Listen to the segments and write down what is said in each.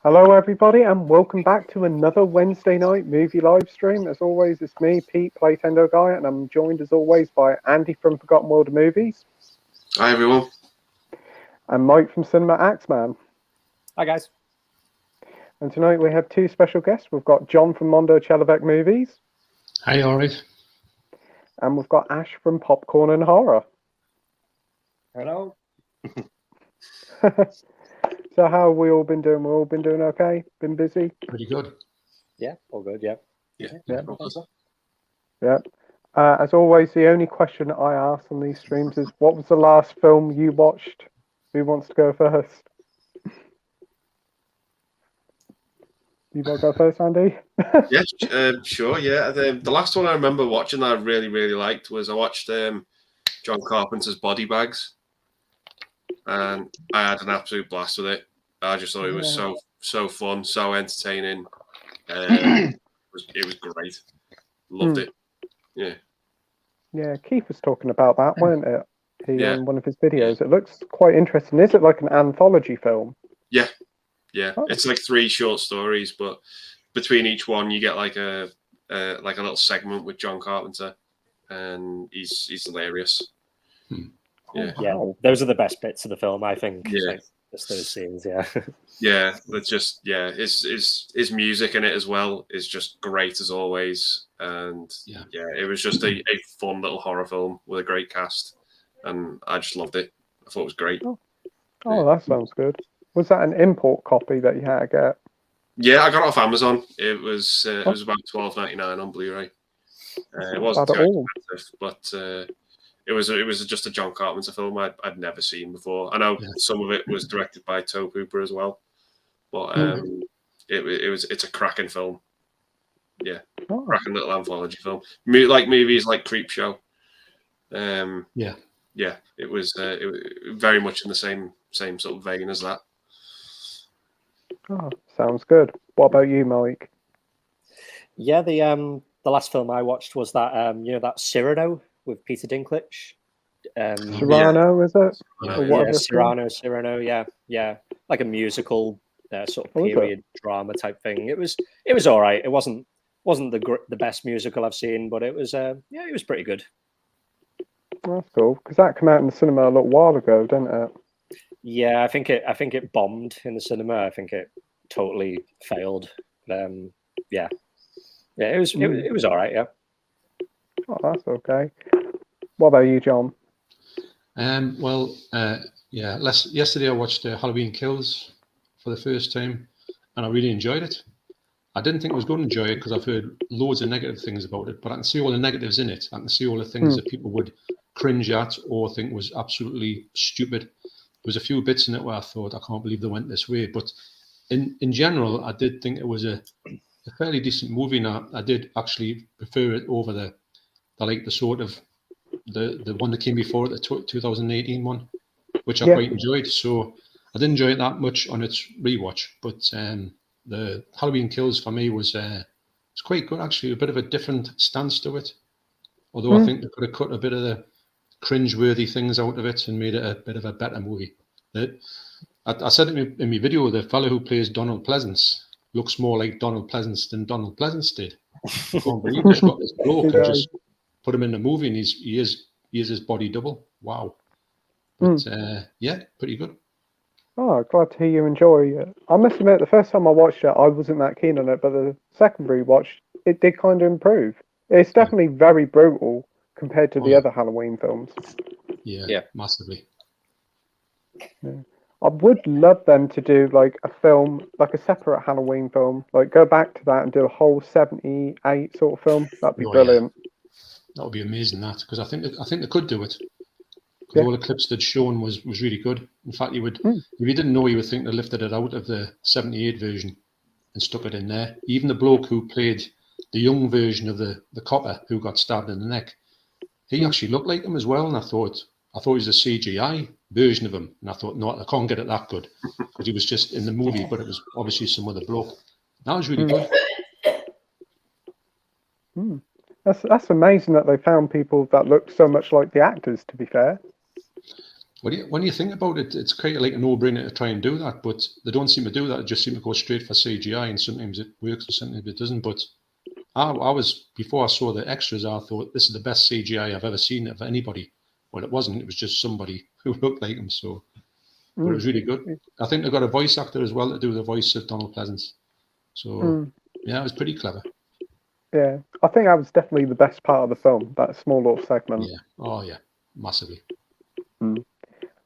Hello, everybody, and welcome back to another Wednesday night movie live stream. As always, it's me, Pete, Playtendoguy, and I'm joined as always by Andy from Forgotten World of Movies. Hi, everyone. And Mike from Cinema Axeman. Hi, guys. And tonight we have two special guests. We've got John from Mondo Chelloveck Movies. Hi, all right. And we've got Ash from Popcorn and Horror. Hello. So how have we all been doing? We've all been doing okay? Been busy? Pretty good. Yeah, all good, yeah. Yeah. As always, the only question I ask on these streams is, what was the last film you watched? Who wants to go first? You want to go first, Andy? Yeah, sure, yeah. The last one I remember watching that I really, really liked was I watched John Carpenter's Body Bags. And I had an absolute blast with it. I just thought it was so fun, so entertaining. It was great. Loved it. Yeah. Yeah, Keith was talking about that, weren't it? In one of his videos. It looks quite interesting. Is it like an anthology film? Yeah. Oh. It's like 3 short stories, but between each one you get like a little segment with John Carpenter, and he's hilarious. Yeah, those are the best bits of the film, I think. Yeah, just those scenes. Yeah, yeah. It's just his music in it as well is just great as always, and it was just a fun little horror film with a great cast, and I just loved it. I thought it was great. Oh, that sounds good. Was that an import copy that you had to get? Yeah, I got it off Amazon. It was about $12.99 on Blu-ray. It wasn't too expensive, but. It was just a John Carpenter film I'd never seen before. I know some of it was directed by Tobe Hooper as well, but it's a cracking film. Yeah, cracking little anthology film. Like movies like Creepshow. It was very much in the same sort of vein as that. Oh, sounds good. What about you, Mike? Yeah, the last film I watched was that that Cyrano with Peter Dinklage. Cyrano, is it? Cyrano, yeah. Like a musical sort of period drama type thing. It was all right. It wasn't the best musical I've seen, but it was it was pretty good. That's cool, because that came out in the cinema a little while ago, didn't it? Yeah, I think it bombed in the cinema. I think it totally failed. It was all right. Yeah. Oh, that's okay. What about you, John? Yesterday I watched Halloween Kills for the first time, and I really enjoyed it. I didn't think I was going to enjoy it because I've heard loads of negative things about it, but I can see all the negatives in it. I can see all the things that people would cringe at or think was absolutely stupid. There was a few bits in it where I thought, I can't believe they went this way. But in general, I did think it was a fairly decent movie. Now, I did actually prefer it over the sort of the one that came before it, the 2018 one, which I quite enjoyed. So I didn't enjoy it that much on its rewatch, but the Halloween Kills for me was quite good, actually. A bit of a different stance to it, although I think they could have cut a bit of the cringe-worthy things out of it and made it a bit of a better movie. I said it in my video, the fellow who plays Donald Pleasance looks more like Donald Pleasance than Donald Pleasance did. I can't believe he's got this bloke and just put him in the movie, and he is his body double. Wow. But pretty good. Oh, glad to hear you enjoy it. I must admit, the first time I watched it, I wasn't that keen on it, but the second rewatch, it did kind of improve. It's definitely very brutal compared to the other Halloween films. Yeah, massively. Yeah. I would love them to do like a film, like a separate Halloween film, like go back to that and do a whole 78 sort of film. That'd be brilliant. Yeah. That would be amazing, that, because I think they could do it. Because all the clips they'd shown was really good. In fact, you would if you didn't know, you would think they lifted it out of the 78 version and stuck it in there. Even the bloke who played the young version of the copper who got stabbed in the neck, he actually looked like him as well. And I thought he was a CGI version of him. And I thought, no, I can't get it that good, because he was just in the movie, but it was obviously some other bloke. That was really good. That's amazing that they found people that look so much like the actors, to be fair. When you think about it, it's kind of like a no-brainer to try and do that, but they don't seem to do that. They just seem to go straight for CGI, and sometimes it works and sometimes it doesn't. But I was, before I saw the extras, I thought this is the best CGI I've ever seen of anybody. Well, it wasn't. It was just somebody who looked like him. So, but it was really good. I think they got a voice actor as well to do the voice of Donald Pleasance. So, yeah, it was pretty clever. Yeah, I think that was definitely the best part of the film, that small little segment. Yeah. Oh, yeah. Massively.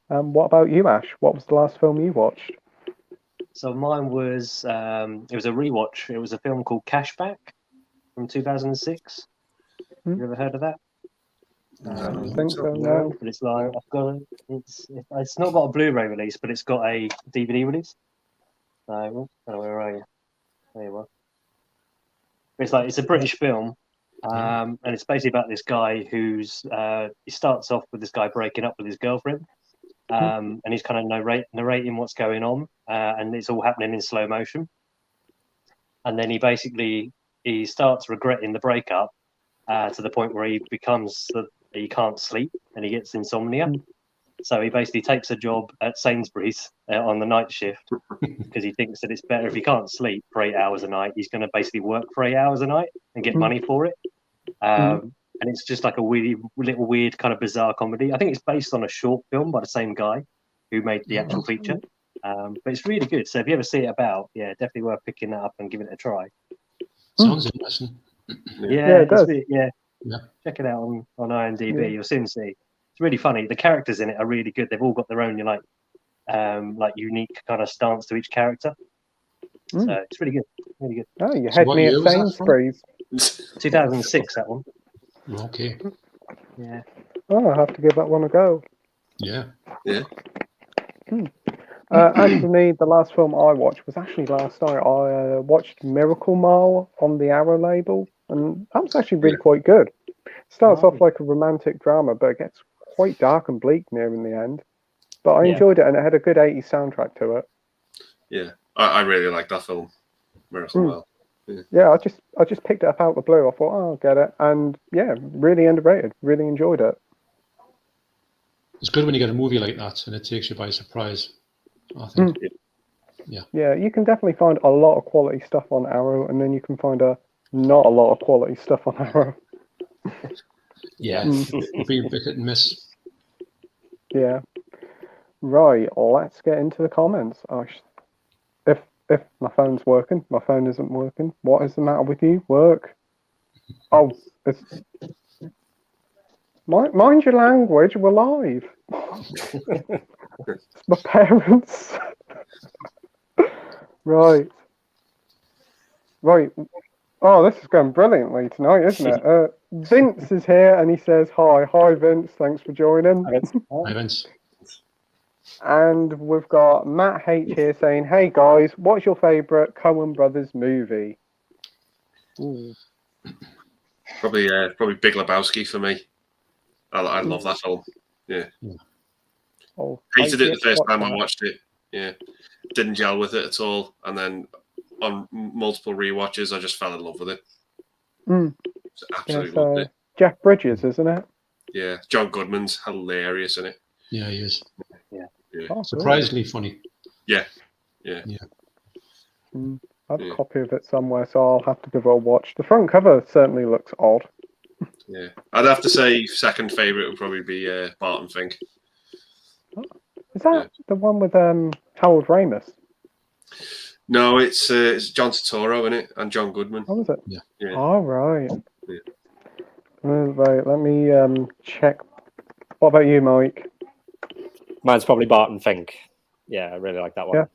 What about you, Ash? What was the last film you watched? So mine was, it was a rewatch. It was a film called Cashback from 2006. You ever heard of that? I don't think so, no. But it's like, it's not got a Blu-ray release, but it's got a DVD release. So, I don't know, where are you? There you are. It's a British film, and it's basically about this guy who's he starts off with this guy breaking up with his girlfriend, and he's kind of narrating what's going on, and it's all happening in slow motion. And then he starts regretting the breakup to the point where he can't sleep and he gets insomnia. So he basically takes a job at Sainsbury's on the night shift because he thinks that it's better if he can't sleep for 8 hours a night. He's going to basically work for 8 hours a night and get money for it. And it's just like a weird kind of bizarre comedy. I think it's based on a short film by the same guy who made the actual feature. But it's really good. So if you ever see it about, definitely worth picking that up and giving it a try. Sounds interesting. Yeah, it does. Yeah. Check it out on IMDb. You'll soon see. It's really funny. The characters in it are really good. They've all got their own like unique kind of stance to each character. So it's really good. Really good. Oh, you had me at Sainsbury's. 2006, that one. Okay. Yeah. Oh, I'll have to give that one a go. Yeah. Actually, the last film I watched was actually last night. I watched Miracle Mile on the Arrow label, and that was actually really quite good. Starts off like a romantic drama, but it gets quite dark and bleak near in the end. But I enjoyed it, and it had a good 80s soundtrack to it. Yeah, I really like that film, Miracle Mile. Yeah, I just picked it up out of the blue. I thought, oh, I'll get it, and really underrated. Really enjoyed it. It's good when you get a movie like that and it takes you by surprise, I think. Yeah, you can definitely find a lot of quality stuff on Arrow, and then you can find not a lot of quality stuff on Arrow. Yeah, be a bit hit and miss. Yeah. Right, let's get into the comments. If my phone's working, my phone isn't working. What is the matter with you? Work. Oh, it's... Mind your language, we're live. It's my parents. Right. Oh, this is going brilliantly tonight, isn't it? Vince is here and he says hi. Hi, Vince. Thanks for joining. Hi, Vince. And we've got Matt H here saying, hey guys, what's your favourite Cohen Brothers movie? Probably Big Lebowski for me. I love that film. Yeah. Oh, hated it the first time I watched it. Yeah. Didn't gel with it at all. And then on multiple rewatches, I just fell in love with it. Absolutely loved it. Jeff Bridges, isn't it? Yeah. John Goodman's hilarious in it. Yeah, he is. Yeah. Oh, surprisingly funny. Yeah. I have a copy of it somewhere, so I'll have to give it a watch. The front cover certainly looks odd. Yeah, I'd have to say second favourite would probably be Barton Fink. Is that the one with Harold Ramis? No, it's John Turturro in it and John Goodman. Oh, is it? Yeah. All right. Yeah. Right, let me check. What about you, Mike? Mine's probably Barton Fink. Yeah, I really like that one. Yeah.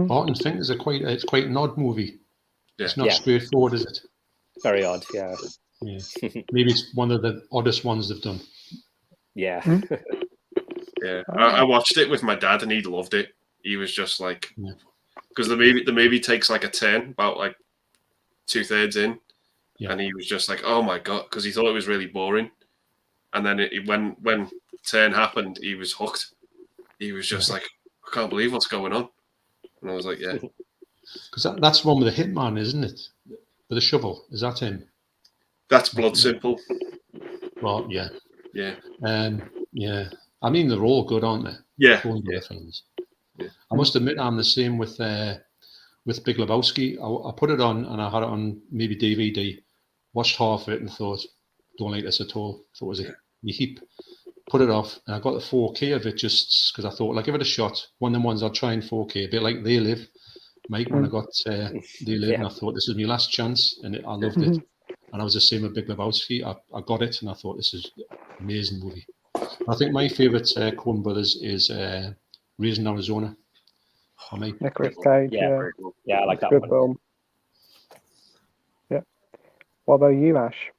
Barton Fink is quite an odd movie. Yeah. It's not straightforward, is it? Very odd, yeah. Maybe it's one of the oddest ones they've done. Yeah. Yeah. I watched it with my dad and he loved it. He was just like, because the movie takes like a turn about like 2/3 in, and he was just like, oh my god, because he thought it was really boring. And then when the turn happened, he was hooked. He was just like, I can't believe what's going on. And I was like, yeah. Because that's the one with the hitman, isn't it? With a shovel. Is that him? That's Blood Simple. Well, yeah. Yeah. Yeah. I mean, they're all good, aren't they? Yeah. Coen Brother films. Yeah. I must admit, I'm the same with Big Lebowski. I put it on and I had it on maybe DVD, watched half of it and thought, don't like this at all. Thought it was a heap. Put it off and I got the 4K of it just because I thought, like, give it a shot. One of them ones I'll try in 4K, a bit like They Live, Mike, when I got They Live, and I thought this is my last chance, and I loved it. And I was the same with Big Lebowski. I got it and I thought this is an amazing movie. I think my favourite Coen Brothers is Raising Arizona. For me. Nicolas Cage. Yeah, I like that good one. film. Yeah. What about you, Ash?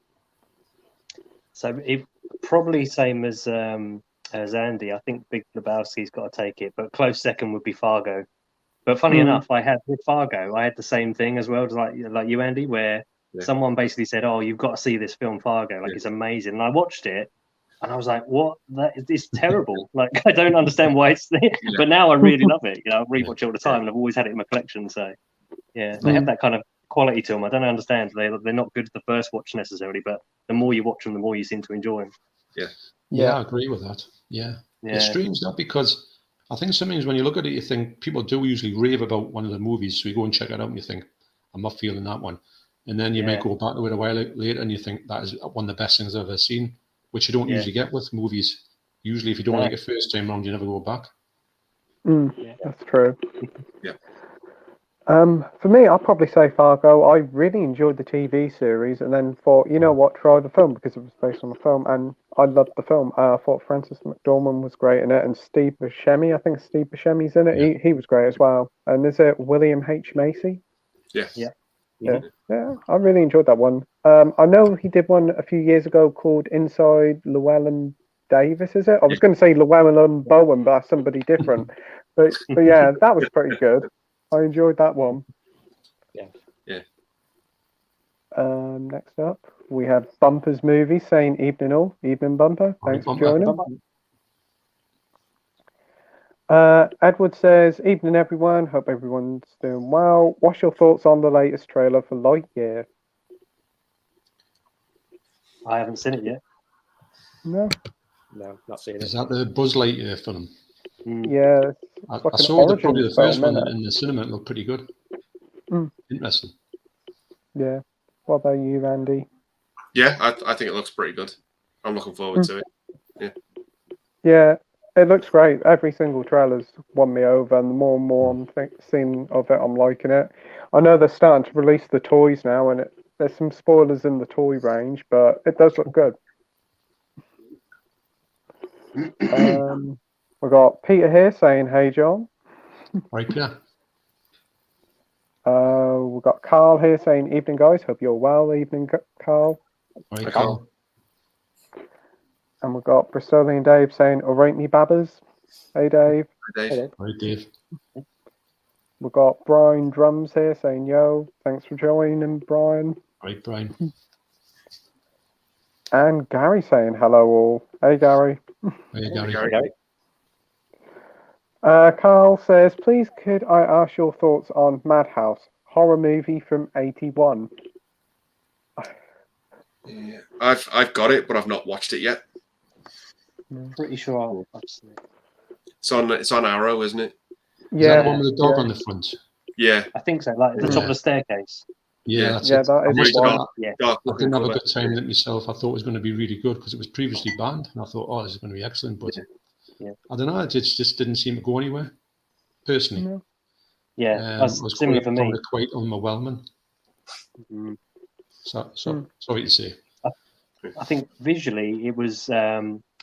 So it probably same as Andy. I think Big Lebowski's got to take it, but close second would be Fargo. But funny enough, I had with Fargo, I had the same thing as well, like you, Andy, where someone basically said, "Oh, you've got to see this film, Fargo. Like it's amazing." And I watched it, and I was like, "What? That is terrible. Like I don't understand why it's there." But now I really love it. You know, I rewatch it all the time, and I've always had it in my collection. So yeah, they have that kind of quality to them. I don't understand. They're not good the first watch necessarily, but the more you watch them, the more you seem to enjoy them. Yeah, I agree with that. Yeah. It's strange that because I think sometimes when you look at it, you think people do usually rave about one of the movies, so you go and check it out and you think, I'm not feeling that one. And then you may go back to it a while later and you think that is one of the best things I've ever seen, which you don't usually get with movies. Usually if you don't like it first time round, you never go back. That's true. Yeah. For me, I'll probably say Fargo. I really enjoyed the TV series and then thought, you know what, try the film because it was based on the film and I loved the film. I thought Francis McDormand was great in it and Steve Buscemi, I think Steve Buscemi's in it. Yeah. He was great as well. And is it William H. Macy? Yeah. Yeah, I really enjoyed that one. I know he did one a few years ago called Inside Llewellyn Davis, is it? I was going to say Llewellyn Bowen, but that's somebody different. But yeah, that was pretty good. I enjoyed that one. Yeah. Next up, we have Bumper's movie saying evening all. Evening, Bumper. Thanks for joining. Edward says, evening everyone. Hope everyone's doing well. What's your thoughts on the latest trailer for Lightyear? I haven't seen it yet. No, not seen it. Is that the Buzz Lightyear film? Yeah. I Like saw probably the first film, one in the cinema. It looked pretty good. Interesting. Yeah. What about you, Andy? Yeah, I think it looks pretty good. I'm looking forward to it. Yeah, it looks great. Every single trailer's won me over, and the more and more I'm seeing of it, I'm liking it. I know they're starting to release the toys now, and there's some spoilers in the toy range, but it does look good. We've got Peter here saying, "Hey, John." Right, yeah. We've got Carl here saying, "Evening, guys. Hope you're well." Evening, Carl. Right, Carl. And we've got Brazilian Dave saying, "All right, me babbers." Hey, Dave. Hi, Dave. Right, Dave. We've got Brian Drums here saying, "Yo, thanks for joining, Brian." Right, Brian. And Gary saying, "Hello, all." Hey, Gary. Hey, Gary. Gary. Carl says, "Please could I ask your thoughts on Madhouse, horror movie from '81?" Yeah, I've got it, but I've not watched it yet. Pretty sure I've seen it. It's on Arrow, isn't it? Is that the one with the dog on the front? Yeah. I think so, like at the top of the staircase. Yeah, that's Yeah, it. that is Really one. dark, Yeah. dark I looking didn't have a cover. good time with it myself. I thought it was going to be really good because it was previously banned, and I thought, oh, this is going to be excellent. But I don't know, it just didn't seem to go anywhere. Personally, No. Yeah, it that's was similar for me. quite underwhelming. So sorry to say. I think visually it was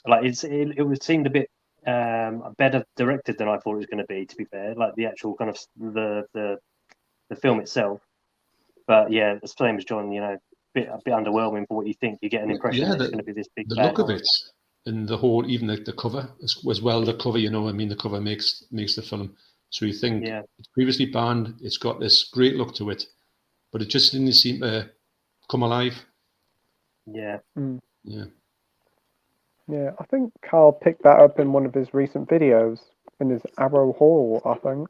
like it seemed a bit better directed than I thought it was going to be. To be fair, like the actual kind of the film itself. But yeah, the same as John, a bit underwhelming for what you think. You get an impression that it's going to be this big. The look of it and the whole, even the cover as well. The cover, the cover makes the film. So you think it's previously banned. It's got this great look to it, but it just didn't seem to come alive. Yeah. Yeah, I think Carl picked that up in one of his recent videos in his Arrow Hall, I think.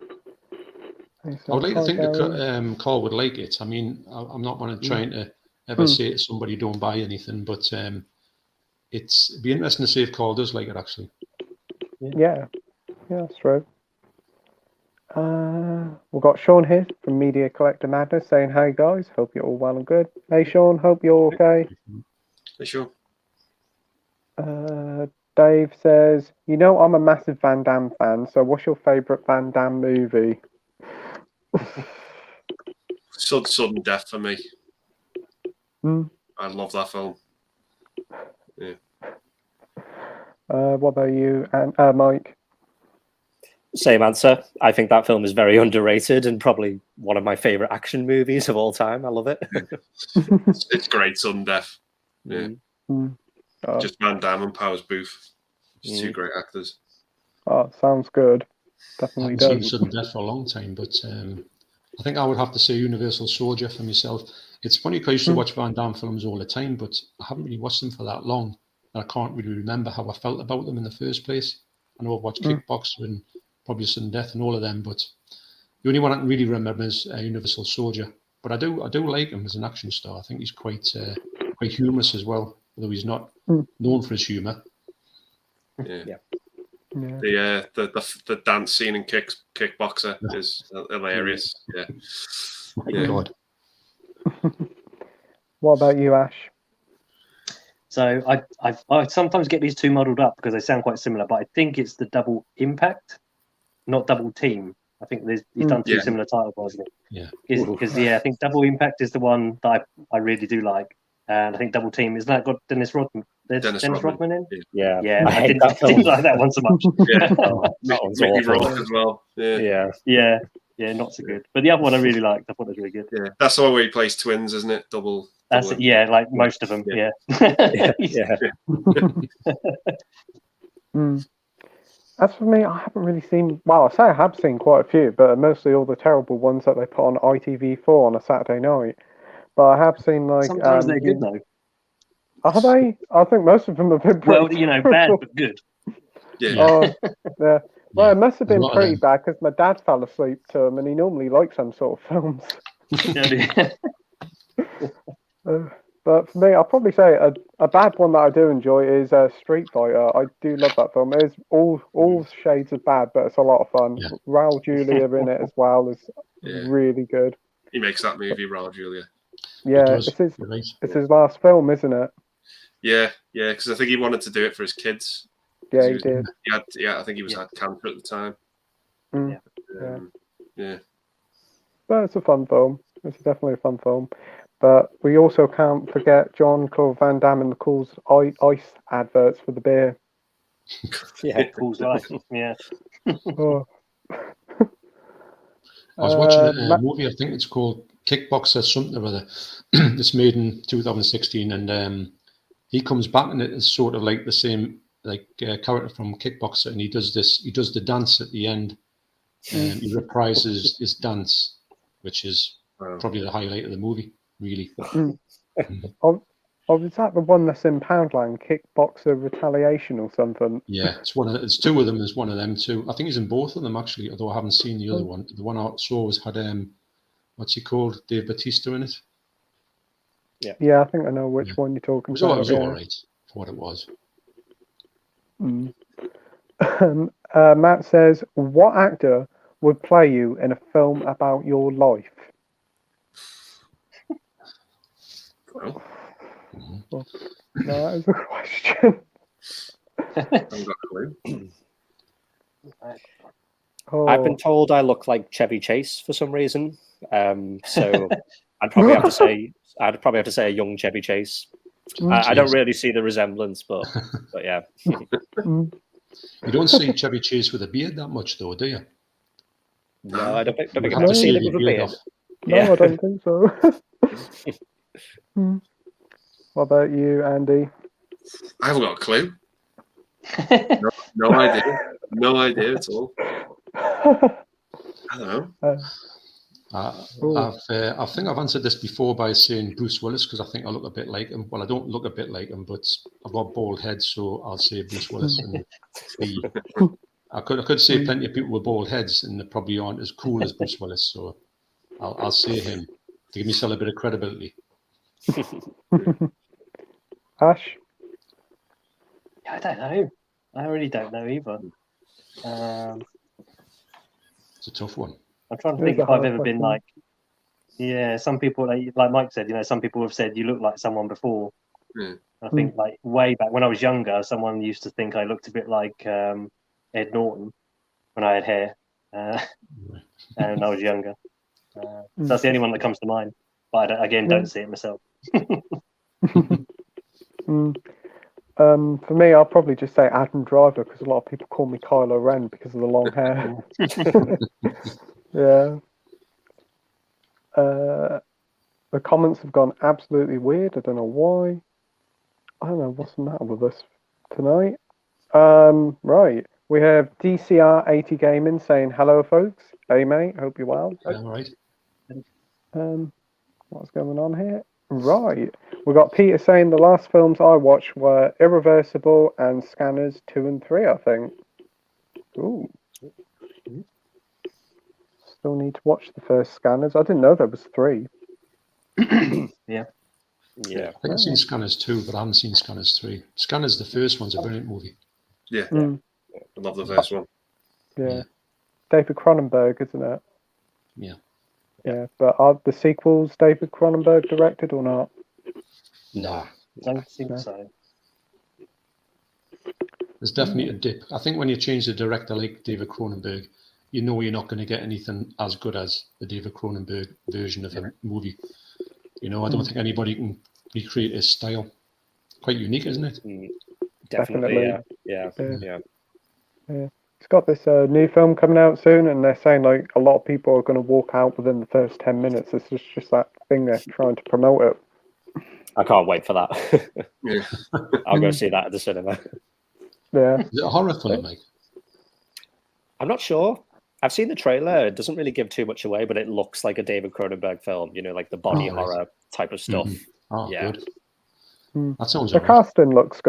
I would like to think that Carl would like it. I mean, I'm not one of trying to ever say to somebody don't buy anything, but it'd be interesting to see if Carl does like it, actually. Yeah, that's true. We've got Sean here from Media Collector Madness saying, "Hey guys, hope you're all well and good." Hey Sean, hope you're okay. For sure. Dave says, I'm a massive Van Damme fan, so what's your favourite Van Damme movie? Sudden Death for me. Hmm. I love that film. Yeah. What about you, Mike? Same answer. I think that film is very underrated and probably one of my favourite action movies of all time. I love it. It's great, Sudden Death. Yeah. Just Van Damme and Powers Booth. Just two great actors. Oh, sounds good. Definitely I does. haven't seen Sudden Death for a long time, but I think I would have to say Universal Soldier for myself. It's funny because I used to watch Van Damme films all the time, but I haven't really watched them for that long. And I can't really remember how I felt about them in the first place. I know I've watched Kickboxer and probably Sudden Death and all of them, but the only one I can really remember is Universal Soldier. But I do like him as an action star. I think he's quite humorous as well, although he's not known for his humour. Yeah. The dance scene in Kickboxer is hilarious. Yeah. God. What about you, Ash? So I sometimes get these two muddled up because they sound quite similar, but I think it's the Double Impact, not Double Team. I think he's done two similar titles, hasn't he? Yeah. Because I think Double Impact is the one that I really do like, and I think Double Team is that got Dennis Rodman. Dennis Rodman in? Yeah. I didn't like that one so much. Yeah. That one's Mickey awful. Rourke as well. Yeah, not so good. But the other one I really liked. I thought it was really good. Yeah, that's the one where he plays twins, isn't it? Double. That's it. Yeah, like most of them. Yeah. As for me, I haven't really seen. Well, I say I have seen quite a few, but mostly all the terrible ones that they put on ITV4 on a Saturday night. But I have seen Sometimes they're good though. Are they? I think most of them have been pretty bad but good. Yeah. Yeah. Well, it must have been pretty bad because my dad fell asleep to them, and he normally likes some sort of films. But for me, I'll probably say a bad one that I do enjoy is Street Fighter. I do love that film. It's all shades of bad, but it's a lot of fun. Yeah. Raul Julia in it as well is really good. He makes that movie, Raul Julia. Yeah, it's his last film, isn't it? Yeah, because I think he wanted to do it for his kids. Yeah, he did. I think he had cancer at the time. Yeah. But it's a fun film. It's definitely a fun film. But we also can't forget Jean-Claude Van Damme and the Cool's ice adverts for the beer. Yeah, Cool's Life. Yeah. Oh. I was watching a movie, I think it's called Kickboxer something or other. It's made in 2016, and he comes back and it is sort of like the same character from Kickboxer, and he does the dance at the end. He reprises his dance, which is probably the highlight of the movie, really. Is that the one that's in Poundland, Kickboxer Retaliation or something? Yeah, it's two of them. There's one of them too. I think he's in both of them actually, although I haven't seen the other one. The one I saw had what's he called? Dave Bautista in it. Yeah, I think I know which one you're talking about. It was all right for what it was. Matt says, what actor would play you in a film about your life? Well, that is a question. I haven't got a clue. I've been told I look like Chevy Chase for some reason. So I'd probably have to say a young Chevy Chase. I don't really see the resemblance, but yeah. You don't see Chevy Chase with a beard that much, though, do you? No, I don't think I've have to seen shave him with a your beard beard. off. No, I don't think so. What about you, Andy? I haven't got a clue. No idea. No idea at all. I don't know. I think I've answered this before by saying Bruce Willis because I think I look a bit like him. Well, I don't look a bit like him, but I've got bald head, so I'll say Bruce Willis. And I could say plenty of people with bald heads, and they probably aren't as cool as Bruce Willis. So I'll say him to give myself a bit of credibility. Ash? I don't know. I really don't know either. It's a tough one. I'm trying to It is think a if I've hard ever been question. like, some people, like Mike said, some people have said you look like someone before. Yeah. I think like way back when I was younger, someone used to think I looked a bit like Ed Norton when I had hair, and I was younger. That's the only one that comes to mind. But I don't see it myself. For me, I'll probably just say Adam Driver because a lot of people call me Kylo Ren because of the long hair. Yeah. The comments have gone absolutely weird. I don't know why. I don't know what's the matter with us tonight. Right. We have DCR80 Gaming saying, hello, folks. Hey, mate. Hope you're well. Yeah, all right. What's going on here? Right. We got Peter saying the last films I watched were Irreversible and Scanners 2 and 3, I think. Ooh. Still need to watch the first Scanners. I didn't know there was 3. Yeah. Yeah. I think I've seen Scanners 2, but I haven't seen Scanners 3. Scanners, the first one's a brilliant movie. Yeah. I love the first one. Yeah. David Cronenberg, isn't it? Yeah. Yeah. But are the sequels David Cronenberg directed or not? Nah. I don't think so. There's definitely a dip. I think when you change the director like David Cronenberg, you know you're not going to get anything as good as the David Cronenberg version of a movie. I don't think anybody can recreate his style. Quite unique, isn't it? Definitely. Yeah. Yeah. It's got this new film coming out soon, and they're saying like a lot of people are going to walk out within the first 10 minutes. It's just that thing they're trying to promote it. I can't wait for that. Yeah. I'll go see that at the cinema. Yeah. Is it a horror film, Mike? I'm not sure. I've seen the trailer. It doesn't really give too much away, but it looks like a David Cronenberg film, like the body horror type of stuff. Oh, Yeah. good. That sounds The all right. casting looks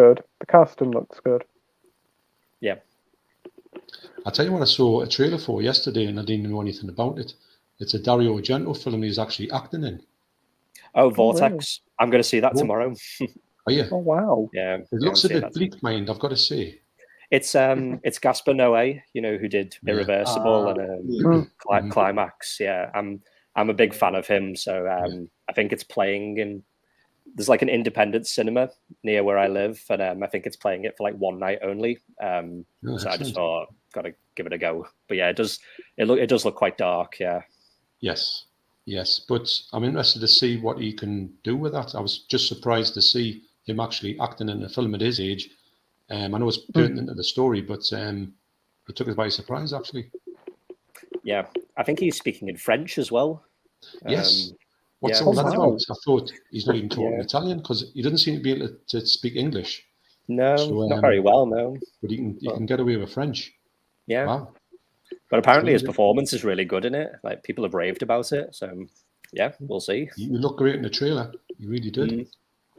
good. Yeah. I'll tell you what I saw a trailer for yesterday and I didn't know anything about it. It's a Dario Argento film he's actually acting in. Oh, Vortex. Really? I'm going to see that tomorrow. Are you? Oh, wow. Yeah. It looks a bit bleak, mind, I've got to say. It's Gaspar Noé, who did Irreversible and Climax. Yeah, I'm a big fan of him. So I think it's playing in. There's like an independent cinema near where I live, and I think it's playing it for like one night only. So I just thought, got to give it a go. But yeah, it does look quite dark. Yeah. Yes, but I'm interested to see what he can do with that. I was just surprised to see him actually acting in a film at his age. I know it's pertinent to the story, but it took us by surprise, actually. Yeah, I think he's speaking in French as well. Yes. What's all that about? I thought he's not even talking Italian because he doesn't seem to be able to speak English. No, not very well, no. But he can get away with French. Yeah. Wow. But apparently his performance is really good in it. Like, people have raved about it. So, yeah, we'll see. You look great in the trailer. You really did.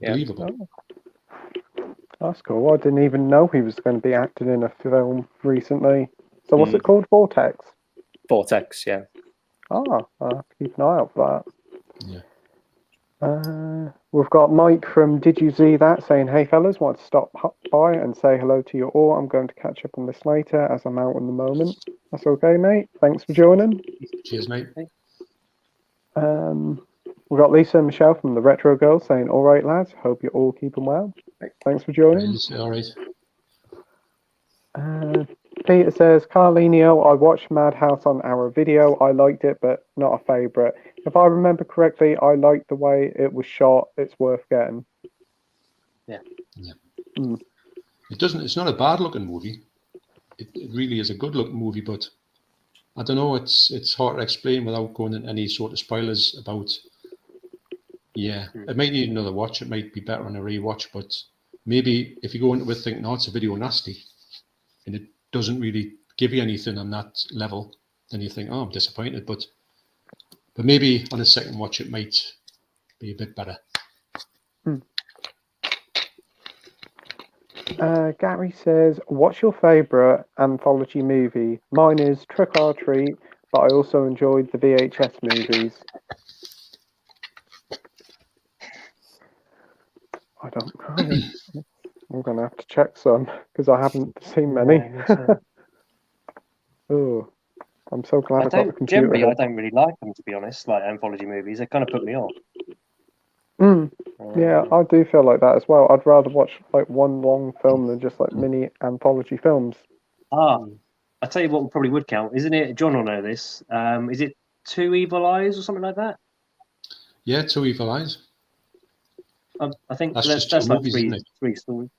Believable. Oh. That's cool. I didn't even know he was going to be acting in a film recently. So what's it called? Vortex? Vortex, yeah. I'll have to keep an eye out for that. Yeah. We've got Mike from Did You See That saying, hey fellas, want to stop by and say hello to you all. I'm going to catch up on this later as I'm out in the moment. That's okay, mate. Thanks for joining. Cheers, mate. We've got Lisa and Michelle from the Retro Girls saying, all right, lads, hope you're all keeping well. Thanks for joining. All right. Peter says, Carlinio, I watched Madhouse on our video. I liked it, but not a favourite. If I remember correctly, I liked the way it was shot. It's worth getting. Yeah. It's not a bad looking movie. It really is a good looking movie, but I don't know, it's hard to explain without going into any sort of spoilers about. Yeah, it might need another watch. It might be better on a rewatch, but maybe if you go into it thinking, it's a video nasty, and it doesn't really give you anything on that level, then you think, I'm disappointed. But maybe on a second watch, it might be a bit better. Gary says, what's your favourite anthology movie? Mine is Trick or Treat, but I also enjoyed the VHS movies. I don't know. I'm going to have to check some because I haven't seen many. Oh, I'm so glad I got the computer. Generally, here. I don't really like them, to be honest. Like anthology movies, they kind of put me off. Yeah, I do feel like that as well. I'd rather watch like one long film than just like mini anthology films. I tell you what probably would count, isn't it? John will know this. Is it Two Evil Eyes or something like that? Yeah, Two Evil Eyes. I think That's just that's two like movies, isn't it? three stories.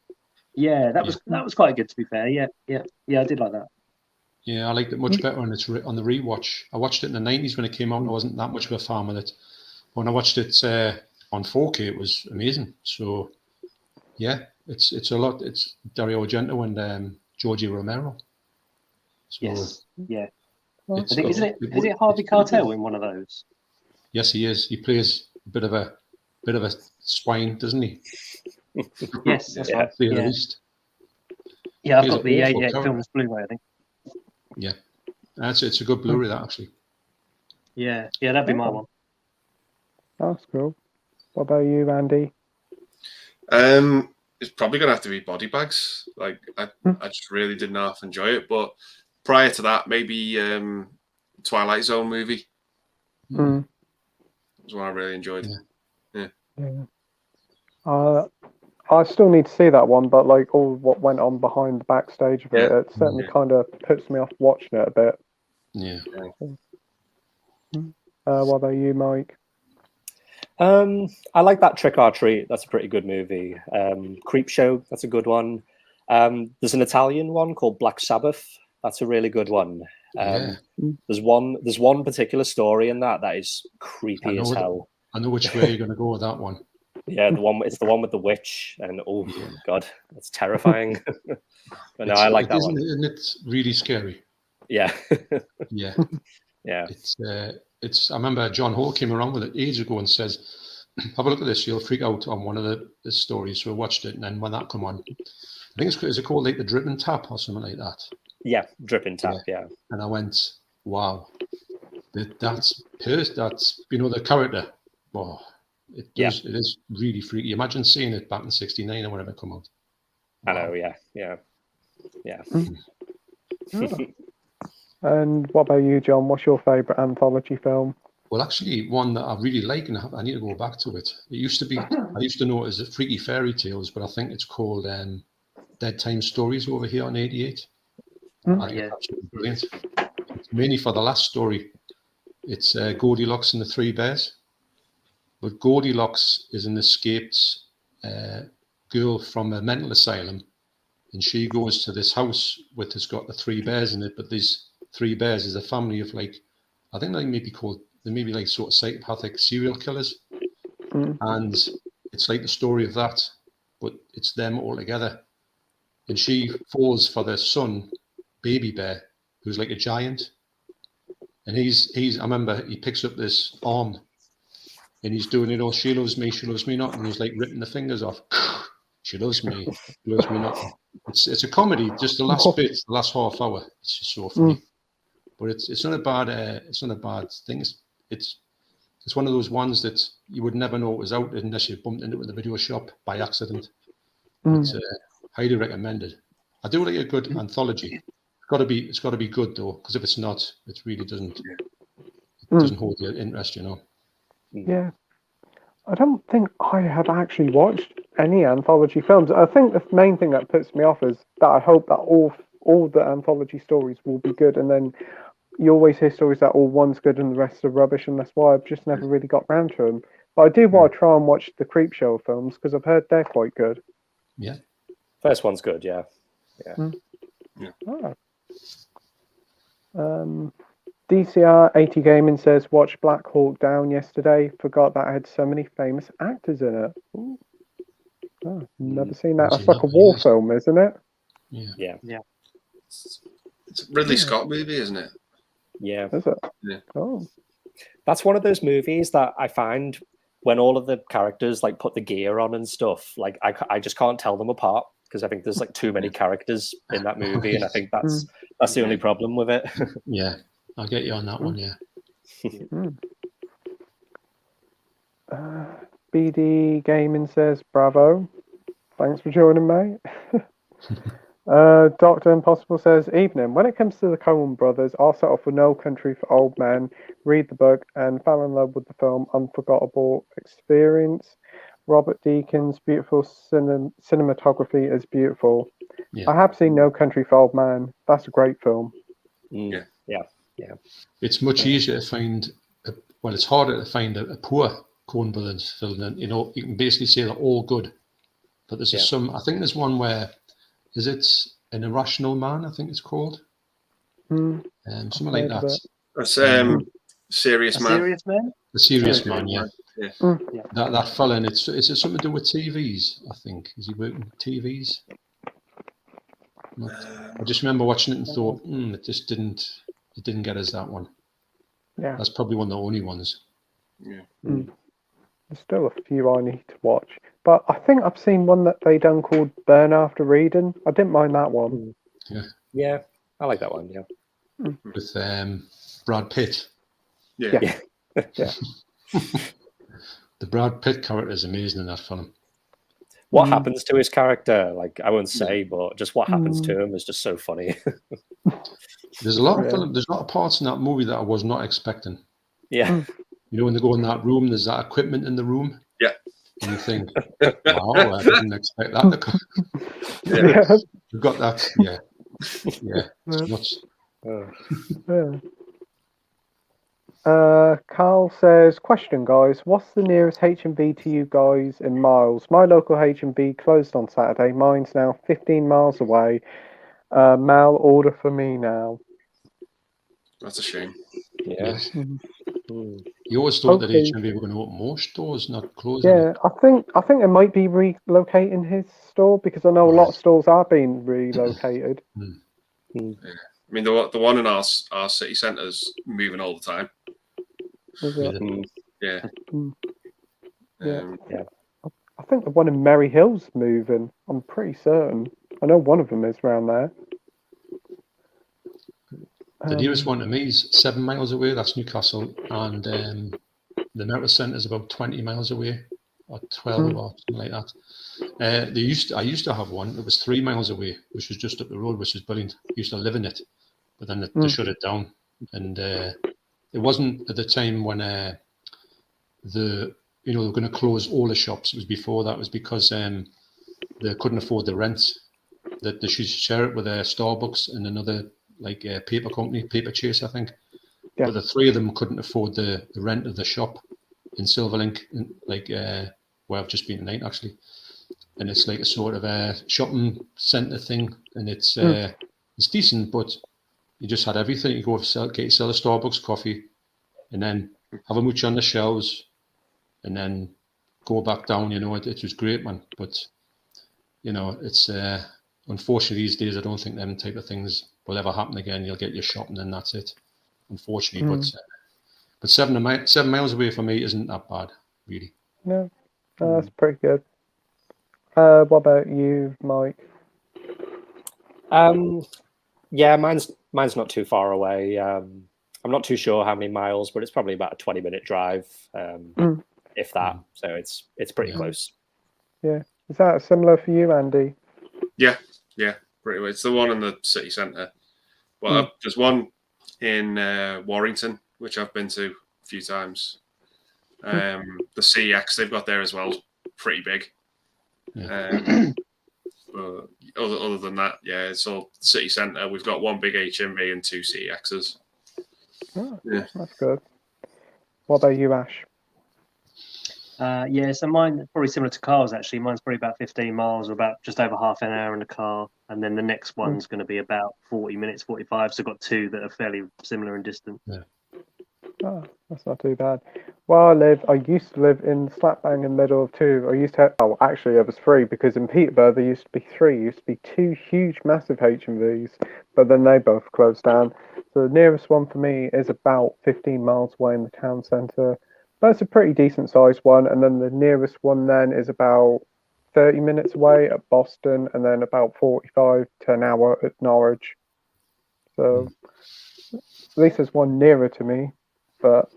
Yeah, that was quite good, to be fair. Yeah, I did like that. Yeah, I liked it much better on on the rewatch. I watched it in the 90s when it came out. I wasn't that much of a fan with it. When I watched it on 4K, it was amazing. So, yeah, it's a lot. It's Dario Argento and Georgie Romero. So, Yes, yeah. I it's think got- is it Harvey Keitel in one of those? Yes, he is. He plays a bit of a swine, doesn't he? Yes, that's Yeah. right. To say the Yeah, least. yeah. I've He's got an the awful 88 character. films Blu-ray, I think. Yeah, it's a good Blu-ray that actually. Yeah, that'd be my one. That's cool. What about you, Andy? It's probably gonna have to be Body Bags. Like I just really did not enjoy it. But prior to that, maybe Twilight Zone movie was one I really enjoyed. Yeah. I still need to see that one, but like all what went on behind the backstage of it, it certainly kind of puts me off watching it a bit. Yeah. What about you, Mike? I like that Trick or Treat. That's a pretty good movie. Creep Show. That's a good one. There's an Italian one called Black Sabbath. That's a really good one. There's one particular story in that is creepy as hell. I know which way you're going to go with that one. Yeah, it's the one with the witch, and god, that's terrifying. But no, I like that one. Isn't it really scary? Yeah. Yeah. Yeah. It's. I remember John Hall came around with it ages ago and says, "Have a look at this. You'll freak out on one of the stories." So I watched it, and then when that come on, I think is it called like the Dripping Tap or something like that? Yeah, Dripping Tap. Yeah. And I went, "Wow, that's the character. Wow, it is really freaky. Imagine seeing it back in '69 or whenever it come out." Wow. I know. Yeah. And what about you, John? What's your favourite anthology film? Well, actually, one that I really like, and I need to go back to it. It used to be, I used to know it as Freaky Fairy Tales, but I think it's called Dead Time Stories over here on 88. I think it's absolutely brilliant. It's mainly for the last story. It's Goldilocks and the Three Bears. But Goldilocks is an escaped girl from a mental asylum, and she goes to this house it's got the three bears in it, but these three bears is a family of like, I think they may be like sort of psychopathic serial killers. And it's like the story of that, but it's them all together. And she falls for their son, Baby Bear, who's like a giant. And I remember he picks up this arm and he's doing it all, she loves me not. And he's like ripping the fingers off. She loves me not. It's a comedy, just the last bit, the last half hour. It's just so funny. But it's not a bad thing. It's one of those ones that you would never know it was out unless you bumped into it in the video shop by accident. It's highly recommended. I do like a good anthology. It's got to be good though, because if it's not, it really doesn't hold your interest, Yeah. I don't think I have actually watched any anthology films. I think the main thing that puts me off is that I hope that all the anthology stories will be good, and then you always hear stories that one's good and the rest are rubbish, and that's why I've just never really got round to them. But I do want to try and watch the Creepshow films because I've heard they're quite good. Yeah. First one's good, yeah. DCR 80 Gaming says, watch Black Hawk Down yesterday. Forgot that I had so many famous actors in it. Never seen that. That's like a war film, isn't it? Yeah. It's a Ridley Scott movie, isn't it? Yeah. Is it? Yeah. Oh. That's one of those movies that I find when all of the characters like put the gear on and stuff, like I just can't tell them apart because I think there's like too many characters in that movie, and I think that's the only problem with it. Yeah, I'll get you on that one. Yeah. BD Gaming says, bravo. Thanks for joining, mate. Dr. Impossible says, evening. When it comes to the Coen brothers, I'll set off with No Country for Old Men, read the book, and fell in love with the film Unforgettable Experience. Robert Deakins' beautiful cinematography is beautiful. Yeah. I have seen No Country for Old Men. That's a great film. Yeah. It's much easier to find, it's harder to find a poor Coen brothers film. And, you can basically say they're all good. But there's I think there's one where, is it An Irrational Man, I think it's called? Something like that. That's Serious Man. Serious Man? The Serious Man, yeah. Yeah. That fella, and is it something to do with TVs, I think? Is he working with TVs? I just remember watching it and thought, it didn't get us that one. Yeah. That's probably one of the only ones. Yeah. There's still a few I need to watch. But I think I've seen one that they done called Burn After Reading. I didn't mind that one. Yeah, I like that one, yeah. With Brad Pitt. Yeah. The Brad Pitt character is amazing in that film. What happens to his character? Like, I won't say, but just what happens to him is just so funny. There's a lot of there's a lot of parts in that movie that I was not expecting. Yeah. When they go in that room, there's that equipment in the room. Yeah. And you think, wow, I didn't expect that to come. You've got that, it's nuts. Carl says, question guys, what's the nearest H&B to you guys in miles? My local H&B closed on Saturday. Mine's now 15 miles away. Mal, order for me now. That's a shame. Yeah. Yes. You always thought that H&B were going to open more stores, not close. Yeah, I think it might be relocating his store because I know a lot of stores are being relocated. Yeah. I mean, the one in our city centre is moving all the time. Yeah. I think the one in Merry Hill's moving. I'm pretty certain. I know one of them is around there. The nearest one to me is 7 miles away. That's Newcastle, and the Merritt Centre is about 20 miles away, or 12 or something like that. I used to have one. It was 3 miles away, which was just up the road, which was brilliant. I used to live in it, but then they shut it down, and it wasn't at the time when they were going to close all the shops. It was before that. It was because they couldn't afford the rent. That they should share it with Starbucks and another paper company, Paper Chase, I think. Yeah. But the three of them couldn't afford the rent of the shop in Silverlink, where I've just been tonight actually. And it's like a sort of a shopping centre thing, and it's decent, but you just had everything. You go get yourself a Starbucks coffee, and then have a mooch on the shelves, and then go back down. It was great, man. But it's unfortunately these days I don't think them type of things will ever happen again. You'll get your shopping and that's it, unfortunately. But 7 miles away from me isn't that bad, really. No, that's pretty good. What about you, Mike? Yeah, mine's not too far away. I'm not too sure how many miles, but it's probably about a 20-minute drive, if that. So it's pretty close. Yeah. Is that similar for you, Andy? Yeah, pretty much. It's the one in the city centre. Well, there's one in Warrington, which I've been to a few times. The CX they've got there as well, pretty big. Yeah. Other than that, it's all city centre. We've got one big HMV and 2 CXs. Oh, yeah, that's good. What about you, Ash? So mine probably similar to Carl's actually. Mine's probably about 15 miles or about just over half an hour in the car. And then the next one's going to be about 40 minutes, 45. So I've got 2 that are fairly similar in distance. Yeah. Oh, that's not too bad. Where I used to live in slap bang in the middle of 2. I used to have, actually it was 3 because in Peterborough there used to be 3. Used to be 2 huge, massive HMVs, but then they both closed down. So the nearest one for me is about 15 miles away in the town centre. That's a pretty decent sized one, and then the nearest one then is about 30 minutes away at Boston, and then about 45 to an hour at Norwich. So at least there's one nearer to me, but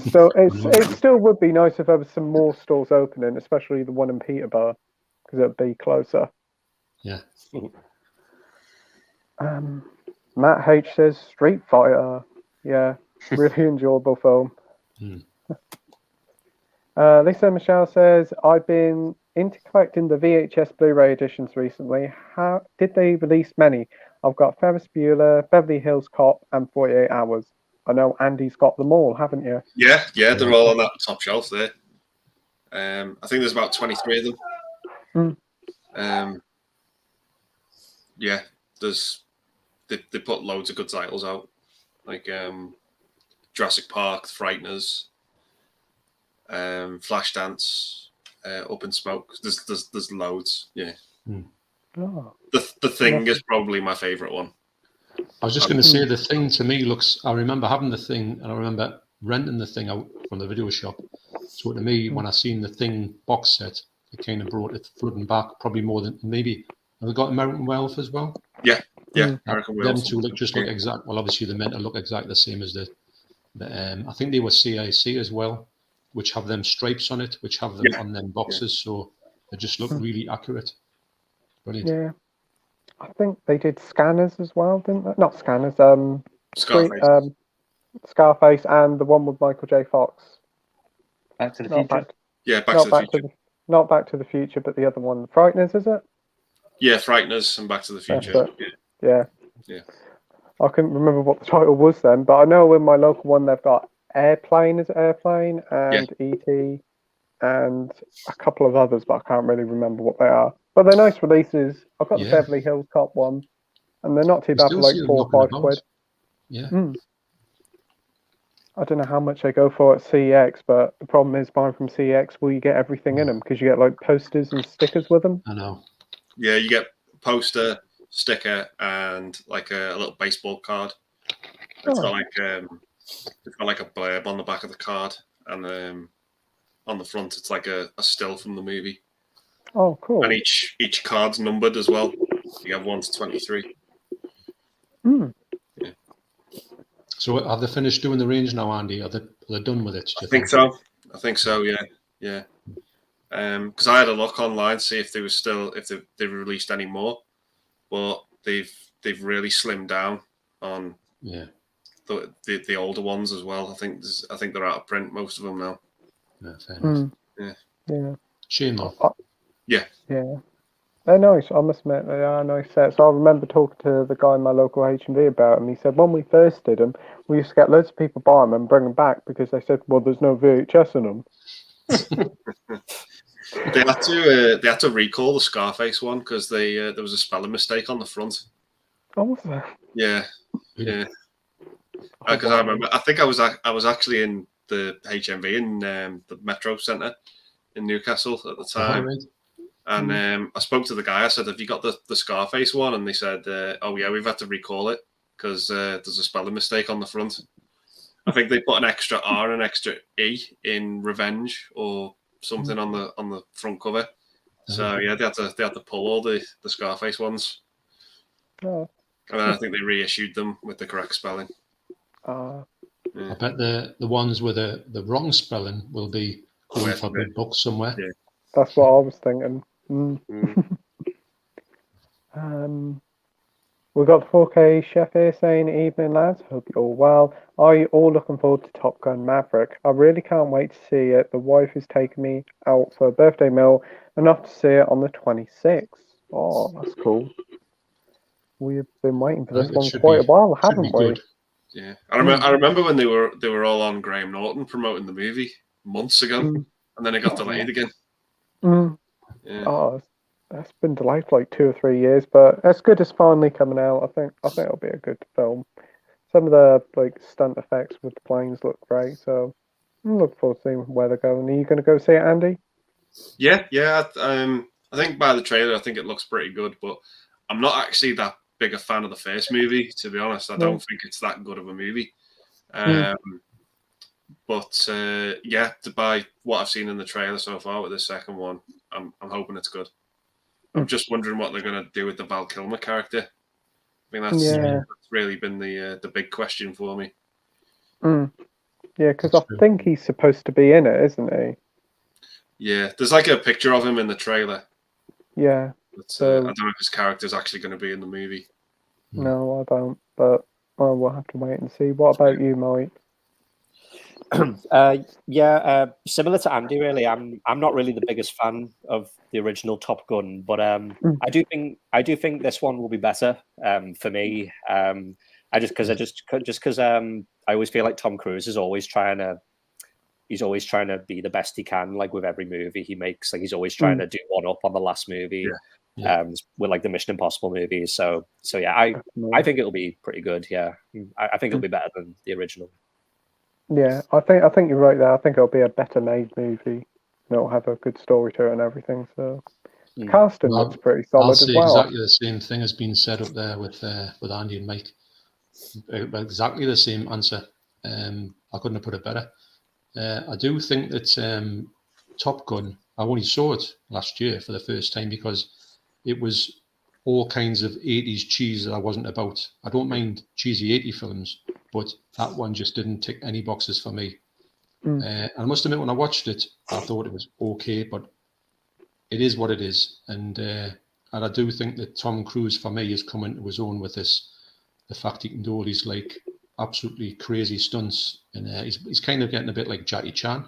still, it still would be nice if there was some more stores opening, especially the one in Peterborough, because it'd be closer. Yeah. Matt H says Street Fighter. Yeah, really enjoyable film. Lisa Michelle says, I've been into collecting the VHS Blu-ray editions recently. How did they release many? I've got Ferris Bueller, Beverly Hills Cop, and 48 Hours. I know Andy's got them all, haven't you? Yeah, they're all on that top shelf there. I think there's about 23 of them. Yeah, they put loads of good titles out, like Jurassic Park, Frighteners, Flashdance, Up in Smoke. There's loads. Yeah. Oh. The Thing is probably my favourite one. I was just going to say, The Thing to me looks. I remember having The Thing, and I remember renting The Thing out from the video shop. So to me, when I seen The Thing box set, it kind of brought it flooding back, probably more than maybe. Have they got American Werewolf as well? Yeah, American Werewolf. Them two look exact. Well, obviously they're meant to look exactly the same as the I think they were CIC as well, which have them stripes on it, which have them on them boxes. So they just look really accurate. Brilliant. Yeah. I think they did Scanners as well, didn't they? Not Scanners. Scarface. Scarface and the one with Michael J. Fox. Back to the Future. Back to the Future. Not Back to the Future, but the other one, Frighteners, is it? Yeah, Frighteners and Back to the Future. Yeah. Yeah. I couldn't remember what the title was then, but I know in my local one they've got Airplane and E.T. and a couple of others, but I can't really remember what they are. But they're nice releases. I've got the Beverly Hills Cop one, and they're not too bad for like £4 or £5. Yeah. I don't know how much they go for at CEX, but the problem is buying from CEX, will you get everything in them? Because you get like posters and stickers with them. I know. Yeah, you get a poster, sticker, and like a little baseball card. It's got like a blurb on the back of the card, and on the front it's like a still from the movie. Oh, cool. And each card's numbered as well. You have 1 to 23. Yeah. So have they finished doing the range now, Andy? Are they done with it? I think so. Yeah. Because I had a look online to see if they released any more, but they've really slimmed down on the older ones as well. I think they're out of print, most of them now. Yeah, fair enough. Yeah. Shame though. Yeah. They're nice. I must admit, they are nice sets. I remember talking to the guy in my local H&V about them. He said when we first did them, we used to get loads of people buy them and bring them back because they said, well, there's no VHS in them. They had to recall the Scarface one because there was a spelling mistake on the front. Oh, was there? Yeah. Because I remember, I think I was actually in the HMV in the Metro Centre in Newcastle at the time. And I spoke to the guy. I said, have you got the Scarface one? And they said, oh, yeah, we've had to recall it because there's a spelling mistake on the front. I think they put an extra R and an extra E in Revenge or something on the front cover. So, yeah, they had to pull all the Scarface ones. Oh. And then I think they reissued them with the correct spelling. I bet the ones with the wrong spelling will be going for big books somewhere. Yeah. That's what I was thinking. We've got the 4K chef here saying, evening lads, hope you're all well. Are you all looking forward to Top Gun Maverick? I really can't wait to see it. The wife has taken me out for a birthday meal, enough to see it on the 26th. Oh, that's cool. We've been waiting for this one quite a while, haven't we? Good. Yeah, I remember when they were all on Graham Norton promoting the movie months ago, and then it got delayed again. Yeah. Oh, that's been delayed for like 2 or 3 years, but it's good it's finally coming out. I think it'll be a good film. Some of the like stunt effects with the planes look great, so I'm looking forward to seeing where they're going. Are you going to go see it, Andy? Yeah. I think by the trailer, I think it looks pretty good, but I'm not actually that big a fan of the first movie, to be honest. I don't think it's that good of a movie. But by what I've seen in the trailer so far with the second one, I'm hoping it's good. I'm just wondering what they're going to do with the Val Kilmer character. I think that's really been the big question for me. Yeah, because I think he's supposed to be in it, isn't he? Yeah, there's like a picture of him in the trailer. Yeah. But I don't know if his character's actually going to be in the movie. No, I don't. But we'll have to wait and see. What about you, Mike? Similar to Andy, really. I'm not really the biggest fan of the original Top Gun, but I do think this one will be better for me. Because I always feel like Tom Cruise is always trying to be the best he can, like with every movie he makes. Like he's always trying to do one up on the last movie. With like the Mission Impossible movies. So yeah, I think it'll be pretty good. Yeah, I think it'll be better than the original. Yeah, I think you're right there. I think it'll be a better made movie. It'll have a good story to it and everything. So casting looks pretty solid as well. Exactly the same thing has been said up there with Andy and Mike. Exactly the same answer. I couldn't have put it better. I do think that Top Gun, I only saw it last year for the first time because it was all kinds of 80s cheese that I wasn't about. I don't mind cheesy 80 films, but that one just didn't tick any boxes for me. I must admit, when I watched it, I thought it was okay, but it is what it is. And I do think that Tom Cruise, for me, is coming to his own with this. The fact he can do all these like absolutely crazy stunts, and he's kind of getting a bit like Jackie Chan.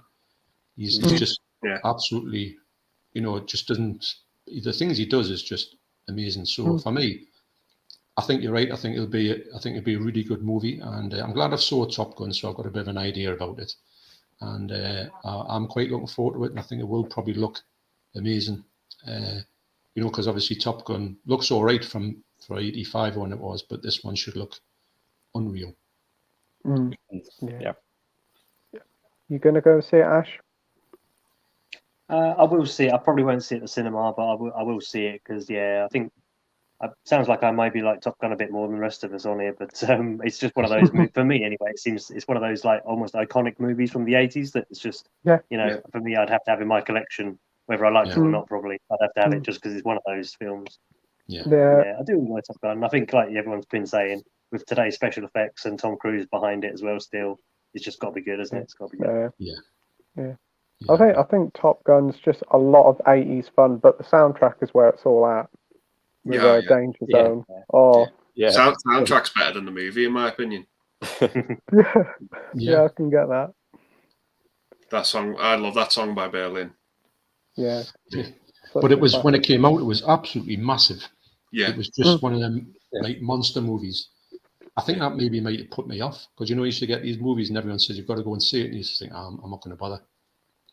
He's just absolutely, just doesn't. The things he does is just amazing. So for me, I think you're right. I think it'll be a really good movie, and I'm glad I've saw Top Gun, so I've got a bit of an idea about it, and I'm quite looking forward to it. And I think it will probably look amazing, because obviously Top Gun looks all right for '85 when it was, but this one should look unreal. Yeah. You gonna go see it, Ash? I will see it. I probably won't see it at the cinema, but I will see it because I think it sounds like I might be like Top Gun a bit more than the rest of us on here, but it's just one of those for me anyway. It seems it's one of those like almost iconic movies from the '80s that it's just for me I'd have to have in my collection whether I liked it or not. Probably I'd have to have it just because it's one of those films. Yeah, I do enjoy Top Gun. I think like everyone's been saying with today's special effects and Tom Cruise behind it as well. Still, it's just got to be good, isn't it? It's got to be good. Yeah. I think Top Gun's just a lot of '80s fun, but the soundtrack is where it's all at. With Danger Zone. Soundtrack's better than the movie, in my opinion. Yeah, I can get that. That song, I love that song by Berlin. Yeah. But it was when it came out, it was absolutely massive. Yeah, it was just one of them like monster movies. I think that maybe might have put me off because you used to get these movies and everyone says you've got to go and see it, and you just think, I'm not going to bother.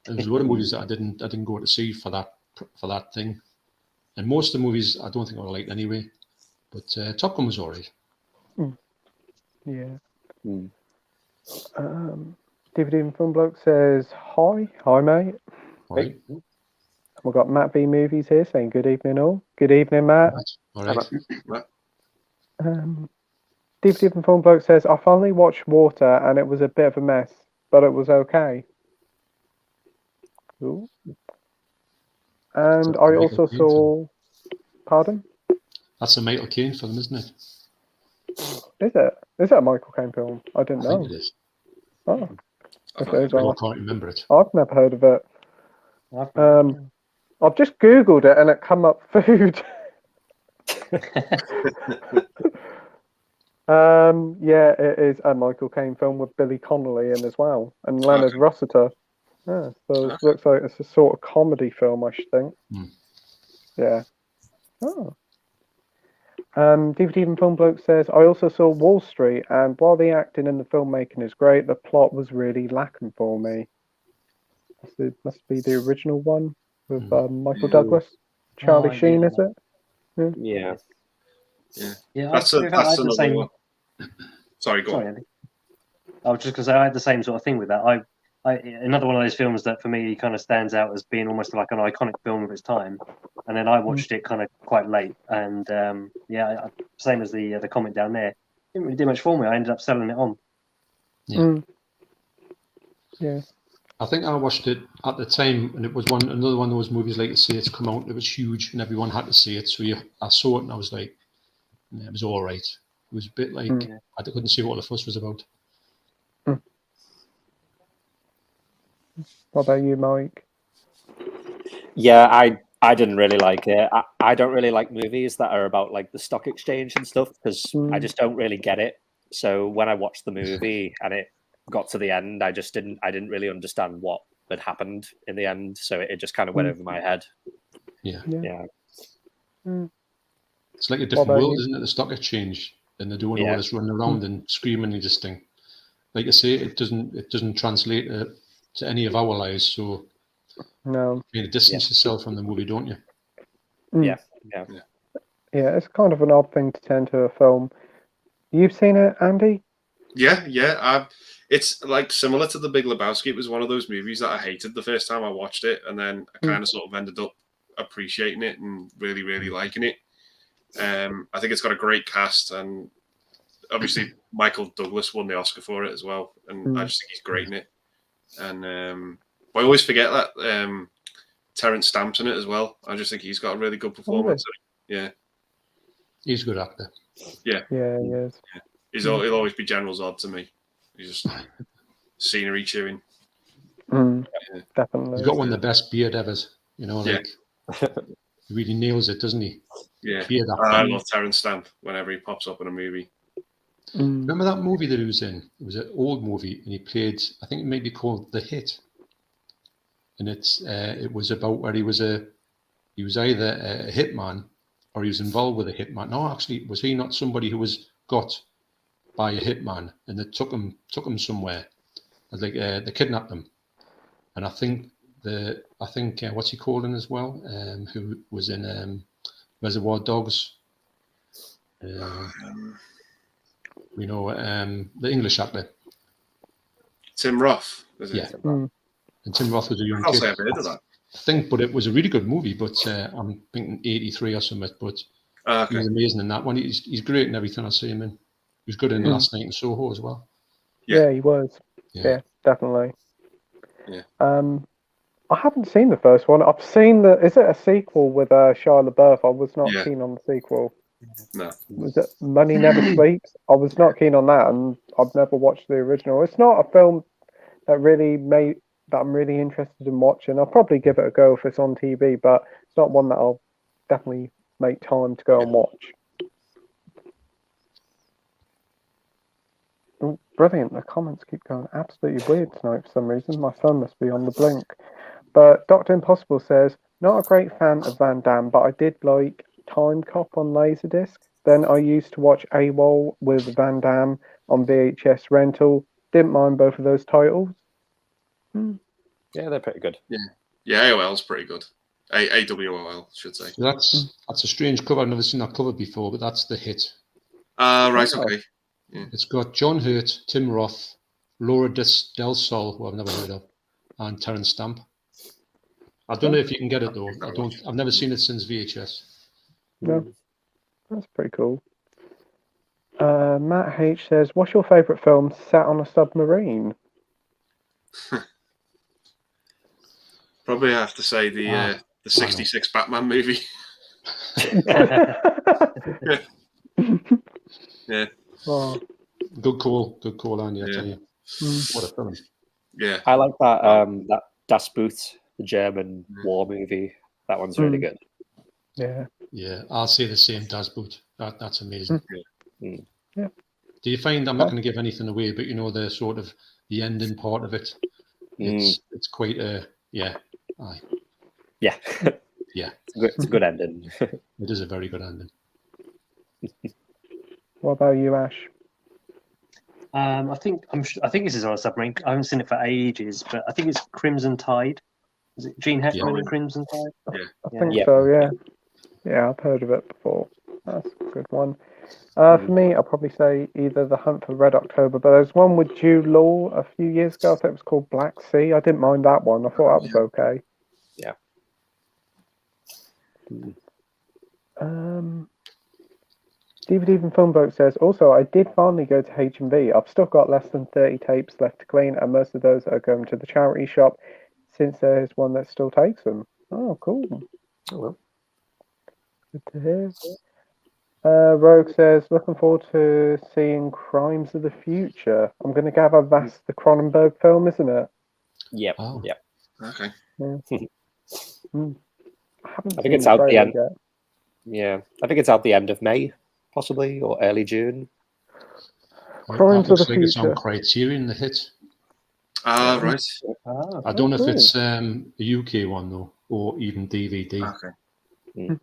And there's a lot of movies that I didn't go to see for that thing, and most of the movies I don't think I liked anyway. But Top Gun was alright. Yeah. DVD and Film Bloke says hi mate. Right. We've got Matt B Movies here saying good evening all. Good evening, Matt. All right. DVD and Film Bloke says I finally watched Water and it was a bit of a mess, but it was okay. Cool. And I also saw. Pardon? That's a Michael Caine film, isn't it? Is it? Is that a Michael Caine film? I didn't know. I think it is. Oh. I can't remember it. I've never heard of it. I've just Googled it and it come up food. It is a Michael Caine film with Billy Connolly in as well and Leonard Rossiter. Yeah, so it looks like it's a sort of comedy film, I should think. Yeah. Oh. DVD and Film Bloke says, I also saw Wall Street, and while the acting and the filmmaking is great, the plot was really lacking for me. Must be the original one with Michael Douglas. Charlie Sheen, is it? Yeah. That's another one. Sorry, go on. Andy. I was just going to say I had the same sort of thing with that. Another one of those films that for me kind of stands out as being almost like an iconic film of its time, and then I watched it kind of quite late, and same as the comment down there, didn't really do much for me. I ended up selling it on. Yeah. I think I watched it at the time, and it was another one of those movies like you say it's come out. It was huge, and everyone had to see it. So I saw it, and I was like, it was all right. It was a bit like I couldn't see what the fuss was about. What about you, Mike? Yeah, I didn't really like it. I don't really like movies that are about like the stock exchange and stuff because I just don't really get it. So when I watched the movie and it got to the end, I didn't really understand what had happened in the end. So it just kind of went over my head. Yeah. It's like a different world, isn't it? The stock exchange, and they're doing all this running around and screaming and just thing. Like I say, it doesn't translate to any of our lives. So no, you distance yourself from the movie, don't you? Yeah. It's kind of an odd thing to turn to a film. You've seen it, Andy? Yeah. It's like similar to The Big Lebowski. It was one of those movies that I hated the first time I watched it, and then I kind of sort of ended up appreciating it and really, really liking it. I think it's got a great cast, and obviously Michael Douglas won the Oscar for it as well, and I just think he's great in it. And I always forget that Terrence Stamp's in it as well. I just think he's got a really good performance. Yeah, he's a good actor. Yeah, he is. Yeah. He'll always be General Zod to me. He's just scenery chewing. Definitely. He's got one of the best beard ever. You know, like he really nails it, doesn't he? Yeah, I love Terrence Stamp whenever he pops up in a movie. Remember that movie that he was in? It was an old movie, and he played. I think it may be called The Hit, and it was about where he was either a hitman or he was involved with a hitman. No, actually, was he not somebody who was got by a hitman and they took him somewhere? Like they kidnapped him, and I think what's he called in as well? Who was in Reservoir Dogs? We know the English actor. Tim Roth, is it? Yeah. And Tim Roth was a young kid. I've heard of that. I think, but it was a really good movie. But I'm thinking 83 or something. But he was amazing in that one. He's great in everything I see him in. He was good in Last Night in Soho as well. Yeah, he was. Yeah, definitely. Yeah. I haven't seen the first one. I've seen is it a sequel with Shia LaBeouf? I was not keen on the sequel. No. Was it Money Never Sleeps? I was not keen on that, and I've never watched the original. It's not a film that I'm really interested in watching. I'll probably give it a go if it's on TV, but it's not one that I'll definitely make time to go and watch. Oh, brilliant. The comments keep going absolutely weird tonight for some reason. My phone must be on the blink. But Dr. Impossible says, not a great fan of Van Damme, but I did like Time Cop on Laserdisc. Then I used to watch AWOL with Van Damme on VHS rental. Didn't mind both of those titles. Yeah, they're pretty good. Yeah, AOL's pretty good. AWOL, should say. That's a strange cover. I've never seen that cover before, but that's The Hit. Right, okay. Yeah. It's got John Hurt, Tim Roth, Laura Del Sol, who I've never heard of, and Terrence Stamp. I don't know if you can get it though. I've never seen it since VHS. No, that's pretty cool. Matt H says, "What's your favourite film set on a submarine?" Probably have to say the '66 Batman movie. Yeah. Oh. Good call, Andy. I tell you, what a film. Yeah, I like that that Das Boot, the German war movie. That one's really good. Yeah, I'll say the same. Das Boot. That's amazing. Yeah. Do you find I'm not going to give anything away, but you know the sort of the ending part of it? It's quite a aye. Yeah. Yeah. It's a good ending. It is a very good ending. What about you, Ash? I think this is on a submarine. I haven't seen it for ages, but I think it's Crimson Tide. Is it Gene Hackman and Crimson Tide? I think so. Yeah. Yeah, I've heard of it before. That's a good one. For me, I'll probably say either The Hunt for Red October, but there's one with Jude Law a few years ago. I think it was called Black Sea. I didn't mind that one. I thought that was okay. Yeah. DVD and Film Boat says, also, I did finally go to H&V. I've still got less than 30 tapes left to clean, and most of those are going to the charity shop since there's one that still takes them. Oh, cool. Oh, well. Good to hear. Rogue says, looking forward to seeing Crimes of the Future. I'm going to gather that's the Cronenberg film, isn't it? Yep. Oh. Yep. Okay. Yeah. I haven't I seen think it's the out the trailer end. yet. Yeah, I think it's out the end of May, possibly, or early June. Crimes That of the looks like it's on Future. Criterion, the hit. Ah, right. I don't know if cool. it's a UK one though, or even DVD. Okay.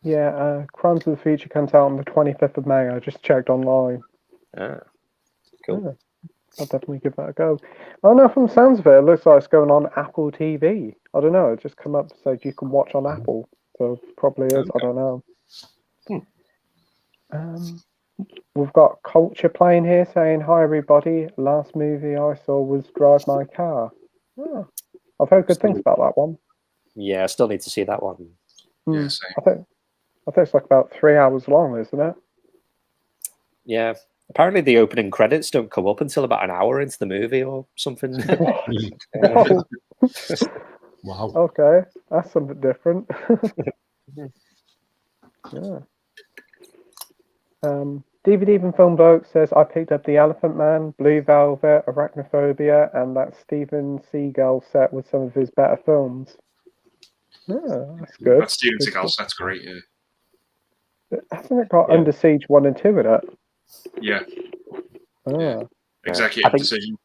Yeah, Crimes of the Future comes out on the 25th of May. I just checked online. Ah, cool. Yeah, I'll definitely give that a go. Oh no, from the sounds of it looks like it's going on Apple TV. I don't know. It just come up said you can watch on Apple, so probably is. I don't know. We've got Culture playing here saying, "Hi everybody. Last movie I saw was Drive My Car." Oh, I've heard good things about that one. Yeah, I still need to see that one. Yeah, same. I think it's like about 3 hours long, isn't it? Yeah. Apparently the opening credits don't come up until about an hour into the movie or something. Wow. Wow. Okay, that's something different. Yeah. DVD and Film Bloke says, I picked up The Elephant Man, Blue Velvet, Arachnophobia, and that Steven Seagal set with some of his better films. Yeah, that's good. That's Steven Good Seagal. stuff. That's great. Yeah. Hasn't it got Yeah. Under Siege 1 and 2 in it? Yeah. Ah. Executive I think- decision.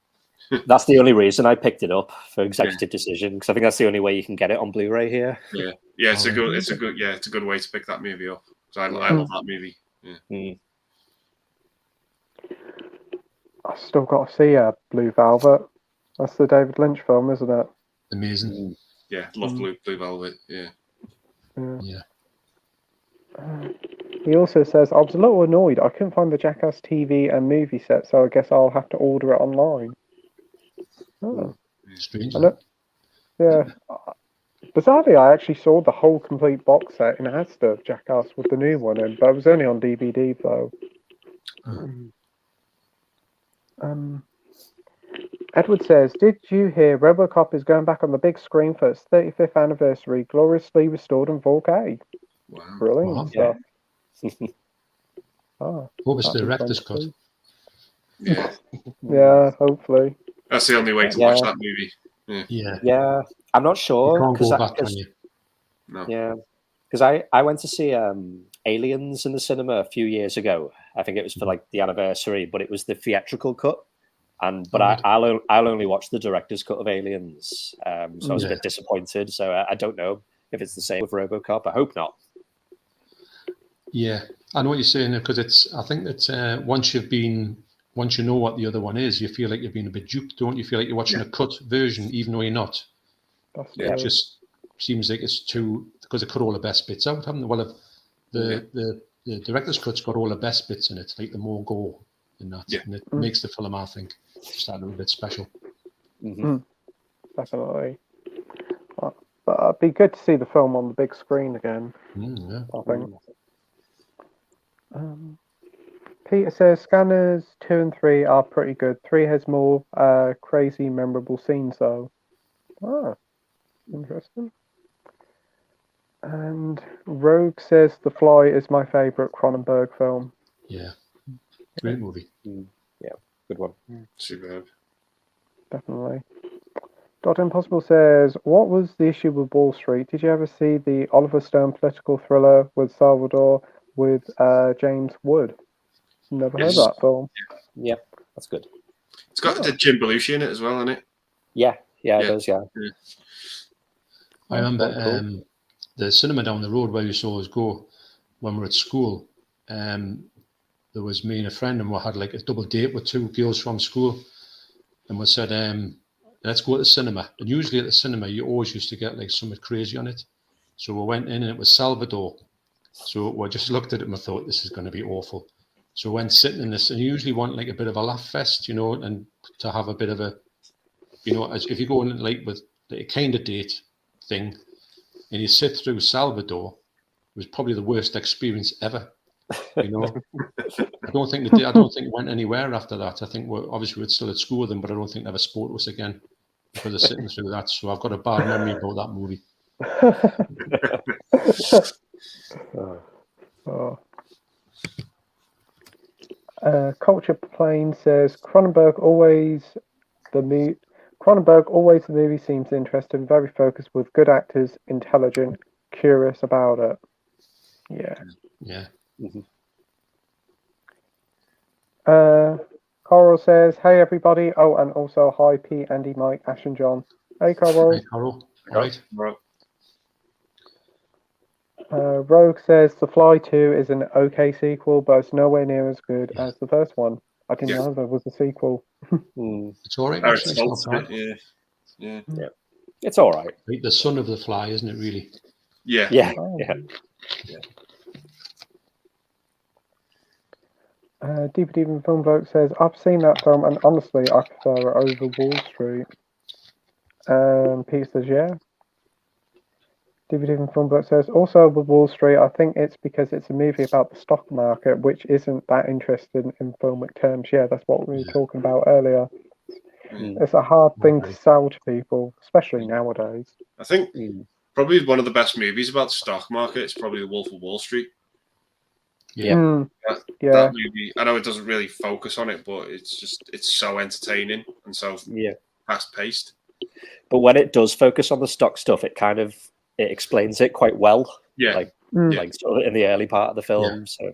That's the only reason I picked it up for executive decision, because I think that's the only way you can get it on Blu-ray here. Yeah. Yeah. It's a good way to pick that movie up. So I love that movie. Yeah. I've still got to see Blue Velvet. That's the David Lynch film, isn't it? Amazing. Yeah. Love Blue Velvet. Yeah. Yeah. He also says, I was a little annoyed. I couldn't find the Jackass TV and movie set, so I guess I'll have to order it online. Oh. Strange. I know- Yeah. Bizarrely, I actually saw the whole complete box set in Asda of Jackass with the new one in, but it was only on DVD though. Edward says, did you hear RoboCop is going back on the big screen for its 35th anniversary, gloriously restored in 4K? Wow. Brilliant Wow. stuff. Hope it's that'd the be director's fun to cut. Yeah. Yeah, hopefully. That's the only way to watch that movie. Yeah. Yeah, I'm not You sure. can't go back, can you? No. Yeah, because I went to see Aliens in the cinema a few years ago. I think it was for like the anniversary, but it was the theatrical cut. But I'll only watch the director's cut of Aliens, so I was a bit disappointed. So I don't know if it's the same with RoboCop. I hope not. Yeah, I know what you're saying, because I think that once you know what the other one is, you feel like you're being a bit duped, don't you? Feel like you're watching a cut version, even though you're not. It just seems like it's too, because they cut all the best bits out, haven't they? Well, the director's cut's got all the best bits in it, like the more gore in that, and it makes the film, I think, just a little bit special. Definitely. But it'd be good to see the film on the big screen again, I think. Peter says Scanners 2 and 3 are pretty good. 3 has more crazy, memorable scenes, though. Interesting. And Rogue says The Fly is my favourite Cronenberg film. Yeah, great movie. Yeah, good one. Superb. Definitely. Dr. Impossible says, what was the issue with Wall Street? Did you ever see the Oliver Stone political thriller with Salvador with James Wood? Never heard of that film. Yeah, that's good. It's got the Jim Belushi in it as well, isn't it? Yeah, it does, yeah. I remember the cinema down the road where you saw us go when we were at school. There was me and a friend, and we had like a double date with 2 girls from school, and we said, let's go to the cinema. And usually at the cinema, you always used to get like something crazy on it. So we went in, and it was Salvador. So we just looked at it and we thought, this is going to be awful. So we went sitting in this, and you usually want like a bit of a laugh fest, and to have a bit of a, as if you go in like with a kind of date thing, and you sit through Salvador, it was probably the worst experience ever. I don't think it went anywhere after that. I think we're still at school with them, but I don't think they ever spoke to us again because of sitting through that. So I've got a bad memory about that movie. Culture Plane says Cronenberg Cronenberg always the movie seems interesting, very focused with good actors, intelligent, curious about it. Yeah. Yeah. Coral says, "Hey everybody." Oh, and also hi Pete, Andy, Mike, Ash, and John. Hey Coral. Hey, Carol. All right. Rogue says, "The Fly 2 is an okay sequel, but it's nowhere near as good as the first one." I didn't know there was a sequel. It's all right. It's Actually, it's not bad. Yeah. It's all right. Like the son of the Fly, isn't it? Really. Yeah. Yeah. Oh. Yeah. DVD from Film Bloke says, "I've seen that film, and honestly, I prefer it over Wall Street." Pete says, "Yeah." DVD from Film Bloke says, "Also with Wall Street, I think it's because it's a movie about the stock market, which isn't that interesting in filmic terms." Yeah, that's what we were talking about earlier. It's a hard thing to sell to people, especially nowadays. I think probably one of the best movies about the stock market is probably The Wolf of Wall Street. Yeah. That movie, I know it doesn't really focus on it, but it's so entertaining and so fast paced. But when it does focus on the stock stuff, it explains it quite well. Yeah. Like sort of in the early part of the film. So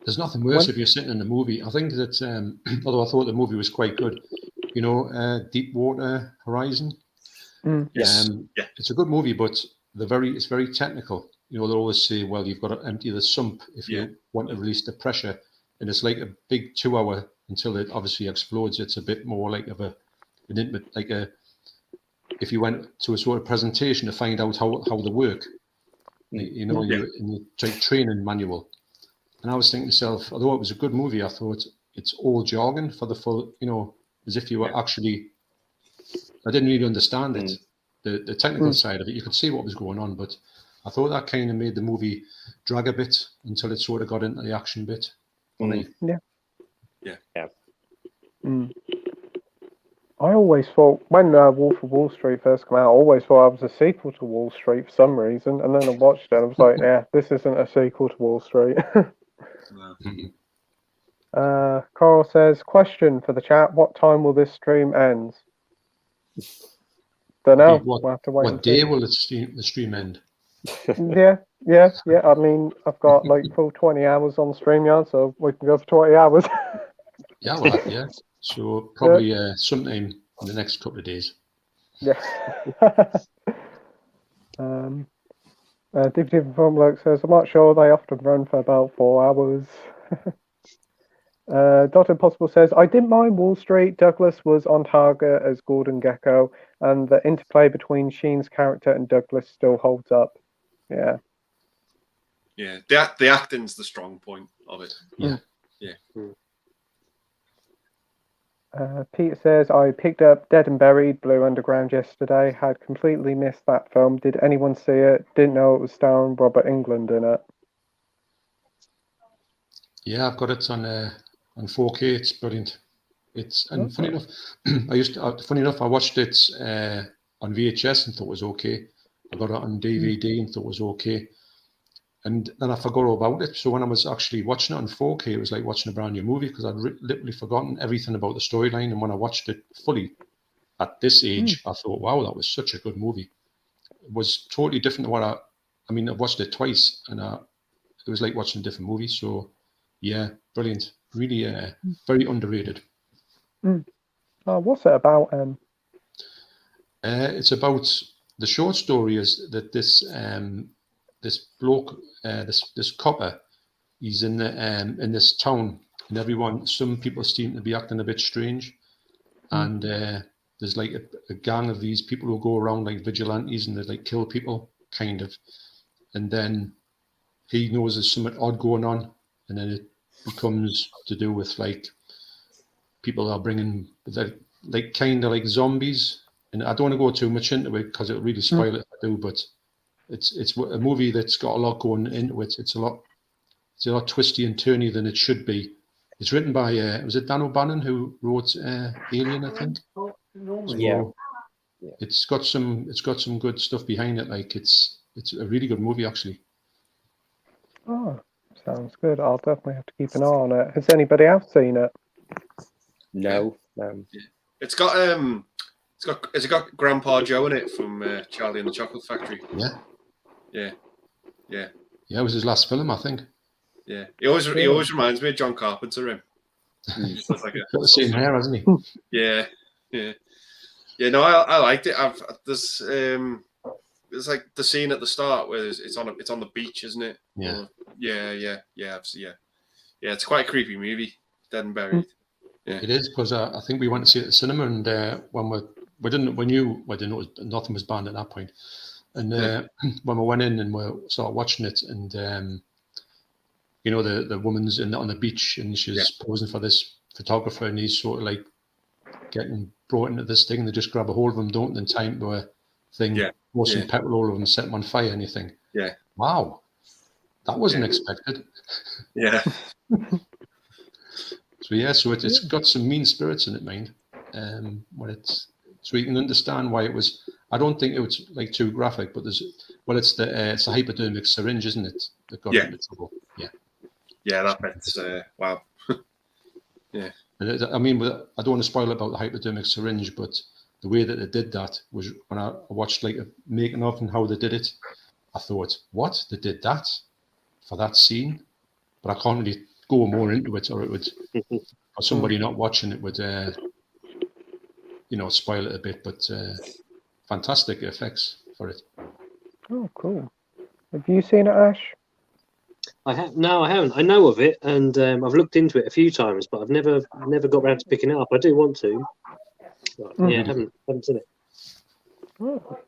There's nothing worse if you're sitting in the movie. I think that, although I thought the movie was quite good, you know, Deepwater Horizon. Yes. It's a good movie, but it's very technical. You know, they always say, well, you've got to empty the sump if you want to release the pressure. And it's like a big 2 hour until it obviously explodes. It's a bit more like an intimate, if you went to a sort of presentation to find out how they work, you know, in the training manual. And I was thinking to myself, although it was a good movie, I thought it's all jargon for the full, you know, as if you were actually, I didn't really understand it, the technical side of it. You could see what was going on, but I thought that kind of made the movie drag a bit until it sort of got into the action bit. I always thought, when Wolf of Wall Street first came out, I always thought it was a sequel to Wall Street for some reason, and then I watched it and I was like, yeah, this isn't a sequel to Wall Street. Carl says, "Question for the chat, what time will this stream end?" Don't know. We'll have to wait what day will the stream end? Yeah. I mean, I've got like full 20 hours on StreamYard, so we can go for 20 hours. Yeah. So probably sometime in the next couple of days. Yeah. DVD from Bloke says, "I'm not sure, they often run for about 4 hours." Dr. Impossible says, "I didn't mind Wall Street. Douglas was on target as Gordon Gekko, and the interplay between Sheen's character and Douglas still holds up." Yeah. Yeah, the acting's the strong point of it. Yeah. Peter says, "I picked up Dead and Buried, Blue Underground yesterday. Had completely missed that film. Did anyone see it? Didn't know it was starring Robert Englund in it." Yeah, I've got it on 4K. It's brilliant. Funny enough, I watched it on VHS and thought it was okay. I got it on DVD and thought it was okay. And then I forgot all about it. So when I was actually watching it on 4K, it was like watching a brand new movie because I'd literally forgotten everything about the storyline. And when I watched it fully at this age, I thought, wow, that was such a good movie. It was totally different to what I mean, I've watched it twice and it was like watching a different movie. So yeah, brilliant. Really very underrated. What's it about? It's about, the short story is that this bloke, this copper, he's in this town, and some people seem to be acting a bit strange, and there's like a gang of these people who go around like vigilantes and they like kill people, kind of, and then he knows there's something odd going on, and then it becomes to do with like people are bringing like kind of like zombies. And I don't want to go too much into it because it'll really spoil it if I do, but it's a movie that's got a lot going into it. It's a lot twisty and turny than it should be. It's written by was it Dan O'Bannon who wrote Alien, I think. So it's got some good stuff behind it. Like it's a really good movie actually. Oh, sounds good. I'll definitely have to keep an eye on it. Has anybody else seen it? No. It's got has it got Grandpa Joe in it from Charlie and the Chocolate Factory? Yeah. Yeah. Yeah, it was his last film, I think. Yeah. He always reminds me of John Carpenter. Him. He just looks like Got the same hair, hasn't he? Yeah. Yeah. No, I liked it. There's like the scene at the start where it's on the beach, isn't it? Yeah. Yeah. It's quite a creepy movie. Dead and Buried. Yeah. It is, because I think we went to see it at the cinema, and when we didn't know nothing was banned at that point, and when we went in and we started watching it, and the woman's on the beach, and she's posing for this photographer, and he's sort of like getting brought into this thing. They just grab a hold of him, don't they, in time to a thing, pour some petrol all over him, set him on fire, and you think, wow, that wasn't expected. Yeah. So it's got some mean spirits in it, mind. So you can understand why it was. I don't think it was like too graphic, but it's the hypodermic syringe, isn't it, that got into trouble? Yeah. Yeah, that bit's wow. Yeah. I mean, I don't want to spoil about the hypodermic syringe, but the way that they did that was when I watched like a making of and how they did it. I thought, what, they did that for that scene? But I can't really go more into it, or it would, for somebody not watching it would, spoil it a bit. But fantastic effects for it. Oh, cool. Have you seen it, Ash? No, I haven't. I know of it, and I've looked into it a few times, but I've never got around to picking it up. I do want to. But, yeah, I haven't seen it. Oh.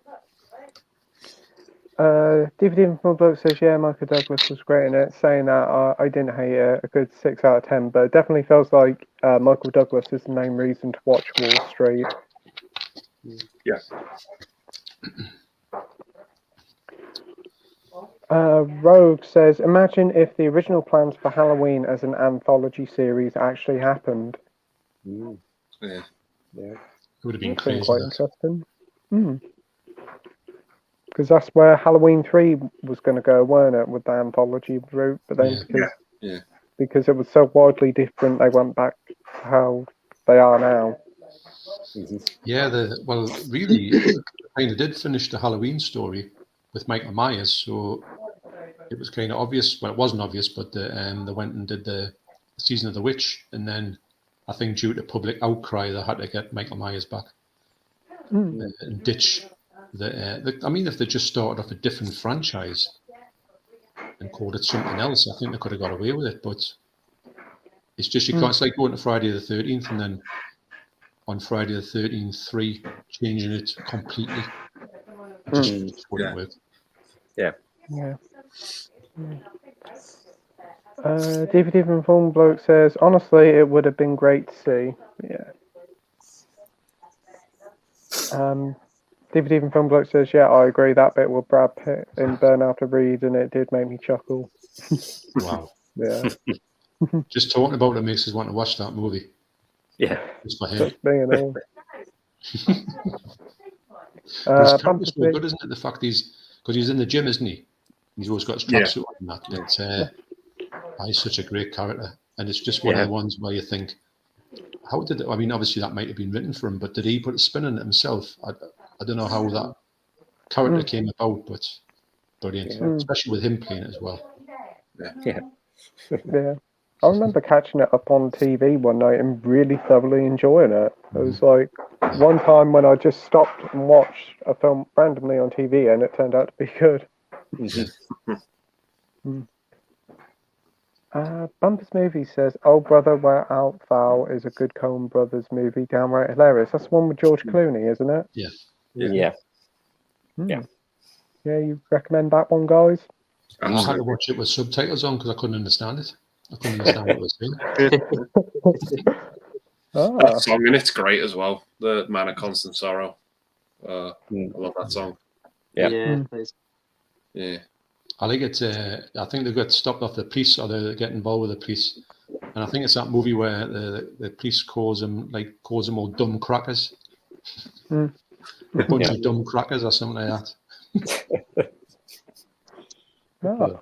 DVD from Bloke says, Michael Douglas was great in it. Saying that, I didn't hate it. A good 6 out of 10, but it definitely feels like Michael Douglas is the main reason to watch Wall Street. Yeah. Rogue says, imagine if the original plans for Halloween as an anthology series actually happened. Yeah. It would have been crazy. Quite interesting. Because that's where Halloween 3 was going to go, weren't it, with the anthology route? But then because it was so wildly different, they went back to how they are now. Yeah, really, they kind of did finish the Halloween story with Michael Myers, so it was kind of obvious. Well, it wasn't obvious, but they went and did the Season of the Witch, and then I think due to public outcry, they had to get Michael Myers back and ditch I mean, if they just started off a different franchise and called it something else, I think they could have got away with it. But it's just, you can't. It's like going to Friday the 13th and then on Friday the 13th 3 changing it completely. It just wouldn't work. Yeah. DVD from Film Bloke says, honestly, it would have been great to see. Yeah. DVD from Film Bloke says, I agree. That bit with Brad Pitt in Burn After Read, and it did make me chuckle. Wow. Yeah. Just talking about it makes us want to watch that movie. Yeah. Just for him. Just me and all. His character's so good, isn't it? The fact because he's in the gym, isn't he? He's always got his tracksuit on and that. But he's such a great character. And it's just one of the ones where you think, I mean, obviously that might have been written for him, but did he put a spin on it himself? I don't know how that character came about, but brilliant, especially with him playing it as well. Yeah. I remember catching it up on TV one night and really thoroughly enjoying it. It was like one time when I just stopped and watched a film randomly on TV and it turned out to be good. Bumpers Movie says, Oh Brother, Where Art Thou is a good Coen Brothers movie, downright hilarious. That's the one with George Clooney, isn't it? Yeah. Yeah, you recommend that one, guys? I had to watch it with subtitles on because I couldn't understand it. I couldn't understand what it was saying. That song in it's great as well. The Man of Constant Sorrow. I love that song. Yeah. I like it. I think they got stopped off the police, or they get involved with the police. And I think it's that movie where the police calls them all dumb crackers. A bunch of dumb crackers or something like that.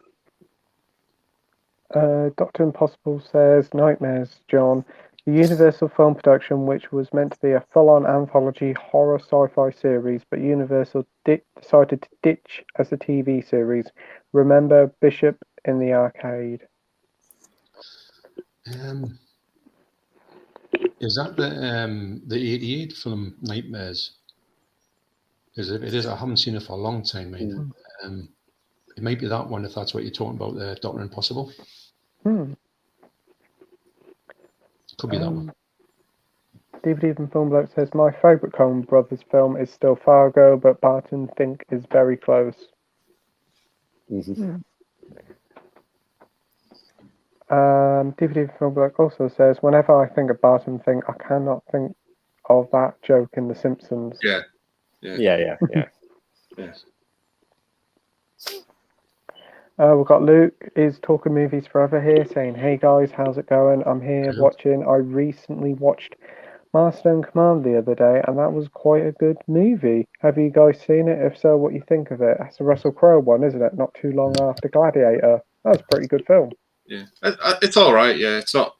Dr. Impossible says, Nightmares, John. The Universal film production, which was meant to be a full-on anthology horror sci-fi series, but Universal decided to ditch as a TV series. Remember Bishop in the Arcade? Is that the '88 film Nightmares? It is. I haven't seen it for a long time, mate. It might be that one if that's what you're talking about, the Doctor Impossible. Could be that one. DVD from Film Bloke says, my favourite Coen Brothers film is still Fargo, but Barton Fink is very close. DVD from Film Bloke also says, whenever I think of Barton Fink, I cannot think of that joke in The Simpsons. Yeah. We've got Luke is Talking Movies Forever here saying, hey guys, how's it going? I'm here watching. I recently watched Master and Command the other day, and that was quite a good movie. Have you guys seen it? If so, what do you think of it? That's a Russell Crowe one, isn't it? Not too long after Gladiator. That was a pretty good film. Yeah, it's all right. Yeah, it's not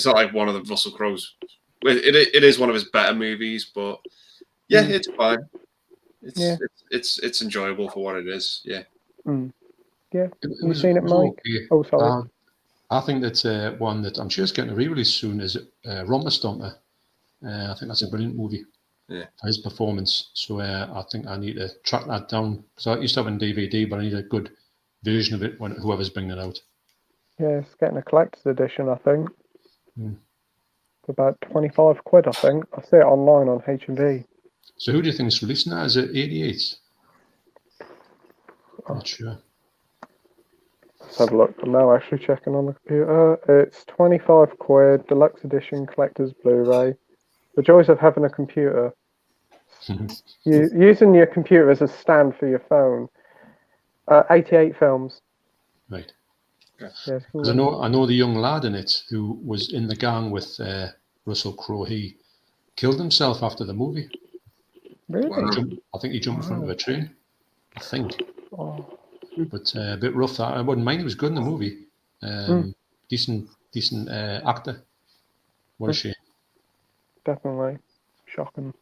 like one of the Russell Crowe's. It is one of his better movies, but yeah, it's fine. It's enjoyable for what it is. Yeah. Yeah. Have you seen it, Mike? Okay. Oh, sorry. I think that's one that I'm sure is getting a re-release soon. Is Romper Stomper? I think that's a brilliant movie. Yeah. For his performance. So I think I need to track that down because I used to have it on DVD, but I need a good version of it when whoever's bringing it out. Yeah, it's getting a collector's edition, I think. For about £25, I think. I see it online on H&B. So who do you think is releasing that? Is it 88? Not sure. Let's have a look. I'm now actually checking on the computer. It's £25, deluxe edition, collector's Blu-ray. The joys of having a computer. Using your computer as a stand for your phone. 88 films. Right. Yeah, because I know the young lad in it who was in the gang with Russell Crowe. He killed himself after the movie. Really? I think he jumped in front of a train. I think. But a bit rough. I wouldn't mind. He was good in the movie. Decent actor. What a shame. Definitely shocking.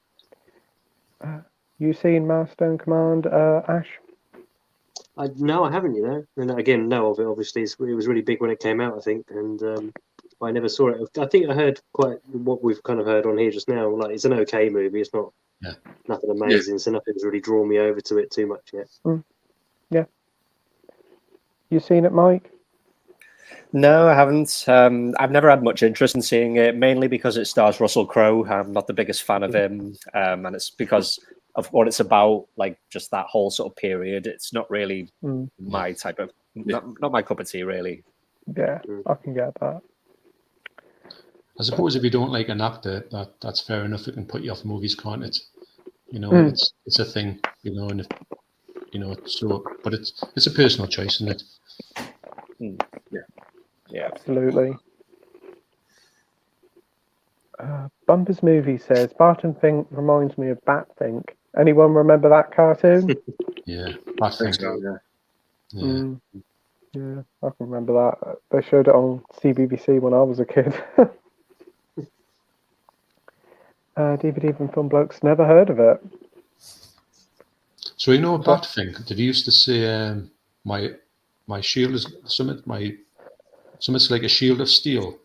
You seen Master and Command, Ash? No, I haven't. And again, know of it. Obviously, it was really big when it came out, I think, and I never saw it. I think I heard quite what we've kind of heard on here just now. Like, it's an okay movie. It's not nothing amazing, so nothing's really drawn me over to it too much yet. Yeah. You seen it, Mike? No, I haven't. I've never had much interest in seeing it, mainly because it stars Russell Crowe. I'm not the biggest fan of him, and it's because of what it's about, like just that whole sort of period. It's not really my type of, not my cup of tea, really. Yeah, I can get that. I suppose if you don't like an actor, that's fair enough. It can put you off movies, can't it? It's a thing, and if, so, but it's a personal choice, isn't it? Yeah, absolutely. Bumpers Movie says Barton Fink reminds me of Bat Fink. Anyone remember that cartoon? Yeah, Bat Fink. Yeah, I can remember that. They showed it on CBBC when I was a kid. DVD from Film Blokes, never heard of it. So Bat Fink? Did you used to say my shield is something's like a shield of steel?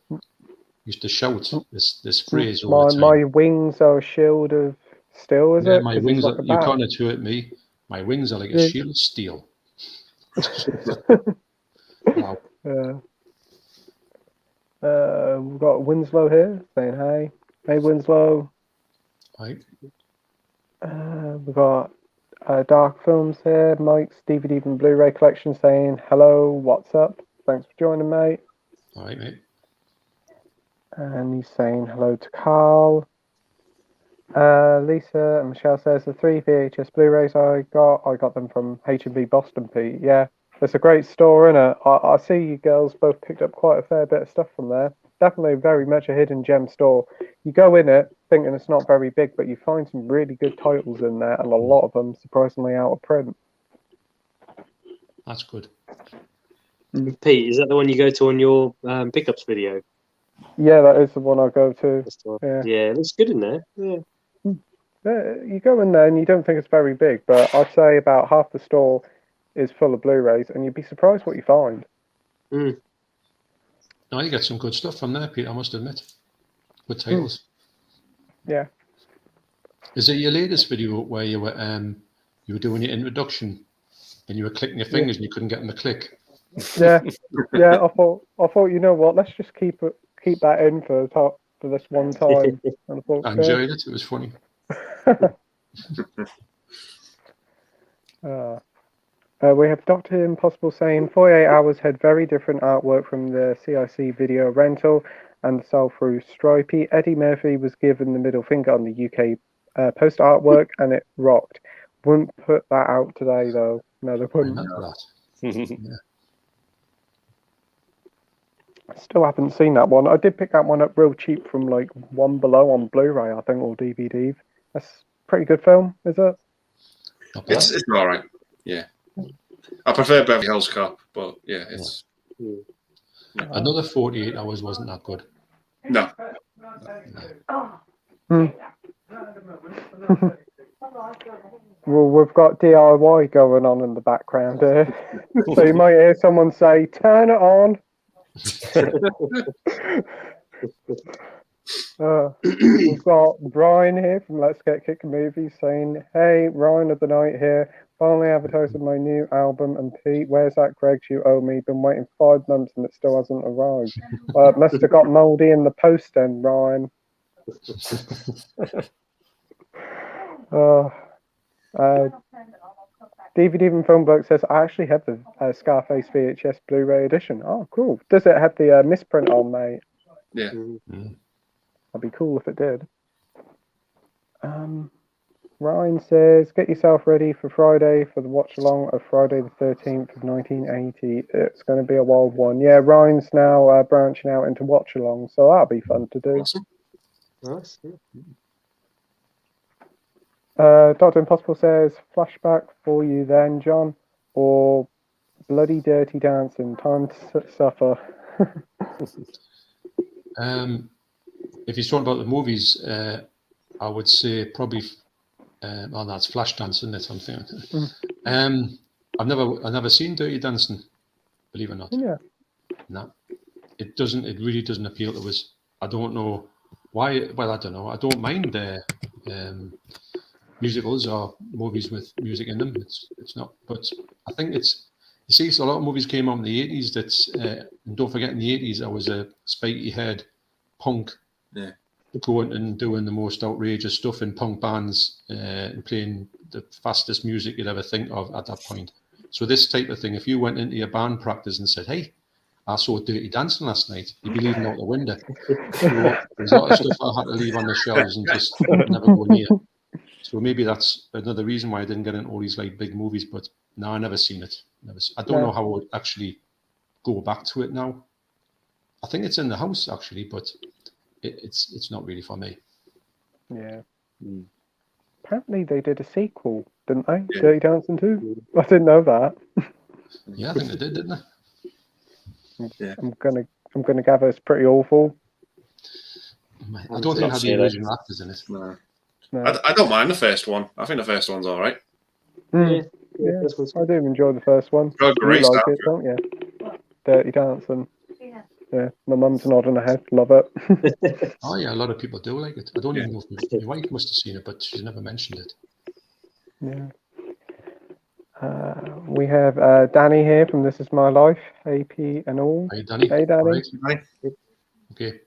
Used to shout this phrase all the time. My wings are a shield of steel, is it? My wings are, you can't hurt me. My wings are like a shield of steel. Wow. We've got Winslow here saying hi. Hey, Winslow. Hi. We've got Dark Films here. Mike's DVD and Blu-ray collection saying hello, what's up? Thanks for joining, mate. All right, mate. And he's saying hello to Carl. Lisa and Michelle says the 3 VHS Blu-rays I got them from H&B Boston, Pete. Yeah, it's a great store, innit? I see you girls both picked up quite a fair bit of stuff from there. Definitely very much a hidden gem store. You go in it thinking it's not very big, but you find some really good titles in there, and a lot of them surprisingly out of print. That's good. Pete, is that the one you go to on your pickups video? Yeah, that is the one I go to. That's the one. Yeah. Yeah, it looks good in there. Yeah. You go in there and you don't think it's very big, but I'd say about half the store is full of Blu-rays, and you'd be surprised what you find. Mm. No, you get some good stuff from there, Peter, I must admit. Good titles. Yeah. Is it your latest video where you were doing your introduction and you were clicking your fingers and you couldn't get them to click? Yeah. Yeah, I thought, you know what, let's just keep that in for this one time. And I thought, I enjoyed it. It was funny. We have Dr. Impossible saying 48 Hours had very different artwork from the CIC video rental and the sell-through Stripey. Eddie Murphy was given the middle finger on the UK post artwork and it rocked. Wouldn't put that out today though. No, they I wouldn't. remember that. Yeah. Still haven't seen that one. I did pick that one up real cheap from like One Below on Blu-ray, I think, or DVD. That's a pretty good film, is it? It's all right. Yeah. I prefer Beverly Hills Cop, but yeah, it's... Yeah. Another 48 Hours wasn't that good. No. Well, we've got DIY going on in the background here. So you might hear someone say, turn it on. We've got Brian here from Let's Get Kicking Movies saying, hey, Ryan of the Night here. Finally advertising my new album. And Pete, where's that Greg's you owe me? Been waiting 5 months and it still hasn't arrived. Well, it must have got mouldy in the post then, Ryan. DVD from Film Bloke says, I actually have the Scarface VHS Blu-ray edition. Oh, cool. Does it have the misprint on, mate? Yeah. That'd be cool if it did. Ryan says, get yourself ready for Friday for the watch-along of Friday the 13th of 1980. It's going to be a wild one. Yeah, Ryan's now branching out into watch-along, so that'll be fun to do. Awesome. Nice. Dr. Impossible says, flashback for you then, John, or Bloody Dirty Dancing, time to suffer. If you're talking about the movies, I would say probably, that's Flashdance, isn't it? I'm thinking. I've never seen Dirty Dancing, believe it or not. Yeah. No, it doesn't. It really doesn't appeal to us. I don't know why. Well, I don't know. I don't mind musicals or movies with music in them. It's not. But I think it's. You see, so a lot of movies came out in the 80s. That's and don't forget, in the 80s, I was a spiky-haired punk. Yeah. Going and doing the most outrageous stuff in punk bands and playing the fastest music you'd ever think of at that point. So this type of thing, if you went into your band practice and said, hey, I saw Dirty Dancing last night, you'd be leaving out the window. So there's a lot of stuff I had to leave on the shelves and just never go near. So maybe that's another reason why I didn't get into all these like big movies, but no, I never seen it. I don't know how I would actually go back to it now. I think it's in the house actually, but it's not really for me. Yeah. Apparently they did a sequel, didn't they? Yeah. Dirty Dancing 2? I didn't know that. Yeah, I think they did, didn't they? Yeah. I'm gonna gather it's pretty awful. I don't think it had the original actors in it. No. No. I don't mind the first one. I think the first one's all right. Yeah, I do enjoy the first one. Got a great you like soundtrack. it, don't you? Dirty Dancing. Yeah, my mum's nodding her head. Love it. Oh yeah, a lot of people do like it. I don't even know if my wife must have seen it, but she's never mentioned it. Yeah. We have Danny here from This Is My Life, AP and all. Hey, Danny. Hey, Danny. Right. Okay.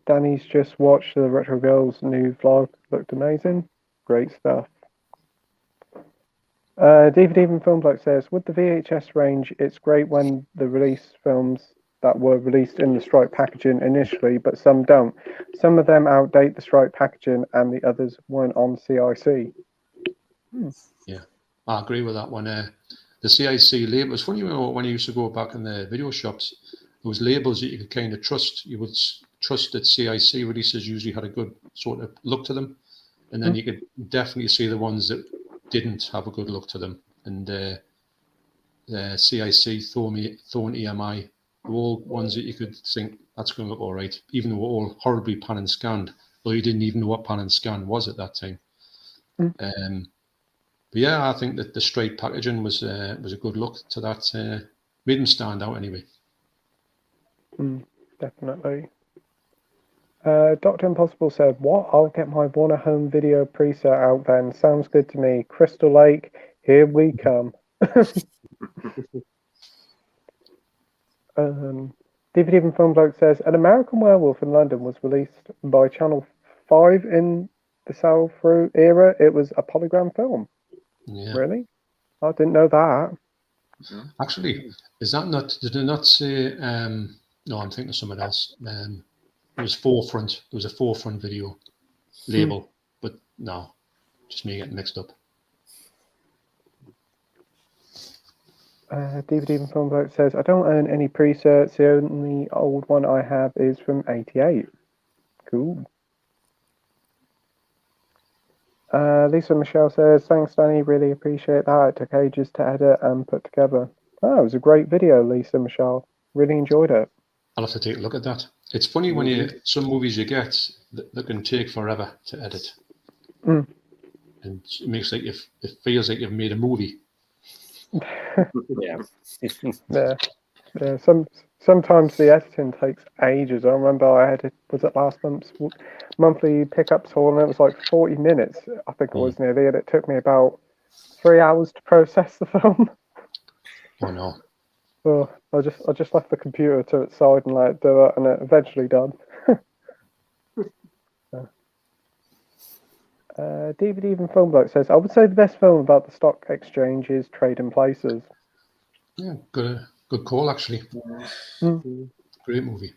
Danny's just watched the Retro Girls' new vlog. Looked amazing. Great stuff. DVD from Film Bloke says, with the VHS range, it's great when the release films that were released in the striped packaging initially, but some don't. Some of them outdate the striped packaging and the others weren't on CIC. Yeah, I agree with that one. The CIC label, it's funny when you used to go back in the video shops, there was labels that you could kind of trust. You would trust that CIC releases usually had a good sort of look to them. And then you could definitely see the ones that didn't have a good look to them. And CIC, Thorn EMI, all ones that you could think that's going to look all right, even though we're all horribly pan and scanned, though you didn't even know what pan and scan was at that time. But yeah, I think that the straight packaging was a good look to that. Made them stand out anyway. Definitely. Dr. Impossible said, "What? I'll get my Warner Home Video preset out then. Sounds good to me. Crystal Lake, here we come." DVD and Film Bloke says, "An American Werewolf in London was released by Channel 5 in the sell-through era. It was a polygram film." Yeah. Really? I didn't know that. Actually, is that not? Did it not say? No, I'm thinking of someone else. It was Forefront. There was a Forefront video label, but no, just me getting mixed up. DVD and Film Bloke says, "I don't own any presets. The only old one I have is from '88. Cool." Lisa Michelle says, "Thanks, Danny. Really appreciate that. It took ages to edit and put together." Oh, it was a great video, Lisa Michelle. Really enjoyed it. I'll have to take a look at that. It's funny when some movies you get that can take forever to edit, and it makes like it feels like you've made a movie. Yeah. Yeah. Sometimes the editing takes ages. I remember I had was it last month's monthly pickups haul, and it was like 40 minutes. I think it was nearly, and it took me about 3 hours to process the film. Oh no. So I just left the computer to its side and let it do it, and it eventually done. DVD and Film Bloke says, "I would say the best film about the stock exchange is Trading Places." Yeah, good call actually. Great movie.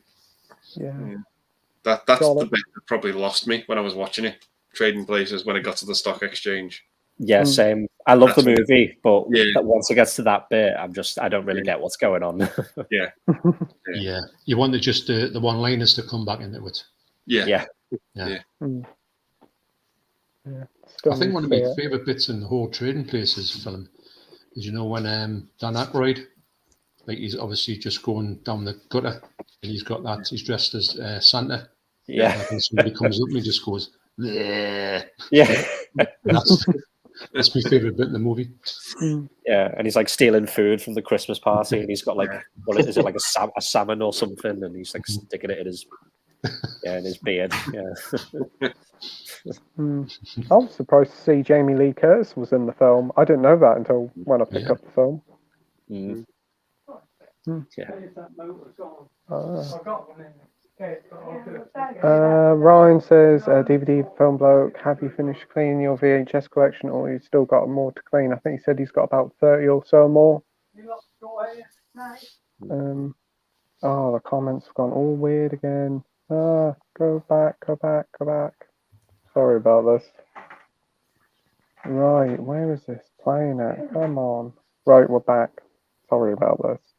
Yeah. That's the bit that probably lost me when I was watching it. Trading Places when it got to the stock exchange. Yeah, same. I love the movie, but once it gets to that bit, I don't really get what's going on. Yeah. You wanted just the one-liners to come back into it. Yeah. I think one of my favourite bits in the whole Trading Places film is, when Dan Aykroyd, like he's obviously just going down the gutter and he's dressed as Santa. Yeah. And I think somebody comes up and he just goes, bleh. Yeah. That's my favourite bit in the movie. Yeah, and he's like stealing food from the Christmas party, and he's got like, what is it, like a salmon or something, and he's like sticking it in his beard. Yeah. I was surprised to see Jamie Lee Curtis was in the film. I didn't know that until when I picked up the film. Ryan says, DVD Film Bloke, have you finished cleaning your VHS collection, or you still got more to clean? I think he said he's got about 30 or so more. The comments have gone all weird again. Go back. Sorry about this. Right, where is this playing at? Come on. Right, we're back. Sorry about this.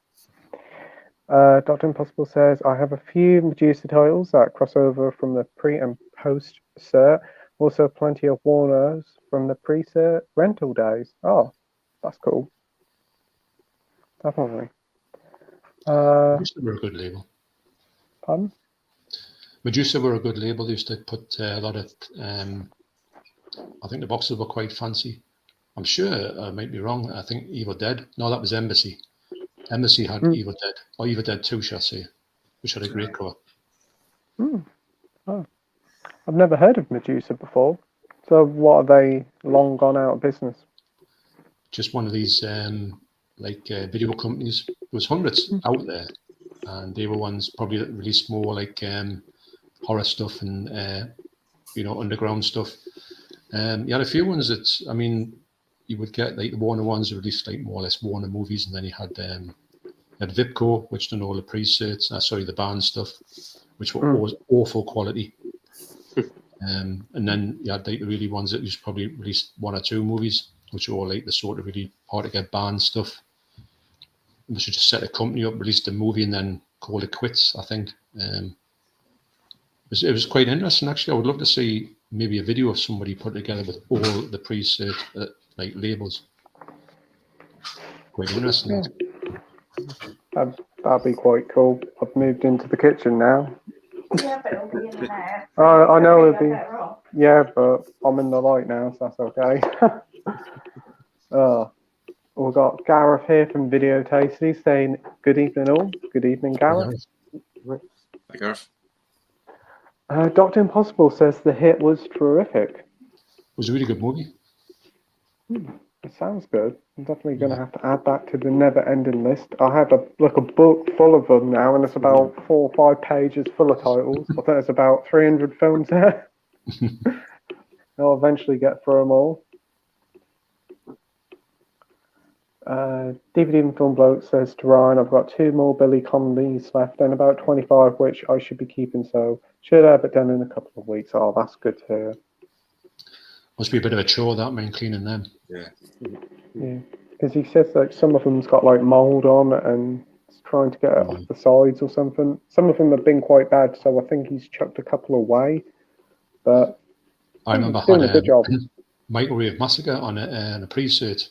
Dr. Impossible says, "I have a few Medusa titles that cross over from the pre and post cert. Also plenty of Warners from the pre-cert rental days." Oh, that's cool. Definitely. Medusa were a good label. Pardon? Medusa were a good label. They used to put a lot of, I think the boxes were quite fancy. I'm sure I might be wrong. I think Evil Dead. No, that was Embassy. Embassy had Evil Dead, or Evil Dead 2, shall I say, which had a great cover. Oh. I've never heard of Medusa before. So what, are they long gone out of business? Just one of these video companies. There was hundreds out there, and they were ones probably that released more like horror stuff and underground stuff. You had a few ones that, you would get like the Warner ones that released like more or less Warner movies, and then you had Vipco, which done all the pre-certs, the band stuff, which were always awful quality. And then you had like the really ones that just probably released one or two movies, which were all like the sort of really hard to get band stuff. We should just set a company up, release the movie, and then call it quits, I think. It was quite interesting, actually. I would love to see maybe a video of somebody put together with all the pre-cert labels. Quite interesting. Yeah. That'd be quite cool. I've moved into the kitchen now. Yeah, but it'll be in there. I know it'll be. Yeah, but I'm in the light now, so that's okay. We've got Gareth here from Video Tasty saying, "Good evening, all. Good evening, Gareth." Hi, Gareth. Dr. Impossible says the hit was terrific. It was a really good movie. It sounds good. I'm definitely going to have to add that to the never-ending list. I have a book full of them now, and it's about 4 or 5 pages full of titles. I think there's about 300 films there. I'll eventually get through them all. DVD and Film Bloke says to Ryan, "I've got 2 more Billy Connolly's left and about 25 which I should be keeping, so should have it done in a couple of weeks." Oh, that's good to hear. Must be a bit of a chore, that, man, cleaning them. Yeah. Yeah, because he says like some of them's got like mold on it and it's trying to get it off the sides or something. Some of them have been quite bad, so I think he's chucked a couple away. But I remember he's doing a good job. Microwave Massacre on a pre-cert.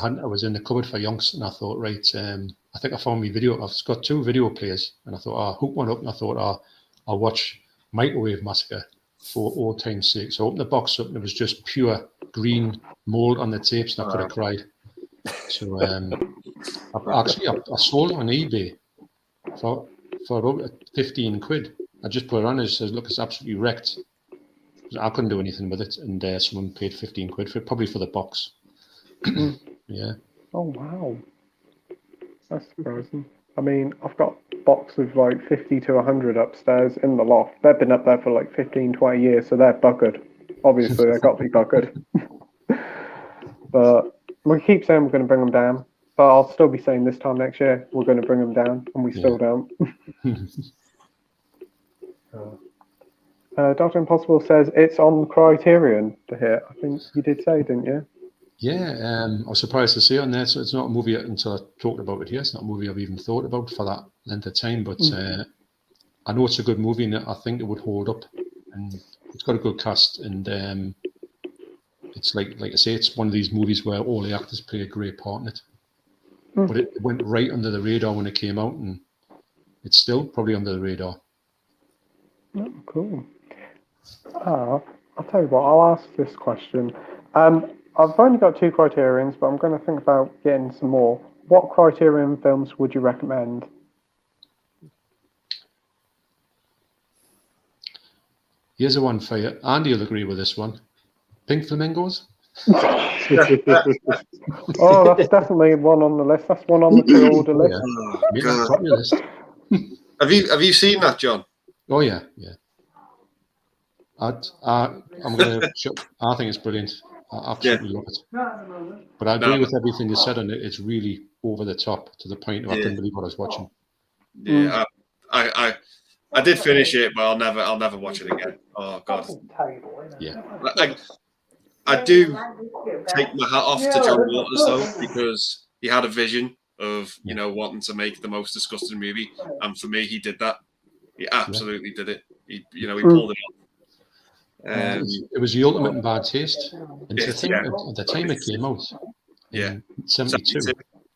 I was in the cupboard for yonks, and I thought, right, I think I found my video. I've got 2 video players, and I thought, I'll hook one up, and I thought, I'll watch Microwave Massacre for all time's sake. So I opened the box up, and it was just pure green mold on the tapes, and I could have cried. So I sold it on eBay for about 15 quid. I just put it on and it says, "Look, it's absolutely wrecked." I couldn't do anything with it, and someone paid 15 quid for it, probably for the box. Yeah. Oh wow, that's surprising. I mean, I've got a box of like 50 to 100 upstairs in the loft. They've been up there for like 15, 20 years, so they're buggered. Obviously, they've got to be buggered. But we keep saying we're going to bring them down, but I'll still be saying this time next year we're going to bring them down, and we still don't. Dr. Impossible says it's on Criterion to hit. I think you did say, didn't you? Yeah, I was surprised to see it on there. So it's not a movie until I talked about it here. It's not a movie I've even thought about for that length of time. But I know it's a good movie, and I think it would hold up. And it's got a good cast, and it's like I say, it's one of these movies where all the actors play a great part in it. But it went right under the radar when it came out, and it's still probably under the radar. Oh, cool. I'll tell you what, I'll ask this question. I've only got 2 Criterions, but I'm going to think about getting some more. What Criterion films would you recommend? Here's a one for you. Andy will agree with this one. Pink Flamingos? Oh, that's definitely one on the list. That's one on the pre-order list. Yeah. Oh, list. Have you seen that, John? Oh yeah. I'm gonna. I think it's brilliant. I absolutely love it. But I agree with everything you said on it. It's really over the top to the point where I couldn't believe what I was watching. Yeah, I did finish it, but I'll never watch it again. Oh God. Yeah. I do take my hat off to John Waters though, because he had a vision of wanting to make the most disgusting movie, and for me, he did that. He absolutely did it. He pulled it off. It was the ultimate in bad taste. And at the time it came out, in 72.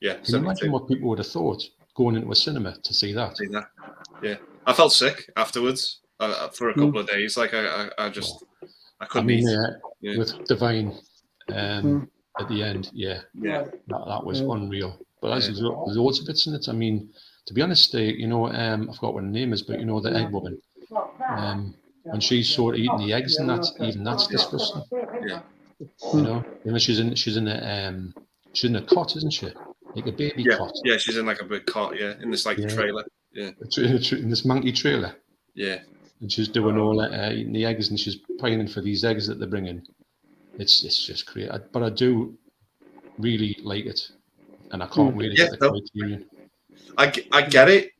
Yeah, can you imagine what people would have thought going into a cinema to see that? Yeah, I felt sick afterwards for a couple of days. Like I couldn't eat. With Divine at the end, that was unreal. But there's loads of bits in it. I mean, to be honest, I forgot what her name is, but the egg woman. When she's sort of eating the eggs and that's disgusting. Yeah. She's in a cot, isn't she? Like a baby cot. Yeah, she's in like a big cot. Yeah, in this trailer. Yeah, in this monkey trailer. Yeah, and she's doing all that, eating the eggs, and she's pining for these eggs that they're bringing. It's just great. But I do really like it, and I can't wait to get the Criterion. I get it.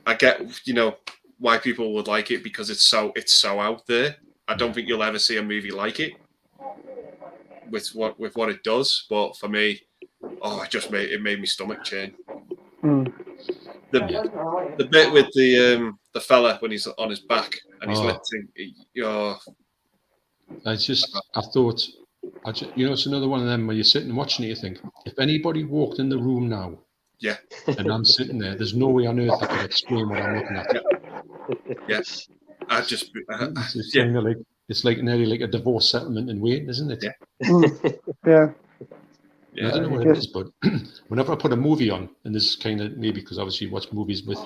I get why people would like it because it's so out there. I don't think you'll ever see a movie like it with what it does. But for me, it made me stomach churn. The bit with the fella when he's on his back and he's lifting. I thought, it's another one of them where you're sitting and watching it. You think if anybody walked in the room now Yeah. And I'm sitting there. There's no way on earth I could explain what I'm looking at. Yeah. I just It's kind of like it's like nearly like a divorce settlement in waiting, isn't it? Yeah. Yeah. Yeah. I don't know what it is, but whenever I put a movie on, and this is kind of maybe because obviously you watch movies with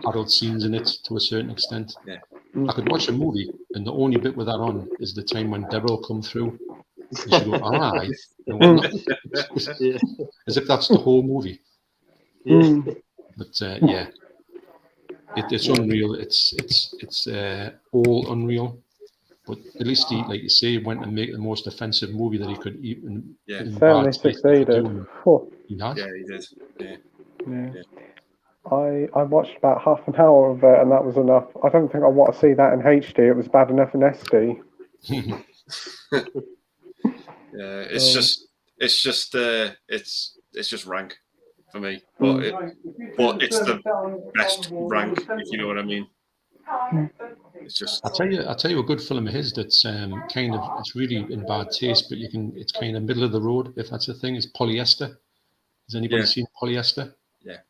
adult scenes in it to a certain extent. Yeah. I could watch a movie, and the only bit with that on is the time when Deborah will come through, and she go, "All right," as if that's the whole movie. Yeah. But yeah, it's unreal. It's all unreal. But at least he, like you say, went and make the most offensive movie that he could even. Yeah. Certainly succeeded. He has. Yeah, he did. Yeah. Yeah. I watched about half an hour of it, and that was enough. I don't think I want to see that in HD. It was bad enough in SD. Yeah, it's just rank for me. But it's the best rank, if you know what I mean. It's just. I'll tell you a good film of his that's kind of it's really in bad taste, but it's kind of middle of the road, if that's a thing. Is Polyester. Has anybody seen Polyester? Yeah,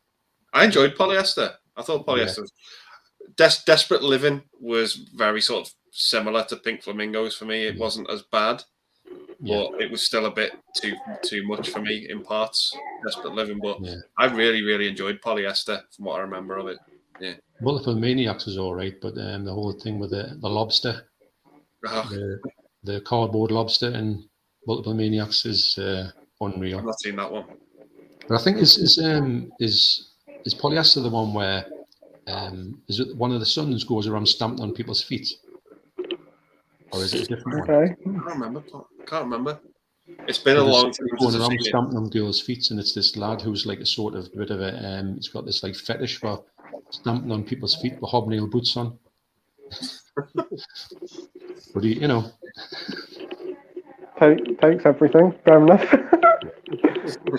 I enjoyed Polyester. I thought Polyester. Desperate Living was very sort of similar to Pink Flamingos for me. It wasn't as bad, but it was still a bit too much for me in parts. Desperate Living, but I really, really enjoyed Polyester from what I remember of it. Yeah. Multiple Maniacs is all right, but the whole thing with the lobster, the cardboard lobster, and Multiple Maniacs is unreal. I've not seen that one. But I think is Polyester the one where is it one of the sons goes around stamping on people's feet, or is it a different one? I can't remember. It's been a long time going around stamping on girls' feet, and it's this lad who's like a sort of bit of a he's got this like fetish for stamping on people's feet with hobnail boots on. But he, takes everything. Fair enough.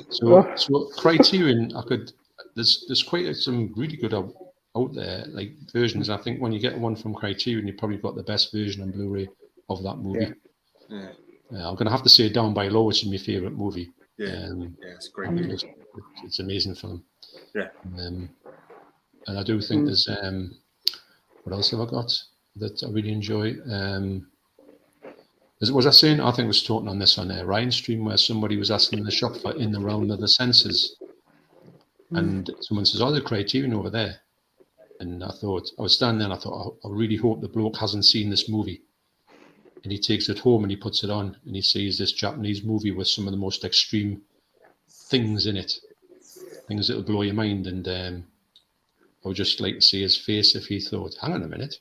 so Criterion, there's quite some really good out there like versions. I think when you get one from Criterion, you probably got the best version on Blu-ray of that movie. Yeah. I'm gonna have to say Down by Law, which is my favorite movie. Yeah, it's a great movie. It's an amazing film. Yeah. And I do think there's what else have I got that I really enjoy? Was I saying? I think I was talking on this on Ryan's stream where somebody was asking in the shop for In the Realm of the Senses, and someone says, "Oh, the Criterion over there," and I was standing there and I thought, I really hope the bloke hasn't seen this movie. And he takes it home and he puts it on and he sees this Japanese movie with some of the most extreme things in it, things that will blow your mind. And I would just like to see his face if he thought, hang on a minute.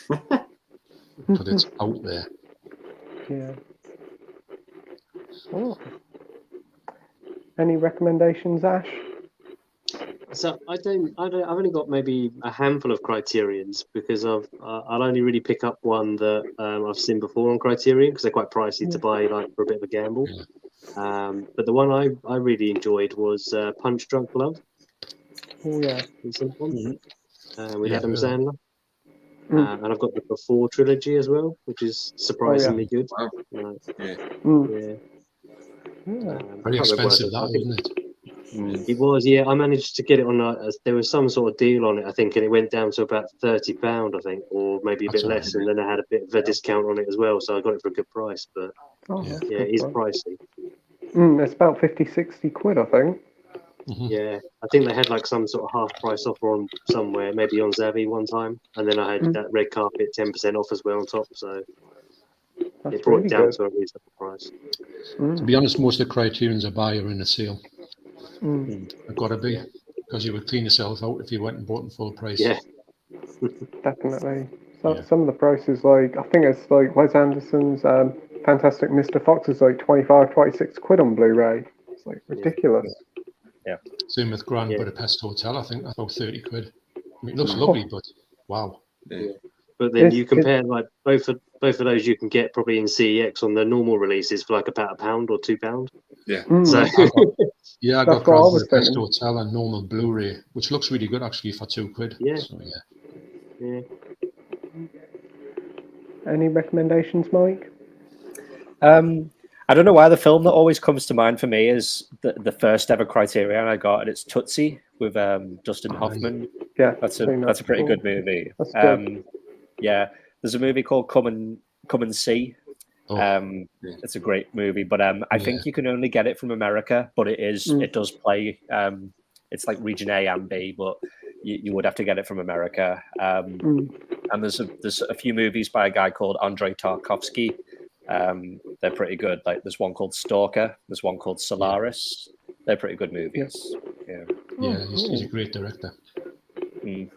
But it's out there. Yeah. Oh. Any recommendations, Ash? So I've only got maybe a handful of Criterions because I'll only really pick up one that I've seen before on Criterion because they're quite pricey to buy, like for a bit of a gamble. But the one I really enjoyed was Punch Drunk Love. Oh yeah, with Adam Sandler. And I've got the Before trilogy as well, which is surprisingly good. Wow. Very expensive, that, isn't it? It was, yeah. I managed to get it on. There was some sort of deal on it, I think, and it went down to about £30, I think, or maybe a bit less. And then I had a bit of a discount on it as well, so I got it for a good price. But it is pricey. It's about 50-60 quid, I think. Yeah, I think they had like some sort of half price offer on somewhere, maybe on Zavvi one time, and then I had that red carpet 10% off as well on top. So it brought it down to a reasonable price. To be honest, most of the Criterions I buy are in a sale. I've got to be, because you would clean yourself out if you went and bought them full price. Yeah, definitely. Some of the prices, like I think it's like Wes Anderson's Fantastic Mr. Fox is like 25-26 quid on Blu-ray. It's like ridiculous. Yeah. Same with Grand Budapest Hotel. I think that's about 30 quid. I mean, it looks lovely, but wow. Yeah. But then you compare like both of those you can get probably in CEX on the normal releases for like about £1 or £2. Yeah. So I got Grand Budapest Hotel and normal Blu-ray, which looks really good actually for £2. Yeah. So, yeah. Any recommendations, Mike? I don't know why the film that always comes to mind for me is the first ever Criterion I got, and it's Tootsie with Dustin Hoffman. Yeah, That's a pretty good movie. That's good. Yeah, there's a movie called Come and See. It's a great movie, but I think you can only get it from America. But it does play. It's like region A and B, but you would have to get it from America. And there's a few movies by a guy called Andrei Tarkovsky. They're pretty good. Like there's one called Stalker. There's one called Solaris. They're pretty good movies. Yeah, he's a great director. You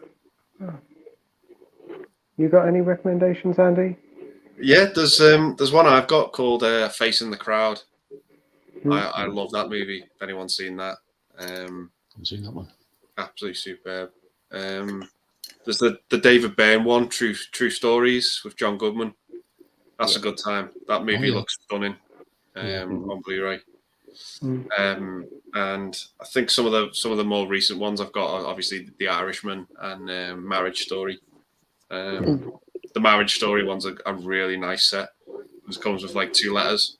got any recommendations, Andy? Yeah, there's one I've got called Face in the Crowd. I love that movie. If anyone's seen that, I haven't seen that one. Absolutely superb. There's the David Byrne one, True Stories with John Goodman. That's a good time. That movie looks stunning on Blu-ray. And I think some of the more recent ones I've got are obviously The Irishman and Marriage Story. The Marriage Story one's a really nice set. It comes with like 2 letters.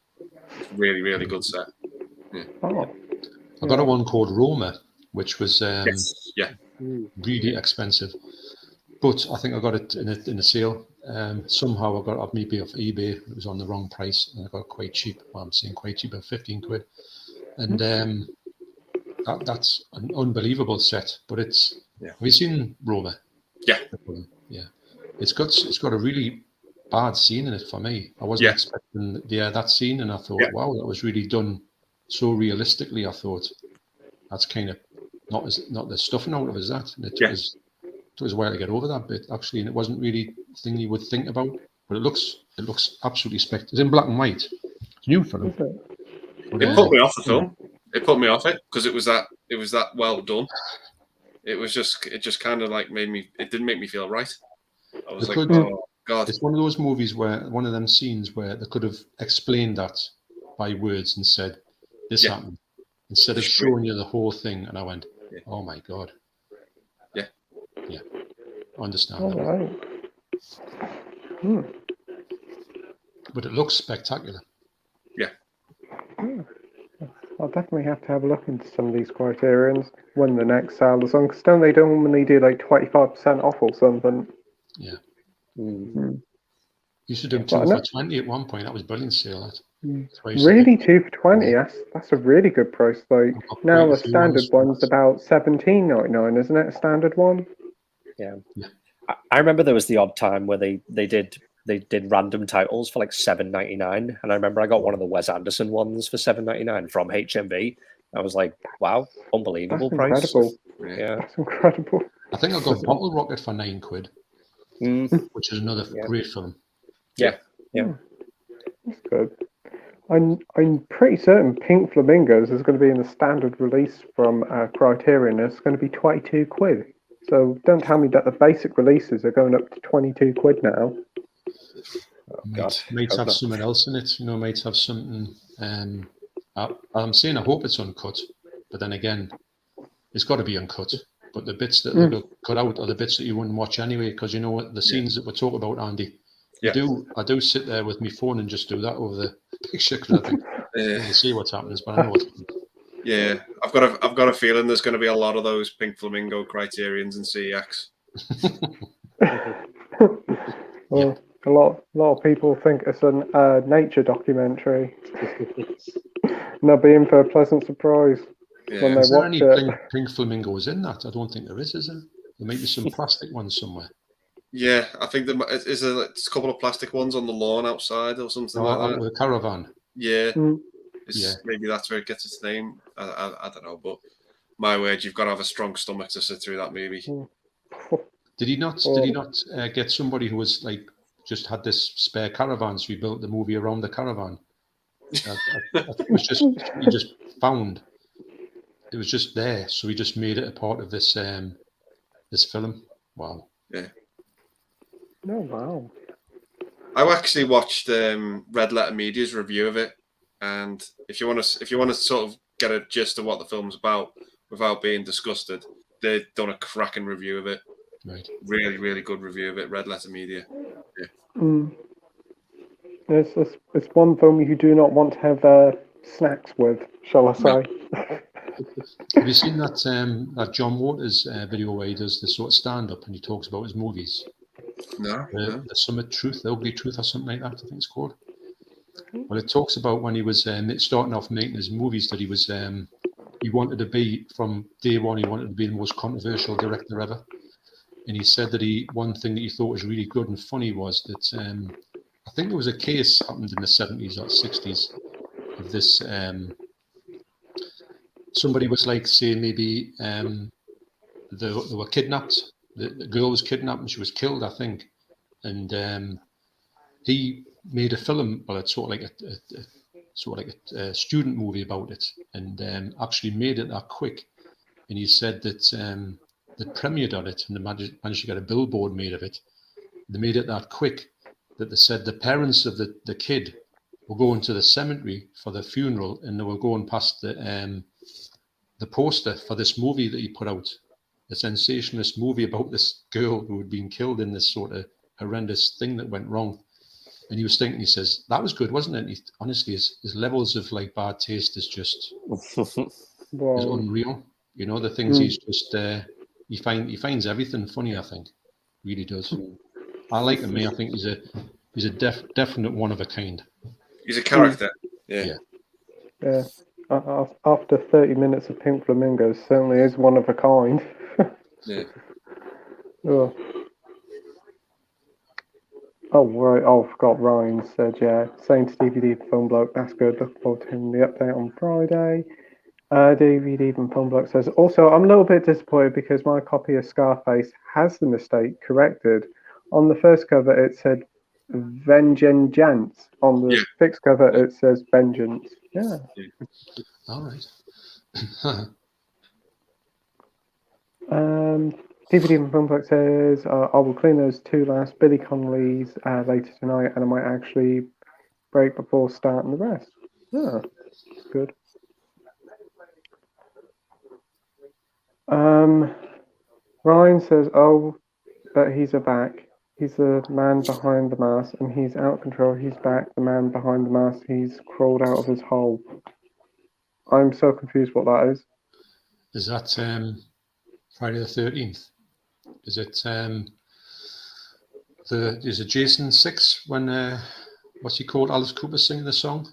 It's really, really good set. Yeah. I got a one called Roma, which was really expensive, but I think I got it in a sale. Somehow I got it maybe off eBay. It was on the wrong price, and I got it quite cheap. Well, I'm saying quite cheap, about 15 quid. And that's an unbelievable set. But it's have you seen Roma? Yeah. Yeah. It's got a really bad scene in it for me. I wasn't expecting that scene, and I thought, wow, that was really done so realistically. I thought that's kind of not the stuffing out of as that. And it was a while to get over that bit actually, and it wasn't really a thing you would think about. But it looks absolutely spectacular. It's in black and white. It's new for them. It put me off the film. It put me off it because it was that well done. It just kind of like it didn't make me feel right. I was oh God. It's one of those movies where one of them scenes where they could have explained that by words and said this happened instead of showing you the whole thing. And I went, oh my God. Yeah. I understand. All right. But it looks spectacular. Yeah. I'll definitely have to have a look into some of these Criterions when the next sale is on, because don't they normally do like 25% off or something? Yeah. Used to do 2 for 20 at one point. That was brilliant sale. Really, 2 for 20? That's a really good price. Like now, a standard one's about $17.99, isn't it? A standard one. Yeah. I remember there was the odd time where they did random titles for like $7.99, and I remember I got one of the Wes Anderson ones for $7.99 from HMV. I was like, wow, unbelievable price. Incredible. Yeah, that's incredible. I think I got Bottle Rocket for 9 quid, which is another great film. Yeah. That's good. I'm pretty certain Pink Flamingos is going to be in the standard release from Criterion. It's going to be 22 quid. So don't tell me that the basic releases are going up to 22 quid now. Might have something else in it, might have something. I'm saying I hope it's uncut, but then again, it's got to be uncut. But the bits that they cut out are the bits that you wouldn't watch anyway, because the scenes that we're talking about, Andy. I do sit there with my phone and just do that over the picture because I think to see what happens, but I know what's happening. Yeah, I've got a feeling there's going to be a lot of those Pink Flamingo Criterions and CX. Well, a lot of people think it's a nature documentary. And they'll be in for a pleasant surprise when they is there watch any it. pink flamingos in that? I don't think there is there? There might be some plastic ones somewhere. Yeah, I think there is a couple of plastic ones on the lawn outside or something like that. With a caravan. Yeah. Maybe that's where it gets its name. I don't know, but my word, you've got to have a strong stomach to sit through that movie. Did he not get somebody who was like just had this spare caravan, so he built the movie around the caravan? I think it was just he just found it was just there, so he just made it a part of this this film. Wow. Yeah. Oh wow. I actually watched Red Letter Media's review of it, and if you want to sort of get a gist of what the film's about without being disgusted, they've done a cracking review of it. Right. Really, really good review of it. Red Letter Media. Yeah. It's one film you do not want to have snacks with, shall I say? Have you seen that that John Waters video where he does the sort of stand-up and he talks about his movies? No. The Summit Truth, the Ugly Truth, or something like that, I think it's called. Well, it talks about when he was starting off making his movies that he was he wanted to be, from day one, he wanted to be the most controversial director ever. And he said that one thing that he thought was really good and funny was that I think there was a case happened in the 70s or 60s of this. Somebody was like, say, maybe they were kidnapped. The girl was kidnapped and she was killed, I think. And he made a film. Well, it's sort of like a student movie about it, and actually made it that quick. And he said that they premiered on it and they managed to get a billboard made of it. They made it that quick that they said the parents of the kid were going to the cemetery for the funeral, and they were going past the poster for this movie that he put out, a sensationalist movie about this girl who had been killed in this sort of horrendous thing that went wrong. And he was thinking, he says, that was good, wasn't it? Honestly, his levels of like bad taste is just is unreal. You know, the things he's just he finds everything funny. I think, really does. I like him. I think he's a definite one of a kind. He's a character. Yeah. After 30 minutes of Pink Flamingos, certainly is one of a kind. Yeah. Oh. Oh, right. Oh, I forgot. Ryan said, yeah, saying to DVD for Film Bloke, that's good. Looking forward to hearing the update on Friday. DVD from Film Bloke says, also, I'm a little bit disappointed because my copy of Scarface has the mistake corrected. On the first cover, it said Vengeance. On the fixed cover, it says Vengeance. Yeah. All right. DVD from Film Bloke says, I will clean those two last Billy Connolly's later tonight, and I might actually break before starting the rest. Yeah, good. Ryan says, oh, but he's back. He's the man behind the mask, and he's out of control. He's back, the man behind the mask. He's crawled out of his hole. I'm so confused what that is. Is that Friday the 13th? Is it is it Jason 6 when what's he called? Alice Cooper singing the song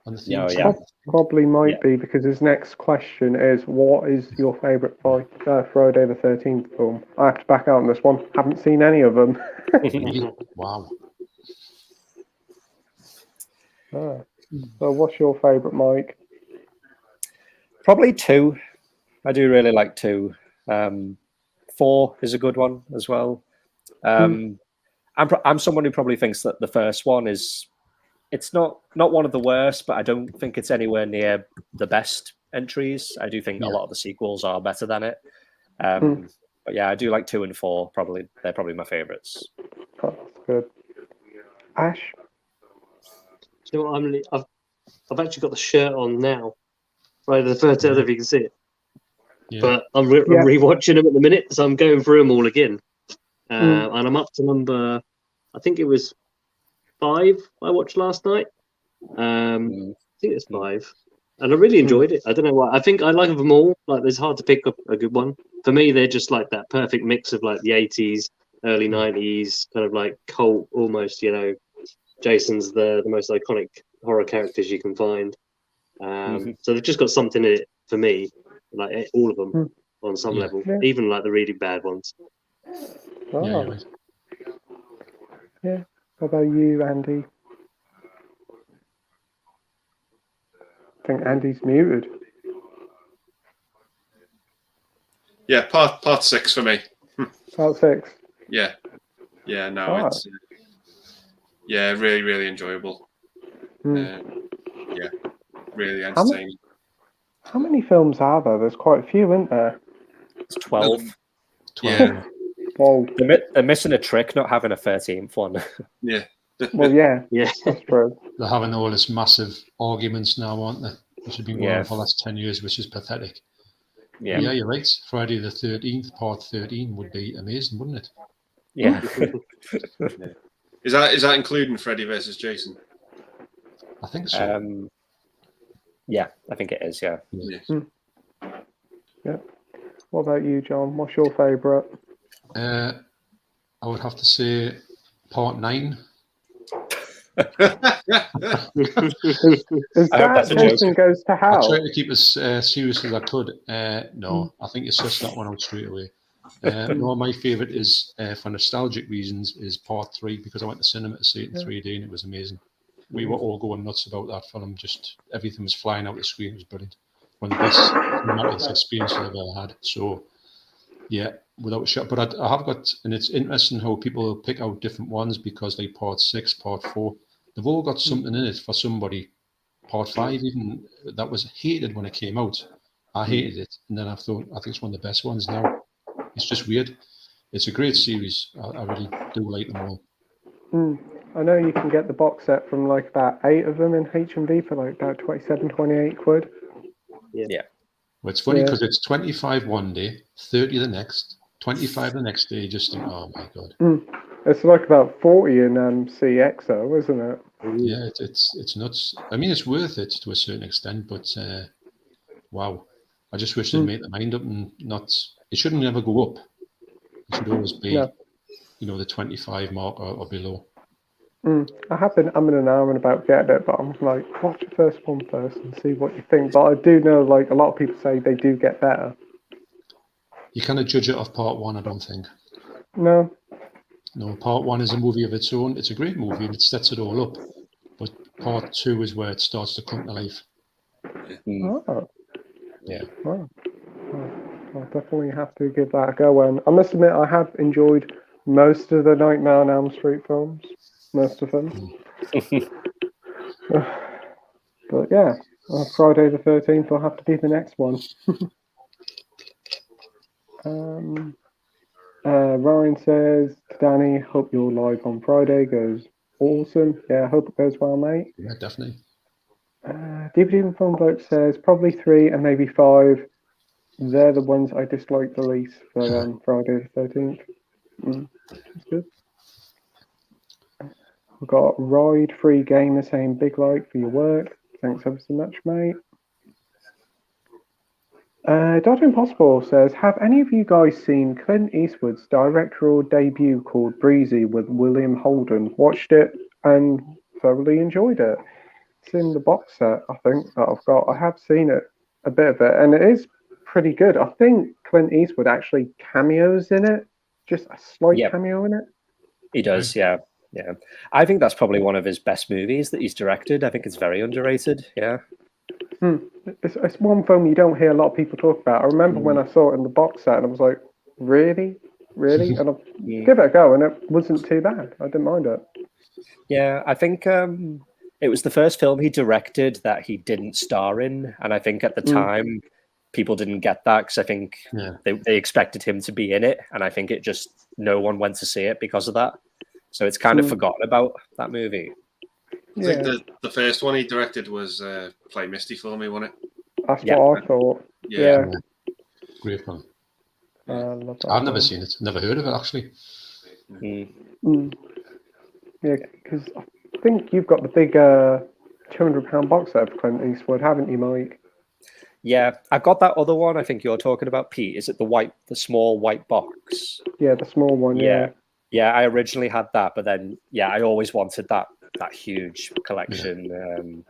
on the theme song? Probably might be, because his next question is, what is your favourite Friday the 13th film? I have to back out on this one. Haven't seen any of them. Wow. So what's your favourite, Mike? Probably 2. I do really like 2. 4 is a good one as well. I'm someone who probably thinks that the first one is, it's not one of the worst, but I don't think it's anywhere near the best entries. I do think a lot of the sequels are better than it. But yeah, I do like 2 and 4. They're probably my favourites. Oh, that's good. Ash? So I've actually got the shirt on now. Right, the first if you can see it. Yeah. But I'm rewatching them at the minute, so I'm going through them all again. And I'm up to number, I think it was 5 I watched last night. I think it's 5. And I really enjoyed it. I don't know why. I think I like them all. Like, it's hard to pick up a good one. For me, they're just like that perfect mix of like the 80s, early 90s, kind of like cult almost, you know. Jason's the most iconic horror characters you can find. So they've just got something in it for me, like all of them on some level, even like the really bad ones. Oh. Yeah. What about you, Andy? I think Andy's muted. Yeah, part 6 for me. Part 6. Yeah. No, it's really, really enjoyable. Yeah, really entertaining. How many films are there? There's quite a few, isn't there? It's 12. 12. Yeah. Well, they're missing a trick, not having a 13th one. Yeah. Well, yeah, that's true. They're having all this massive arguments now, aren't they? Which have been going on for the last 10 years, which is pathetic. Yeah, you're right. Friday the 13th, part 13 would be amazing, wouldn't it? Yeah. Is that including Freddy versus Jason? I think so. Yeah, I think it is. Yeah. Yeah. What about you, John? What's your favourite? I would have to say Part 9. Is I hope that's that a joke. Jason Goes to I Hell? tried to keep as serious as I could. No, I think you sussed that one out straight away. No, my favourite is, for nostalgic reasons, is Part 3, because I went to cinema to see it in 3D and it was amazing. We were all going nuts about that film. Just everything was flying out the screen. It was brilliant. One of the best cinematic experiences I've ever had. So, yeah, without a shot. But I have got, and it's interesting how people pick out different ones because they Part 6, Part 4. They've all got something in it for somebody. Part 5, even that was hated when it came out. I hated it, and then I think it's one of the best ones now. It's just weird. It's a great series. I really do like them all. I know you can get the box set from like about 8 of them in H&V for like about 27, 28 quid. Yeah. Well, it's funny because it's 25 one day, 30 the next, 25 the next day. You just think, oh my god. It's like about 40 in CXO, isn't it? Yeah, it's nuts. I mean, it's worth it to a certain extent, but wow. I just wish they'd make their mind up and not. It shouldn't never go up. It should always be, the 25 mark or below. I have been umming and ahhing about getting it, but I'm like, watch the first one first and see what you think. But I do know, like, a lot of people say they do get better. You cannot judge it off Part 1, I don't think. No. No, Part 1 is a movie of its own. It's a great movie and it sets it all up. But Part 2 is where it starts to come to life. Oh. Yeah. Wow. I'll definitely have to give that a go. And I must admit, I have enjoyed most of the Nightmare on Elm Street films. Most of them. But yeah, Friday the 13th will have to be the next one. Ryan says to Danny, hope your live on Friday goes awesome. Yeah, hope it goes well, mate. Yeah, definitely. DVD and Film Bloke says probably 3 and maybe 5. They're the ones I dislike the least for Friday the 13th. That's good. We've got Ride Free Gamer saying big like for your work. Thanks ever so much, mate. Dr. Impossible says, have any of you guys seen Clint Eastwood's directorial debut called Breezy with William Holden? Watched it and thoroughly enjoyed it. It's in the box set, I think, that I've got. I have seen it, a bit of it, and it is pretty good. I think Clint Eastwood actually cameos in it, just a slight cameo in it. He does, yeah. Yeah, I think that's probably one of his best movies that he's directed. I think it's very underrated. Yeah, it's one film you don't hear a lot of people talk about. I remember when I saw it in the box set, and I was like, "Really, really?" And I give it a go, and it wasn't too bad. I didn't mind it. Yeah, I think it was the first film he directed that he didn't star in, and I think at the time people didn't get that because I think they expected him to be in it, and I think it just no one went to see it because of that. So it's kind of forgotten about that movie. I think the first one he directed was Play Misty for Me, wasn't it? That's what I thought. Yeah. Great film. I've never seen it. Never heard of it, actually. Yeah, because I think you've got the big £200 box set of Clint Eastwood, haven't you, Mike? Yeah, I've got that other one. I think you're talking about, Pete. Is it the small white box? Yeah, the small one. Yeah, I originally had that, but then I always wanted that huge collection. And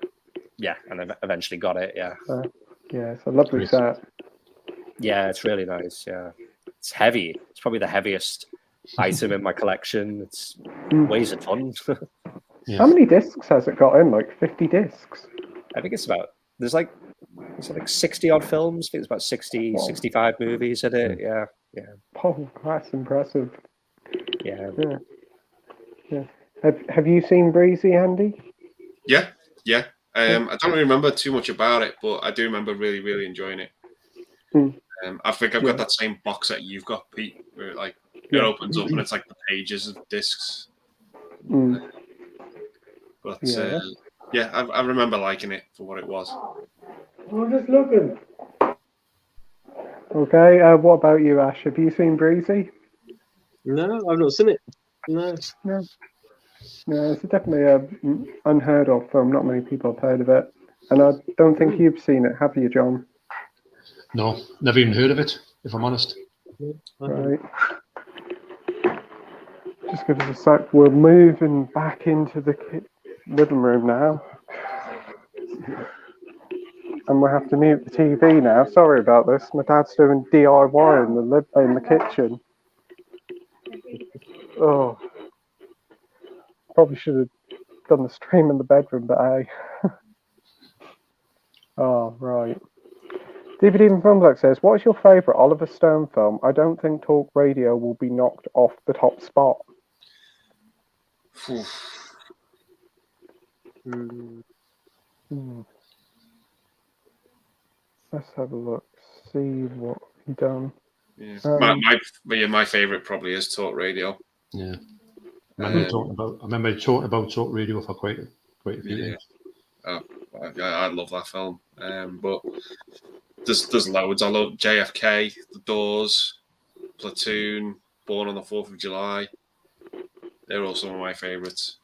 I eventually got it. Yeah. It's a lovely set. Yeah, it's really nice. Yeah, it's heavy. It's probably the heaviest item in my collection. It's ways of fun. How many discs has it got in? Like 50 discs? I think it's like 60 odd films. I think it's about 65 movies in it. Yeah. Oh, that's impressive. Yeah. Have you seen Breezy, Andy? Yeah. I don't really remember too much about it, but I do remember really, really enjoying it. I think I've got that same box set you've got, Pete, where it opens up and it's like the pages of discs. But I remember liking it for what it was. I'm just looking. Okay, what about you, Ash? Have you seen Breezy? No, I've not seen it. No. Yeah, it's definitely a unheard of film. Not many people have heard of it, and I don't think you've seen it, have you, John? No, never even heard of it, if I'm honest. Right. Just give us a sec. We're moving back into the living room now, and we have to mute the TV now. Sorry about this. My dad's doing DIY in the kitchen. Oh, probably should have done the stream in the bedroom, but hey. Oh, right. DVD and Filmbook says, what is your favourite Oliver Stone film? I don't think Talk Radio will be knocked off the top spot. Let's have a look. See what he done. Yeah. My favourite probably is Talk Radio. Yeah. I remember talking about Talk Radio for quite a few years. I love that film. But there's loads. I love JFK, The Doors, Platoon, Born on the 4th of July. They're all some of my favourites.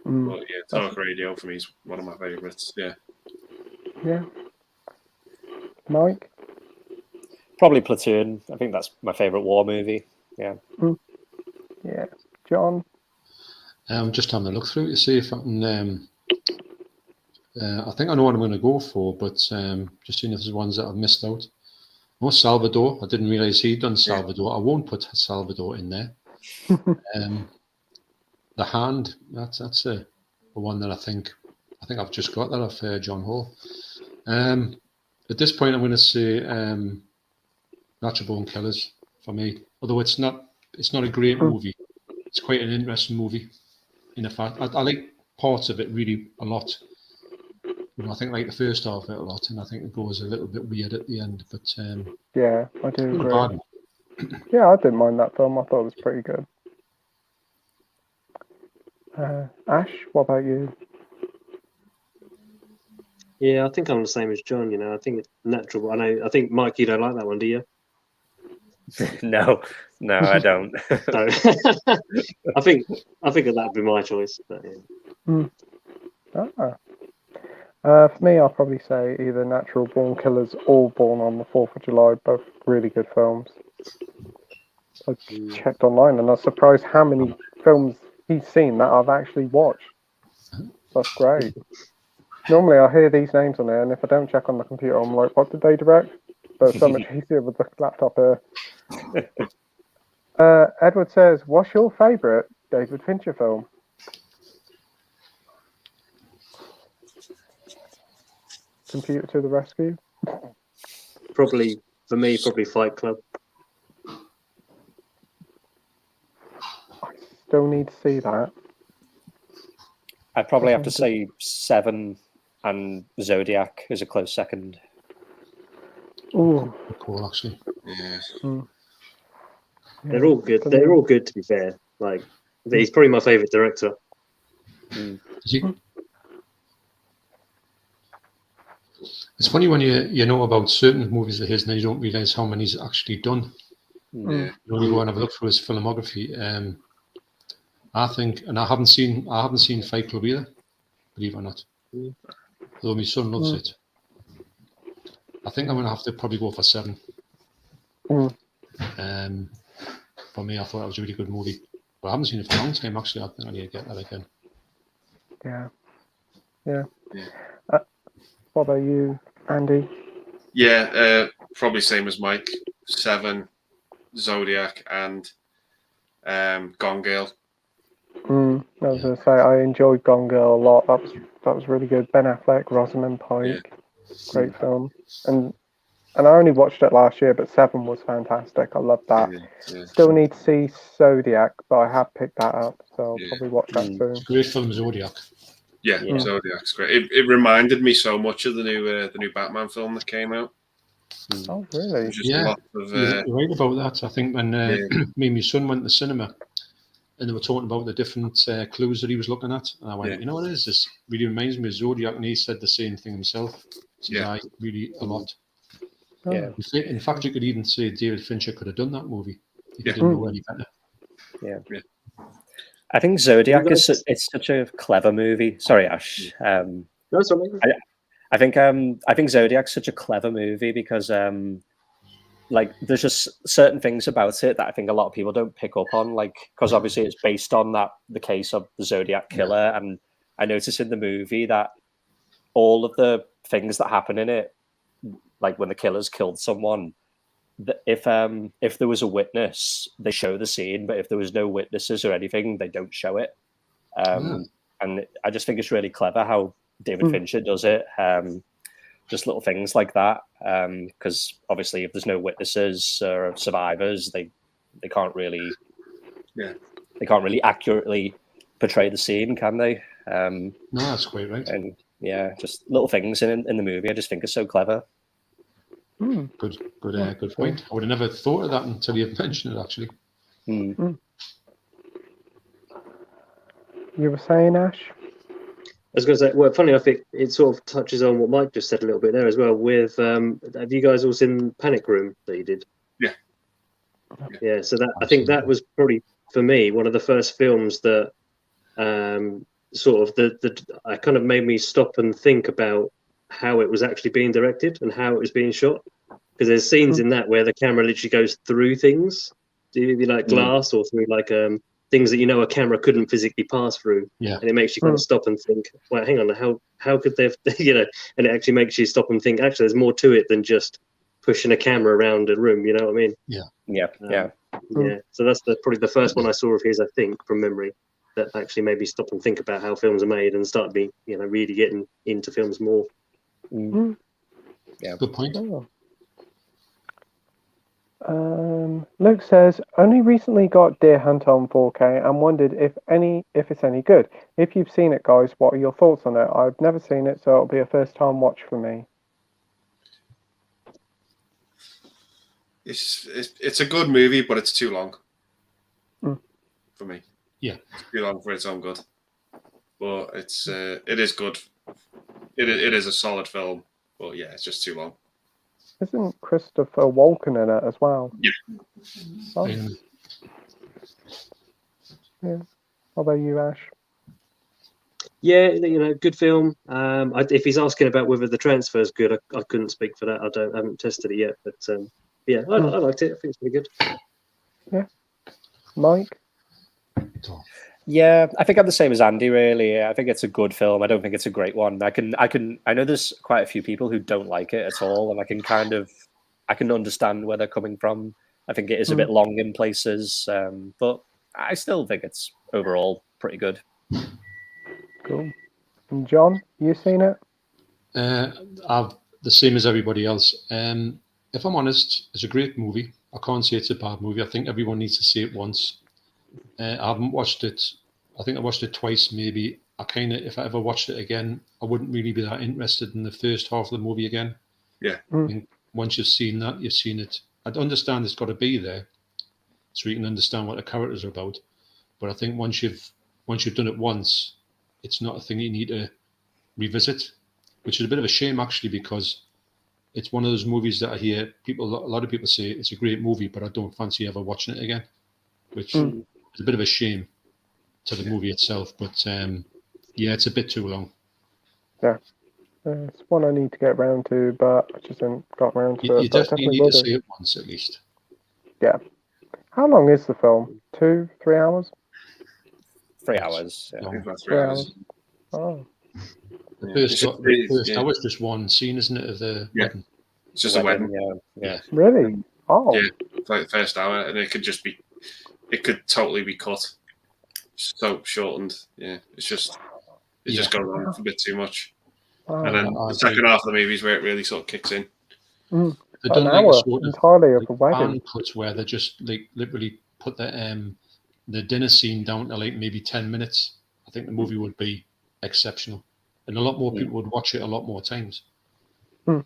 But yeah, Talk Radio for me is one of my favourites. Yeah. Yeah. Mike? Probably Platoon. I think that's my favourite war movie. Yeah. Yeah. John? I'm just having a look through to see if I can. I think I know what I'm going to go for, but just seeing if there's ones that I've missed out. Oh, Salvador. I didn't realise he'd done Salvador. I won't put Salvador in there. The Hand. That's the one that I think I've just got that off John Hall. At this point, I'm going to say Natural Born Killers for me. Although it's not a great movie. It's quite an interesting movie. In fact, I like parts of it really a lot. I think like the first half of it a lot, and I think it goes a little bit weird at the end. But yeah, I do agree. Yeah, I didn't mind that film. I thought it was pretty good. Ash, what about you? Yeah, I think I'm the same as John. I think it's natural. I think Mike, you don't like that one, do you? No, I don't. No. I think that would be my choice. But, yeah. For me, I'll probably say either Natural Born Killers or Born on the 4th of July. Both really good films. I checked online and I was surprised how many films he's seen that I've actually watched. That's great. Normally I hear these names on there, and if I don't check on the computer, I'm like, what did they direct? But it's so much easier with the laptop here. Edward says, what's your favourite David Fincher film? Computer to the rescue. Probably Fight Club. I still need to see that. I'd probably have to say Seven and Zodiac is a close second. Ooh, cool actually. Yeah. They're all good. They're all good, to be fair. Like, he's probably my favourite director. It's funny when you know about certain movies of his and you don't realise how many he's actually done. Yeah. You only go and have a look through his filmography. I think, and I haven't seen Fight Club either, believe it or not. Although my son loves it. I think I'm going to have to probably go for Seven. For me, I thought that was a really good movie. But I haven't seen it for a long time, actually. I think I need to get that again. Yeah. What about you, Andy? Yeah, probably same as Mike. Seven, Zodiac, and Gone Girl. I was going to say, I enjoyed Gone Girl a lot. That was really good. Ben Affleck, Rosamund Pike, great film. And I only watched it last year, but Seven was fantastic. I loved that. Yeah. Still need to see Zodiac, but I have picked that up, so I'll probably watch that soon. It's a great film, Zodiac. Yeah, Zodiac's great. It reminded me so much of the new Batman film that came out. Oh, really? You're right about that. I think when me and my son went to the cinema and they were talking about the different clues that he was looking at, and I went, you know what it is? This really reminds me of Zodiac, and he said the same thing himself. Really a lot. Yeah. In fact, you could even say David Fincher could have done that movie if he didn't know any better. Yeah. I think Zodiac it's such a clever movie. Sorry, Ash. No, sorry. I think Zodiac's such a clever movie because like there's just certain things about it that I think a lot of people don't pick up on, like because obviously it's based on the case of the Zodiac killer, and I noticed in the movie that all of the things that happen in it, like when the killer's killed someone, if there was a witness, they show the scene, but if there was no witnesses or anything, they don't show it. And I just think it's really clever how David Fincher does it. Just little things like that, because obviously if there's no witnesses or survivors, they can't really accurately portray the scene, can they? No, that's quite right. And yeah, just little things in the movie I just think are so clever. Good point. I would have never thought of that until you mentioned it, actually. You were saying, Ash? I was going to say, well, funny enough, it sort of touches on what Mike just said a little bit there as well. With have you guys all seen Panic Room that he did? Yeah. So that I think that was probably for me one of the first films that sort of I kind of made me stop and think about how it was actually being directed and how it was being shot, because there's scenes in that where the camera literally goes through things, like glass or through like things that a camera couldn't physically pass through, and it makes you kind of stop and think, well, hang on, how could they, and it actually makes you stop and think, actually, there's more to it than just pushing a camera around a room. You know what I mean? Yeah. So that's probably the first one I saw of his, I think, from memory, that actually made me stop and think about how films are made and start being, really getting into films more. Yeah, good point. Luke says, only recently got Deer Hunter on 4K and wondered if it's any good. If you've seen it, guys, what are your thoughts on it? I've never seen it, so it'll be a first time watch for me. It's a good movie, but it's too long for me. Yeah, it's too long for its own good. But it is good. It is a solid film, but yeah, it's just too long. Isn't Christopher Walken in it as well? Yeah. Oh. Yeah. How about you, Ash? Yeah, good film. If he's asking about whether the transfer is good, I couldn't speak for that. I haven't tested it yet, but yeah, I liked it. I think it's pretty good. Yeah. Mike? Yeah, I think I'm the same as Andy, really. I think it's a good film. I don't think it's a great one. I know there's quite a few people who don't like it at all, and I can understand where they're coming from. I think it is a bit long in places, but I still think it's overall pretty good. Cool. And John, you seen it? I've the same as everybody else. If I'm honest, it's a great movie. I can't say it's a bad movie. I think everyone needs to see it once. I haven't watched it. I think I watched it twice, maybe. If I ever watched it again, I wouldn't really be that interested in the first half of the movie again. Yeah. I mean, once you've seen that, you've seen it. I understand it's got to be there, so you can understand what the characters are about. But I think once you've done it once, it's not a thing you need to revisit, which is a bit of a shame actually, because it's one of those movies that I hear a lot of people say it's a great movie, but I don't fancy ever watching it again, which is a bit of a shame to the movie itself. But yeah, it's a bit too long. Yeah. It's one I need to get around to, but I just haven't got around to it. You definitely need to see it once at least. Yeah. How long is the film? 2-3 hours? 3 hours. Yeah. I think that's 3 hours. Oh. The first hour is just one scene, isn't it, of the wedding? It's just a wedding. Yeah. Really? Oh. Yeah, like the first hour, and it could totally be cut, so shortened. Yeah, it just goes on a bit too much. Wow. And then the second half of the movie is where it really sort of kicks in. They've done like a sort of entirely of a wedding cuts where they just literally put the dinner scene down to like maybe 10 minutes. I think the movie would be exceptional, and a lot more people would watch it a lot more times. Yeah,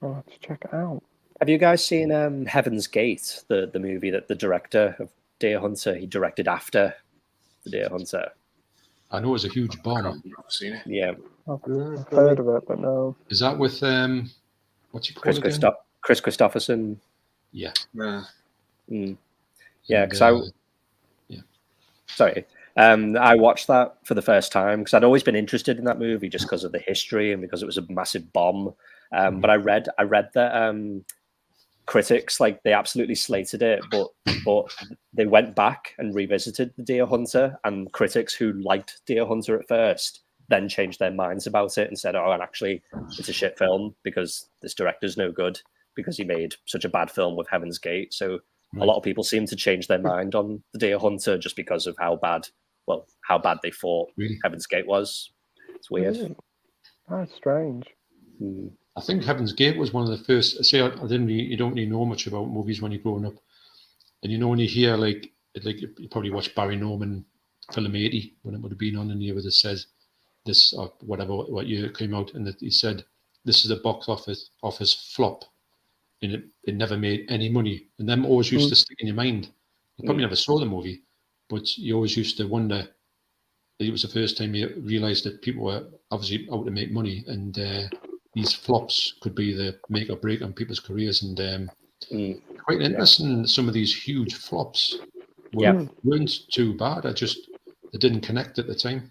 I'll have to check it out. Have you guys seen Heaven's Gate, the movie that the director of Deer Hunter, he directed after the Deer Hunter? I know it's a huge bomb. I've seen it. Yeah. I've heard of it, but no. Is that with what's he called again? Chris Christopherson. Yeah. Yeah, because Sorry. I watched that for the first time because I'd always been interested in that movie just because of the history and because it was a massive bomb. But I read that critics, like, they absolutely slated it, but they went back and revisited the Deer Hunter, and critics who liked Deer Hunter at first then changed their minds about it and said, "Oh, and actually, it's a shit film because this director's no good because he made such a bad film with Heaven's Gate." So a lot of people seem to change their mind on the Deer Hunter just because of how bad they thought Heaven's Gate was. It's weird. Really? That's strange. I think Heaven's Gate was one of the first. Say, you don't really know much about movies when you're growing up, and when you hear like you probably watched Barry Norman film 80 when it would have been on, and you would have said this or whatever what year it came out, and that he said this is a box office flop, and it never made any money, and them always used to stick in your mind. You probably never saw the movie, but you always used to wonder. It was the first time you realised that people were obviously out to make money, and these flops could be the make or break on people's careers. And quite interesting, some of these huge flops weren't too bad. They didn't connect at the time.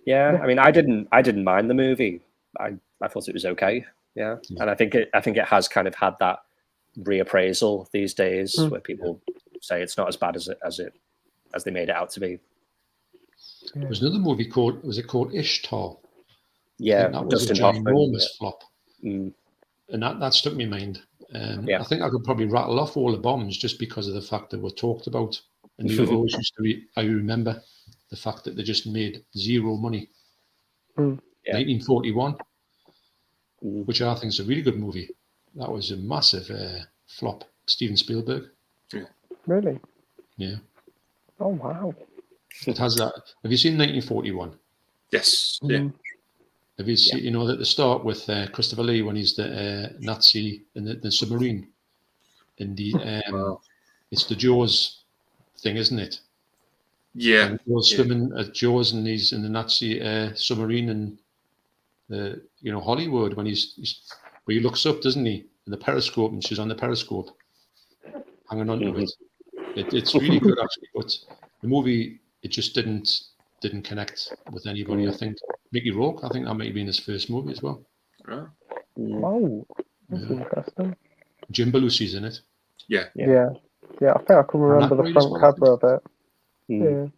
Yeah, I mean, I didn't mind the movie. I thought it was okay. Yeah, and I think it has kind of had that reappraisal these days where people say it's not as bad as they made it out to be. There was another movie called Ishtar? Yeah, that was Dustin a ginormous flop, and that stuck me in mind. I think I could probably rattle off all the bombs just because of the fact that we're talked about, and you always used to. I remember the fact that they just made zero money. 1941, which I think is a really good movie. That was a massive flop. Steven Spielberg. Yeah. Really? Yeah. Oh wow. It has that. Have you seen 1941? Yes. Yeah. Have you seen, at the start with Christopher Lee when he's the Nazi in the submarine? In the it's the Jaws thing, isn't it? Yeah. And he's swimming at Jaws, and he's in the Nazi submarine in the Hollywood when where he looks up, doesn't he, in the periscope, and she's on the periscope, hanging on to it. It's really good actually, but the movie it just didn't connect with anybody. I think Mickey Rourke, I think that might have been his first movie as well. Oh, that's interesting. Jim Belushi's in it. Yeah. I think I can remember the front cover of it.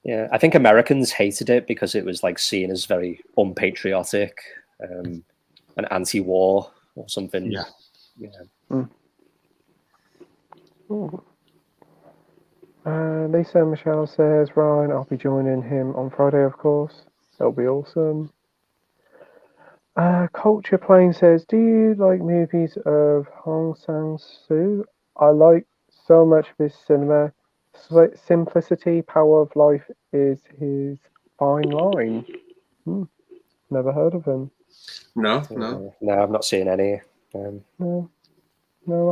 Yeah, I think Americans hated it because it was like seen as very unpatriotic, and anti-war or something. Lisa and Michelle says, Ryan, I'll be joining him on Friday, of course. That'll be awesome. Culture Plane says, do you like movies of Hong Sang-soo? I like so much of his cinema. Simplicity, power of life is his fine line. Never heard of him. No, I've not seen any. No,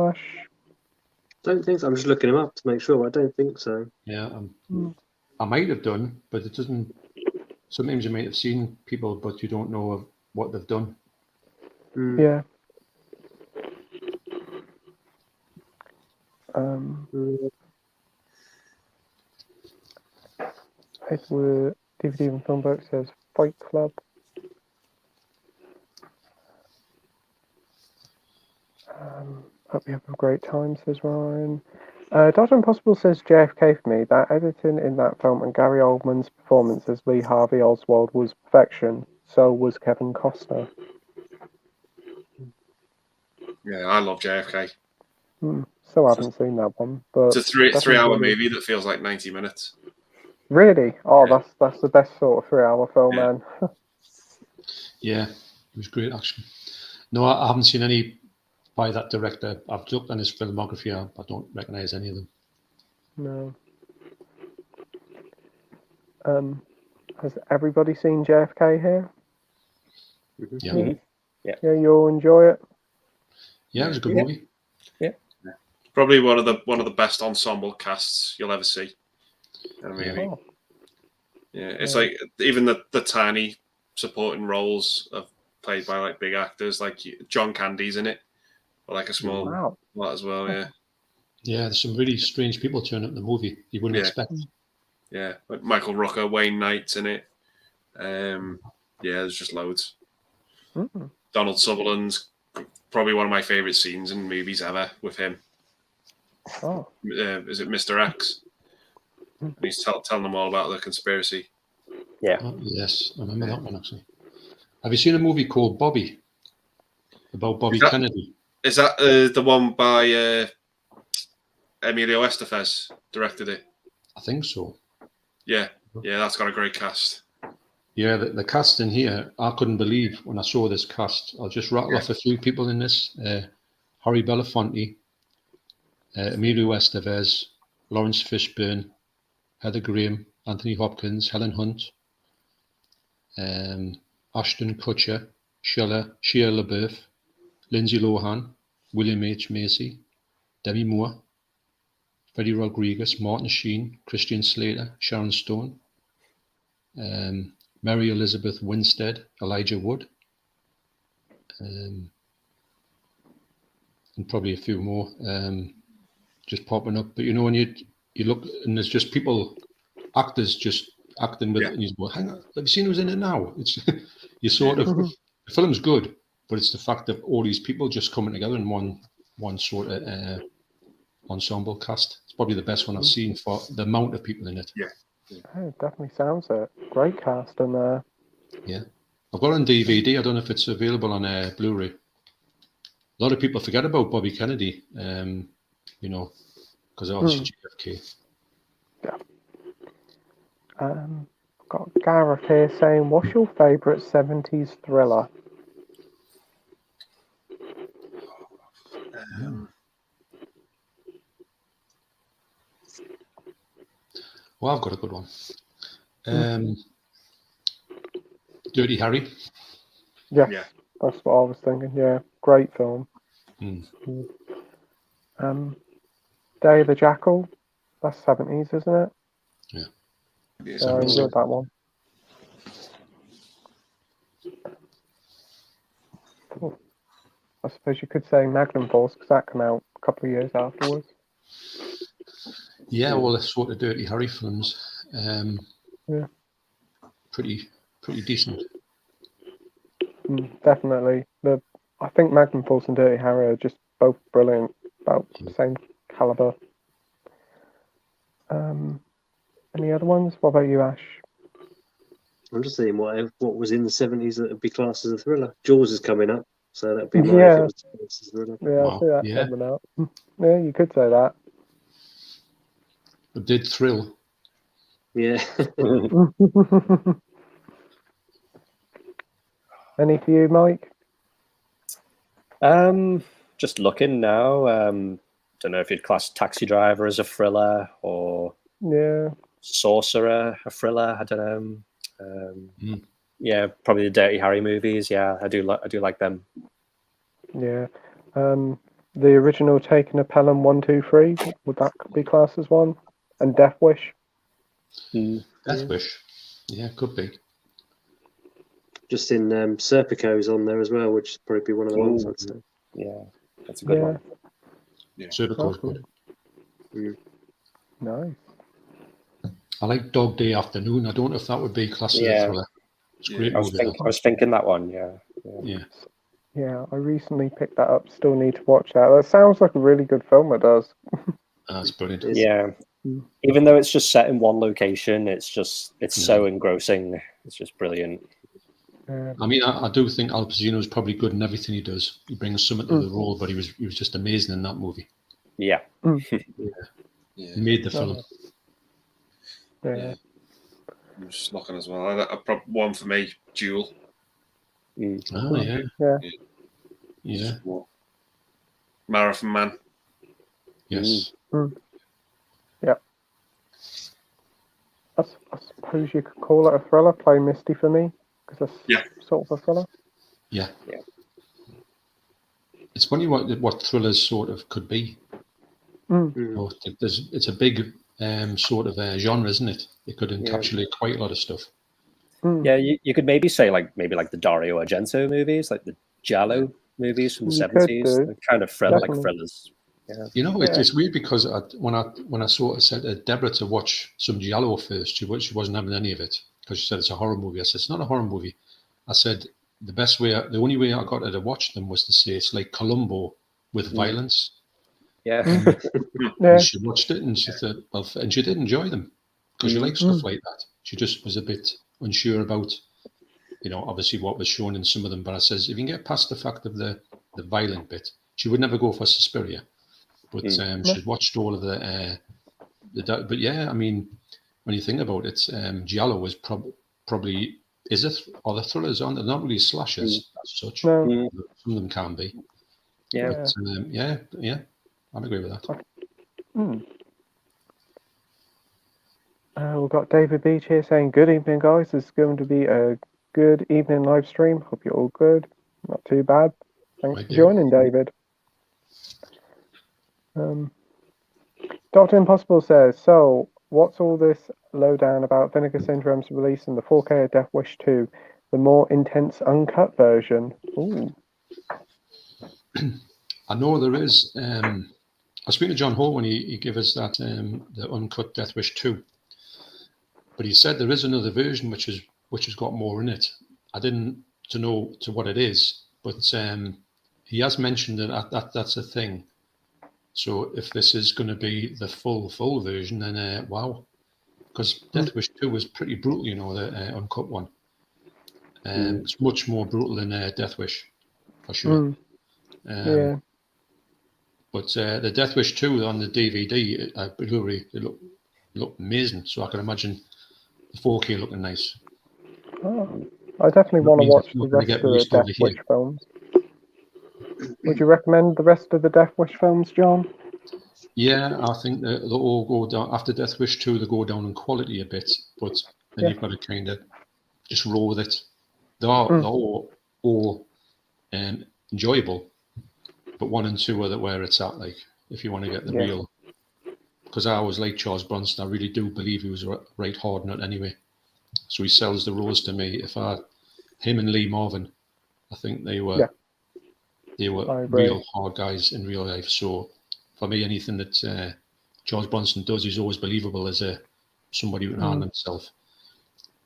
Ash. Don't think so. I'm just looking him up to make sure. I don't think so. Yeah, I might have done, but it doesn't. Sometimes you might have seen people, but you don't know what they've done. Yeah. DVD and Film Book says Fight Club. Hope you have a great time, says Ryan. Dr. Impossible says JFK for me. That editing in that film and Gary Oldman's performance as Lee Harvey Oswald was perfection. So was Kevin Costner. Yeah, I love JFK. Still haven't seen that one, but it's a three-hour movie that feels like 90 minutes. Really? Oh, that's the best sort of 3-hour film, man. Yeah, it was great action. No, I haven't seen any by that director. I've looked on his filmography. I don't recognise any of them. No. Has everybody seen JFK here? Yeah. Yeah, you all enjoy it? Yeah, it was a good movie. Yeah. Probably one of the best ensemble casts you'll ever see in a movie. It's like even the tiny supporting roles are played by like big actors, like John Candy's in it, or like a small lot as well. Yeah. Yeah, there's some really strange people turn up in the movie you wouldn't expect. Yeah, like Michael Rooker, Wayne Knight's in it. Yeah, there's just loads. Mm. Donald Sutherland's probably one of my favourite scenes in movies ever with him. Oh. Is it Mr. X? And he's telling them all about the conspiracy. Yeah. Oh, yes, I remember that one actually. Have you seen a movie called Bobby? About Bobby Kennedy? Is that the one by Emilio Estevez directed it? I think so. Yeah, that's got a great cast. Yeah, the cast in here, I couldn't believe when I saw this cast. I'll just rattle off a few people in this. Harry Belafonte, Emilio Estevez, Lawrence Fishburne, Heather Graham, Anthony Hopkins, Helen Hunt, Ashton Kutcher, Shia LaBeouf, Lindsay Lohan, William H. Macy, Demi Moore, Freddie Rodriguez, Martin Sheen, Christian Slater, Sharon Stone, Mary Elizabeth Winstead, Elijah Wood, and probably a few more just popping up. But you know, when you look and there's just people, actors just acting with it, and you go, hang on, have you seen who's in it now? It's you sort of the film's good, but it's the fact that all these people just coming together in one sort of ensemble cast. It's probably the best one I've seen for the amount of people in it. Yeah. Oh, it definitely sounds it. Great cast in there. Yeah. I've got it on DVD. I don't know if it's available on Blu-ray. A lot of people forget about Bobby Kennedy, you know, because obviously JFK. Yeah. Got Gareth here saying, what's your favourite 70s thriller? Well, I've got a good one. Dirty Harry. Yeah, that's what I was thinking. Yeah, great film. Day of the Jackal. That's 70s, isn't it? Yeah. I enjoyed that one. Cool. I suppose you could say Magnum Force because that came out a couple of years afterwards. Yeah, well, the sort of Dirty Harry films. Yeah. Pretty decent. Definitely. I think Magnum Force and Dirty Harry are just both brilliant, about the same caliber. Any other ones? What about you, Ash? I'm just saying what was in the 70s that would be classed as a thriller. Jaws is coming up, so that'd be mine if it was classed as a thriller. Yeah, Wow. I see that coming out. Yeah, you could say that. It did thrill. Yeah. Any for you, Mike? Just looking now. Don't know if you'd class Taxi Driver as a thriller or Sorcerer a thriller. I don't know. Yeah, probably the Dirty Harry movies. Yeah, I do like them. Yeah. The original Taken a Pelham 1, 2, 3. Would that be classed as one? And Death Wish. Death Wish. Yeah, could be. Just in Serpico's on there as well, which would probably be one of the ones I'd say. Yeah, that's a good one. Yeah. Serpico's good. Nice. I like Dog Day Afternoon. I don't know if that would be classed as a thriller. It's a great movie. I was thinking that one. Yeah, I recently picked that up. Still need to watch that. That sounds like a really good film. It does. That's brilliant. Yeah. Even though it's just set in one location, it's so engrossing. It's just brilliant. I mean, I do think Al Pacino is probably good in everything he does. He brings something to the role, but he was just amazing in that movie. Yeah. He made the film. Yeah. I'm just looking as well. One for me, Duel. Oh, yeah. Marathon Man. Yes. Yeah. I suppose you could call it a thriller. Play Misty for me, because that's sort of a thriller. Yeah. It's funny what thrillers sort of could be. It's a big sort of genre, isn't it? It could encapsulate quite a lot of stuff. Yeah, you could maybe say maybe the Dario Argento movies, like the Giallo movies from the 70s. They're kind of thrillers. You know, it's weird because when I sort of said to Deborah to watch some Giallo first, she wasn't having any of it because she said it's a horror movie. I said it's not a horror movie. I said the only way I got her to watch them was to say it's like Columbo with violence. Yeah. And she watched it and she said, well, and she did enjoy them because she likes stuff like that. She just was a bit unsure about, obviously what was shown in some of them. But I says, if you can get past the fact of the violent bit, she would never go for Suspiria. But she's watched all of but yeah, I mean, when you think about it, Giallo is probably, are the thrillers on? They're not really slashers as such. No. Some of them can be. Yeah. But, yeah, I'd agree with that. We've got David Beach here saying, good evening, guys. This is going to be a good evening live stream. Hope you're all good. Not too bad. Thanks for joining, David. Dr. Impossible says, so what's all this lowdown about Vinegar Syndrome's release in the 4K of Death Wish 2, the more intense uncut version? Ooh. I know there is. I was speaking to John Hall when he gave us that the uncut Death Wish 2, but he said there is another version which has got more in it. I didn't know what it is, but he has mentioned that that's a thing. So if this is going to be the full version, then wow, because Death Wish 2 was pretty brutal, the uncut one. It's much more brutal than Death Wish, for sure. Yeah. But the Death Wish 2 on the DVD, Blu-ray, it looked amazing. So I can imagine the 4K looking nice. Oh, I definitely want to watch the rest of the Death Wish films. Would you recommend the rest of the Death Wish films, John? Yeah, I think they'll all go down. After Death Wish 2, they go down in quality a bit, but then you've got to kind of just roll with it. They're all enjoyable, but 1 and 2 are where it's at, like, if you want to get the real. Because I always like Charles Bronson. I really do believe he was a right hard nut anyway. So he sells the rose to me. Him and Lee Marvin, I think they were real hard guys in real life. So for me, anything that Charles Bronson does, he's always believable as somebody who can handle himself.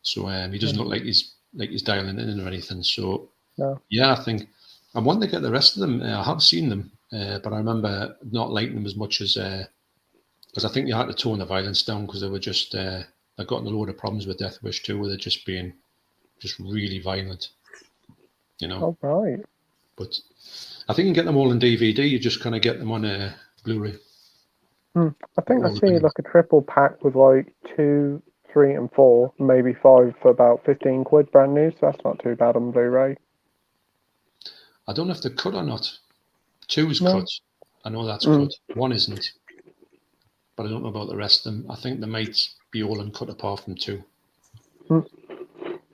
So he doesn't look like he's dialing in or anything. So yeah, I think I want to get the rest of them. I have seen them, but I remember not liking them as much as because I think they had to tone the violence down because they were just they've gotten a load of problems with Death Wish 2 where they're just being really violent, Oh, right. But I think you can get them all on DVD. You just kind of get them on Blu-ray. I think I see like a triple pack with like 2, 3, and 4, maybe 5 for about 15 quid brand new. So that's not too bad on Blu-ray. I don't know if they're cut or not. 2 is cut. I know that's cut. 1 isn't. But I don't know about the rest of them. I think they might be all uncut apart from 2.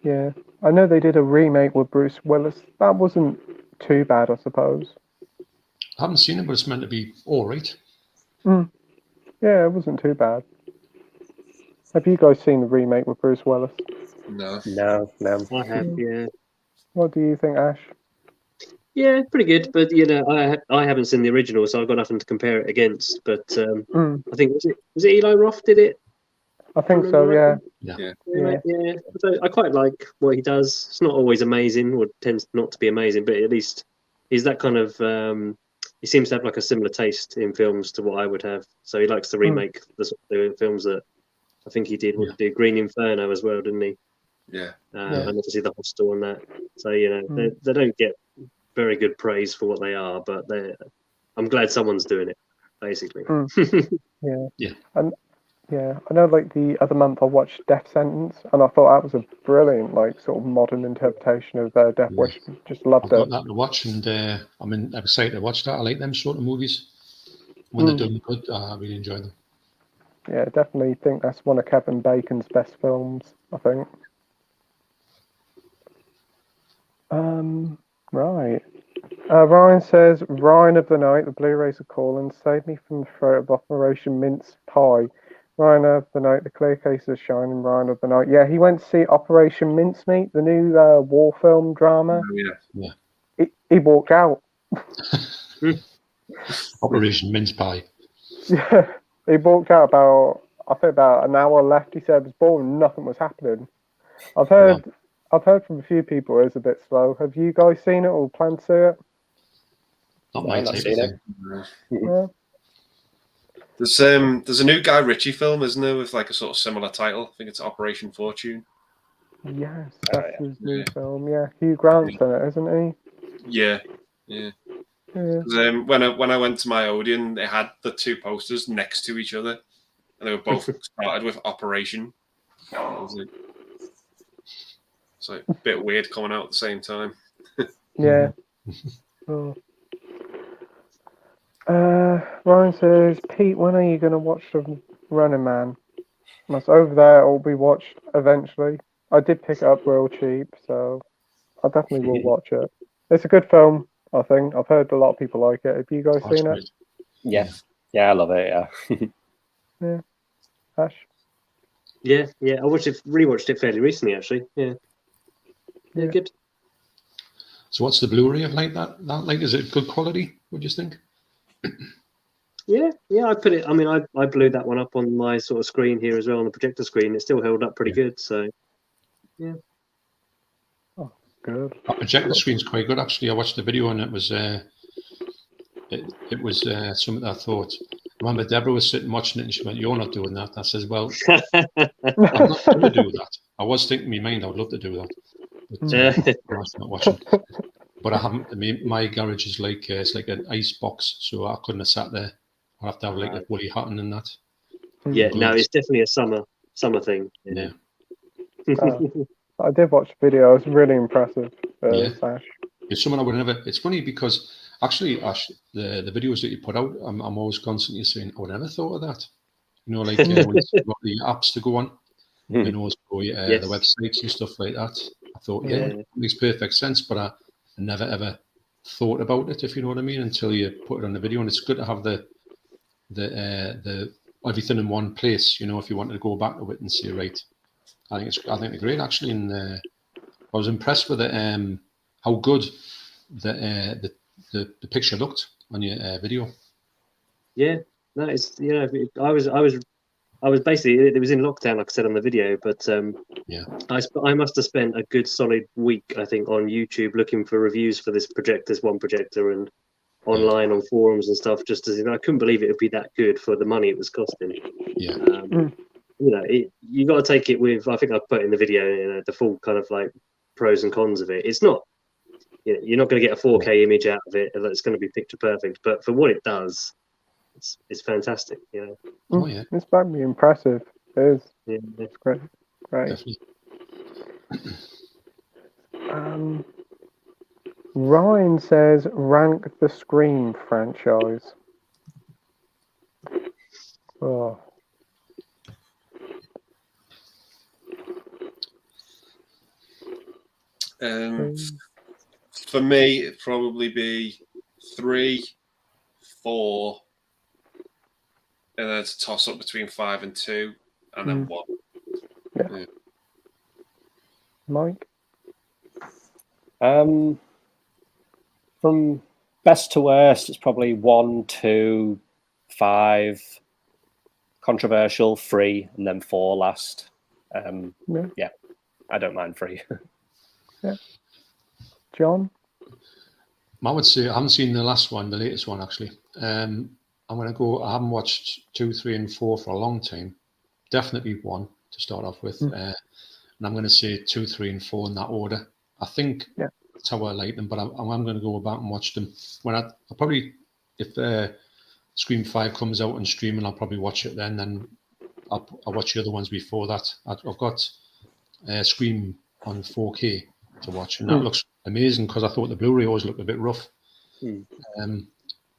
Yeah. I know they did a remake with Bruce Willis. That wasn't too bad, I suppose. I haven't seen it, but it's meant to be all right. Yeah, it wasn't too bad. Have you guys seen the remake with Bruce Willis? No. I have, yeah. What do you think, Ash? Yeah, pretty good. But I haven't seen the original, so I've got nothing to compare it against. But I think was it Eli Roth did it? I think so. Yeah. So I quite like what he does. It's not always amazing, or tends not to be amazing, but at least he's that kind of. He seems to have like a similar taste in films to what I would have. So he likes to remake the films that I think he did. Did Green Inferno as well, didn't he? Yeah. And obviously the Hostel and that. So they don't get very good praise for what they are, but I'm glad someone's doing it, basically. Yeah. And I know like the other month I watched Death Sentence and I thought that was a brilliant like sort of modern interpretation of Death Wish. Just loved it. I've got that to watch and I'm excited to watch that. I like them sort of movies. When they're done good, I really enjoy them. Yeah, definitely think that's one of Kevin Bacon's best films, I think. Right. Ryan says, Ryan of the Night, the Blu-rays are calling, save me from the throat of Operation Mince Pie. Ryan of the Night, the clear case is shining, Ryan of the Night. Yeah, he went to see Operation Mincemeat, the new war film drama. Yeah. He walked out. Operation Mince Pie. Yeah, he walked out about an hour left. He said it was boring, nothing was happening. I've heard from a few people it's a bit slow. Have you guys seen it or plan to see it? Not my type of thing. Yeah. There's a new Guy Ritchie film, isn't there, with like a sort of similar title? I think it's Operation Fortune. Yes, that's his new film. Yeah, Hugh Grant's in it, isn't he? Yeah. When I went to my Odeon, they had the two posters next to each other, and they were both started with Operation. It's like a bit weird coming out at the same time. Yeah. Oh. Ryan says, Pete, when are you going to watch The Running Man? That's over there. It'll be watched eventually. I did pick it up real cheap, so I definitely will watch it. It's a good film, I think. I've heard a lot of people like it. Have you guys seen it? Yeah. Yeah, I love it, yeah. Yeah. Ash? Yeah. I rewatched it fairly recently, actually. Yeah, good. So what's the Blu-ray of like that? Like, is it good quality? What do you think? Yeah. I put it. I mean, I blew that one up on my sort of screen here as well, on the projector screen. It still held up pretty good. So, yeah. Oh, good. That projector screen's quite good, actually. I watched the video and it was something I thought. I remember Deborah was sitting watching it and she went, "You're not doing that." I says, "Well, I'm not going to do that." I was thinking in my mind I would love to do that, but I'm not watching. But I haven't. I mean, my garage is like it's like an ice box, so I couldn't have sat there. I'd have to have like a woolly hat and that. Yeah, no, it's definitely a summer thing. Yeah. I did watch the video. It was really impressive. Ash. It's something I would never. It's funny because actually, Ash, the videos that you put out, I'm always constantly saying, I would never thought of that. You know, like when you've got the apps to go on, you know, so, the websites and stuff like that. I thought, it makes perfect sense, but I never ever thought about it, if you know what I mean, until you put it on the video. And it's good to have the everything in one place. You know, if you wanted to go back to it and say, right, I think they're great actually. And I was impressed with it, how good the picture looked on your video. Yeah, no, it's I was basically, it was in lockdown, like I said on the video, but I must have spent a good solid week, I think, on YouTube looking for reviews for this one projector, and online on forums and stuff. Just as I couldn't believe it would be that good for the money it was costing. Yeah. You know, you got to take it with. I think I put in the video, the full kind of like pros and cons of it. It's not. You're not going to get a 4K image out of it that's going to be picture perfect, but for what it does, it's fantastic. Oh yeah, it's very impressive. It is. Yeah, it's great. Definitely. Ryan says, rank the Scream franchise. Oh. For me, it'd probably be 3, 4, and then it's a toss up between 5 and 2, and then 1. Yeah. Mike? From best to worst, it's probably 1, 2, 5, controversial, 3, and then 4 last. Yeah, I don't mind 3. Yeah. John? I would say I haven't seen the last one, the latest one actually. I'm going to go. I haven't watched 2, 3, and 4 for a long time. Definitely 1 to start off with, and I'm going to say 2, 3, and 4 in that order. I think that's how I like them, but I'm going to go back and watch them when I probably, if Scream 5 comes out on streaming, I'll probably watch it then. Then I'll watch the other ones before that. I've got Scream on 4K to watch, and that looks amazing because I thought the Blu-ray always looked a bit rough.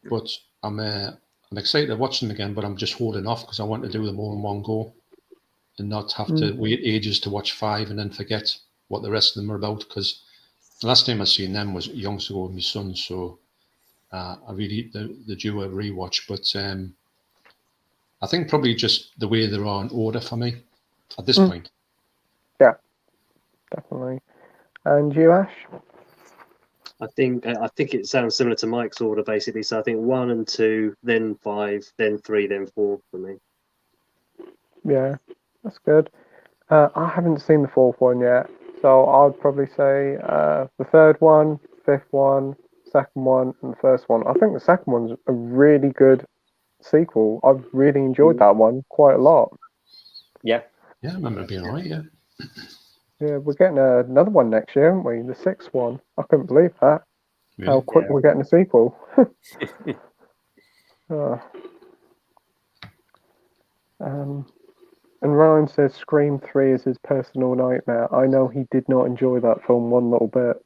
But I'm excited to watch them again, but I'm just holding off because I want to do them all in one go and not have to wait ages to watch 5 and then forget what the rest of them are about. Because the last time I seen them was youngs ago with my son, so I really the due a rewatch. But I think probably just the way they're on order for me at this point. Yeah, definitely. And you, Ash? I think it sounds similar to Mike's order basically. So I think 1 and 2, then 5, then 3, then 4 for me. Yeah, that's good. I haven't seen the fourth one yet, so I'd probably say the third one, fifth one, second one, and the first one. I think the second one's a really good sequel. I've really enjoyed that one quite a lot. Yeah. Yeah, I remember it being alright, yeah. Yeah, we're getting another one next year, aren't we? The sixth one. I couldn't believe that. Really? How quick we're getting a sequel. And Ryan says Scream 3 is his personal nightmare. I know he did not enjoy that film one little bit.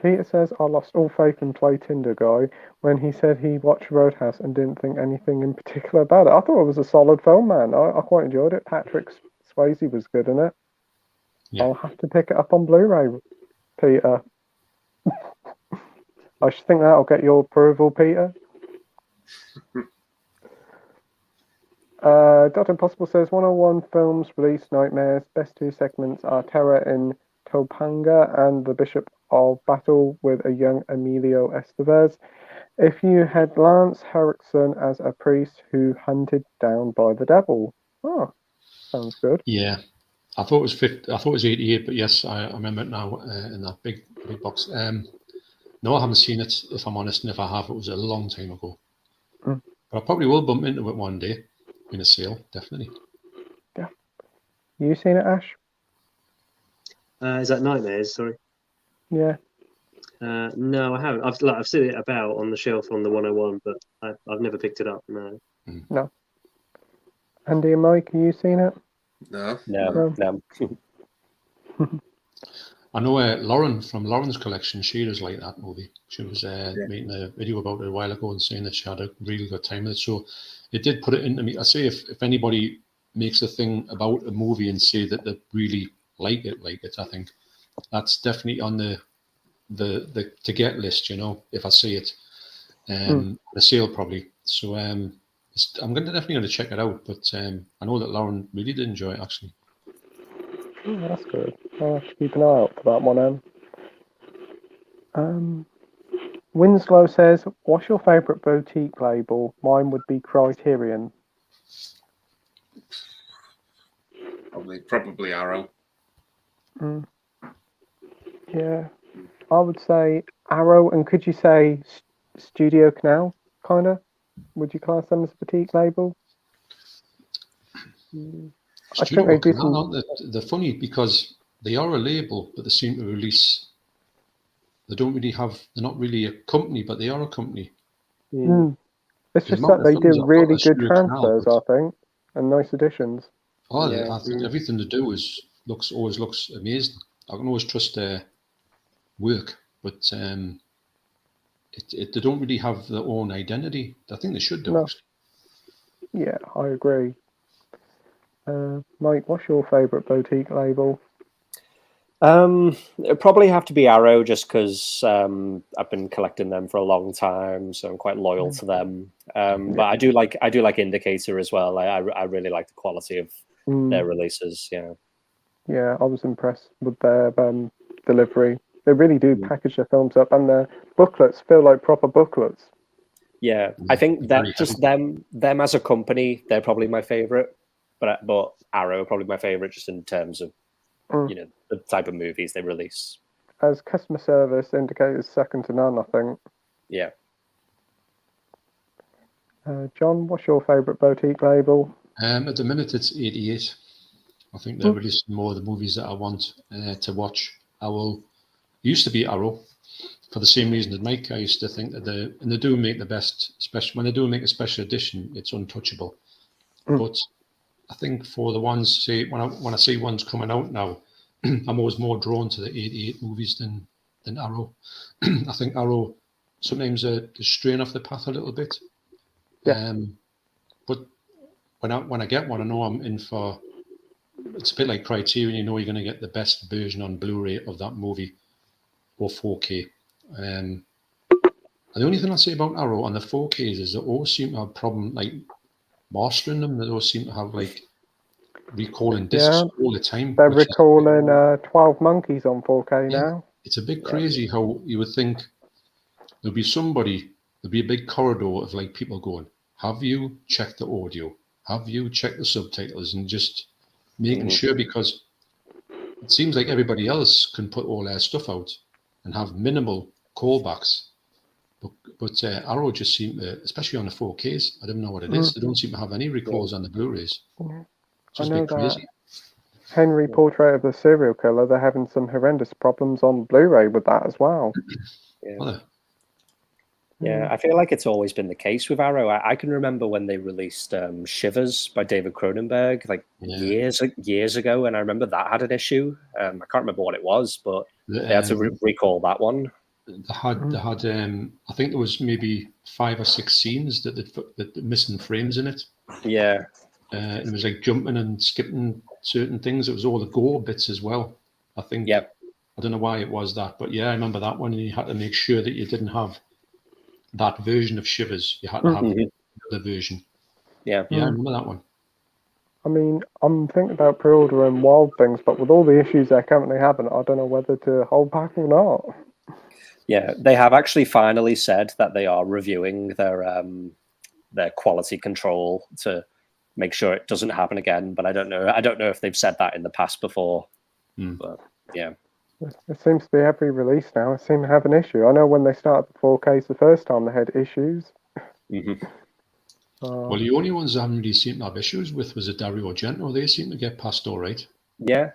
Peter says, I lost all faith in Playtendoguy when he said he watched Roadhouse and didn't think anything in particular about it. I thought it was a solid film, man. I quite enjoyed it. Patrick Swayze was good in it. Yeah. I'll have to pick it up on Blu-ray, Peter. I should think that'll get your approval, Peter. Dr. Impossible says 101 films release nightmares. Best two segments are Terror in Topanga and The Bishop of Battle with a young Emilio Estevez. If you had Lance Henriksen as a priest who hunted down by the devil. Oh, sounds good. Yeah. I thought it was 50, I thought it was 88, but yes, I remember it now in that big box. No, I haven't seen it, if I'm honest, and if I have, it was a long time ago. But I probably will bump into it one day in a sale, definitely. Yeah. You seen it, Ash? Is that Nightmares? Sorry. Yeah. No, I haven't. I've seen it about on the shelf on the 101, but I've never picked it up. No. No. Andy and Mike, have you seen it? No. I know Lauren from Lauren's collection, she does like that movie. She was making a video about it a while ago and saying that she had a really good time with it. So it did put it into me. I say if anybody makes a thing about a movie and say that they really like it, I think that's definitely on the to get list, you know, if I see it. The sale probably. So I'm definitely going to check it out. But I know that Lauren really did enjoy it actually. Oh, that's good. I'll have to keep an eye out for that one. Winslow says, what's your favourite boutique label? Mine would be Criterion. Probably Arrow. Yeah, I would say Arrow, and could you say Studio Canal, kind of? Would you class them as a boutique label? I think they do some... They're funny because they are a label, but they seem to release. They don't really have. They're not really a company, but they are a company. It's just that they do really good transfers, I think, and nice additions. Oh, yeah. I think everything they do always looks amazing. I can always trust their work, but they don't really have their own identity. I think they should do. No. Yeah, I agree. Mike, what's your favourite boutique label? It'd probably have to be Arrow, just because I've been collecting them for a long time, so I'm quite loyal to them. But I do like Indicator as well. I really like the quality of their releases. Yeah, I was impressed with their delivery. They really do package their films up, and their booklets feel like proper booklets. Yeah, I think that just them as a company, they're probably my favourite. But Arrow probably my favourite, just in terms of the type of movies they release. As customer service, Indicator's second to none, I think. Yeah. John, what's your favourite boutique label? At the minute, it's 88. I think they're releasing more of the movies that I want to watch. Used to be Arrow, for the same reason that Mike. I used to think that they do make the best, especially when they do make a special edition, it's untouchable. But I think for the ones, say when I see ones coming out now, I'm always more drawn to the 88 movies than Arrow. I think Arrow sometimes they strain off the path a little bit. Yeah. But when I get one, I know I'm in for. It's a bit like Criterion. You know you're going to get the best version on Blu-ray of that movie or 4K. And the only thing I say about Arrow on the 4Ks is they always seem to have a problem like mastering them. They always seem to have like recalling discs all the time. They're recalling 12 Monkeys on 4K now. It's a bit crazy how you would think there'll be a big corridor of like people going, have you checked the audio? Have you checked the subtitles? And just making sure, because it seems like everybody else can put all their stuff out and have minimal callbacks. But Arrow just seem to, especially on the 4Ks, I don't know what it is. They don't seem to have any recalls on the Blu-rays. It's just a bit crazy. Henry Portrait of the Serial Killer, they're having some horrendous problems on Blu-ray with that as well. Yeah, I feel like it's always been the case with Arrow. I can remember when they released Shivers by David Cronenberg, like years ago, and I remember that had an issue. I can't remember what it was, but they had to recall that one. They had. I think there was maybe 5 or 6 scenes that missing frames in it. Yeah, it was like jumping and skipping certain things. It was all the gore bits as well. I think. Yeah. I don't know why it was that, but yeah, I remember that one. And you had to make sure that you didn't have that version of Shivers. You had to have the version. Yeah. Yeah, I remember that one. I mean, I'm thinking about pre-ordering Wild Things, but with all the issues they're currently having, I don't know whether to hold back or not. Yeah, they have actually finally said that they are reviewing their quality control to make sure it doesn't happen again. But I don't know if they've said that in the past before. But yeah. It seems to be every release now. It seems to have an issue. I know when they started the 4Ks the first time, they had issues. Well, the only ones I haven't really seemed to have issues with was the Dario Argento. They seem to get past all right. Yeah.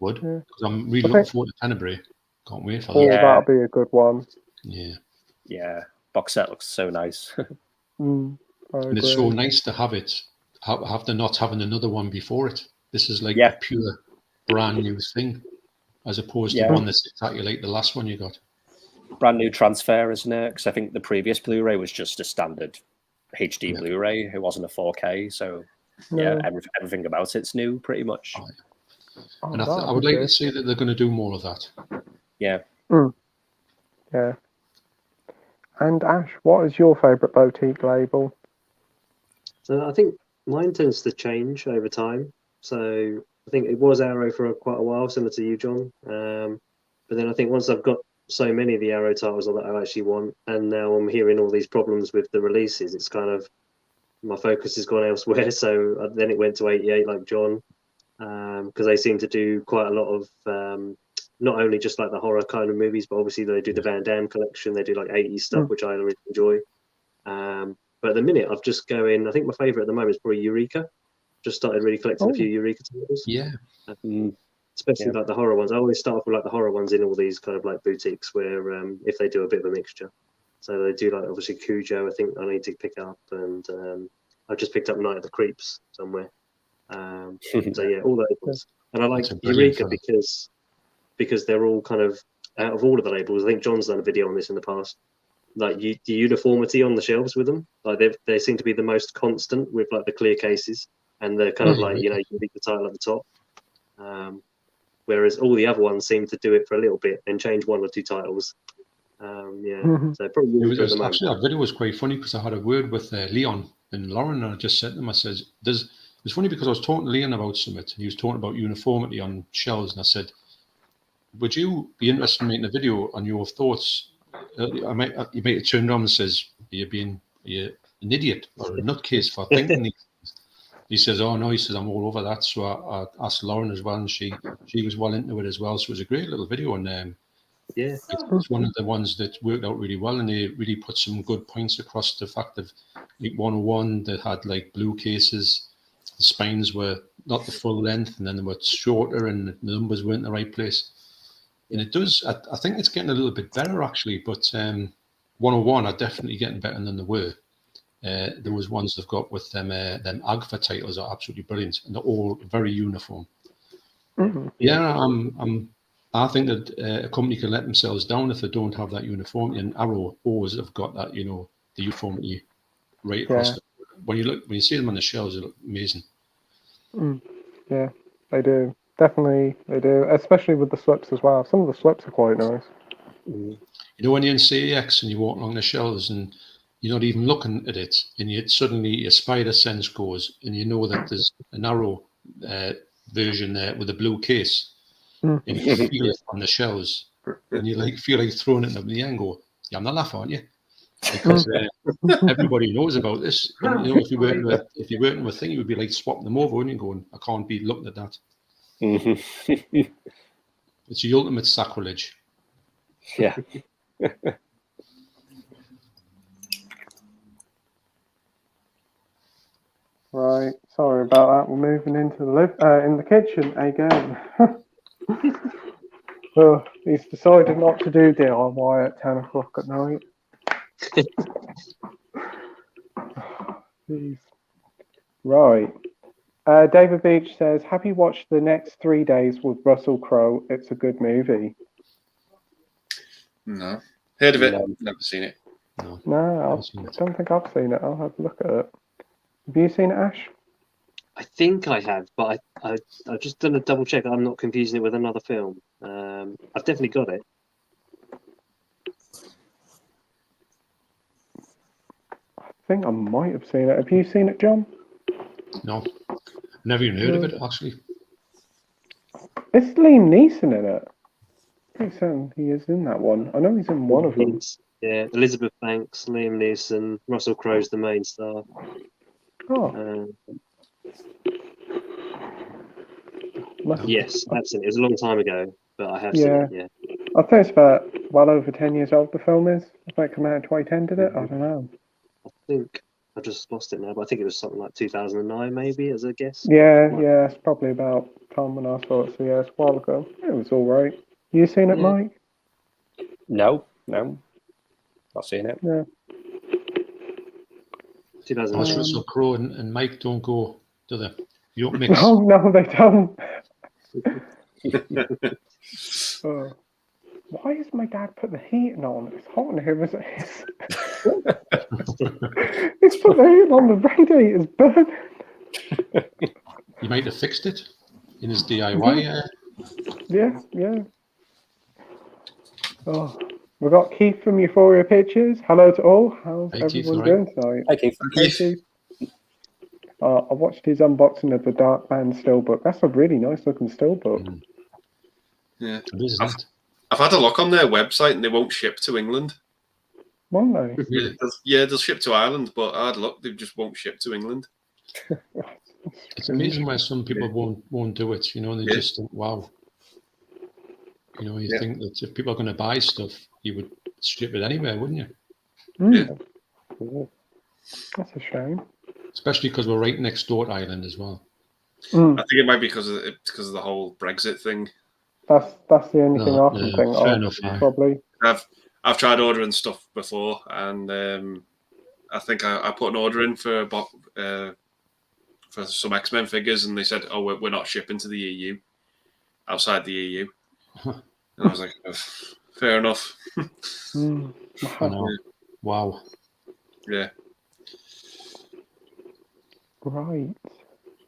Would, because I'm really looking forward to Tenebrae. Can't wait for that. Oh, that'll be a good one. Yeah. Box set looks so nice. And it's so nice to have it, after not having another one before it. This is like a pure brand new thing, as opposed to one that's exactly like the last one you got. Brand new transfer, isn't it? Because I think the previous Blu-ray was just a standard HD Blu-ray. It wasn't a 4K, so everything about it's new, pretty much. And I would like to say that they're going to do more of that. Yeah. Yeah. And Ash, what is your favourite boutique label? So I think mine tends to change over time. So I think it was Arrow for quite a while, similar to you, John. But then I think once I've got so many of the Arrow titles that I actually want, and now I'm hearing all these problems with the releases, it's kind of, my focus has gone elsewhere. So then it went to 88, like John, because they seem to do quite a lot of not only just like the horror kind of movies, but obviously they do the Van Damme collection. They do like 80s stuff, which I really enjoy. But at the minute, I've just going. I think my favourite at the moment is probably Eureka. Just started really collecting a few Eureka titles. Yeah. Especially like the horror ones. I always start off with like the horror ones in all these kind of like boutiques where if they do a bit of a mixture. So they do like obviously Cujo. I think I need to pick up, and I've just picked up Night of the Creeps somewhere. So yeah, all those ones. And I like Eureka because they're all kind of out of all of the labels. I think John's done a video on this in the past. Like the uniformity on the shelves with them, like they seem to be the most constant with like the clear cases, and they're kind of like, you know, you can read the title at the top. Whereas all the other ones seem to do it for a little bit and change 1 or 2 titles. So probably actually that video was quite funny because I had a word with Leon and Lauren, and I just said to them, I said, it's funny because I was talking to Leon about something. He was talking about uniformity on shelves, and I said, would you be interested in making a video on your thoughts? You might have turned around and says, are you an idiot or a nutcase for thinking these things? He says, oh no, he says, I'm all over that. So I asked Lauren as well, and she was well into it as well. So it was a great little video, and it's one of the ones that worked out really well, and they really put some good points across the fact of like 101 that had like blue cases, the spines were not the full length, and then they were shorter, and the numbers weren't in the right place. And it does, I think it's getting a little bit better actually, but 101 are definitely getting better than they were. There was ones they've got with them AGFA titles are absolutely brilliant, and they're all very uniform. Yeah, I think that a company can let themselves down if they don't have that uniformity, and Arrow always have got that, you know, the uniformity right across. When you see them on the shelves, they look amazing. Yeah, they do. Definitely, they do, especially with the slips as well. Some of the slips are quite nice. You know, when you're in CEX and you walk along the shelves and you're not even looking at it, and yet suddenly your spider sense goes, and you know that there's an Arrow version there with the blue case, Mm. and you feel it on the shelves, and you like feel like throwing it up in the air and go, "Yeah, I'm not laughing, aren't you?" Because everybody knows about this. And, if you're working with thing, you would be like swapping them over, and going, "I can't be looking at that." It's the ultimate sacrilege. Yeah. Right, sorry about that. We're moving into the in the kitchen again. Oh, he's decided not to do DIY at 10 o'clock at night. Jeez. Right. David Beach says, "Have you watched The Next 3 Days with Russell Crowe? It's a good movie." No. Heard of it? No. Never seen it. No, I don't think I've seen it. I'll have a look at it. Have you seen it, Ash? I think I have, but I've just done a double check. I'm not confusing it with another film. I've definitely got it. I think I might have seen it. Have you seen it, John? No, never even heard of it, actually. It's Liam Neeson in it. Pretty certain he is in that one. I know he's in one of them. Yeah, Elizabeth Banks, Liam Neeson, Russell Crowe's the main star. Oh, Yes, that's it. It was a long time ago, but I have seen it. Yeah, I think it's about well over 10 years old. The film is. I think it came out in 2010. Did it? I don't know. I think I just lost it now, but I think it was something like 2009, maybe, as a guess. Yeah, it's probably about time when I saw it. So yeah, it's a while ago. It was all right. You seen it, Mike? No, not seen it. Yeah. 2009. Russell Crowe and Mike don't go, do they? You don't mix. No, they don't. Why has my dad put the heating on? It's hot in here, isn't it? He's put the heating on, the radiator's burning. You might have fixed it in his DIY. Yeah. Oh, we've got Keith from Euphoria Pictures. Hello to all. How's everyone doing tonight? Hi, Keith. I watched his unboxing of the Dark Man Steelbook. That's a really nice looking Steelbook. Yeah. It is, isn't it? I've had a look on their website and they won't ship to England. Won't they? Yeah, they'll ship to Ireland, but I had a look, they just won't ship to England. It's amazing why some people won't do it, and they just think, wow. You think that if people are going to buy stuff, you would ship it anywhere, wouldn't you? Yeah. That's a shame. Especially because we're right next door to Ireland as well. I think it might be because of the whole Brexit thing. That's the only thing I can think of. Enough, probably. I've tried ordering stuff before, and I think I put an order in for some X-Men figures, and they said, "Oh, we're not shipping to the EU, outside the EU." And I was like, "Fair enough." Wow. Yeah. Right.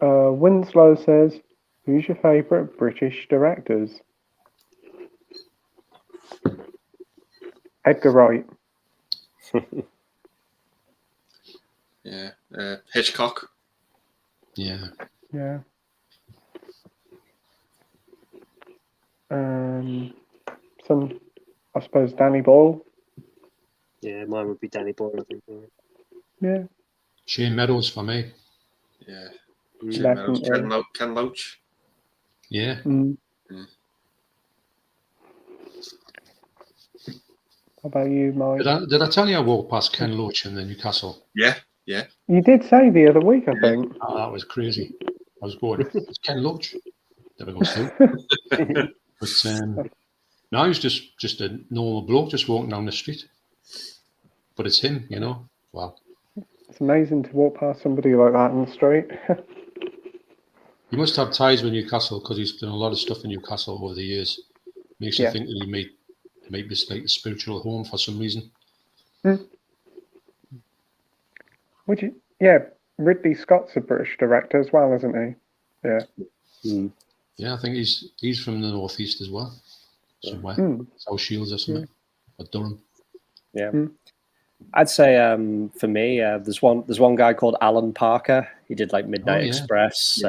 Winslow says, "Who's your favourite British directors?" Edgar Wright. Yeah. Hitchcock. Yeah. Yeah. I suppose Danny Boyle. Yeah, mine would be Danny Boyle, I think. Yeah. Shane Meadows for me. Yeah. Ken Loach. Yeah. How about you, Mike? Did I tell you I walked past Ken Loach in the Newcastle? Yeah. You did say the other week, I think. Oh, that was crazy. I was going, it's Ken Loach. There we go, Stu. But no, he was just a normal bloke just walking down the street. But it's him, Wow. It's amazing to walk past somebody like that in the street. He must have ties with Newcastle because he's done a lot of stuff in Newcastle over the years. Makes you think that he might be like a spiritual home for some reason. Would you? Yeah, Ridley Scott's a British director as well, isn't he? Yeah. Yeah, I think he's from the northeast as well, somewhere. South Shields or something, or Durham. Yeah. I'd say for me, there's one guy called Alan Parker. He did like Midnight Express.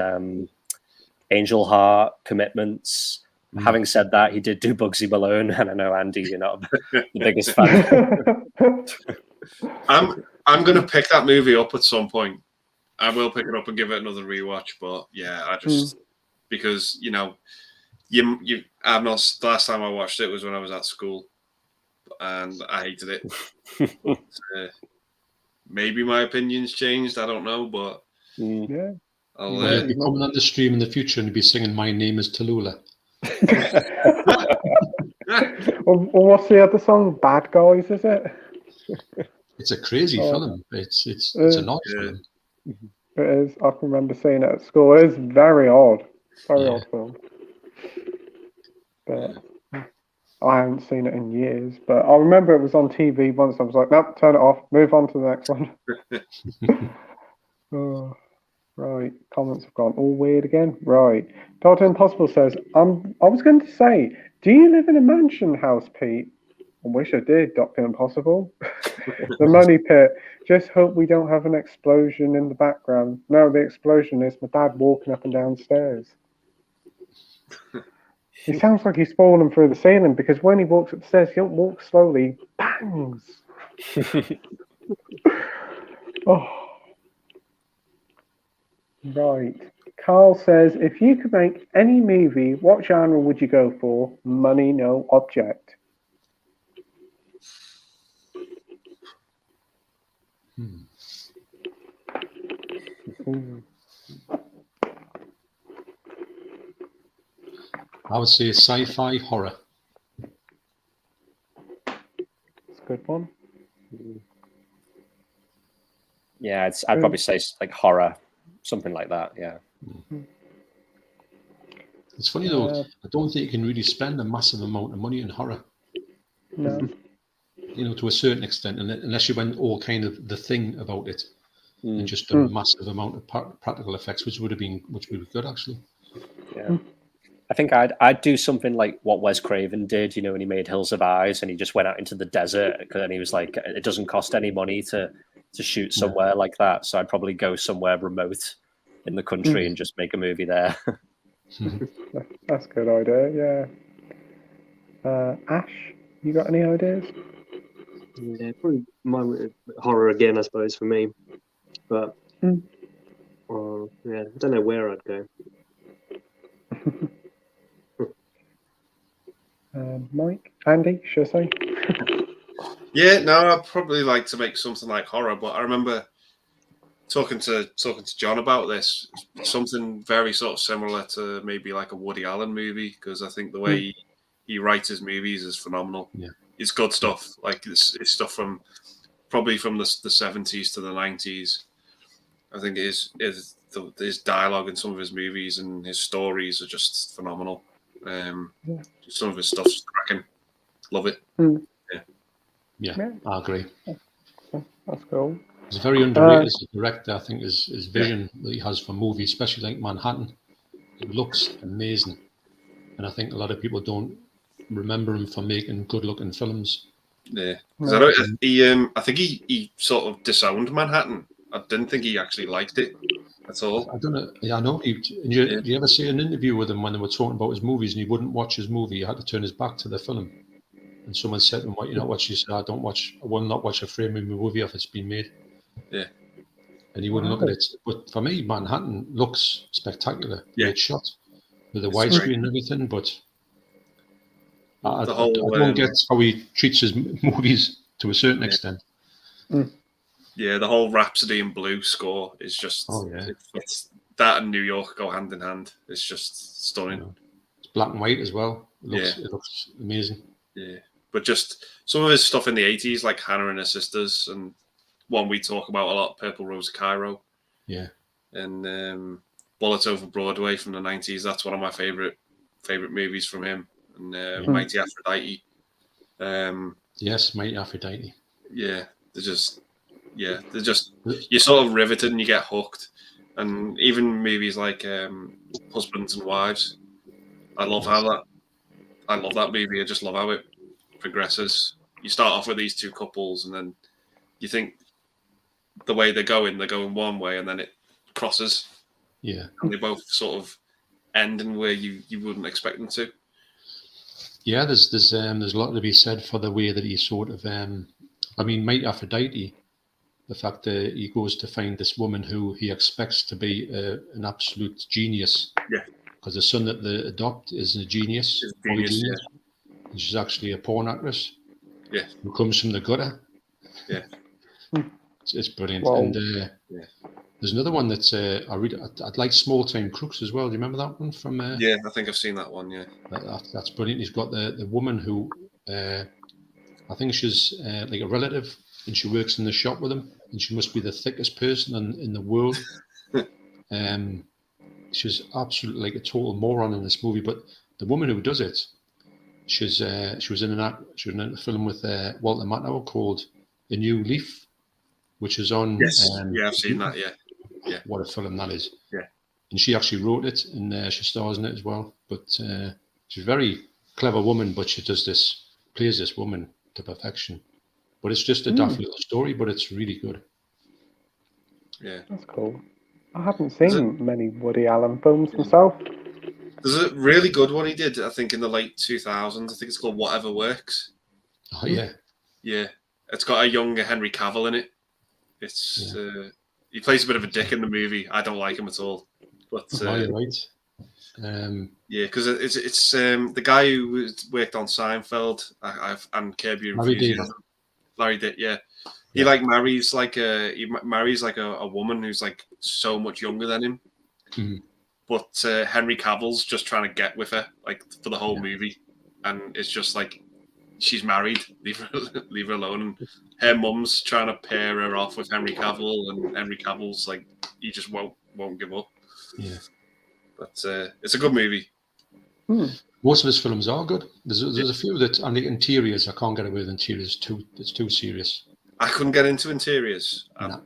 Angel Heart, Commitments. Having said that, he did do Bugsy Malone, and I know, Andy, you're not the biggest fan. I'm going to pick that movie up at some point. I will pick it up and give it another rewatch. But yeah, I just because I'm not. The last time I watched it was when I was at school, and I hated it. But, maybe my opinion's changed. I don't know, but yeah, I'll be coming on the stream in the future and be singing "My Name Is Tallulah." Well, what's the other song? Bad Guys, is it? It's a crazy film. It's an odd film. It is. I can remember seeing it at school. It is very odd. Very odd film. But I haven't seen it in years. But I remember it was on TV once. I was like, nope, turn it off. Move on to the next one. Oh, right. Comments have gone all weird again. Right. Dr. Impossible says, I was going to say, do you live in a mansion house, Pete? I wish I did, Dr. Impossible. The money pit. Just hope we don't have an explosion in the background. No, the explosion is my dad walking up and down stairs. He sounds like he's falling through the ceiling because when he walks upstairs, he don't walk slowly. Bangs! Oh. Right. Carl says, if you could make any movie, what genre would you go for? Money, no object. I would say sci-fi horror. It's a good one. Yeah, I'd probably say like horror, something like that. Yeah. It's funny though. I don't think you can really spend a massive amount of money in horror. No. To a certain extent, unless you went all kind of the thing about it, and just a massive amount of practical effects, which would be good actually. Yeah. I think I'd do something like what Wes Craven did, when he made Hills of Eyes and he just went out into the desert, and he was like, it doesn't cost any money to shoot somewhere like that. So I'd probably go somewhere remote in the country and just make a movie there. That's a good idea, yeah. Ash, you got any ideas? Yeah, probably horror again, I suppose, for me. But I don't know where I'd go. Mike, Andy, should I say? Yeah, no, I'd probably like to make something like horror, but I remember talking to John about this, something very sort of similar to maybe like a Woody Allen movie, because I think the way he writes his movies is phenomenal. Yeah. It's good stuff. Like it's stuff from probably from the 70s to the 90s. I think his dialogue in some of his movies and his stories are just phenomenal. Some of his stuff's cracking. Love it. Yeah, I agree. That's cool. He's very underrated as a director. I think his vision that he has for movies, especially like Manhattan, it looks amazing. And I think a lot of people don't remember him for making good-looking films. Yeah, I think he sort of disowned Manhattan. I didn't think he actually liked it at all. I don't know. Yeah, I know. Did you ever see an interview with him when they were talking about his movies and he wouldn't watch his movie? He had to turn his back to the film. And someone said to him, "Why you not watch?" He said, "I will not watch a frame of my movie if it's been made." Yeah. And he wouldn't look at it. But for me, Manhattan looks spectacular. Yeah. Great shot with the widescreen and everything. But I don't get how he treats his movies to a certain extent. Yeah, the whole Rhapsody in Blue score is just it's that and New York go hand in hand. It's just stunning. It's black and white as well. It looks amazing. Yeah, but just some of his stuff in the 80s, like Hannah and Her Sisters, and one we talk about a lot, Purple Rose of Cairo. Yeah, and Bullets Over Broadway from the 90s. That's one of my favorite movies from him. And Mighty Aphrodite. Yes, Mighty Aphrodite. Yeah, they're just you're sort of riveted and you get hooked. And even movies like Husbands and Wives, I love that movie. I just love how it progresses. You start off with these two couples, and then you think the way they're going one way, and then it crosses. Yeah, and they both sort of ending where you wouldn't expect them to. Yeah, there's a lot to be said for the way that he sort of, I mean, Might Aphrodite, the fact that he goes to find this woman who he expects to be an absolute genius. Yeah. Because the son that they adopt is a genius. It's genius, yeah. And she's actually a porn actress. Yeah. Who comes from the gutter. Yeah. It's brilliant. Wow. And there's another one that's I'd like Small Time Crooks as well. Do you remember that one from? Yeah, I think I've seen that one. Yeah. That's brilliant. He's got the woman who I think she's like a relative, and she works in the shop with him, and she must be the thickest person in the world. She's absolutely like a total moron in this movie, but the woman who does it, she was in a film with Walter Matthau called A New Leaf, which is on. Yes, I've seen that. Yeah. What a film that is. Yeah. And she actually wrote it, and she stars in it as well. But she's a very clever woman, but she plays this woman to perfection. But it's just a daft little story, but it's really good. Yeah. That's cool. I haven't seen many Woody Allen films myself. There's a really good one he did, I think, in the late 2000s. I think it's called Whatever Works. Oh, yeah. Yeah. It's got a younger Henry Cavill in it. It's he plays a bit of a dick in the movie. I don't like him at all. But you're right. Yeah, because it's the guy who worked on Seinfeld and Curb Your Enthusiasm. Larry David, yeah. He marries like a woman who's like so much younger than him. Mm-hmm. But Henry Cavill's just trying to get with her like for the whole movie, and it's just like she's married, leave her alone. And her mum's trying to pair her off with Henry Cavill, and Henry Cavill's like he just won't give up. Yeah, but it's a good movie. Most of his films are good. There's a few that on the interiors I can't get away with interiors. It's too serious. I couldn't get into interiors. No.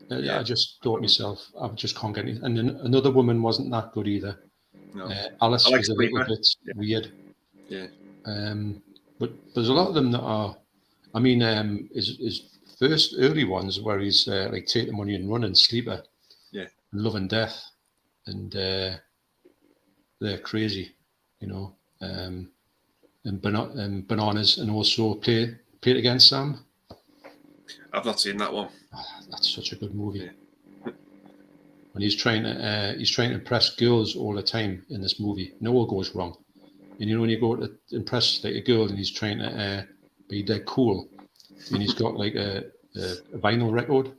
I just thought myself, I just can't get it. And then Another Woman wasn't that good either. No. Alice was a little bit weird. Yeah. But there's a lot of them that are. I mean, his first early ones where he's like Take the Money and Run and Sleeper. Yeah. And Love and Death, and they're crazy, you know. And Bananas, and also Play It Again, Sam. I've not seen that one. That's such a good movie. When he's trying to impress girls all the time in this movie, no one goes wrong. And you know when you go to impress like a girl and he's trying to be dead cool, and he's got like a vinyl record,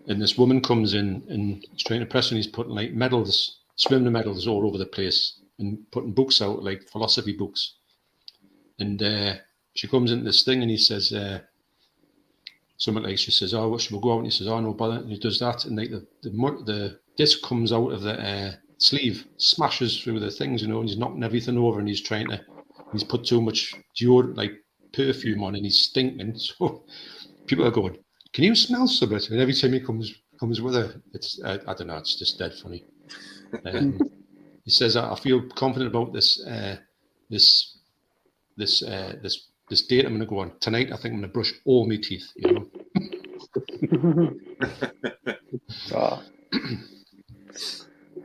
and this woman comes in and he's trying to impress her, and he's putting like medals, swimming medals all over the place, and putting books out like philosophy books. And she comes into this thing and he says. Something like she says, "Oh, should we go out?" And he says, "Oh, no bother." And he does that, and like the disc comes out of the sleeve, smashes through the things, you know, and he's knocking everything over, and he's put too much deodorant, like perfume on, and he's stinking. So people are going, "Can you smell something?" And every time he comes with her, it's I don't know, it's just dead funny. He says, "I feel confident about this date I'm going to go on tonight. I think I'm going to brush all my teeth, you know."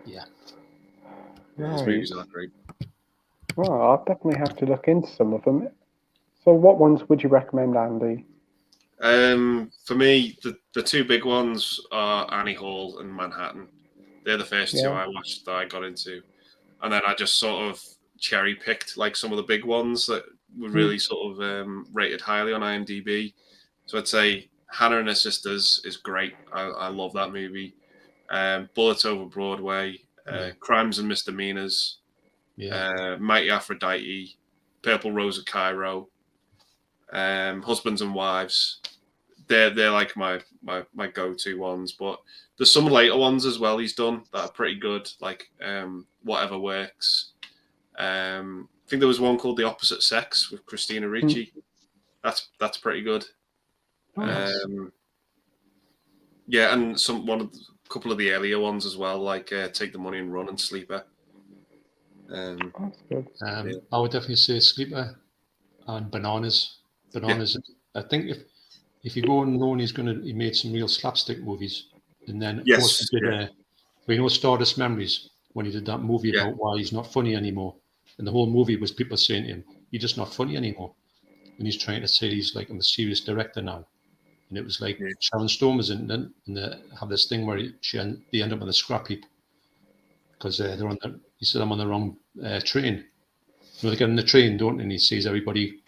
Yeah. These movies are great. Well, I'll definitely have to look into some of them. So what ones would you recommend, Andy? For me, the two big ones are Annie Hall and Manhattan. They're the first two I watched that I got into. And then I just sort of cherry picked like some of the big ones that were really sort of rated highly on IMDb. So I'd say Hannah and Her Sisters is great. I love that movie. Bullets Over Broadway, Crimes and Misdemeanors, Mighty Aphrodite, Purple Rose of Cairo, Husbands and Wives. They're like my go-to ones. But there's some later ones as well he's done that are pretty good, like Whatever Works. I think there was one called The Opposite Sex with Christina Ricci. That's pretty good. Nice. And a couple of the earlier ones as well, like Take the Money and Run and Sleeper. That's good. I would definitely say Sleeper and Bananas. I think if you go and know he made some real slapstick movies, and then of course he did, Stardust Memories. when he did that movie about why he's not funny anymore. And the whole movie was people saying to him, "You're just not funny anymore." And he's trying to say he's like, "I'm a serious director now." And it was like Sharon Stone was in it, and they have this thing where they end up on the scrap heap because they're on the. He said, "I'm on the wrong train." So they get on the train, don't they? And he sees everybody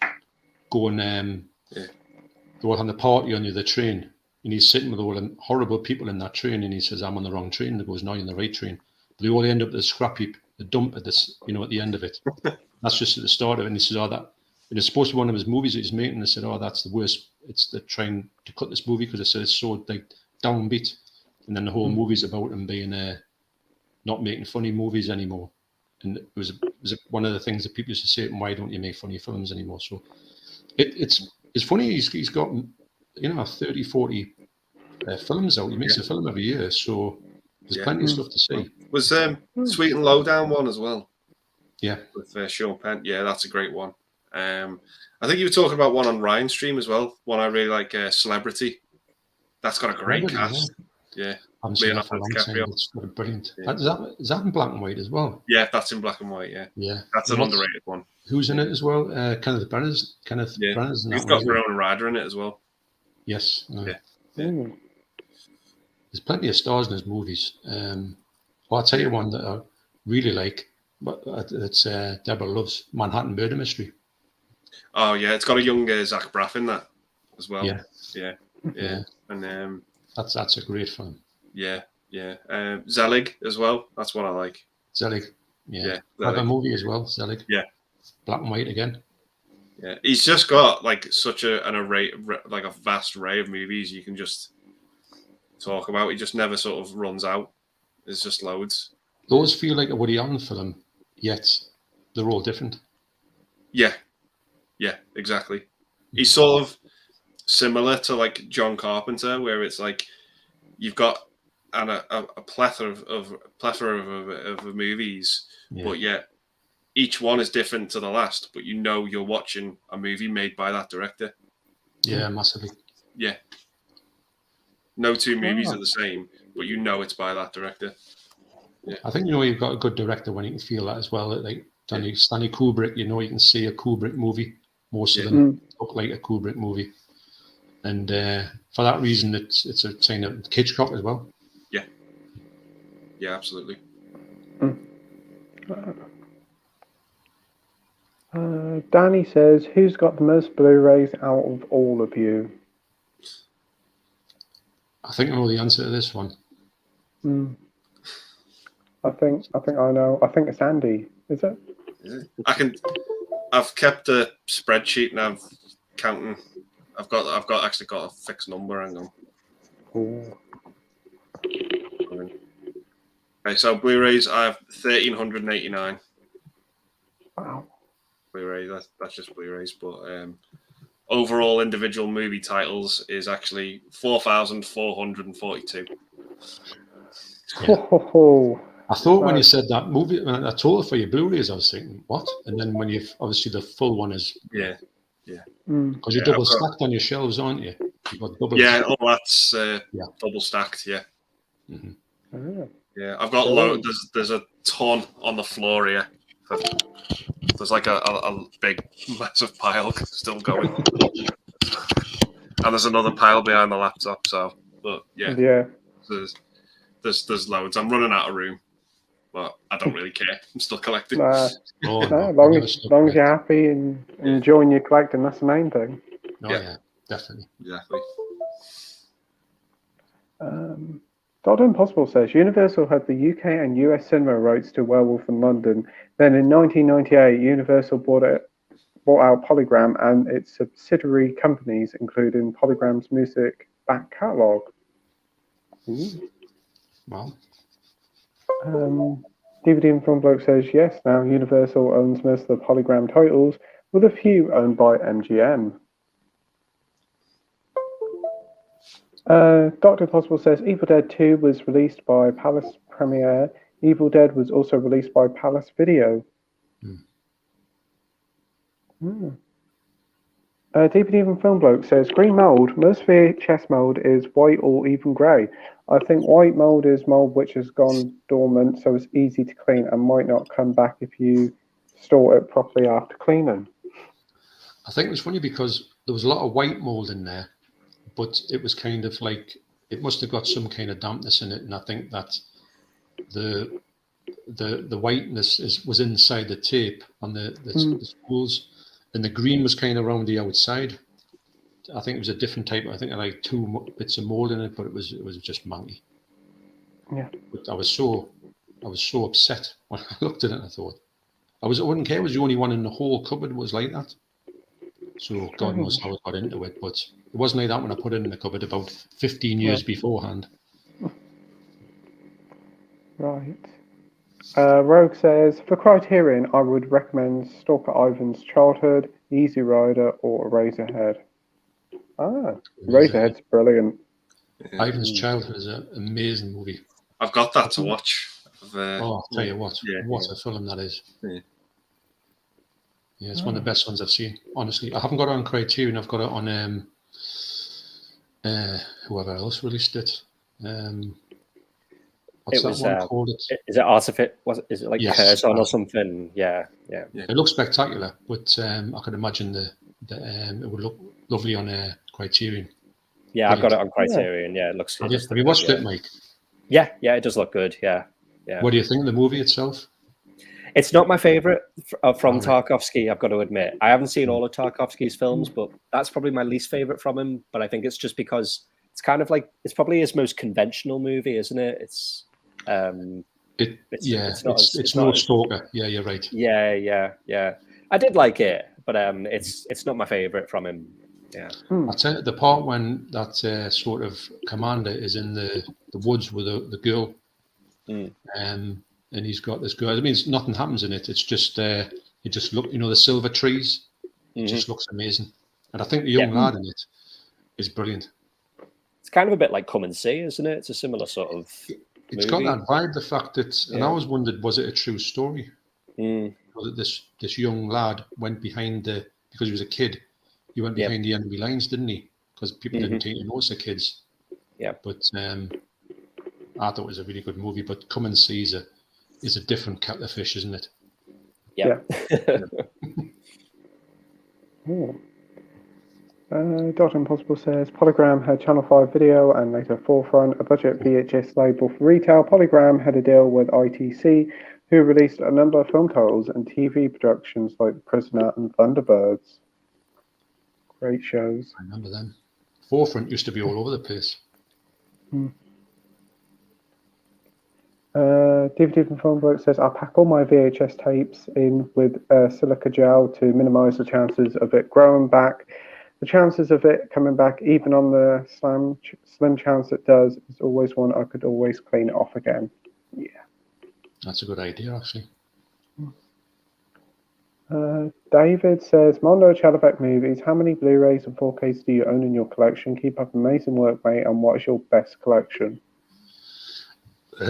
going. They're all having a party on the other train, and he's sitting with all the horrible people in that train, and he says, "I'm on the wrong train." And he goes, "No, you're on the right train." But they all end up at the scrap heap, the dump at this, at the end of it. That's just at the start of it. And he says, "Oh, that." And it's supposed to be one of his movies that he's making. And they said, "Oh, that's the worst. It's the trying to cut this movie because it's so like downbeat." And then the whole movie's about him being not making funny movies anymore. And it was one of the things that people used to say to him, "Why don't you make funny films anymore?" So it's funny. He's got 30, 40 films out. He makes a film every year, so there's plenty of stuff to see. Was Sweet and Lowdown one as well? Yeah, with Sean Penn. Yeah, that's a great one. I think you were talking about one on Ryan's stream as well. One I really like, Celebrity. That's got a great cast. Yeah. I'm seeing that for a long time. It's got a brilliant. Yeah. Is that in black and white as well? Yeah, that's in black and white. Yeah. Yeah. That's an underrated one. Who's in it as well? Kenneth Branagh's. He's got Winona Ryder in it as well. Yes. Yeah. There's plenty of stars in his movies. I'll tell you one that I really like, but it's Deborah Love's Manhattan Murder Mystery. Oh yeah, it's got a young Zach Braff in that as well. Yeah. And that's a great film. Yeah. Zelig as well. That's what I like. Zelig. Yeah. Have a movie as well. Zelig. Yeah. Black and white again. Yeah, he's just got like such an array, like a vast array of movies you can just talk about. He just never sort of runs out. There's just loads. Those feel like a Woody Allen film, yet they're all different. Yeah, exactly. He's sort of similar to like John Carpenter, where it's like you've got a plethora of movies, but yet each one is different to the last. But you're watching a movie made by that director. Yeah, massively. Yeah. No two movies are the same, but it's by that director. Yeah. I think you've got a good director when you can feel that as well. Like Stanley Kubrick, you can see a Kubrick movie. Most of them look like a Kubrick movie, and for that reason, it's a kind of Hitchcock as well. Yeah, absolutely. Danny says, "Who's got the most Blu-rays out of all of you?" I think I know the answer to this one. I think I know. I think it's Andy. Is it? I've kept a spreadsheet and I'm counting. I've actually got a fixed number. Hang on. Ooh. Okay, so Blu-rays, I have 1,389. Wow. Blu-rays. That's just Blu-rays, but overall individual movie titles is actually 4,442. Oh. I thought when you said that movie, when I told her for your Blu-rays, I was thinking, what? And then when you've obviously the full one is because you're double stacked on your shelves, aren't you? You've got double. Yeah, that's double stacked. Yeah. Mm-hmm. Yeah, I've got there's a ton on the floor here. There's like a big massive pile still going, and there's another pile behind the laptop. So, but there's loads. I'm running out of room. But I don't really care. I'm still collecting. As long as you're happy and enjoying your collecting, that's the main thing. Yeah, definitely. Exactly. Dr. Impossible says Universal had the UK and US cinema rights to Werewolf in London. Then in 1998, Universal bought out Polygram and its subsidiary companies, including Polygram's music back catalogue. Wow. DVD and Film Bloke says yes, now Universal owns most of the Polygram titles, with a few owned by MGM. Dr. Impossible says Evil Dead 2 was released by Palace Premiere. Evil Dead was also released by Palace Video. DVD Even Film Bloke says green mold. Most VHS mold is white or even grey. I think white mold is mold which has gone dormant, so it's easy to clean and might not come back if you store it properly after cleaning. I think it was funny because there was a lot of white mold in there, but it was kind of like it must have got some kind of dampness in it, and I think that the whiteness was inside the tape on the spools, and the green was kind of around the outside. I think it was a different type. I think I like 2 bits of mold in it, but it was just manky. Yeah. But I was so upset when I looked at it. I thought I wouldn't care. I was the only one in the whole cupboard was like that. So God knows how I got into it, but it wasn't like that when I put it in the cupboard about 15 years beforehand. Right. Rogue says, for Criterion, I would recommend Stalker Ivan's Childhood, Easy Rider, or Eraserhead. Eraserhead's brilliant. Ivan's Childhood is an amazing movie. I've got that to watch. I'll tell you what, a film that is. Yeah, it's one of the best ones I've seen, honestly. I haven't got it on Criterion, I've got it on whoever else released it. What's that one called? Is it Artifice? Is it like Curzon or something? Yeah. It looks spectacular, but I could imagine it would look lovely on Criterion. Yeah, I've got it on Criterion. Yeah, it looks. Have you watched it, Mike? Yeah, it does look good. Yeah. What do you think of the movie itself? It's not my favorite from Tarkovsky, I've got to admit. I haven't seen all of Tarkovsky's films, but that's probably my least favorite from him. But I think it's just because it's kind of like it's probably his most conventional movie, isn't it? It's no Stalker. Yeah, you're right. Yeah. I did like it, but it's not my favorite from him. Yeah. I'll tell you, the part when that sort of commander is in the woods with the girl, and he's got this girl. I mean, nothing happens in it. It's just you just look, the silver trees. It just looks amazing, and I think the young lad in it is brilliant. It's kind of a bit like Come and See, isn't it? It's a similar sort of. It's got that vibe. The fact that, and I always wondered, was it a true story? That this young lad went behind because he was a kid. He went behind the enemy lines, didn't he? Because people didn't take to notice the kids. Yeah. But I thought it was a really good movie. But Come and See is a different kettle of fish, isn't it? Yeah. Dr. Impossible says Polygram had Channel 5 video and later Forefront, a budget VHS label for retail. Polygram had a deal with ITC, who released a number of film titles and TV productions like Prisoner and Thunderbirds. Great shows. I remember them. Forefront used to be all over the place. DVD from Film Bloke says, I pack all my VHS tapes in with silica gel to minimise the chances of it growing back. The chances of it coming back, even on the slim chance it does, is always one I could always clean it off again. Yeah. That's a good idea, actually. David says, Mondo Chelloveck movies, how many Blu-rays and 4Ks do you own in your collection? Keep up amazing work, mate, and what is your best collection?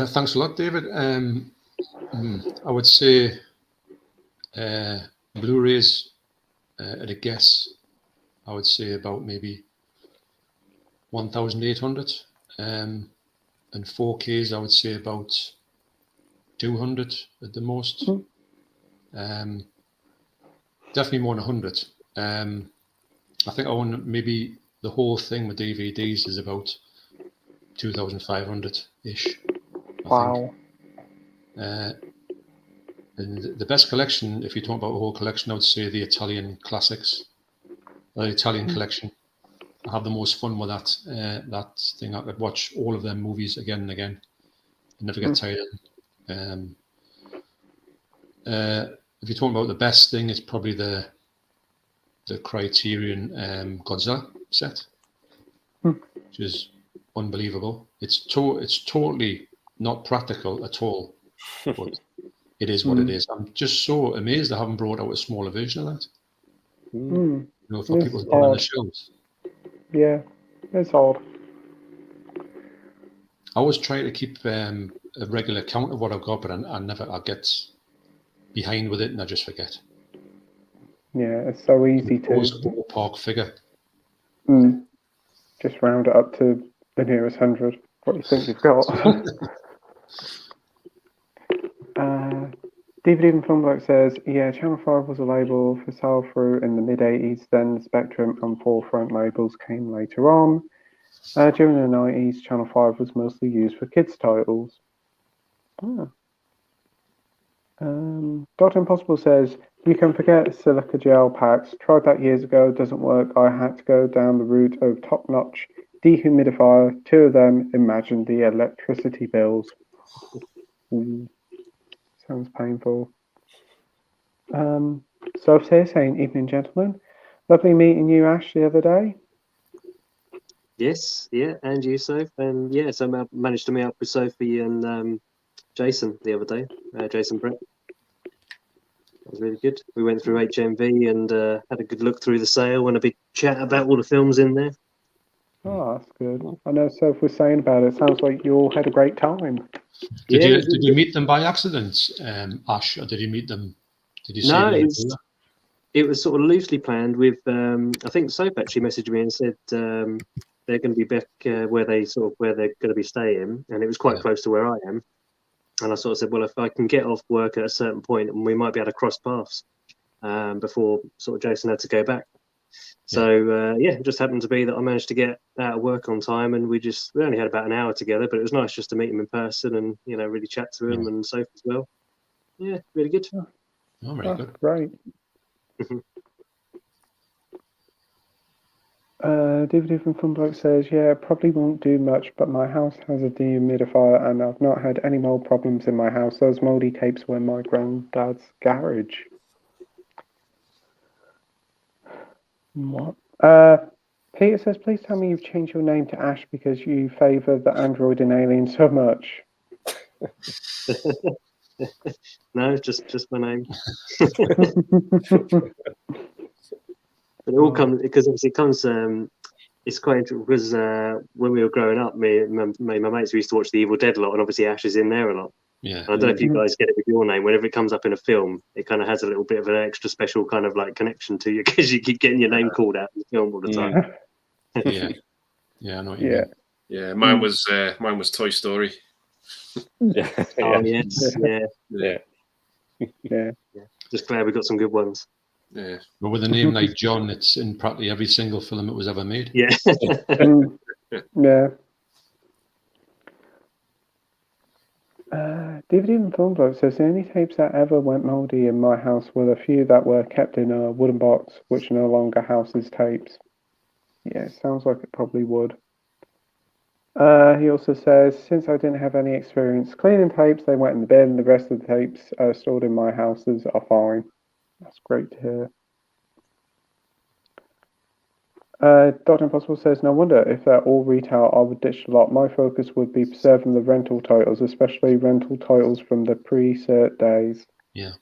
Thanks a lot, David. I would say Blu-rays, at a guess, I would say about maybe 1,800. And 4Ks, I would say about 200 at the most. Definitely more than 100. I think I own maybe the whole thing with DVDs is about 2,500-ish. Wow. And the best collection, if you talk about a whole collection, I would say the Italian classics, the Italian collection. I have the most fun with that thing. I could watch all of them movies again and again. I never get tired of them. If you're talking about the best thing, it's probably the Criterion Godzilla set, which is unbelievable. It's totally not practical at all, but it is what it is. I'm just so amazed they haven't brought out a smaller version of that. For people who are on the shelves. Yeah, it's odd. I always try to keep a regular count of what I've got, but I get behind with it and I just forget. Yeah, it's so easy Always to a ballpark figure. just round it up to the nearest 100. What do you think you've got? DVD and Film Bloke says, yeah, Channel 5 was a label for sell-through in the mid-80s, then Spectrum and Forefront labels came later on. During the 90s, Channel 5 was mostly used for kids' titles. Dr. Impossible says, you can forget silica gel packs. Tried that years ago, doesn't work. I had to go down the route of top-notch dehumidifier. 2 of them, imagine the electricity bills. Sounds painful. Soph's here saying, evening, gentlemen. Lovely meeting you, Ash, the other day. Yes, yeah, and you, Soph. And yeah, so I managed to meet up with Sophie and Jason the other day, Jason Brett. That was really good. We went through HMV and had a good look through the sale and a big chat about all the films in there. Oh, that's good. I know Soph was saying about it. Sounds like you all had a great time. Did you meet them by accident, Ash, or did you meet them? Did you see them? It was sort of loosely planned with, I think Soph actually messaged me and said they're going to be back where they're going to be staying, and it was quite close to where I am. And I sort of said, well, if I can get off work at a certain point, and we might be able to cross paths before sort of Jason had to go back. So it just happened to be that I managed to get out of work on time, and we only had about an hour together, but it was nice just to meet him in person and really chat to him and Soph as well. Yeah, really good. Oh, very good. Great. DVD from Funbloke says, yeah, probably won't do much, but my house has a dehumidifier and I've not had any mold problems in my house. Those moldy tapes were in my granddad's garage. What? Peter says, please tell me you've changed your name to Ash because you favour the android and alien so much. No, just my name. But it all comes because obviously it comes. It's quite interesting because when we were growing up, me and my mates used to watch The Evil Dead a lot, and obviously Ash is in there a lot. Yeah. And I don't know if you guys get it with your name. Whenever it comes up in a film, it kind of has a little bit of an extra special kind of like connection to you because you keep getting your name called out in the film all the time. Yeah, I know what you mean. Yeah, mine was Toy Story. Oh yes, yeah. Just glad we got some good ones. Yeah, but with a name like John, it's in practically every single film it was ever made. Yeah. Yeah. DVD and Film Bloke says the only tapes that ever went mouldy in my house were the few that were kept in a wooden box, which no longer houses tapes. Yeah, it sounds like it probably would. He also says, since I didn't have any experience cleaning tapes, they went in the bin. The rest of the tapes stored in my houses are fine. That's great to hear. Dr. Impossible says, no wonder if they're all retail, I would ditch a lot. My focus would be preserving the rental titles, especially rental titles from the pre-cert days. Yeah.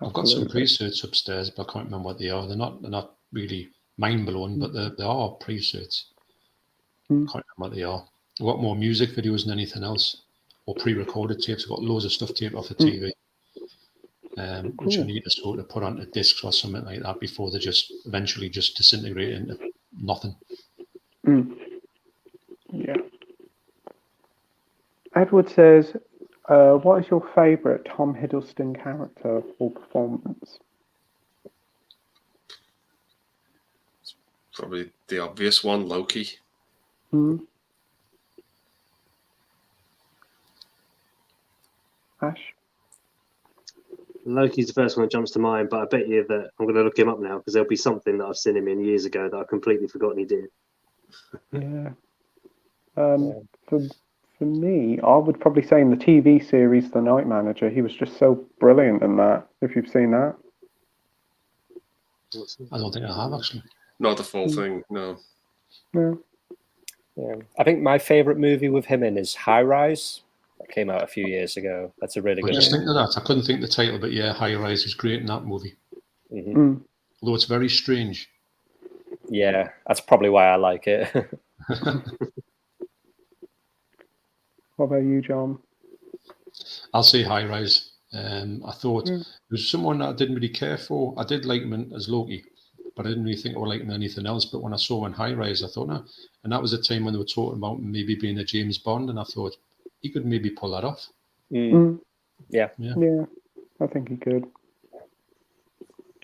I've got some pre-certs upstairs, but I can't remember what they are. They're not really mind-blowing, but they are pre-certs. Can't remember what they are. I've got more music videos than anything else, or pre-recorded tapes. I've got loads of stuff taped off the TV. Which I need to sort of put onto discs or something like that before they just eventually just disintegrate into nothing. Yeah. Edward says, what is your favourite Tom Hiddleston character or performance? probably the obvious one, Loki. Ash? Loki's the first one that jumps to mind, but I bet you that I'm going to look him up now because there'll be something that I've seen him in years ago that I've completely forgotten he did. Yeah. For me, I would probably say in the TV series The Night Manager, he was just so brilliant in that, if you've seen that. I don't think I have, actually. Not the full thing, no. No. Yeah. I think my favourite movie with him in is High Rise. That came out a few years ago. That's a really good I just think of that. I couldn't think the title, but yeah, High Rise is great in that movie. Although it's very strange. Yeah, that's probably why I like it. What about you, John? I'll say High Rise. I thought it was someone that I didn't really care for. I did like him as Loki, but I didn't really think I would like him anything else. But when I saw him in High Rise, I thought, no. And that was the time when they were talking about maybe being a James Bond, and I thought he could maybe pull that off. Yeah, I think he could.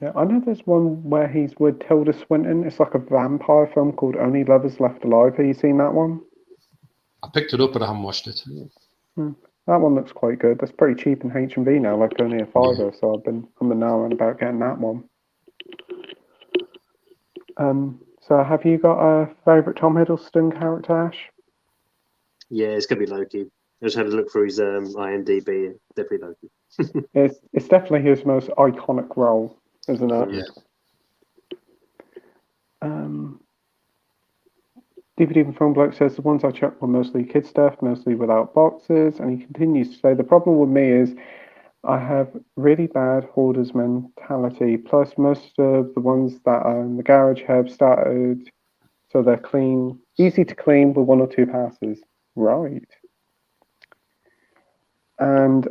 Yeah, I know there's one where he's with Tilda Swinton. It's like a vampire film called Only Lovers Left Alive. Have you seen that one? I picked it up, but I haven't watched it. That one looks quite good. That's pretty cheap in H&B now, like only a fiver. So I've been now and about getting that one. So have you got a favourite Tom Hiddleston character, Ash? Yeah, it's gonna be Loki. I just had a look through his IMDb. Definitely Loki. It's definitely his most iconic role, isn't it? Yeah. DVD and Film Bloke says the ones I checked were mostly kid stuff, mostly without boxes, and he continues to say the problem with me is I have really bad hoarder's mentality. Plus, most of the ones that are in the garage have started, so they're clean, easy to clean with 1 or 2 passes. Right. And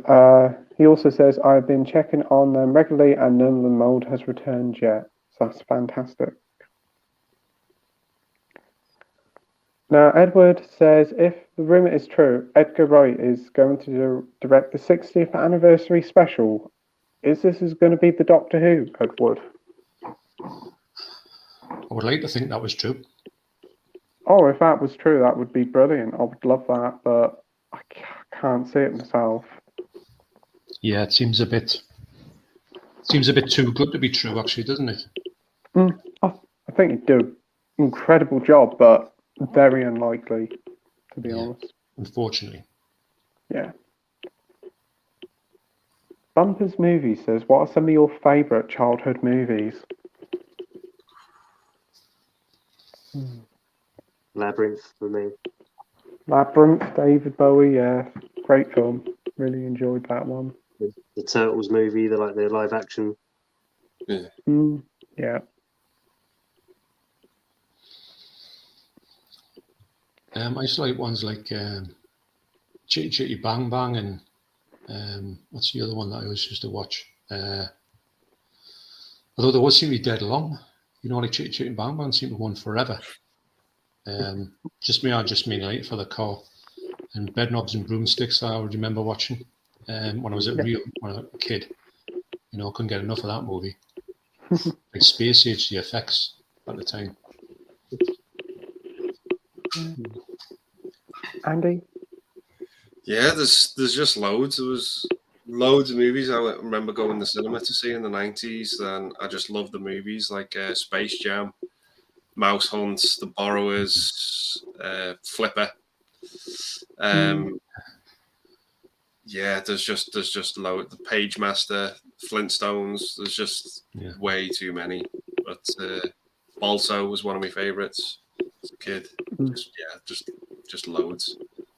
he also says I've been checking on them regularly, and none of the mold has returned yet. So that's fantastic. Now, Edward says, if the rumour is true, Edgar Wright is going to direct the 60th anniversary special. Is this going to be the Doctor Who, Edward? I would like to think that was true. Oh, if that was true, that would be brilliant. I would love that, but I can't see it myself. Yeah, it seems a bit too good to be true, actually, doesn't it? I think he'd do an incredible job, but very unlikely, to be honest. Unfortunately. Yeah. Bumpers Movie says, what are some of your favourite childhood movies? Labyrinth for me. Labyrinth, David Bowie, yeah. Great film. Really enjoyed that one. The Turtles movie, the live action. Yeah. Yeah. I used to like ones like Chitty Chitty Bang Bang and what's the other one that I always used to watch? Although they always seem to be dead long. You know, like Chitty Chitty Bang Bang seem to go on forever. Just me like for the car. And Bedknobs and Broomsticks I would remember watching when I was a kid. You know, I couldn't get enough of that movie. Like Space Age, the effects at the time. Andy? Yeah, there's just loads. There was loads of movies I remember going to the cinema to see in the 90s, and I just loved the movies like Space Jam, Mouse Hunt, The Borrowers, Flipper. Yeah, there's just loads. The Page Master, Flintstones. There's just way too many. But Balto was one of my favorites as a kid. Just loads.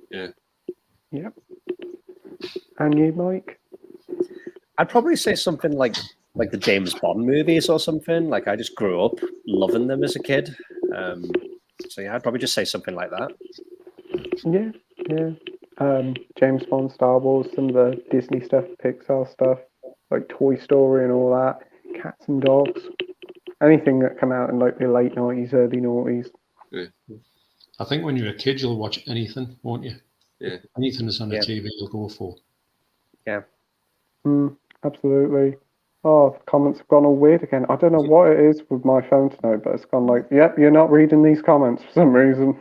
Yeah. Yep. And you, Mike? I'd probably say something like the James Bond movies or something. Like I just grew up loving them as a kid. So yeah, I'd probably just say something like that. Yeah. James Bond, Star Wars, some of the Disney stuff, Pixar stuff, like Toy Story and all that, Cats and Dogs, anything that come out in like the late 90s, early 90s. Yeah. I think when you're a kid, you'll watch anything, won't you? Yeah. Anything that's on the TV, you'll go for. Yeah. Absolutely. Oh, the comments have gone all weird again. I don't know what it is with my phone tonight, but it's gone like, yep, you're not reading these comments for some reason.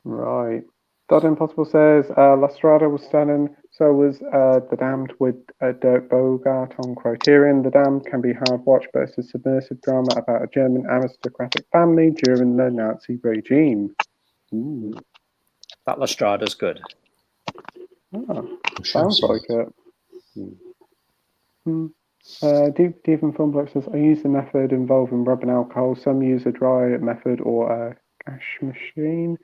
Right. Dot Impossible says, La Strada was stunning. So was The Damned with Dirk Bogart on Criterion. The Damned can be hard watched, but it's a submersive drama about a German aristocratic family during the Nazi regime. Ooh. That La Strada's good. Sounds like it. Deep and Fun Bloke says, I use the method involving rubbing alcohol. Some use a dry method or a cash machine.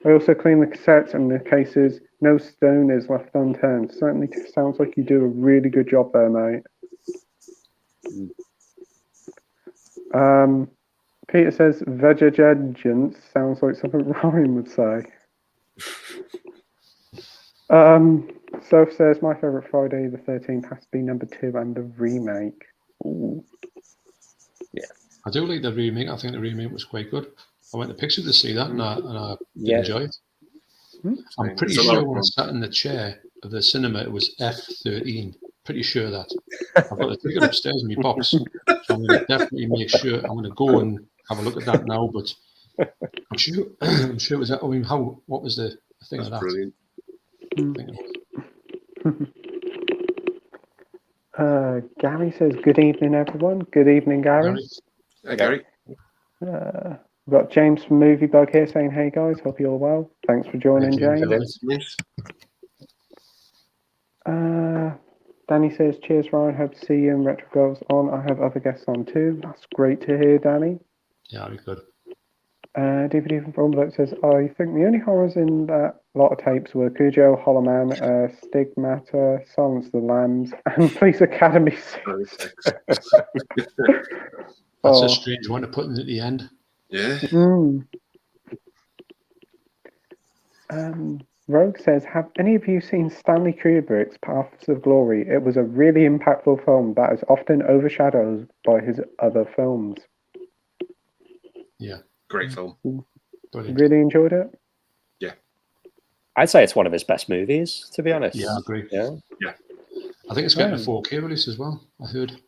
I also clean the cassettes and the cases. No stone is left unturned. Certainly sounds like you do a really good job there, mate. Peter says, Vegegenance sounds like something Ryan would say. Soph says my favourite Friday the 13th has to be number 2 and the remake. Ooh. I do like the remake. I think the remake was quite good. I went to Pixar to see that, and I did enjoy it. I'm pretty sure when I sat in the chair of the cinema, it was F13. Pretty sure that. I've got the ticket upstairs in my box, so I'm going to definitely make sure. I'm going to go and have a look at that now. But I'm sure it was that. I mean, what was the thing of that? Brilliant. Gary says, good evening, everyone. Good evening, Gary. Hey, Gary. We've got James from Movie Bug here saying, hey, guys, hope you're all well. Thanks for joining, James. Danny says, cheers, Ryan. Hope to see you and Retro Girls on. I have other guests on too. That's great to hear, Danny. Yeah, that'd be good. DVD from Formula says, I think the only horrors in that lot of tapes were Cujo, Hollow Man, Stigmata, Silence of the Lambs, and Police Academy 6. That's a strange one to put in at the end. Yeah. Rogue says, have any of you seen Stanley Kubrick's Paths of Glory? It was a really impactful film that is often overshadowed by his other films. Yeah. Great film. Brilliant. Really enjoyed it? Yeah. I'd say it's one of his best movies, to be honest. Yeah, I agree. Yeah. I think it's getting a 4K release as well, I heard.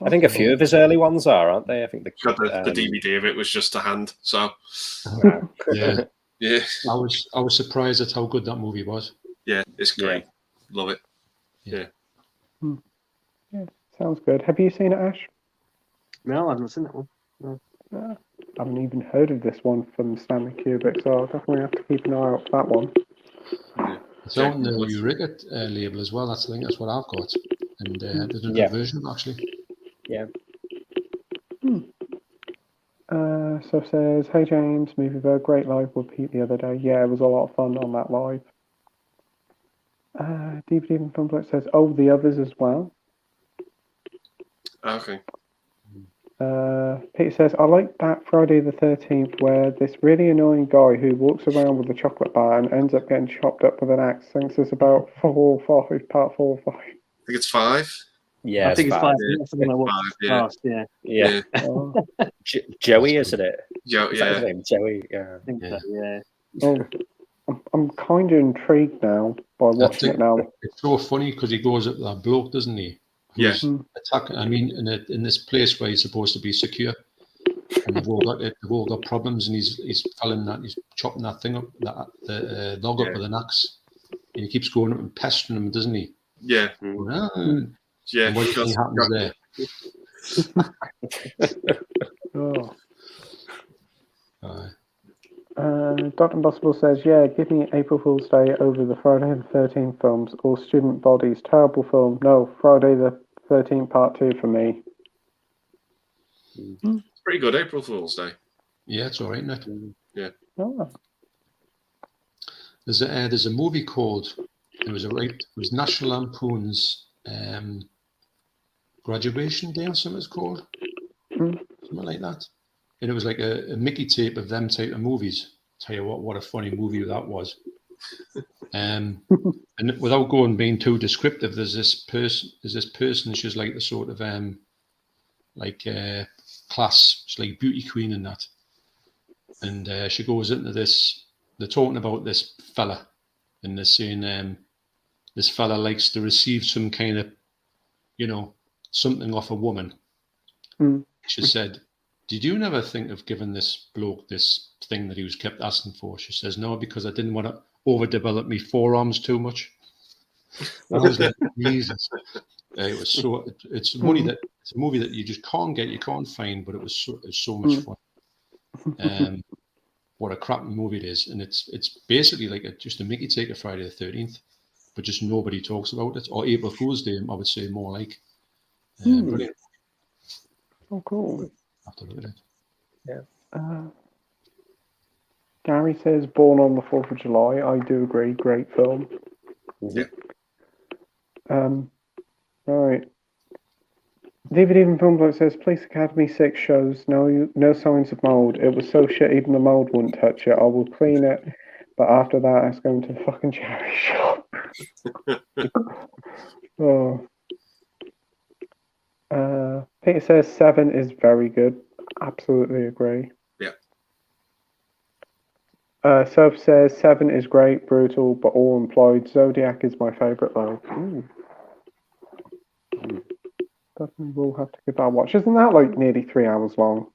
I think a few of his early ones are, aren't they? I think the DVD of it was just a hand, so yeah. Yeah. I was surprised at how good that movie was. Yeah, it's great. Love it. Yeah. Yeah, sounds good. Have you seen it, Ash? No, I haven't seen that one. No. I haven't even heard of this one from Stanley Kubrick, so I'll definitely have to keep an eye out for that one. Yeah. It's on the Eureka label as well. I think that's what I've got. And there's another version, actually. Yeah. So says, hey James, Movie Bird, great live with Pete the other day. Yeah, it was a lot of fun on that live. DVD from Funblock says, oh, the others as well. Okay. Peter says, I like that Friday the 13th where this really annoying guy who walks around with a chocolate bar and ends up getting chopped up with an axe thinks it's about part 4 or 5. I think it's 5. Yeah, I think it's 5. Yeah. That's something I watched last, Yeah. Joey, isn't it? Yeah. Is that his name? Joey, yeah. I think so, yeah. Oh, I'm kind of intrigued now by watching it now. It's so funny because he goes up that bloke, doesn't he? Yes. Attacking. I mean, in this place where he's supposed to be secure, and they've all got problems, and he's chopping that thing up, the log up with an axe, and he keeps going up and pestering him, doesn't he? Yeah. Yeah. And what do you think happens there? Dr. Impossible says, yeah, give me April Fool's Day over the Friday the 13th films or Student Bodies. Terrible film. No, Friday the 13th Part 2 for me. It's pretty good, April Fool's Day. Yeah, it's all right, isn't it? Yeah. Oh. There's a movie called, it was National Lampoon's Graduation Day or something it's called. Something like that. And it was like a Mickey tape of them type of movies. Tell you what a funny movie that was. And without being too descriptive, there's this person, she's like the sort of class, she's like beauty queen and that. And she goes into this, they're talking about this fella, and they're saying this fella likes to receive some kind of, something off a woman. She said, did you never think of giving this bloke this thing that he was kept asking for? She says, no, because I didn't want to overdevelop me forearms too much. I was like, Jesus. It was so. It's a movie that you just can't find, but it was so much fun. What a crap movie it is, and it's basically like just a Mickey take of Friday the 13th, but just nobody talks about it. Or April Fool's Day, I would say more like. Brilliant. Oh, cool. Have to look at it. Yeah. Gary says, Born on the 4th of July. I do agree. Great film. Yeah. Right. DVD from Film Bloke says, Police Academy 6 shows no signs of mould. It was so shit even the mould wouldn't touch it. I will clean it, but after that it's going to the fucking charity shop. Oh. Peter says 7 is very good. Absolutely agree. Yeah. Soph says 7 is great, brutal, but all employed. Zodiac is my favourite though. Ooh. Definitely will have to give that a watch. Isn't that like nearly 3 hours long?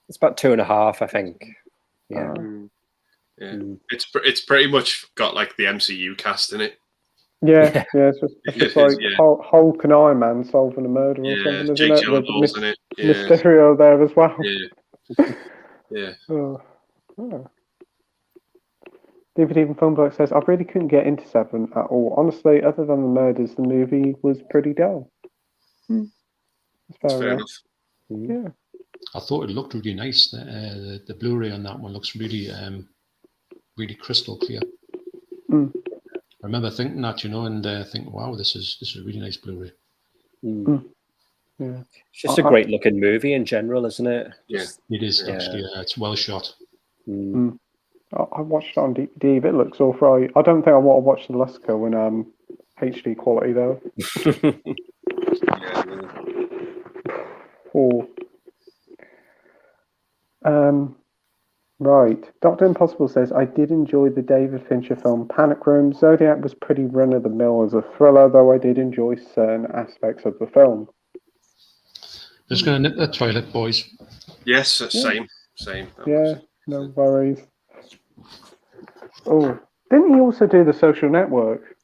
It's about 2.5, I think. Yeah. Yeah. It's pretty much got like the MCU cast in it. Yeah. It's just like Yeah. Hulk and Iron Man solving a murder or something, isn't Jake it? Gyllenhaal's in it. Yeah. Mysterio there as well. Yeah. Oh. David Even Filmberg says, I really couldn't get into 7 at all. Honestly, other than the murders, the movie was pretty dull. That's fair enough. Yeah. I thought it looked really nice. The Blu-ray on that one looks really, really crystal clear. I remember thinking that, and thinking, wow, this is a really nice Blu-ray. Yeah. It's just a great looking movie in general, isn't it? Yeah. It is, actually. It's well shot. I watched it on DVD. If it looks all right. I don't think I want to watch the Lusco in HD quality, though. Right. Dr. Impossible says, I did enjoy the David Fincher film Panic Room. Zodiac was pretty run-of-the-mill as a thriller, though I did enjoy certain aspects of the film. Just going to nip the toilet, boys. Yes, same. Yeah, no worries. Oh, didn't he also do The Social Network?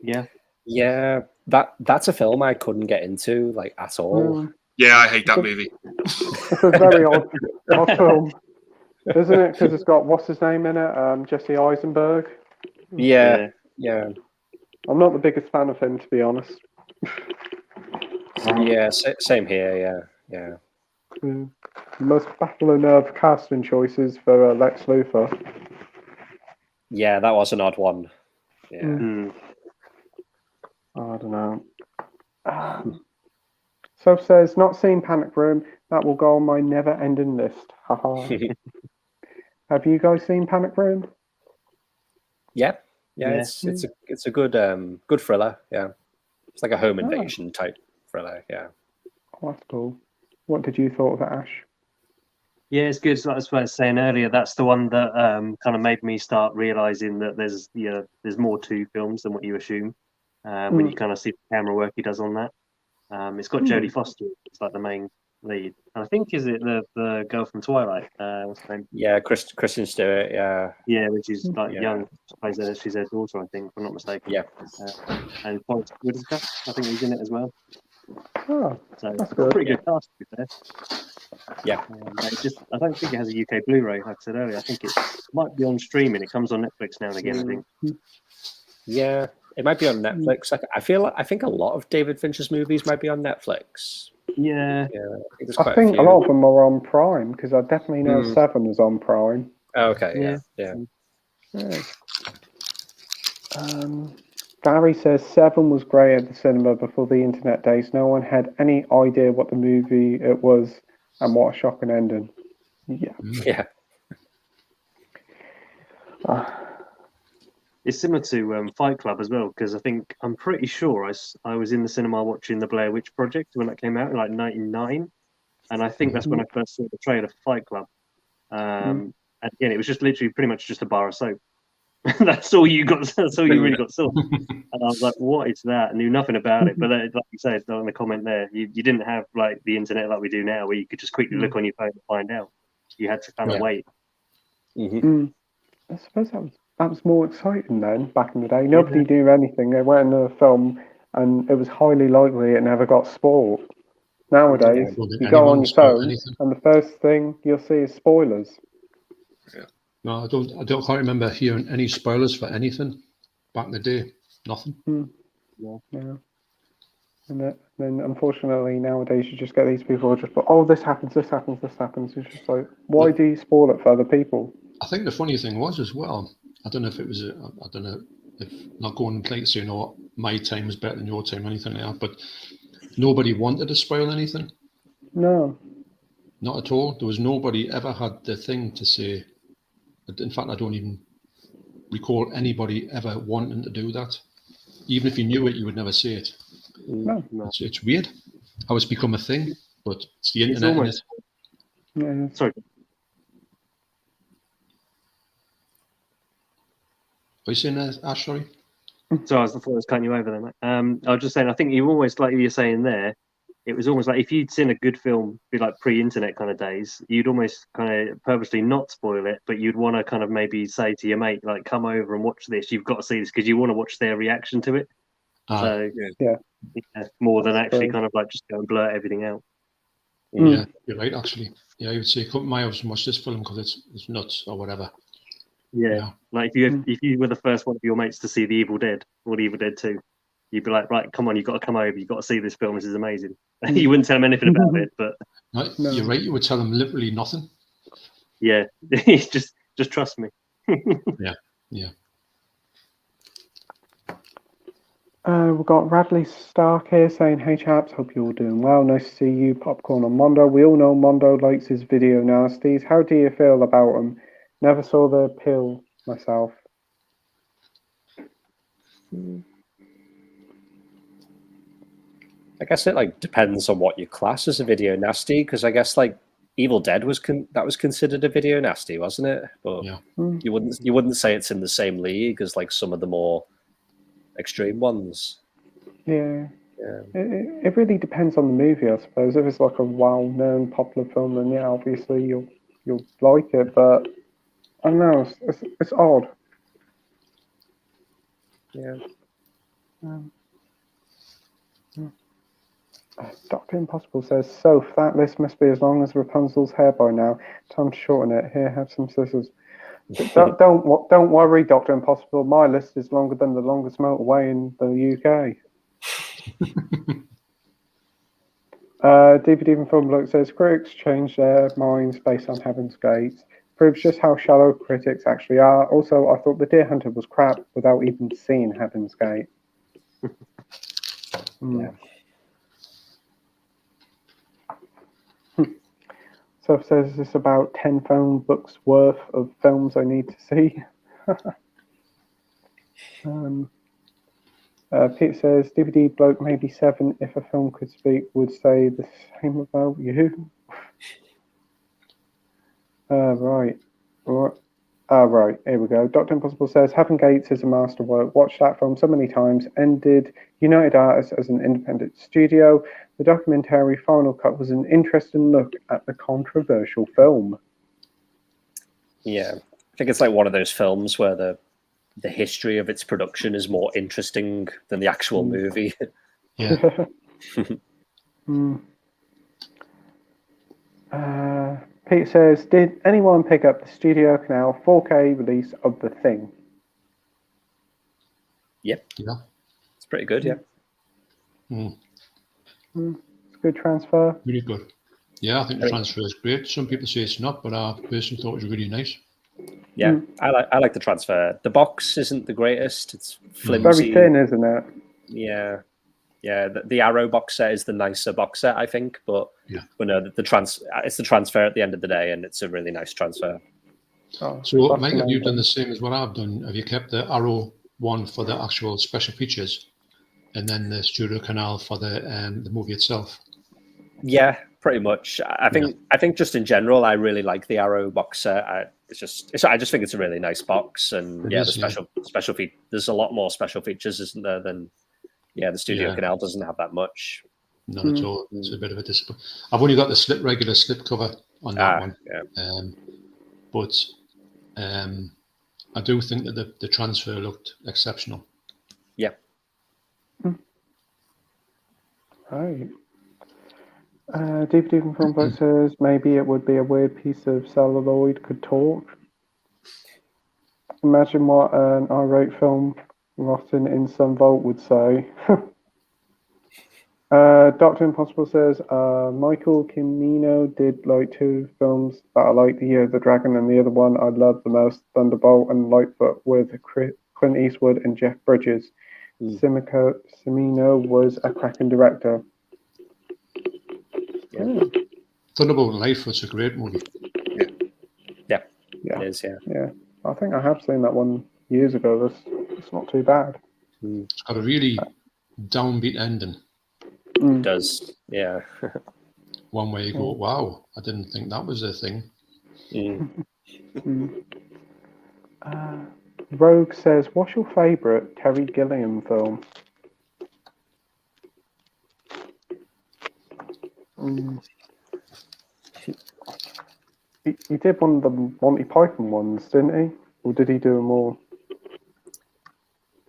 Yeah. That's a film I couldn't get into like at all. Yeah, I hate that movie. It's a very odd film, isn't it? Because it's got what's his name in it, Jesse Eisenberg. Yeah. I'm not the biggest fan of him, to be honest. Yeah, same here. Yeah. The most baffling of casting choices for Lex Luthor. Yeah, that was an odd one. Yeah. I don't know. Soph says, not seen Panic Room. That will go on my never-ending list. Haha. Have you guys seen Panic Room? Yeah. It's a good good thriller. Yeah, it's like a home invasion type thriller. Yeah. Oh, that's cool. What did you thought of it, Ash? Yeah, it's good. So that's what I was saying earlier. That's the one that kind of made me start realizing that there's more to films than what you assume when you kind of see the camera work he does on that. It's got Jodie Foster. It's like the main lead. And I think is it the girl from Twilight? What's her name? Yeah, Kristen Stewart. Yeah. Yeah, which is like young. She's their daughter, I think, if I'm not mistaken. Yeah. And Forrest Whitaker, I think he's in it as well. Oh, so that's it's got a pretty good. good cast to be fair. Yeah. I don't think it has a UK Blu-ray, like I said earlier. I think it might be on streaming. It comes on Netflix now and again, I think. Yeah, it might be on Netflix. I think a lot of David Fincher's movies might be on Netflix. Yeah. I think a lot of them are on Prime, because I definitely know 7 is on Prime. Oh, okay, yeah. Barry says 7 was great at the cinema before the internet days. No one had any idea what the movie it was, and what a shocking ending. Yeah. It's similar to Fight Club as well, because I'm pretty sure I was in the cinema watching the Blair Witch Project when that came out in like '99, and I think that's when I first saw the trailer for Fight Club. And again, it was just literally pretty much just a bar of soap. That's all you got. That's all you really got saw. And I was like, "What is that?" I knew nothing about it. But like you said in the comment there, you didn't have like the internet like we do now, where you could just quickly look on your phone to find out. You had to kind of wait. I suppose that was more exciting then, back in the day. Nobody knew anything. They went in a film, and it was highly likely it never got spoiled. Nowadays, you go on your phone, and the first thing you'll see is spoilers. No, I don't quite remember hearing any spoilers for anything back in the day. Nothing. Yeah. And then, unfortunately, nowadays you just get these people who just put, "Oh, this happens, this happens, this happens." It's just like, why do you spoil it for other people? I think the funny thing was as well. I don't know if it was. I don't know if not going like so. My time is better than your time, or anything like that. But nobody wanted to spoil anything. No. Not at all. There was nobody ever had the thing to say. In fact, I don't even recall anybody ever wanting to do that. Even if you knew it, you would never say it. No. It's weird how it's become a thing, but it's the internet. Almost, Yeah. sorry. Are you saying that, Ash? Sorry. So I thought I was cutting you over there, mate. I was just saying, I think you almost, like you're saying there, it was almost like if you'd seen a good film, be like pre-internet kind of days, you'd almost kind of purposely not spoil it, but you'd want to kind of maybe say to your mate, like, come over and watch this. You've got to see this because you want to watch their reaction to it. So yeah, more than That's actually true. kind of like just go and blurt everything out. Yeah, you're right. Actually, yeah, I would say come to my house and watch this film because it's nuts or whatever. Yeah. Like if you were the first one of your mates to see The Evil Dead or The Evil Dead 2, you'd be like, right, come on, you've got to come over, you've got to see this film, this is amazing. You wouldn't tell them anything about it, but No, No. You're right. You would tell them literally nothing. yeah, just trust me. Yeah. We've got Radley Stark here saying, "Hey chaps, hope you're all doing well. Nice to see you, Popcorn on Mondo. We all know Mondo likes his video nasties. How do you feel about them? Never saw the appeal myself." I guess it like depends on what you class as a video nasty, because I guess like Evil Dead was considered a video nasty, wasn't it? But Yeah. you wouldn't say it's in the same league as like some of the more extreme ones. Yeah. It really depends on the movie, I suppose. If it's like a well-known, popular film, then yeah, obviously you'll like it. But I don't know, it's odd. Yeah. Dr. Impossible says, "So that list must be as long as Rapunzel's hair by now. Time to shorten it. Here, have some scissors." Don't worry, Dr. Impossible. My list is longer than the longest motorway in the UK. DVD from Film Bloke says, "Critics change their minds based on Heaven's Gate. Proves just how shallow critics actually are. Also, I thought The Deer Hunter was crap without even seeing Heaven's Gate." Yeah. So says this about 10 phone books worth of films I need to see. Pete says, "DVD Bloke maybe 7 if a film could speak would say the same about you." Right. Right, here we go. Dr. Impossible says, "Heaven Gates is a masterwork. Watched that film so many times. Ended United Artists as an independent studio. The documentary Final Cut was an interesting look at the controversial film." Yeah. I think it's like one of those films where the history of its production is more interesting than the actual movie. Yeah. Pete says, "Did anyone pick up the Studio Canal 4K release of The Thing?" Yep. Yeah. It's pretty good, yeah. It's a good transfer. Really good. Yeah, I think the transfer is great. Some people say it's not, but I personally thought it was really nice. Yeah, I like the transfer. The box isn't the greatest. It's flimsy. Very thin, isn't it? Yeah. Yeah, the Arrow box set is the nicer box set, I think. But no, it's the transfer at the end of the day, and it's a really nice transfer. So, Mike, have you done the same as what I've done? Have you kept the Arrow one for the actual special features, and then the Studio Canal for the movie itself? Yeah, pretty much. I think just in general, I really like the Arrow box set. I just think it's a really nice box, and the special feature. There's a lot more special features, isn't there? Than the Studio Canal doesn't have that much. Not at all. It's a bit of a disappointment. I've only got the regular slip cover on that one. Yeah. But I do think that the transfer looked exceptional. Yeah. Right. DVD from Bloke says, "Maybe it would be a weird piece of celluloid could talk." Imagine what an R-rate film rotting in some vault would say. Dr. Impossible says, "Michael Cimino did like 2 films that I like, The Year of the Dragon, and the other one I love the most, Thunderbolt and Lightfoot, with Clint Eastwood and Jeff Bridges. Cimino was a cracking director." Yeah. Thunderbolt and Lightfoot's a great movie. Yeah. It is, yeah. Yeah, I think I have seen that one years ago. That's not too bad. It's got a really downbeat ending. It does, yeah. One way you go, wow, I didn't think that was a thing. Rogue says, "What's your favourite Terry Gilliam film?" He did one of the Monty Python ones, didn't he? Or did he do them all?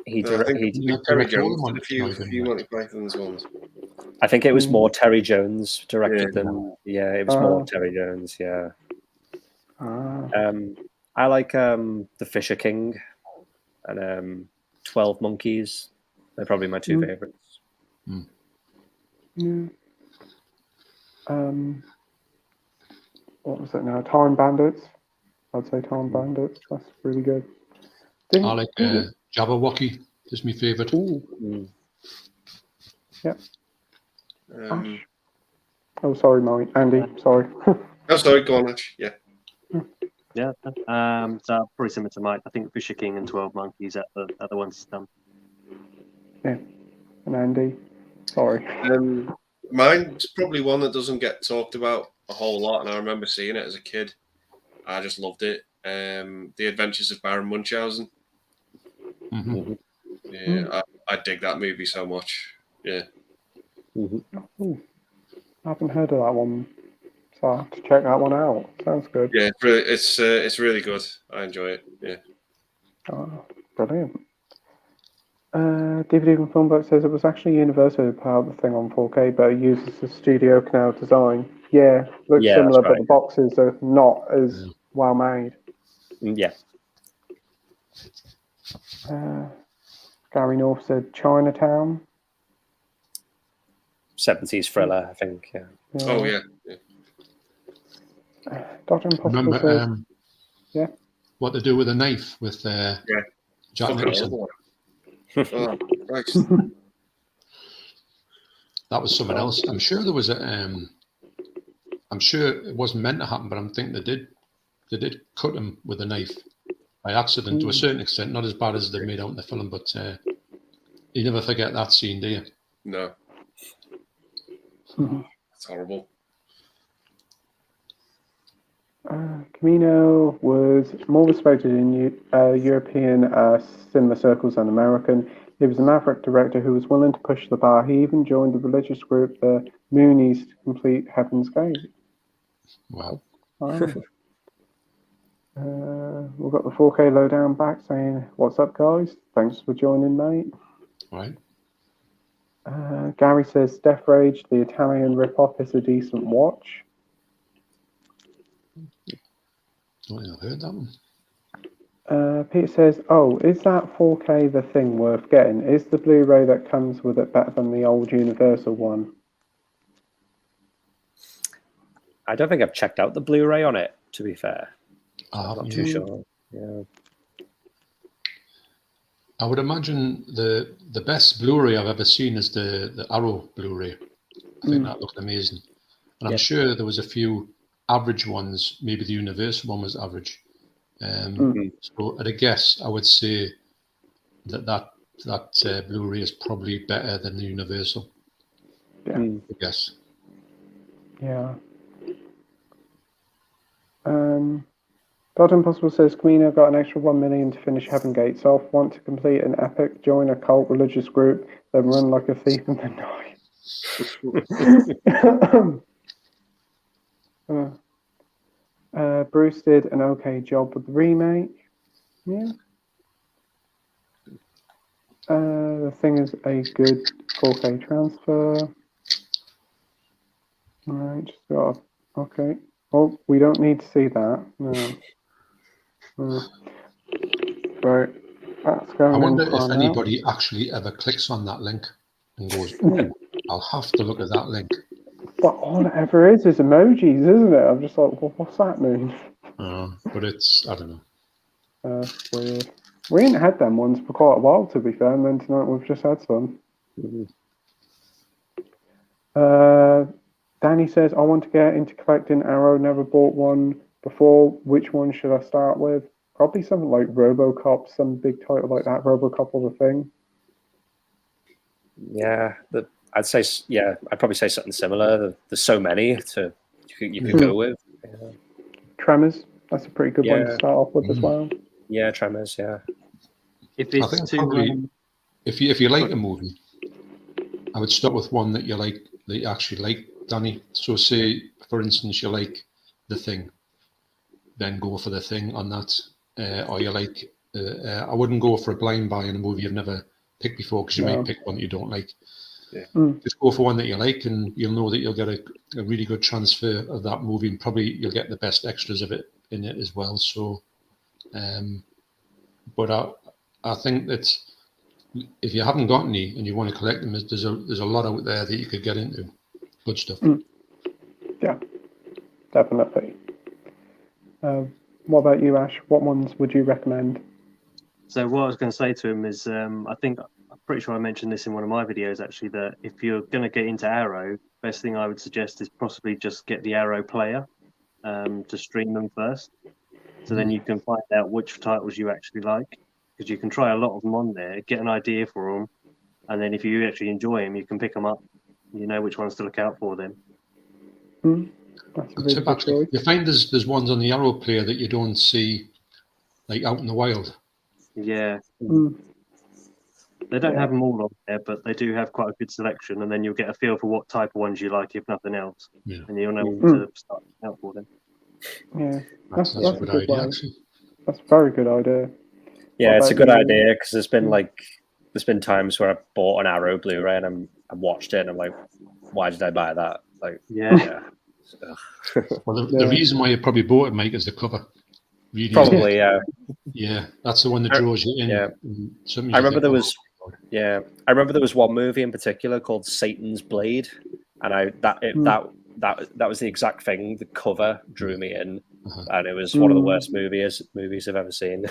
He I think Terry Jones Monty did a few Monty Python's ones. I think it was more Terry Jones directed Yeah. than it was more Terry Jones. Yeah. Ah. I like The Fisher King and 12 Monkeys. They're probably my two favorites. Yeah. What was it now? Time Bandits. I'd say Time Bandits. That's really good. I like Jabberwocky. Is my favourite. Yeah. Oh, sorry, Mike. Andy, sorry. Oh, sorry, go on, Ash. Yeah. Yeah. So probably similar to Mike. I think Fisher King and 12 Monkeys are the ones done. Yeah. And Andy, sorry. Mine's probably one that doesn't get talked about a whole lot, and I remember seeing it as a kid. I just loved it. The Adventures of Baron Munchausen. Yeah, I dig that movie so much. Yeah. I haven't heard of that one, so I have to check that one out. Sounds good. Yeah, it's really good. I enjoy it. Yeah. Oh, brilliant. DVD and Film Book says it was actually Universal who put out the thing on 4K, but it uses the Studio Canal design. Yeah, looks similar, but the boxes are not as well made. Yeah. Gary North said Chinatown. 70s thriller, I think. Yeah. Oh yeah. Dr. Impossible Remember says, what to do with a knife with Jack Nicholson. Oh, Christ. That was someone else. I'm sure there was a. I'm sure it wasn't meant to happen, but I'm thinking they did cut him with a knife by accident to a certain extent. Not as bad as they made out in the film, but you never forget that scene, do you? No. It's horrible. Camino was more respected in European cinema circles than American. He was a Maverick director who was willing to push the bar. He even joined the religious group, the Moonies, to complete Heaven's Gate. Wow. We've got the 4K lowdown back saying, "What's up, guys? Thanks for joining, mate." Right. Gary says, "Death Rage, the Italian rip-off, is a decent watch." Oh, yeah, I've heard that one. Peter says, "Oh, is that 4K the thing worth getting? Is the Blu-ray that comes with it better than the old Universal one?" I don't think I've checked out the Blu-ray on it, to be fair. I'm not too sure. Yeah. I would imagine the best Blu-ray I've ever seen is the Arrow Blu-ray. I think that looked amazing. And I'm sure there was a few average ones. Maybe the Universal one was average. So at a guess, I would say that Blu-ray is probably better than the Universal. Yeah. I guess. Yeah. God Impossible says, "Camino got an extra 1 million to finish Heaven Gates off. Want to complete an epic, join a cult religious group, then run like a thief in the night." Bruce did an okay job with the remake. Yeah. The thing is a good 4K transfer. Alright, just got okay. Oh, we don't need to see that. No. Right. That's going I wonder in if now. anybody actually ever clicks on that link and goes, "Ooh, I'll have to look at that link." But all it ever is emojis, isn't it? I'm just like, well, what's that mean? But it's, I don't know. That's weird. We ain't had them ones for quite a while, to be fair, and then tonight we've just had some. Danny says, "I want to get into collecting Arrow, never bought one before. Which one should I start with?" Probably something like RoboCop, some big title like that. RoboCop or The Thing. Yeah, I'd say I'd probably say something similar. There's so many you could go with. Yeah. Tremors. That's a pretty good one to start off with as well. Yeah, Tremors. Yeah. If it's I think too probably if you like a movie, I would start with one that you like, that you actually like, Danny. So say, for instance, you like The Thing, then go for The Thing on that. Or you like, I wouldn't go for a blind buy in a movie you've never picked before, because you might pick one that you don't like. Yeah. Just go for one that you like, and you'll know that you'll get a really good transfer of that movie, and probably you'll get the best extras of it in it as well. So, but I think that if you haven't got any and you want to collect them, there's a lot out there that you could get into. Good stuff. Yeah, definitely. What about you, Ash? What ones would you recommend? So what I was going to say to him is, I'm pretty sure I mentioned this in one of my videos actually, that if you're going to get into Arrow, best thing I would suggest is possibly just get the Arrow player to stream them first. So then you can find out which titles you actually like, because you can try a lot of them on there, get an idea for them, and then if you actually enjoy them, you can pick them up. You know which ones to look out for then. That's a really good choice. You find there's ones on the Arrow player that you don't see like out in the wild. Yeah. They don't have them all on there, but they do have quite a good selection, and then you'll get a feel for what type of ones you like, if nothing else. Yeah. And you'll know what to start looking out for them. Yeah, That's a good idea, actually. That's a very good idea. Yeah, it's a good idea, because there's been times where I bought an Arrow Blu-ray and I watched it and I'm like, why did I buy that? Like, yeah. Well, the reason why you probably bought it, Mike, is the cover. Really, probably, yeah. Yeah, that's the one that draws you in. Yeah. I remember there was one movie in particular called Satan's Blade, and that was the exact thing. The cover drew me in, and it was one of the worst movies I've ever seen.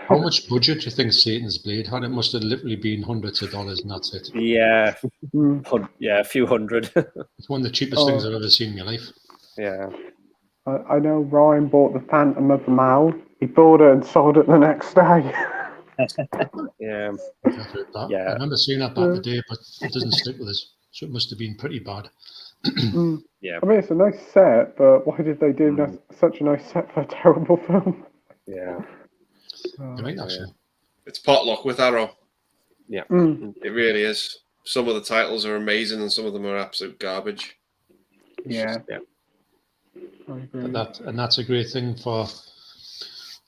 How much budget do you think Satan's Blade had? It must have literally been hundreds of dollars, and that's it. Yeah, a few hundred. It's one of the cheapest things I've ever seen in my life. Yeah. I know Ryan bought the Phantom of the Mall. He bought it and sold it the next day. Yeah. I remember seeing that back in the day, but it doesn't stick with us. So it must have been pretty bad. Yeah. I mean, it's a nice set, but why did they do such a nice set for a terrible film? Yeah. You might actually. It's potluck with Arrow. Yeah. It really is. Some of the titles are amazing and some of them are absolute garbage. Yeah. I agree. And that's a great thing for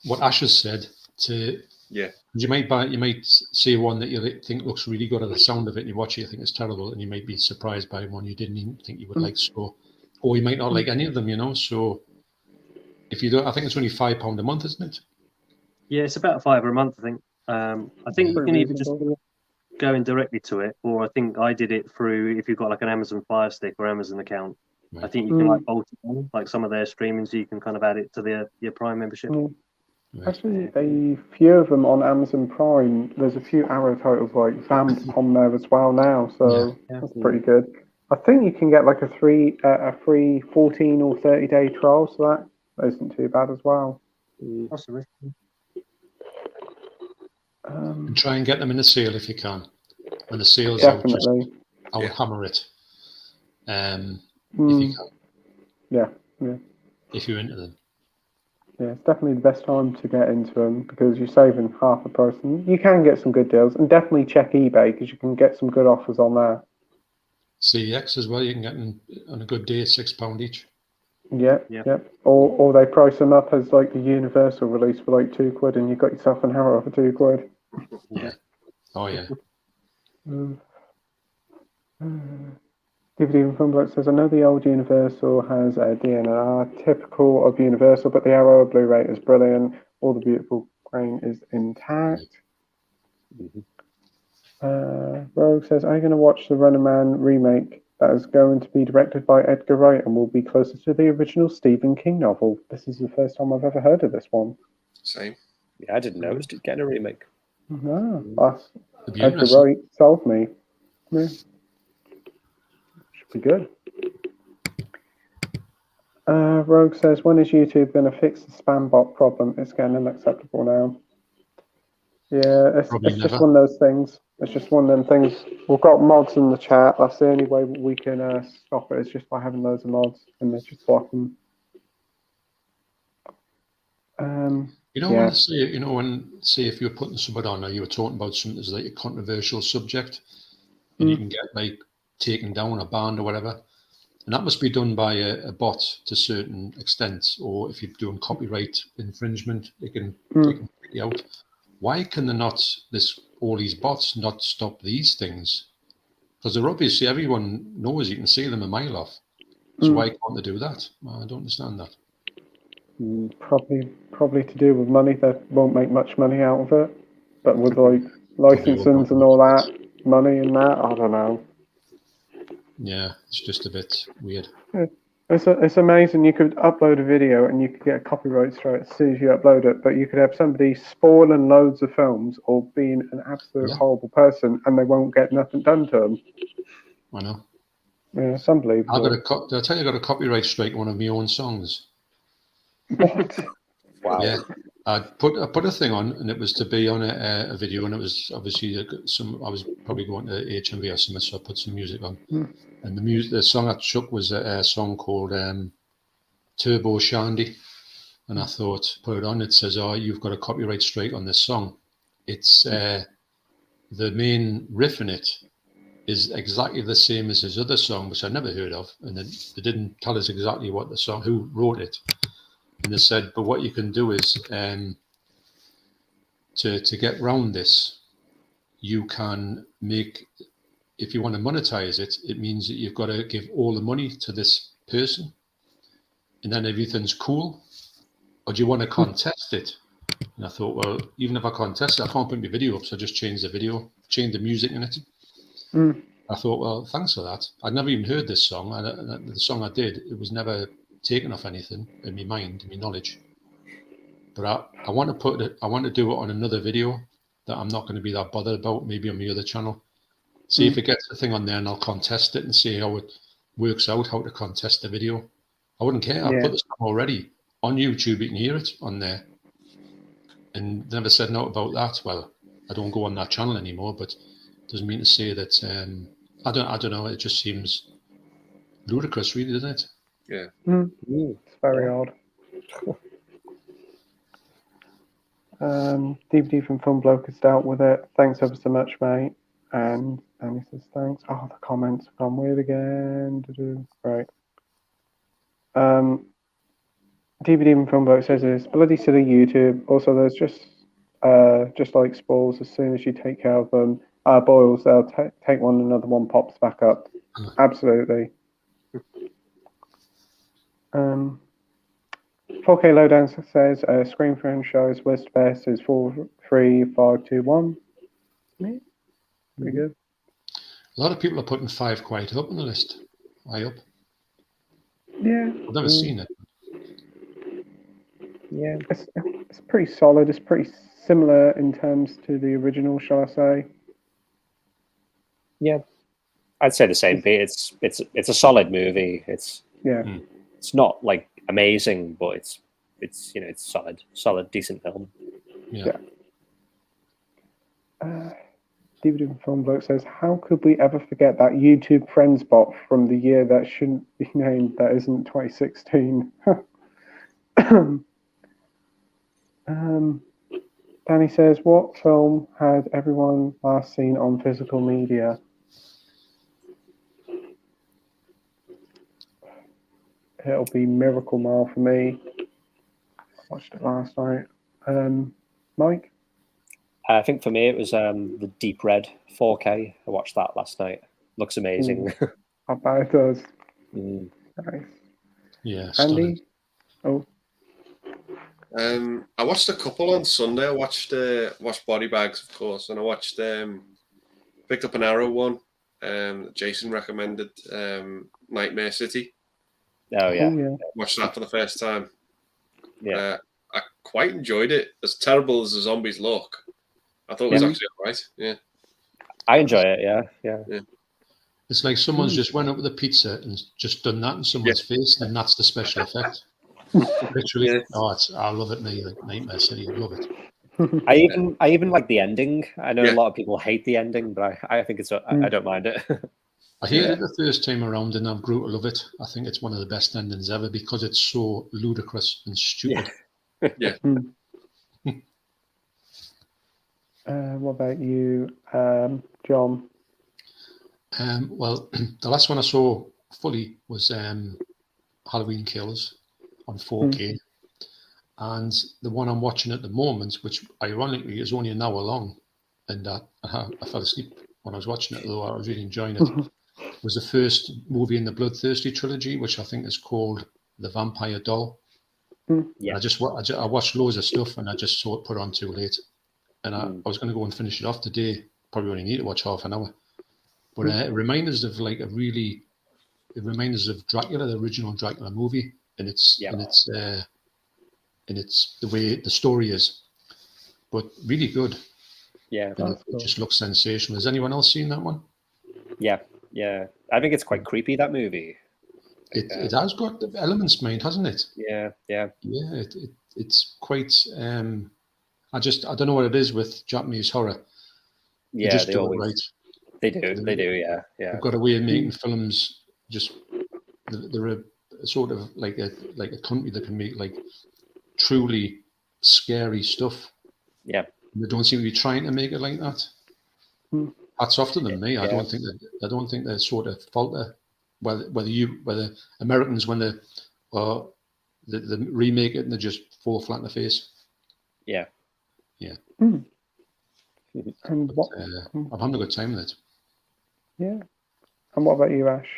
what Ash has said. You might see one that you think looks really good at the sound of it, and you watch it, you think it's terrible, and you might be surprised by one you didn't even think you would like. So, or you might not like any of them, So, if you don't, I think it's only £5 a month, isn't it? Yeah, it's about £5 a month, I think. I think you can either just go in directly to it, or I think I did it through, if you've got like an Amazon Fire Stick or Amazon account. Right. I think you can like bolt it on, like some of their streaming, so you can kind of add it to your Prime membership. Actually, a few of them on Amazon Prime. There's a few Arrow titles like Damme on there as well now, so that's pretty good. I think you can get like a free 14 or 30-day trial, so that isn't too bad as well. Possibly. And try and get them in a sale if you can. When the sale's definitely. I would hammer it. If you can. Yeah. If you're into them. Yeah, it's definitely the best time to get into them because you're saving half the price. And you can get some good deals, and definitely check eBay because you can get some good offers on there. CX as well, you can get them on a good day, £6 each. Yeah. Or they price them up as like the Universal release for like £2, and you got yourself an Arrow for £2. Yeah. Oh yeah. DVD from Bloke says, I know the old Universal has a DNR typical of Universal, but the Arrow Blu-ray is brilliant. All the beautiful grain is intact. Rogue says, are you going to watch the Running Man remake that is going to be directed by Edgar Wright and will be closer to the original Stephen King novel? This is the first time I've ever heard of this one. Same. Yeah, I didn't know it was getting a remake. No, Edgar Wright sold me. Yeah. Should be good. Rogue says, when is YouTube going to fix the spam bot problem? It's getting unacceptable now. Yeah, it's just one of those things. It's just one of them things. We've got mods in the chat. That's the only way we can stop it. It's just by having loads of mods and they just block them. When say if you're putting something on, or you were talking about something that's like a controversial subject, and you can get like taken down or banned or whatever, and that must be done by a bot to a certain extent, or if you're doing copyright infringement, it can take you out. Why can they not, all these bots not stop these things? Because they're obviously, everyone knows you can see them a mile off. So why can't they do that? I don't understand that. Probably to do with money. They won't make much money out of it. But with like licensings and all that, money and that, I don't know. Yeah, it's just a bit weird. It's amazing. You could upload a video and you could get a copyright strike as soon as you upload it, but you could have somebody spoiling loads of films or being an absolute horrible person and they won't get nothing done to them. I know. Yeah, it's unbelievable. Did I tell you I got a copyright strike on one of my own songs? What? Wow. Yeah. I put a thing on, and it was to be on a video, and it was obviously I was probably going to HMV or something, so I put some music on. And the song I took was a song called Turbo Shandy, and I thought, put it on. It says, "Oh, you've got a copyright strike on this song." It's the main riff in it is exactly the same as his other song, which I never heard of, and they didn't tell us exactly what the song, who wrote it. And they said, but what you can do is to get around this, you can make, if you want to monetize it, it means that you've got to give all the money to this person and then everything's cool. Or do you want to contest it? And I thought, well, even if I contest it, I can't put my video up, so I just change the video, change the music in it. I thought, well, thanks for that. I'd never even heard this song. And the song I did, it was never taken off anything in my mind, in my knowledge. But I want to do it on another video that I'm not going to be that bothered about, maybe on my other channel. See if it gets the thing on there and I'll contest it and see how it works out, how to contest the video. I wouldn't care. I've put this already on YouTube. You can hear it on there. And never said no about that. Well, I don't go on that channel anymore, but it doesn't mean to say that I don't know. It just seems ludicrous, really, doesn't it? Yeah. It's very odd. DVD from Film Bloke has dealt with it. Thanks ever so much, mate. And he says thanks. Oh, the comments have gone weird again. Right. DVD from Film Bloke says it's bloody silly YouTube. Also, there's just like spoils. As soon as you take care of them, boils, they'll take one, another one pops back up. Absolutely. 4K Lowdown says Screen Frame shows worst best is 4, 3, 5, 2, 1. Yeah, pretty good. A lot of people are putting 5 quite up on the list. High up. Yeah. I've never seen it. Yeah, it's pretty solid. It's pretty similar in terms to the original, shall I say? Yeah, I'd say the same. It's a solid movie. It's not like amazing, but it's solid, decent film. Yeah. DVD Film Bloke says, how could we ever forget that YouTube Friends bot from the year that shouldn't be named, that isn't 2016? Danny says, what film had everyone last seen on physical media? It'll be Miracle Mile for me. I watched it last night. Mike? I think for me it was the Deep Red 4K. I watched that last night. Looks amazing. I bet it does. Nice. Yeah. Andy? Oh. I watched a couple on Sunday. I watched Body Bags, of course, and I watched picked up an Arrow one. Jason recommended Nightmare City. Oh yeah. Watched that for the first time. Yeah. I quite enjoyed it. As terrible as the zombies look, I thought it was actually all right. Yeah. I enjoy it. Yeah. It's like someone's just went up with a pizza and just done that in someone's face, and that's the special effect. Literally. Yeah. Oh, I love it, me. Like Nightmare City, I love it. I even like the ending. I know Yeah. a lot of people hate the ending, but I think it's I don't mind it. I hated it the first time around, and I've grew to love it. I think it's one of the best endings ever because it's so ludicrous and stupid. Yeah. What about you, John? Well, the last one I saw fully was Halloween Kills on 4K. And the one I'm watching at the moment, which ironically is only an hour long, and I fell asleep when I was watching it, although I was really enjoying it, was the first movie in the Bloodthirsty trilogy, which I think is called The Vampire Doll. Yeah. I watched loads of stuff, and I just saw it put on too late. And I was going to go and finish it off today. Probably only need to watch half an hour. But it reminds us of Dracula, the original Dracula movie, and it's the way the story is, but really good. Yeah, it just looks sensational. Has anyone else seen that one? Yeah. I think it's quite creepy, that movie. It has got the elements, mate, hasn't it? Yeah. It's quite. I don't know what it is with Japanese horror. Yeah, they just they do always, it right. They do. Yeah. They've got a way of making films. Just they're a sort of like a country that can make like truly scary stuff. Yeah. They don't seem to be trying to make it like that. Hats off to them, me. I don't think they sort of falter. Whether Americans when they remake it and they just fall flat in the face. Yeah. And what? I'm having a good time with it. Yeah. And what about you, Ash?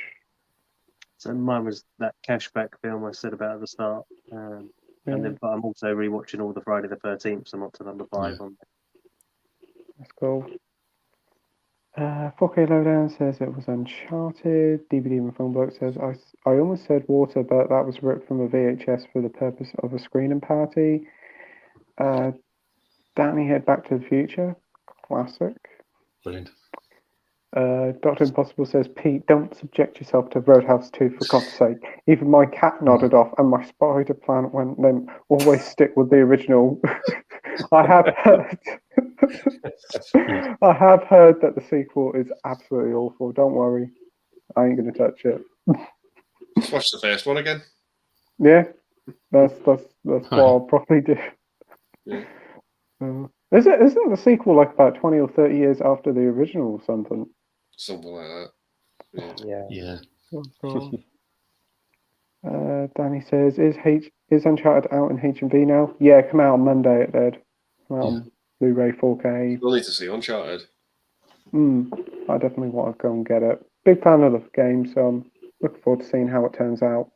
So mine was that Cashback film I said about at the start. And then, but I'm also rewatching all the Friday the 13th, so I'm up to number 5 on there. That's cool. 4K Lowdown says it was Uncharted. DVD and Film Book says I almost said Water, but that was ripped from a VHS for the purpose of a screening party. Danny had Back to the Future. Classic. Brilliant. Dr. Impossible says, Pete, don't subject yourself to Roadhouse 2 for God's sake. Even my cat nodded off and my spider plant went limp. Always stick with the original. I have heard that the sequel is absolutely awful. Don't worry. I ain't going to touch it. Just watch the first one again. Yeah. That's what I'll probably do. Yeah. Isn't the sequel like about 20 or 30 years after the original or something? Something like that. Yeah. Danny says, is Uncharted out in HMV now? Yeah, come out on Monday at Dead. Come out on Blu-ray 4K. We'll need to see Uncharted. I definitely want to go and get it. Big fan of the game, so I'm looking forward to seeing how it turns out.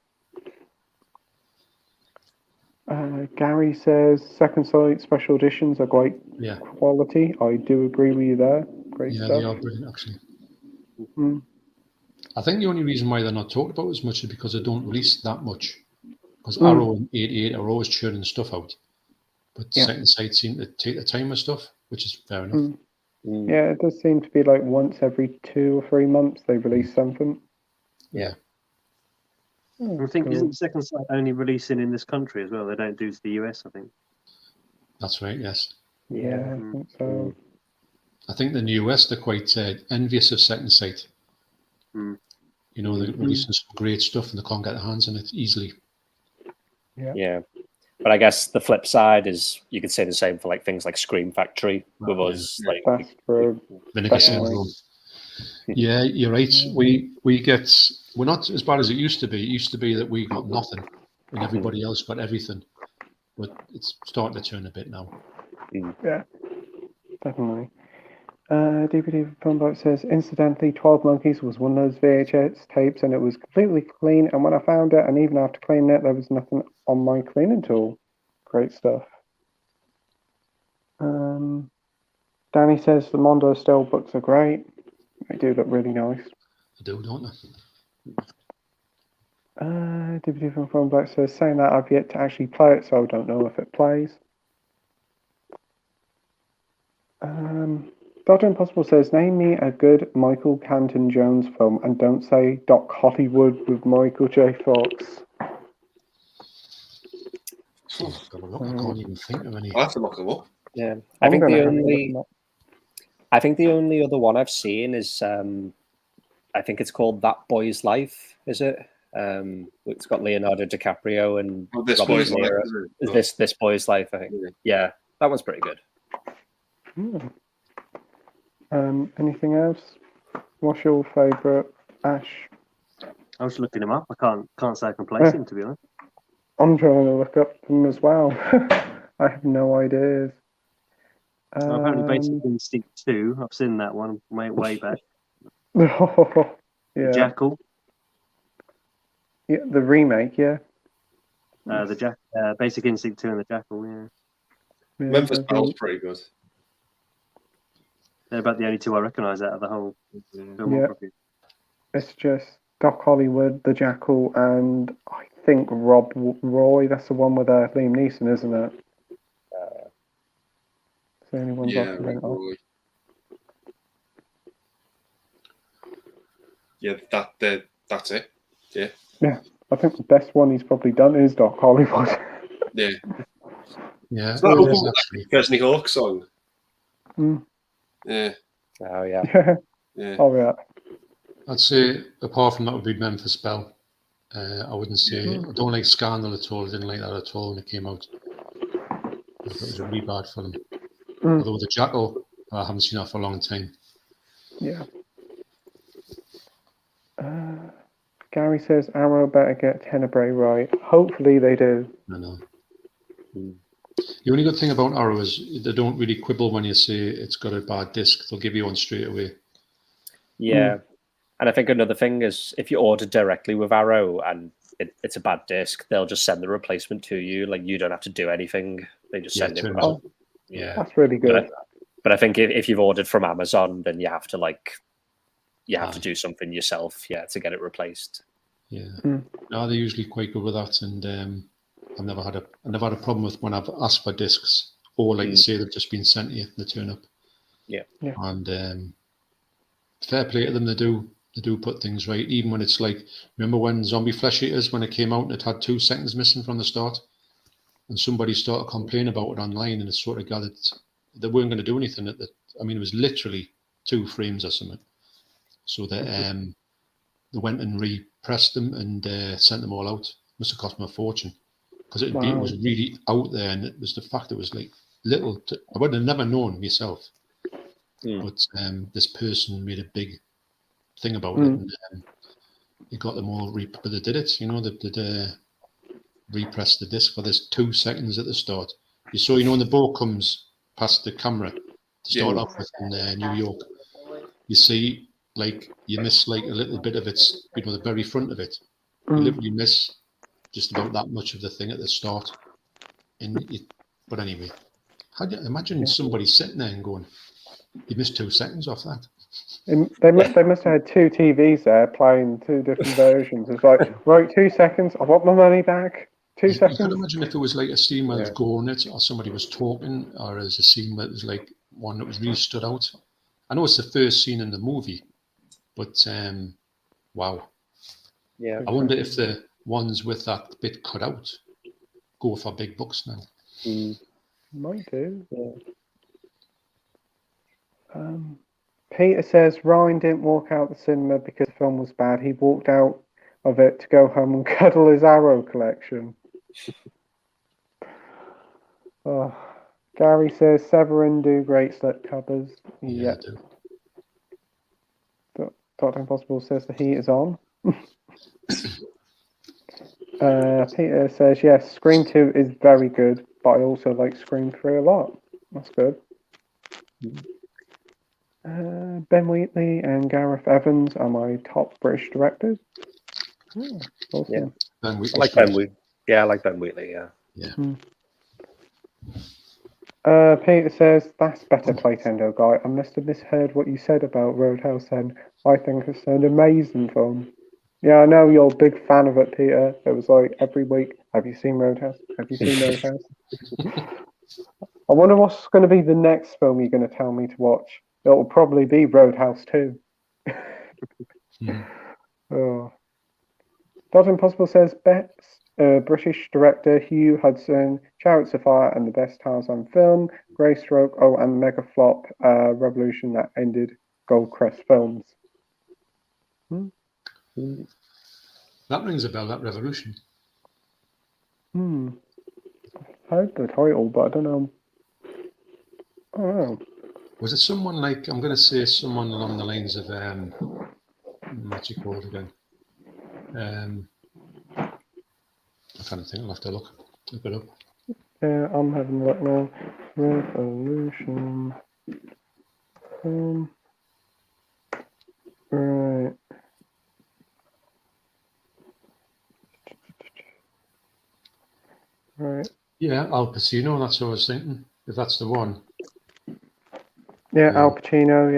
Gary says Second Sight special editions are great quality. I do agree with you there. Great stuff. They are brilliant, actually. I think the only reason why they're not talked about as much is because they don't release that much. Because Arrow and 88 are always churning stuff out. But Second Sight seem to take the time with stuff, which is fair enough. Yeah, it does seem to be like once every 2 or 3 months they release something. Yeah. I think isn't Second Sight only releasing in this country as well? They don't do to the US, I think. That's right, yes. Yeah, I think so. I think in the US they're quite envious of Second Sight. You know, they're releasing some great stuff and they can't get their hands on it easily. Yeah. But I guess the flip side is you could say the same for like things like Scream Factory with us. Like Vinegar Syndrome. Yeah, you're right. We're not as bad as it used to be. It used to be that we got nothing and everybody else got everything. But it's starting to turn a bit now. Yeah, definitely. DVD Film Box says, incidentally, 12 Monkeys was one of those VHS tapes and it was completely clean. And when I found it, and even after cleaning it, there was nothing on my cleaning tool. Great stuff. Danny says the Mondo still books are great. They do look really nice. They do, don't they? DVD from Film Box says, saying that I've yet to actually play it, so I don't know if it plays. Dr. Impossible says, name me a good Michael Canton-Jones film and don't say Doc Hollywood with Michael J. Fox. I can't even think of any. I'll have to look them up. Yeah, I think the only other one I've seen is I think it's called That Boy's Life. Is it? It's got Leonardo DiCaprio and This Robert Boy's De Niro. Life. This Boy's Life, I think. Yeah, that one's pretty good. Anything else? What's your favourite, Ash? I was looking him up. I can't say I can place him, to be honest. I'm trying to look up them as well. I have no ideas. Apparently, Basic Instinct 2. I've seen that one way back. Yeah. Jackal. Yeah, the remake, yeah. Basic Instinct 2 and the Jackal, yeah. Memphis Belle's pretty good. They're about the only two I recognise out of the whole filmography. It's just Doc Hollywood, the Jackal, and I think Rob Roy. That's the one with Liam Neeson, isn't it? It's the only ones I can think of. Yeah, that's it. Yeah. Yeah, I think the best one he's probably done is Doc Hollywood. Yeah. Yeah. It's not a Chesney Hawk song. Yeah. Oh yeah. Yeah. Oh yeah. I'd say apart from that would be Memphis Belle. I wouldn't say I don't like Scandal at all. I didn't like that at all when it came out. It was a really bad film. Although the Jackal, I haven't seen that for a long time. Yeah. Gary says Arrow better get Tenebrae right. Hopefully they do. I know. The only good thing about Arrow is they don't really quibble when you say it's got a bad disc. They'll give you one straight away. Yeah. And I think another thing is if you order directly with Arrow and it's a bad disc, they'll just send the replacement to you. Like you don't have to do anything. They just send it. Yeah, that's really good. But I think if you've ordered from Amazon, then you have to to do something yourself, to get it replaced. Yeah. No, they're usually quite good with that, and I've never had a problem with when I've asked for discs or like you say they've just been sent to you and they turn up. Yeah. And fair play to them, they do put things right, even when it's like, remember when Zombie Flesh Eaters, when it came out and it had 2 seconds missing from the start, and somebody started complaining about it online, and it sort of gathered they weren't going to do anything. It was literally 2 frames or something. So they went and repressed them and sent them all out. Must have cost me a fortune because it was really out there, and it was the fact it was like little. I would have never known myself, but this person made a big thing about it, and they got them all. But they did it, They repressed the disc for this 2 seconds at the start. You saw, when the ball comes past the camera to start off with in New York, you see, like, you miss like a little bit of it, the very front of it. You literally miss just about that much of the thing at the start. But anyway, how do you imagine somebody sitting there and going, you missed 2 seconds off that? They must have had 2 TVs there playing 2 different versions. It's like, right, 2 seconds, I want my money back. 2 seconds. You could imagine if it was like a scene where they've gone it, or somebody was talking, or as a scene where it was like one that was really stood out. I know it's the first scene in the movie, but wow. Yeah. I wonder if the ones with that bit cut out go for big bucks now. Might do. Yeah. Peter says Ryan didn't walk out the cinema because the film was bad. He walked out of it to go home and cuddle his Arrow collection. Gary says Severin do great slip covers. Yeah. Dr. Impossible says the heat is on. Peter says yes, Scream 2 is very good, but I also like Scream 3 a lot. That's good. Ben Wheatley and Gareth Evans are my top British directors. Awesome. Yeah. Ben Wheatley. I like Ben Wheatley. Yeah, I like Ben Wheatley, Yeah. Peter says, that's better, Playtendoguy. I must have misheard what you said about Roadhouse then. I think it's an amazing film. Yeah, I know you're a big fan of it, Peter. It was like every week, have you seen Roadhouse? Have you seen Roadhouse? I wonder what's going to be the next film you're going to tell me to watch. it'll probably be Roadhouse 2. Oh. Not Impossible says best British director Hugh Hudson, Chariots of Fire and the best Tarzan film, Greystroke, and mega flop Revolution that ended Goldcrest Films. That rings a bell, that Revolution. I heard the title, but I don't know. I don't know. Was it someone like, I'm going to say someone along the lines of, what's he called again? I'm trying to think, I'll have to look it up. Yeah, I'm having a look now. Revolution. Right. Right. Yeah, Al Pacino, that's what I was thinking. If that's the one. Yeah, Al Pacino,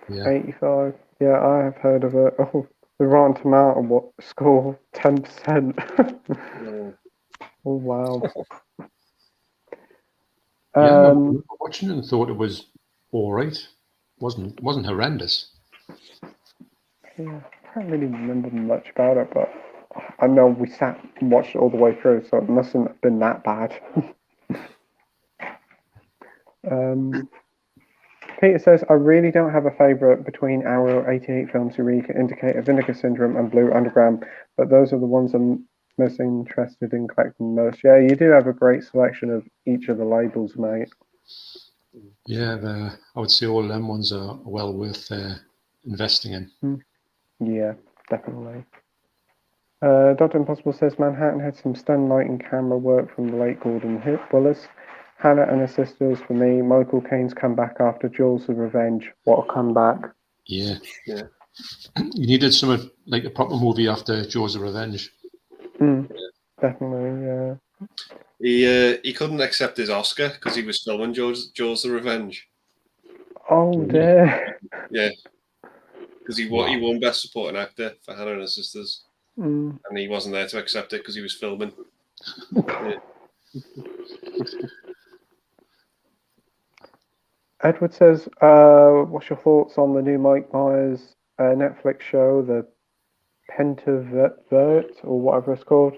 Yeah. 85. Yeah, I have heard of it. Oh, the Rotten Tomato score 10%. Oh wow. Yeah, I remember watching it and thought it was all right. Wasn't horrendous. Yeah, I can't really remember much about it, but I know we sat and watched it all the way through, so it mustn't have been that bad. Peter says, I really don't have a favourite between our 88 films who really indicate a Vinegar Syndrome and Blue Underground, but those are the ones I'm most interested in collecting most. Yeah, you do have a great selection of each of the labels, mate. Yeah, I would say all them ones are well worth investing in. Yeah, definitely. Dr. Impossible says Manhattan had some stunning lighting camera work from the late Gordon Willis. Hannah and her sisters for me. Michael Caine's comeback after Jaws of Revenge. What a comeback. Yeah. You needed something like a proper movie after Jaws of Revenge. Definitely, yeah. He couldn't accept his Oscar because he was filming Jaws of Revenge. Oh dear. Yeah. Because he won Best Supporting Actor for Hannah and her sisters. And he wasn't there to accept it because he was filming. Yeah. Edward says, what's your thoughts on the new Mike Myers Netflix show, the Pentavert, or whatever it's called?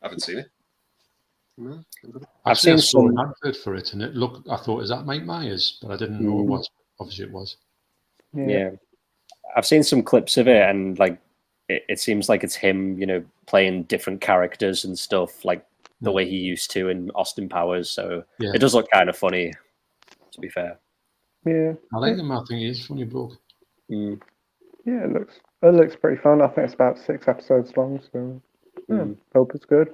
I haven't seen it. No. I've seen an advert for it, and it looked. I thought, is that Mike Myers? But I didn't know it was. Obviously, it was. Yeah. I've seen some clips of it, and like, it seems like it's him, playing different characters and stuff, like the way he used to in Austin Powers. So it does look kind of funny, to be fair. Yeah. I like him. I think he is funny bloke. Yeah, it looks pretty fun. I think it's about 6 episodes long, so hope it's good.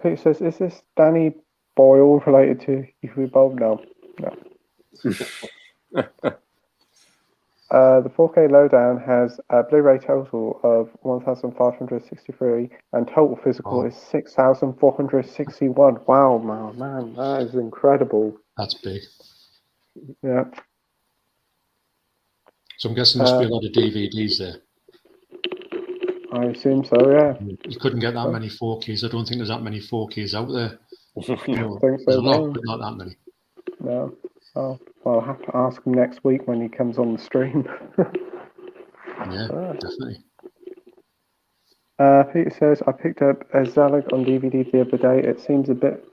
Peter says, is this Danny Boyle related to Hugh Bob? No. The 4K lowdown has a Blu-ray total of 1,563 and total physical is 6,461. Wow, man, that is incredible. That's big. Yeah. So I'm guessing there must be a lot of DVDs there. I assume so, yeah. You couldn't get that many 4Ks. I don't think there's that many 4Ks out there. I think so. There's a lot, but not that many. No. Oh, well, I'll have to ask him next week when he comes on the stream. Yeah, definitely. Peter says, I picked up a Zelig on DVD the other day. It seems a bit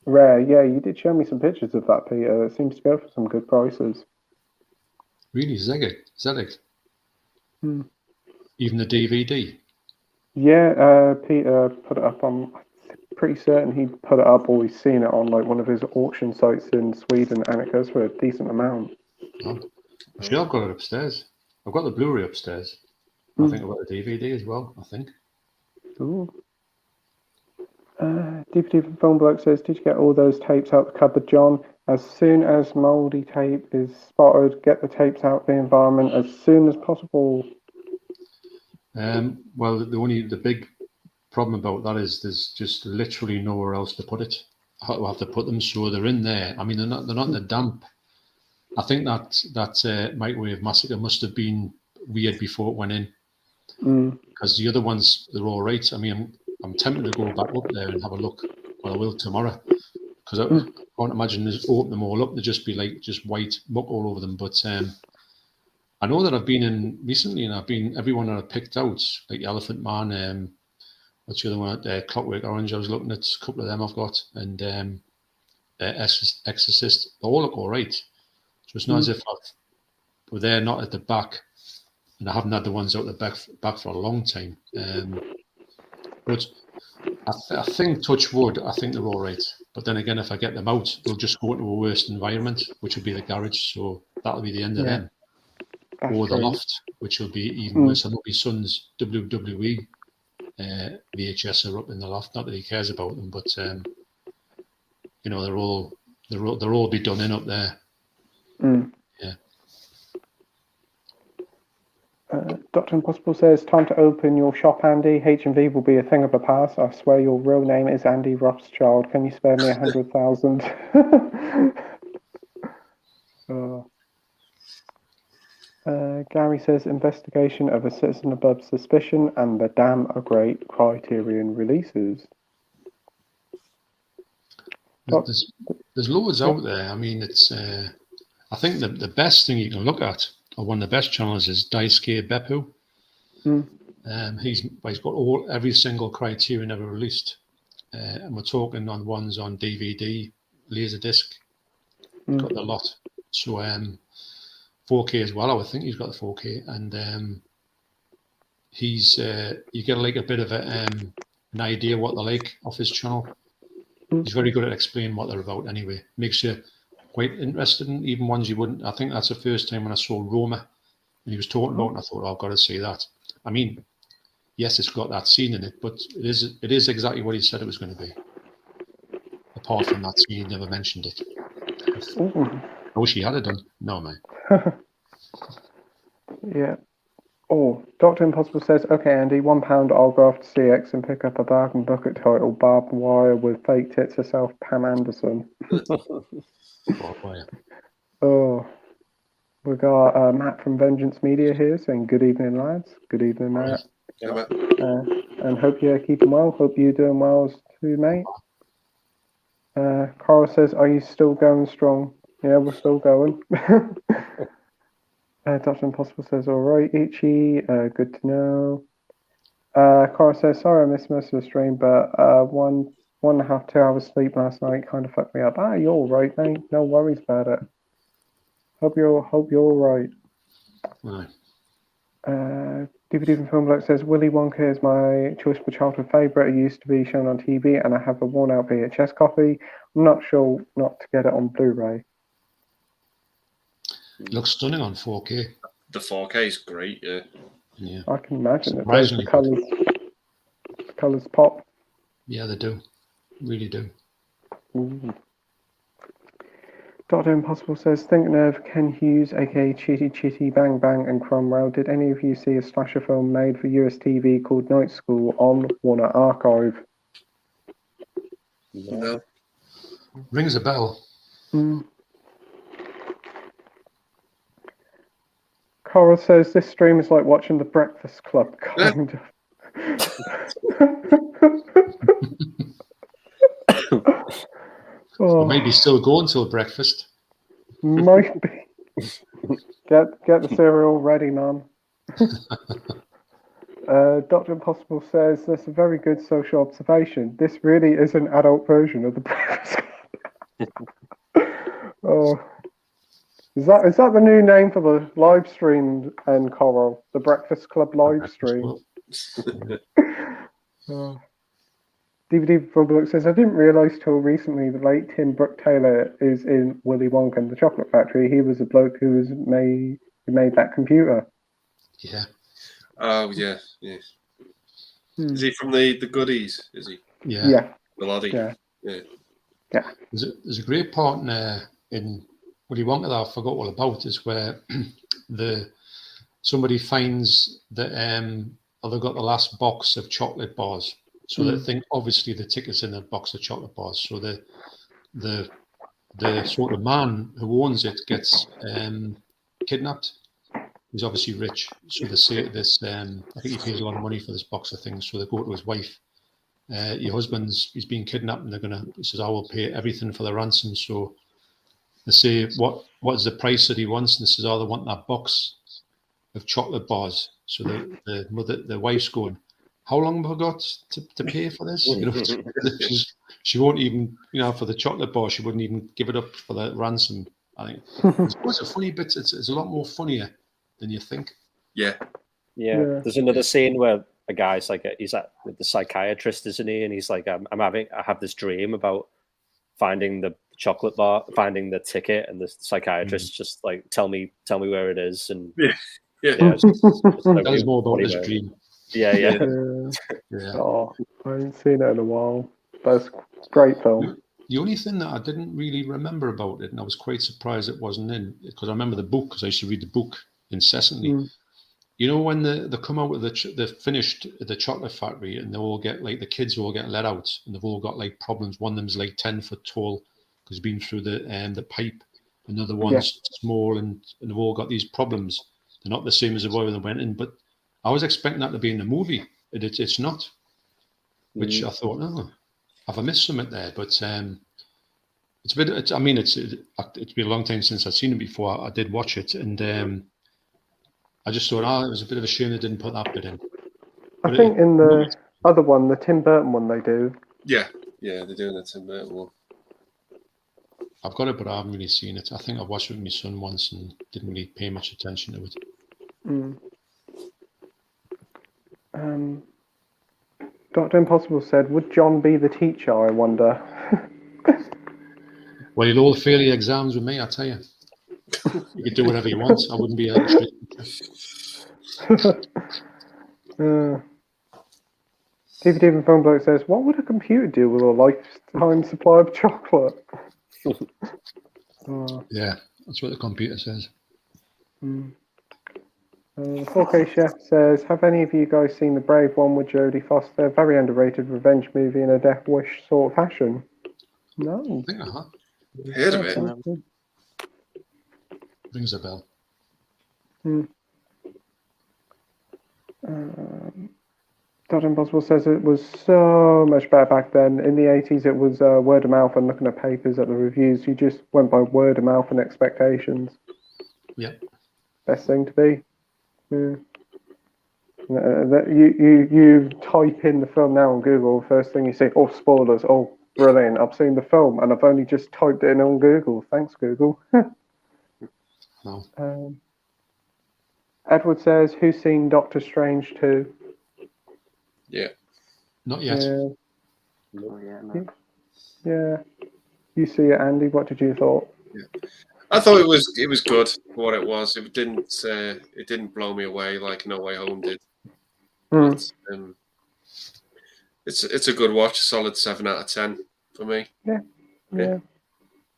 rare. Yeah, you did show me some pictures of that, Peter. It seems to go for some good prices. Really, Zelig? Even the DVD? Yeah, Peter put it up on, I'm pretty certain he put it up or he's seen it on like one of his auction sites in Sweden, and it goes for a decent amount. Oh. Actually, I've got it upstairs. I've got the Blu-ray upstairs. I think I've got the DVD as well, I think. Ooh. DVD from Film Bloke says, did you get all those tapes out the cupboard, John? As soon as mouldy tape is spotted, get the tapes out of the environment as soon as possible. Well, the big problem about that is there's just literally nowhere else to put it. I'll have to put them so they're in there. I mean, they're not in the damp. I think that Microwave Massacre must have been weird before it went in, because the other ones, they're all right. I mean, I'm tempted to go back up there and have a look. Well, I will tomorrow, because I can't imagine just open them all up. They'd just be like just white muck all over them. But I know that I've been in recently, and everyone that I picked out, like Elephant Man, what's the other one? Clockwork Orange. I was looking at a couple of them I've got, and Exorcist. They all look all right. So it's not as if they're not at the back, and I haven't had the ones out the back for a long time. But I think, touch wood, I think they're all right. But then again, if I get them out, they'll just go into a worse environment, which will be the garage. So that'll be the end of them. That's Or the true. loft, which will be even worse. I know my son's WWE VHS are up in the loft. Not that he cares about them, but you know, they'll all be done in up there. Yeah. Dr. Impossible says, time to open your shop, Andy. H&V will be a thing of the past. I swear your real name is Andy Rothschild. Can you spare me 100,000? Gary says, investigation of a citizen above suspicion and the Damme are great Criterion releases. There's loads out there. I mean, it's. I think the best thing you can look at, or one of the best channels, is Daisuke Beppu. He's got every single Criterion ever released, and we're talking on ones on DVD, Laserdisc, got the lot. So 4K as well. I would think he's got the 4K, and he's you get like a bit of an idea what they're like off his channel. He's very good at explaining what they're about. Anyway, makes you quite interested in even ones you wouldn't. I think that's the first time when I saw Roma, and he was talking about, it, and I thought, oh, I've got to see that. I mean, yes, it's got that scene in it, but it is exactly what he said it was going to be. Apart from that scene, he never mentioned it. I wish he had it done. No, man. Yeah. Oh, Dr. Impossible says, okay, Andy, £1, I'll go off to CX and pick up a bargain bucket title, Barbed Wire with fake tits herself, Pam Anderson. Oh, we got Matt from Vengeance Media here saying, good evening, lads. Good evening, Matt. Yeah, Matt. And hope you're keeping well. Hope you're doing well too, mate. Carl says, are you still going strong? Yeah, we're still going. Dr. Impossible says, all right, Ichi, good to know. Carl says, sorry I missed most of the stream, but 1.5, 2 hours sleep last night kind of fucked me up. You're all right, mate. No worries about it. Hope you're all right. Right. DVD from Film Bloke says, Willy Wonka is my choice for childhood favourite. It used to be shown on TV, and I have a worn-out VHS copy. I'm not sure not to get it on Blu-ray. It looks stunning on 4K. The 4K is great, yeah. Yeah. I can imagine it. Surprisingly the colours pop. Yeah, they do. Really do. Ooh. Dr. Impossible says, thinking of Ken Hughes, aka Chitty Chitty Bang Bang and Cromwell. Did any of you see a slasher film made for US TV called Night School on Warner Archive? No. Rings a bell. Cora says, this stream is like watching The Breakfast Club, kind of. Or maybe still going till breakfast. Might be. Get the cereal ready, man. Dr. Impossible says, that's a very good social observation. This really is an adult version of The Breakfast Club. Oh. Is that the new name for the live stream, and Coral? The Breakfast Club live stream. DVD from Book says, I didn't realise till recently the late Tim Brooke Taylor is in Willy Wonka and the Chocolate Factory. He was a bloke who made that computer. Yeah. Oh, yeah. Is he from the Goodies? Is he? Yeah. The laddie. Yeah. There's a great part in Willy Wonka that I forgot all about, is where somebody finds that they've got the last box of chocolate bars. So they think obviously the ticket's in a box of chocolate bars. So the sort of man who owns it gets kidnapped. He's obviously rich, so they say this. I think he pays a lot of money for this box of things. So they go to his wife your he's been kidnapped, and he says, I will pay everything for the ransom. So they say, what is the price that he wants? And he says, oh, they want that box of chocolate bars. So the wife's going, how long have I got to pay for this? She won't even, for the chocolate bar, she wouldn't even give it up for the ransom. I think it's a funny bit. It's a lot more funnier than you think. Yeah. There's another scene where a guy's like, he's at with the psychiatrist, isn't he? And he's like, I have this dream about finding the chocolate bar, finding the ticket, and the psychiatrist just like, tell me where it is. And That is more about his dream. Yeah. Oh, I haven't seen it in a while. But it's a great film. The only thing that I didn't really remember about it, and I was quite surprised it wasn't in, because I remember the book, because I used to read the book incessantly. When they come out with they finished the chocolate factory, and they all get the kids all get let out, and they've all got problems. One of them's 10 foot tall because he's been through the pipe. Another one's small, and they've all got these problems. They're not the same as the boy when they went in, but I was expecting that to be in the movie. It's not, which I thought, oh, have I missed something there? But it's a bit. It's been a long time since I've seen it before. I did watch it, and I just thought, it was a bit of a shame they didn't put that bit in. I think in the other one, the Tim Burton one, they do. Yeah, they're doing the Tim Burton one. I've got it, but I haven't really seen it. I think I watched it with my son once and didn't really pay much attention to it. Dr. Impossible said, would John be the teacher, I wonder? Well, he'll all fail the exams with me, I tell you. He could do whatever he wants. I wouldn't be a DVD and Phone Bloke says, what would a computer do with a lifetime supply of chocolate? Yeah, that's what the computer says. 4K Chef says, have any of you guys seen The Brave one with Jodie Foster? Very underrated revenge movie in a Death Wish sort of fashion. No. I think I have. Heard of it. Rings a bell. Dr. Impossible says it was so much better back then. In the 80s, it was word of mouth and looking at papers at the reviews. You just went by word of mouth and expectations. Yeah. Best thing to be. You type in the film now on Google, first thing you see, spoilers. Oh, brilliant. I've seen the film and I've only just typed it in on Google. Thanks, Google. No. Edward says, who's seen Doctor Strange 2? Yeah. Not yet. Yeah. You see it, Andy. What did you thought? Yeah. I thought it was good for what it was. It didn't blow me away like No Way Home did. But, it's a good watch. Solid 7 out of 10 for me. Yeah.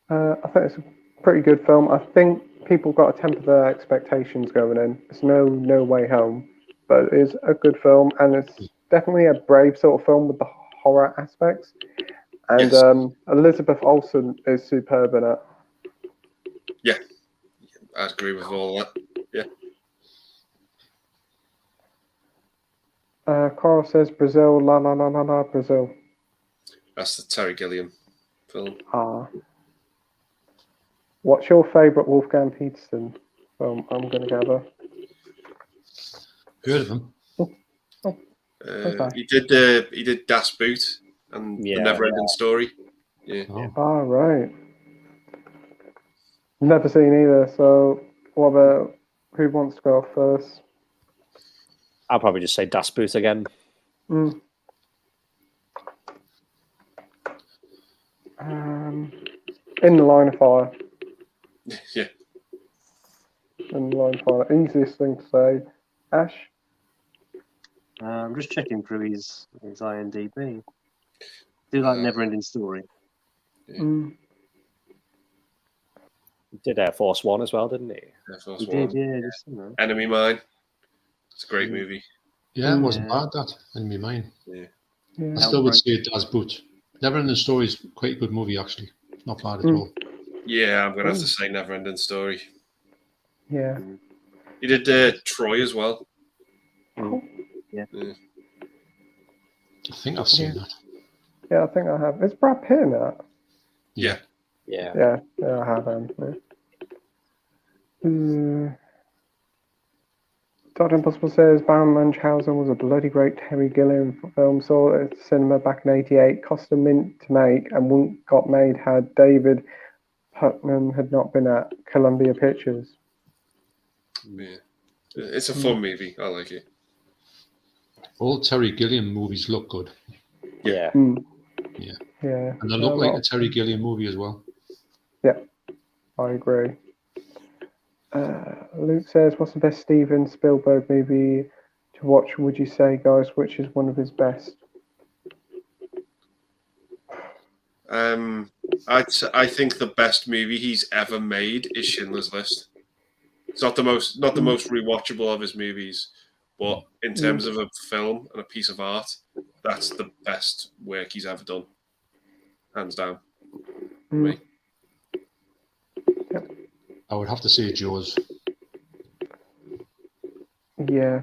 I think it's a pretty good film. I think people got to temper their expectations going in. It's no Way Home, but it is a good film, and it's definitely a brave sort of film with the horror aspects. And yes. Elizabeth Olsen is superb in it. Yeah, I'd agree with all that. Yeah. Carl says Brazil, la la la la la, Brazil. That's the Terry Gilliam film. What's your favourite Wolfgang Peterson film? I'm going to gather. Heard of him? He did Das Boot and The Never Ending Story. Yeah. Right. Never seen either. So, what about who wants to go off first? I'll probably just say Das Boot again. In the Line of Fire. Yeah. In the Line of Fire. Easiest thing to say. Ash? I'm just checking through his IMDb. Do like Never Ending Story. Yeah. He did Air Force One as well, didn't he? Air Force He One. did, yeah. Just, you know. Enemy Mine. It's a great movie. Yeah, it wasn't bad, that. Enemy Mine. Yeah. I still would say Das Boot. Never Ending Story is quite a good movie, actually. Not bad at all. Yeah, I'm going to have to say Never Ending Story. Yeah. He did Troy as well. Yeah. I think I've seen that. Yeah, I think I have. Is Brad Pitt in that? Yeah. Yeah. Yeah, I have. Dr. Impossible says Baron Munchausen was a bloody great Terry Gilliam film. Saw it at the cinema back in '88. Cost a mint to make and wouldn't got made had David Putnam had not been at Columbia Pictures. Yeah. It's a fun movie. I like it. All Terry Gilliam movies look good. Yeah. Yeah. Yeah. And they look like a Terry Gilliam movie as well. Yeah, I agree. Luke says, what's the best Steven Spielberg movie to watch, would you say, guys? Which is one of his best? I think the best movie he's ever made is Schindler's List. It's not the most rewatchable of his movies, but in terms of a film and a piece of art, that's the best work he's ever done, hands down. For me. Yep. I would have to say Jaws. Yeah,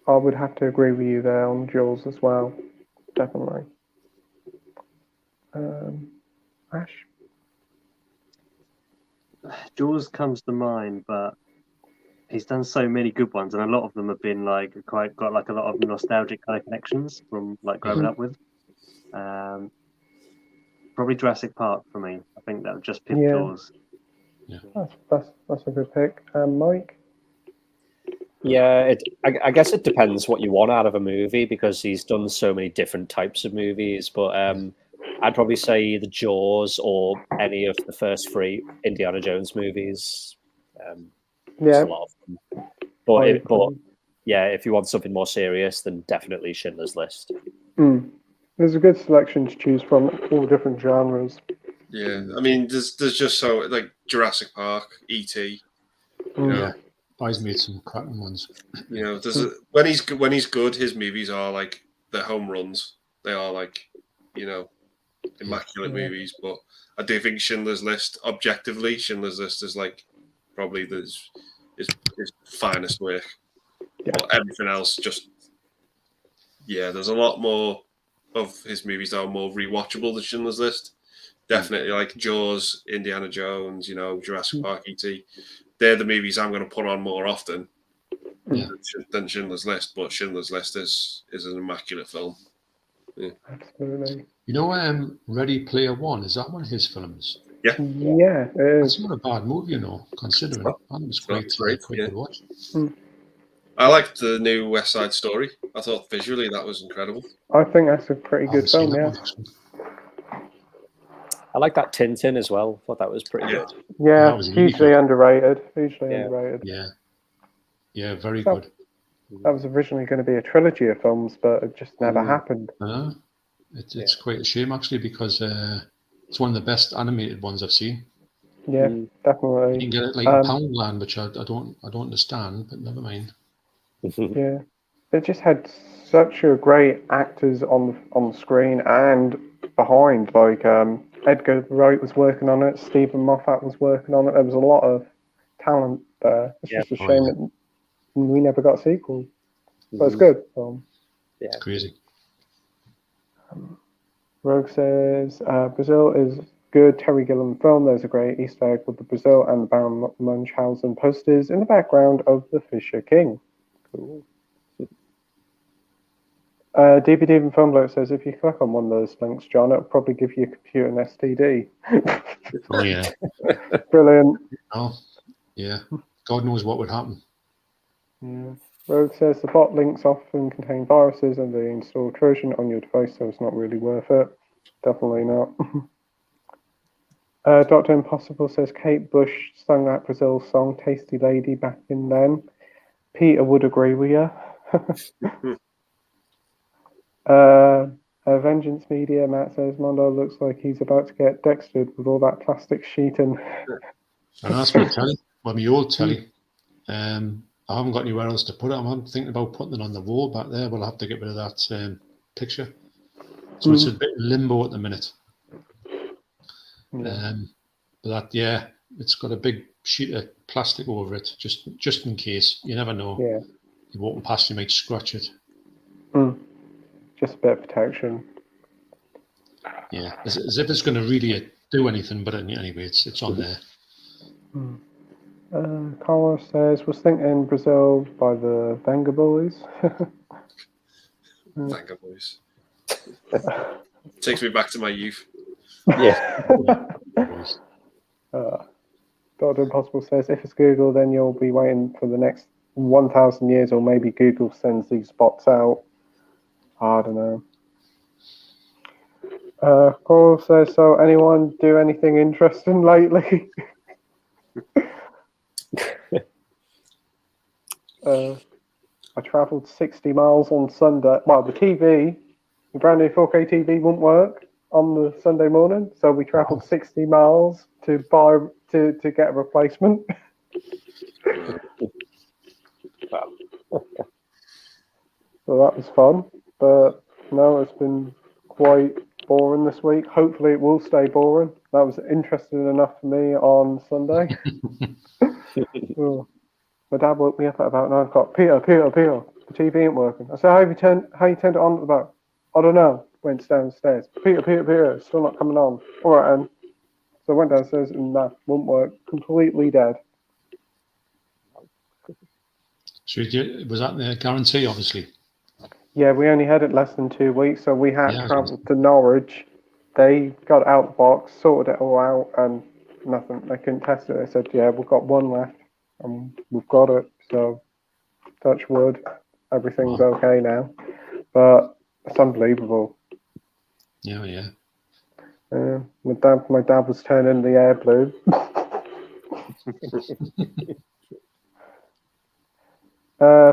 I would have to agree with you there on Jaws as well. Definitely. Ash? Jaws comes to mind, but he's done so many good ones, and a lot of them have been like got like a lot of nostalgic kind of connections from like growing up with. Probably Jurassic Park for me. I think that would just pick Jaws. Yeah, that's a good pick. Mike? Yeah, I guess it depends what you want out of a movie because he's done so many different types of movies. But I'd probably say the Jaws or any of the first 3 Indiana Jones movies. There's a lot of them. But yeah, if you want something more serious, then definitely Schindler's List. There's a good selection to choose from, all different genres. Yeah, I mean, there's just so like Jurassic Park, E.T. You know, I've made some cracking ones. You know, when he's good, his movies are like the home runs. They are like, immaculate movies. But I do think Schindler's List, objectively, Schindler's List is like probably his finest work. Yeah. But everything else, there's a lot more of his movies that are more rewatchable than Schindler's List. Definitely like Jaws, Indiana Jones, Jurassic Park, E.T. They're the movies I'm going to put on more often than Schindler's List. But Schindler's List is an immaculate film. Yeah. Absolutely. Ready Player One, is that one of his films? Yeah, it is. It's not a bad movie, considering it. I think it's quite good to watch. I liked the new West Side Story. I thought visually that was incredible. I think that's a pretty good film, yeah. I like that Tintin as well. Thought that was pretty good. Yeah, hugely underrated. Underrated. Yeah, very good. That was originally going to be a trilogy of films, but it just never happened. It's quite a shame, actually, because it's one of the best animated ones I've seen. Yeah, definitely. You can get it like in Poundland, which I don't understand, but never mind. Yeah, it just had such a great actors on the screen and behind. Like Edgar Wright was working on it, Stephen Moffat was working on it. There was a lot of talent there. It's just a shame that we never got a sequel. But it's good. It's crazy. Rogue says Brazil is good Terry Gilliam film. There's a great Easter egg with the Brazil and the Baron Munchausen posters in the background of the Fisher King. Cool. DVD and Film Bloke says if you click on one of those links, John, it'll probably give you a computer and STD. Oh yeah. Brilliant. Oh yeah. God knows what would happen. Yeah. Rogue says the bot links often contain viruses and they install Trojan on your device, so it's not really worth it. Definitely not. Dr. Impossible says Kate Bush sung that Brazil song Tasty Lady back in then. Peter would agree with you. Vengeance Media, Matt says Mondo looks like he's about to get dextered with all that plastic sheeting. And that's my telly. Well, my old telly. I haven't got anywhere else to put it. I'm thinking about putting it on the wall back there, but I'll have to get rid of that picture. So it's a bit in limbo at the minute. But that, it's got a big sheet of plastic over it, just in case. You never know. Yeah. You walking past, you might scratch it. Just a bit of protection. Yeah, as if it's going to really do anything, but anyway, it's on there. Carlos says, was thinking Brazil by the Venga Boys. Venga Boys. Takes me back to my youth. Yeah. Dr. Impossible says, if it's Google, then you'll be waiting for the next 1,000 years, or maybe Google sends these bots out. I don't know. Paul says, so anyone do anything interesting lately? I travelled 60 miles on Sunday. Well, the brand new 4K TV wouldn't work on the Sunday morning, so we travelled 60 miles to get a replacement. So that was fun, but no, it's been quite boring this week. Hopefully it will stay boring. That was interesting enough for me on Sunday. My dad woke me up at about 9 o'clock. Peter, the TV ain't working. I said, how you turned it on about? I don't know. Went downstairs. Peter, it's still not coming on. All right, and so I went downstairs and that wouldn't work. Completely dead. So was that the guarantee, obviously? Yeah, we only had it less than 2 weeks, so we had travelled to Norwich. They got it out the box, sorted it all out, and nothing. They couldn't test it. They said, yeah, we've got one left, and we've got it. So, touch wood, everything's okay now. But it's unbelievable. Yeah. My dad was turning the air blue.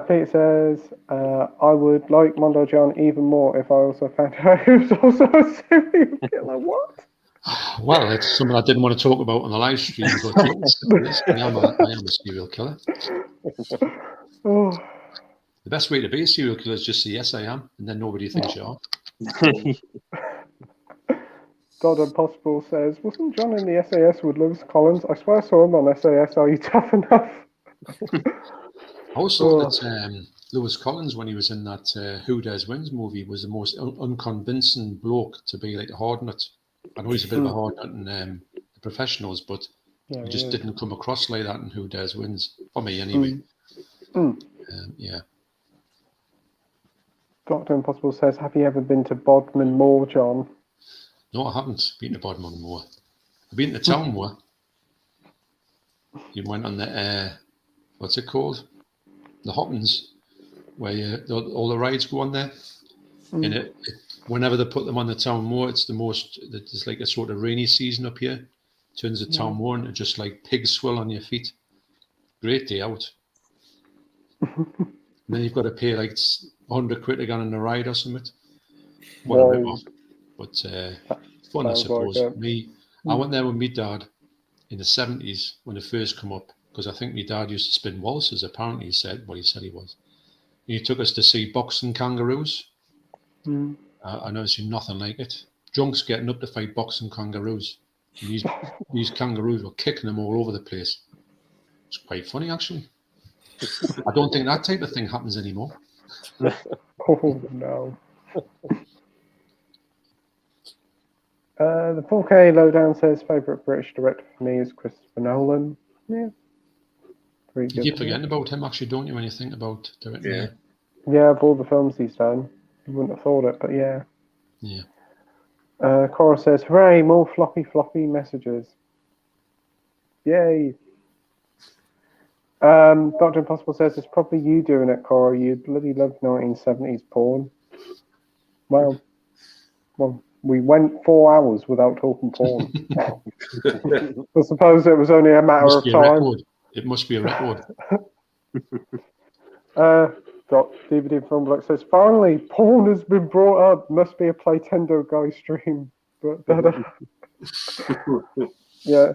Pete says, I would like Mondo John even more if I also found out he was also a serial killer. What? Well, it's something I didn't want to talk about on the live stream, but I am a serial killer. Oh. The best way to be a serial killer is just say, yes, I am, and then nobody thinks you are. God Impossible says, wasn't John in the SAS with Lewis Collins? I swear I saw him on SAS. Are you tough enough? I also thought that Lewis Collins, when he was in that Who Dares Wins movie, was the most unconvincing bloke to be like a hard nut. I know he's a bit of a hard nut in the professionals, but he just didn't come across like that in Who Dares Wins, for me anyway. Yeah. Dr. Impossible says, have you ever been to Bodmin Moor, John? No, I haven't been to Bodmin Moor. I've been to Town Moor. You went on the, what's it called? The Hoppins, where all the rides go on there. And whenever they put them on the Town Moor, it's it's like a sort of rainy season up here. Turns the Town Moor into just like pig swill on your feet. Great day out. And then you've got to pay like 100 quid to go on the ride or something. What a rip-off. But fun, I suppose. Like I went there with my dad in the 70s when it first come up, because I think my dad used to spin waltzes, apparently he said he was. And he took us to see boxing kangaroos. I never seen nothing like it. Drunks getting up to fight boxing kangaroos. And these kangaroos were kicking them all over the place. It's quite funny, actually. I don't think that type of thing happens anymore. Oh, no. The 4K Lowdown says favourite British director for me is Christopher Nolan. Yeah. You keep forgetting about him, actually, don't you, when you think about directing? Yeah, of all the films he's done. You wouldn't have thought it, but yeah. Yeah. Cora says, hooray, more floppy messages. Yay. Dr. Impossible says, it's probably you doing it, Cora. You bloody love 1970s porn. Well, we went 4 hours without talking porn. I suppose it was only a matter of time. It must be a record. DVD Film Block says, finally, porn has been brought up. Must be a Playtendoguy stream. But yeah,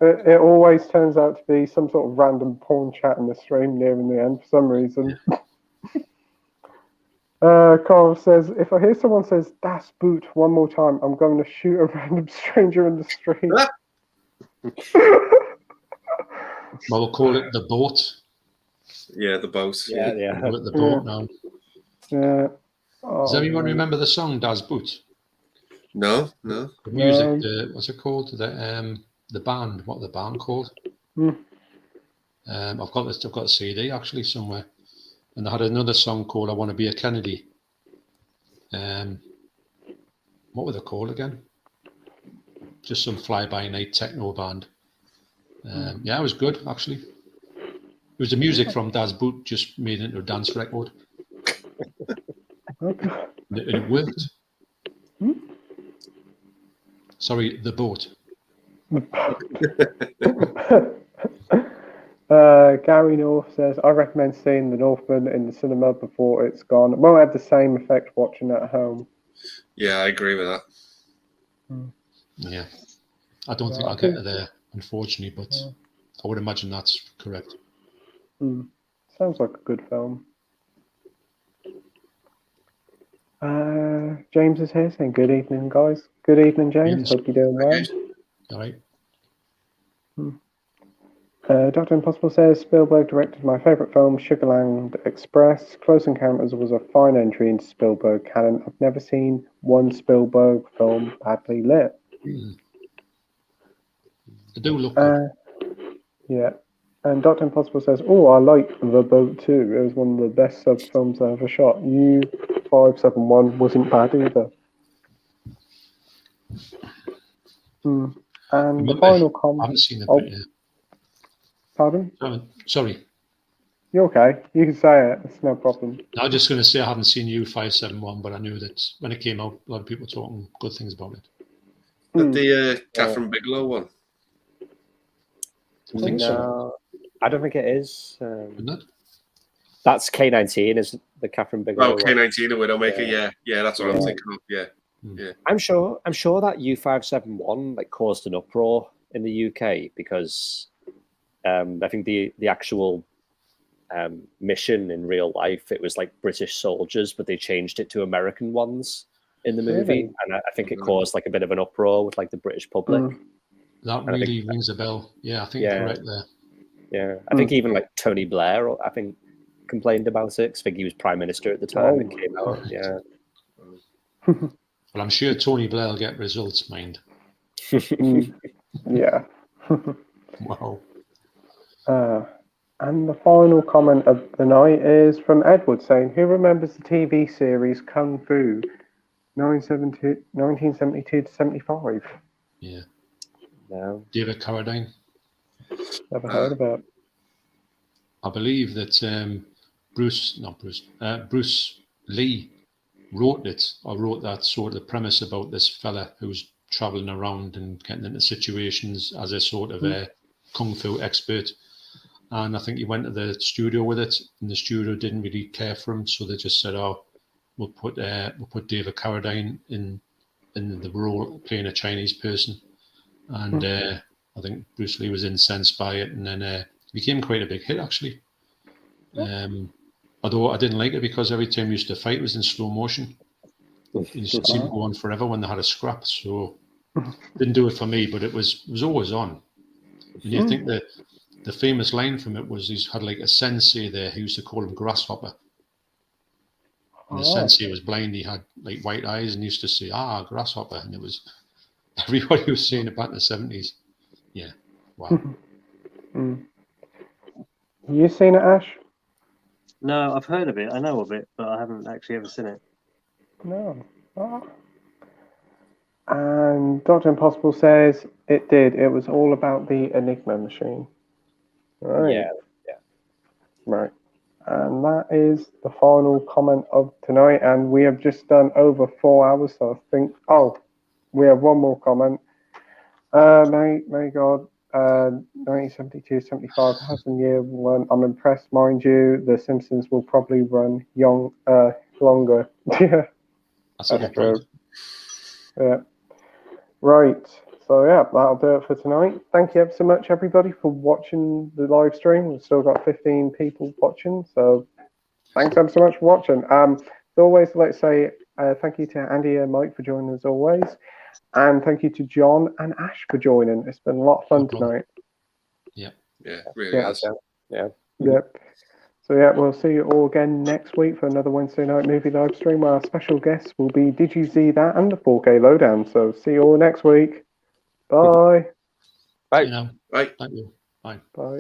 it always turns out to be some sort of random porn chat in the stream nearing the end for some reason. Carl says, if I hear someone says Das Boot one more time, I'm going to shoot a random stranger in the street. Well, we'll call it the boat. Yeah, the boat. Yeah. We'll call it the boat now. Yeah. Does anyone remember the song Das Boot? No. The music, what's it called? The band. What are the band called? I've got a CD actually somewhere, and they had another song called "I Want to Be a Kennedy." What were they called again? Just some fly-by-night techno band. Yeah, it was good actually. It was the music from Dad's Boot just made into a dance record. It worked. Sorry, the boat. Gary North says, I recommend seeing The Northman in the cinema before it's gone. It won't have the same effect watching at home. Yeah, I agree with that. Yeah. I don't think I'll get to there, unfortunately, but I would imagine that's correct. Sounds like a good film. James is here saying, good evening, guys. Good evening, James. Hope you're doing well. All right. Dr. Impossible says, Spielberg directed my favourite film, Sugarland Express. Close Encounters was a fine entry into Spielberg canon. I've never seen one Spielberg film badly lit. They do look good. Yeah. And Dr. Impossible says, oh, I like The Boat too. It was one of the best sub-films I ever shot. U571 wasn't bad either. And the final comment. I haven't seen the bit yet. Pardon? Sorry. You're okay. You can say it. It's no problem. I was just going to say I haven't seen U571, but I knew that when it came out, a lot of people were talking good things about it. The Catherine Bigelow one? I think so. I don't think it is. Isn't it? That's K-19, is the Catherine Bigelow? Oh, K-19, a Widowmaker. Yeah, that's what I'm thinking of. Yeah. I'm sure that U571 caused an uproar in the UK because I think the actual mission in real life, it was like British soldiers, but they changed it to American ones in the movie, and I think it caused a bit of an uproar with the British public. That really rings a bell. Yeah, I think you're correct there. Yeah, I think even Tony Blair, I think, complained about it because I think he was Prime Minister at the time it came out. Yeah. Well, I'm sure Tony Blair will get results, mind. Yeah. Wow. And the final comment of the night is from Edward saying, who remembers the TV series Kung Fu 1972 to 75? Yeah. No. David Carradine. Never heard of it. I believe that Bruce Lee wrote it, or wrote that sort of premise about this fella who's traveling around and getting into situations as a sort of a kung fu expert. And I think he went to the studio with it, and the studio didn't really care for him, so they just said, "Oh, we'll put David Carradine in the role playing a Chinese person." And I think Bruce Lee was incensed by it, and then it became quite a big hit actually. Although I didn't like it because every time he used to fight it was in slow motion. It used to seem to go on forever when they had a scrap, so didn't do it for me. But it was always on. And you think that the famous line from it was he's had a sensei there who used to call him Grasshopper. And the sensei was blind. He had white eyes and used to say, Grasshopper. And it was, everybody was saying it back in the 70s. Yeah. Wow. You seen it, Ash? No, I've heard of it. I know of it, but I haven't actually ever seen it. No. And Dr. Impossible says it did. It was all about the Enigma machine. Right. Yeah. Right. And that is the final comment of tonight. And we have just done over 4 hours. So I think, we have one more comment. May God, 1972-75 has a year one. I'm impressed, mind you. The Simpsons will probably run longer. Yeah. That's true. Yeah. Right. So yeah, that'll do it for tonight. Thank you ever so much, everybody, for watching the live stream. We've still got 15 people watching, so thanks ever so much for watching. As always, let's say thank you to Andy and Mike for joining as always, and thank you to John and Ash for joining. It's been a lot of fun tonight. Yeah. Yeah, really has. Yeah. Yep. So yeah, we'll see you all again next week for another Wednesday night movie live stream where our special guests will be Did You See That and the 4K Lowdown. So see you all next week. Bye. You know, Right. thank you. Bye. Bye.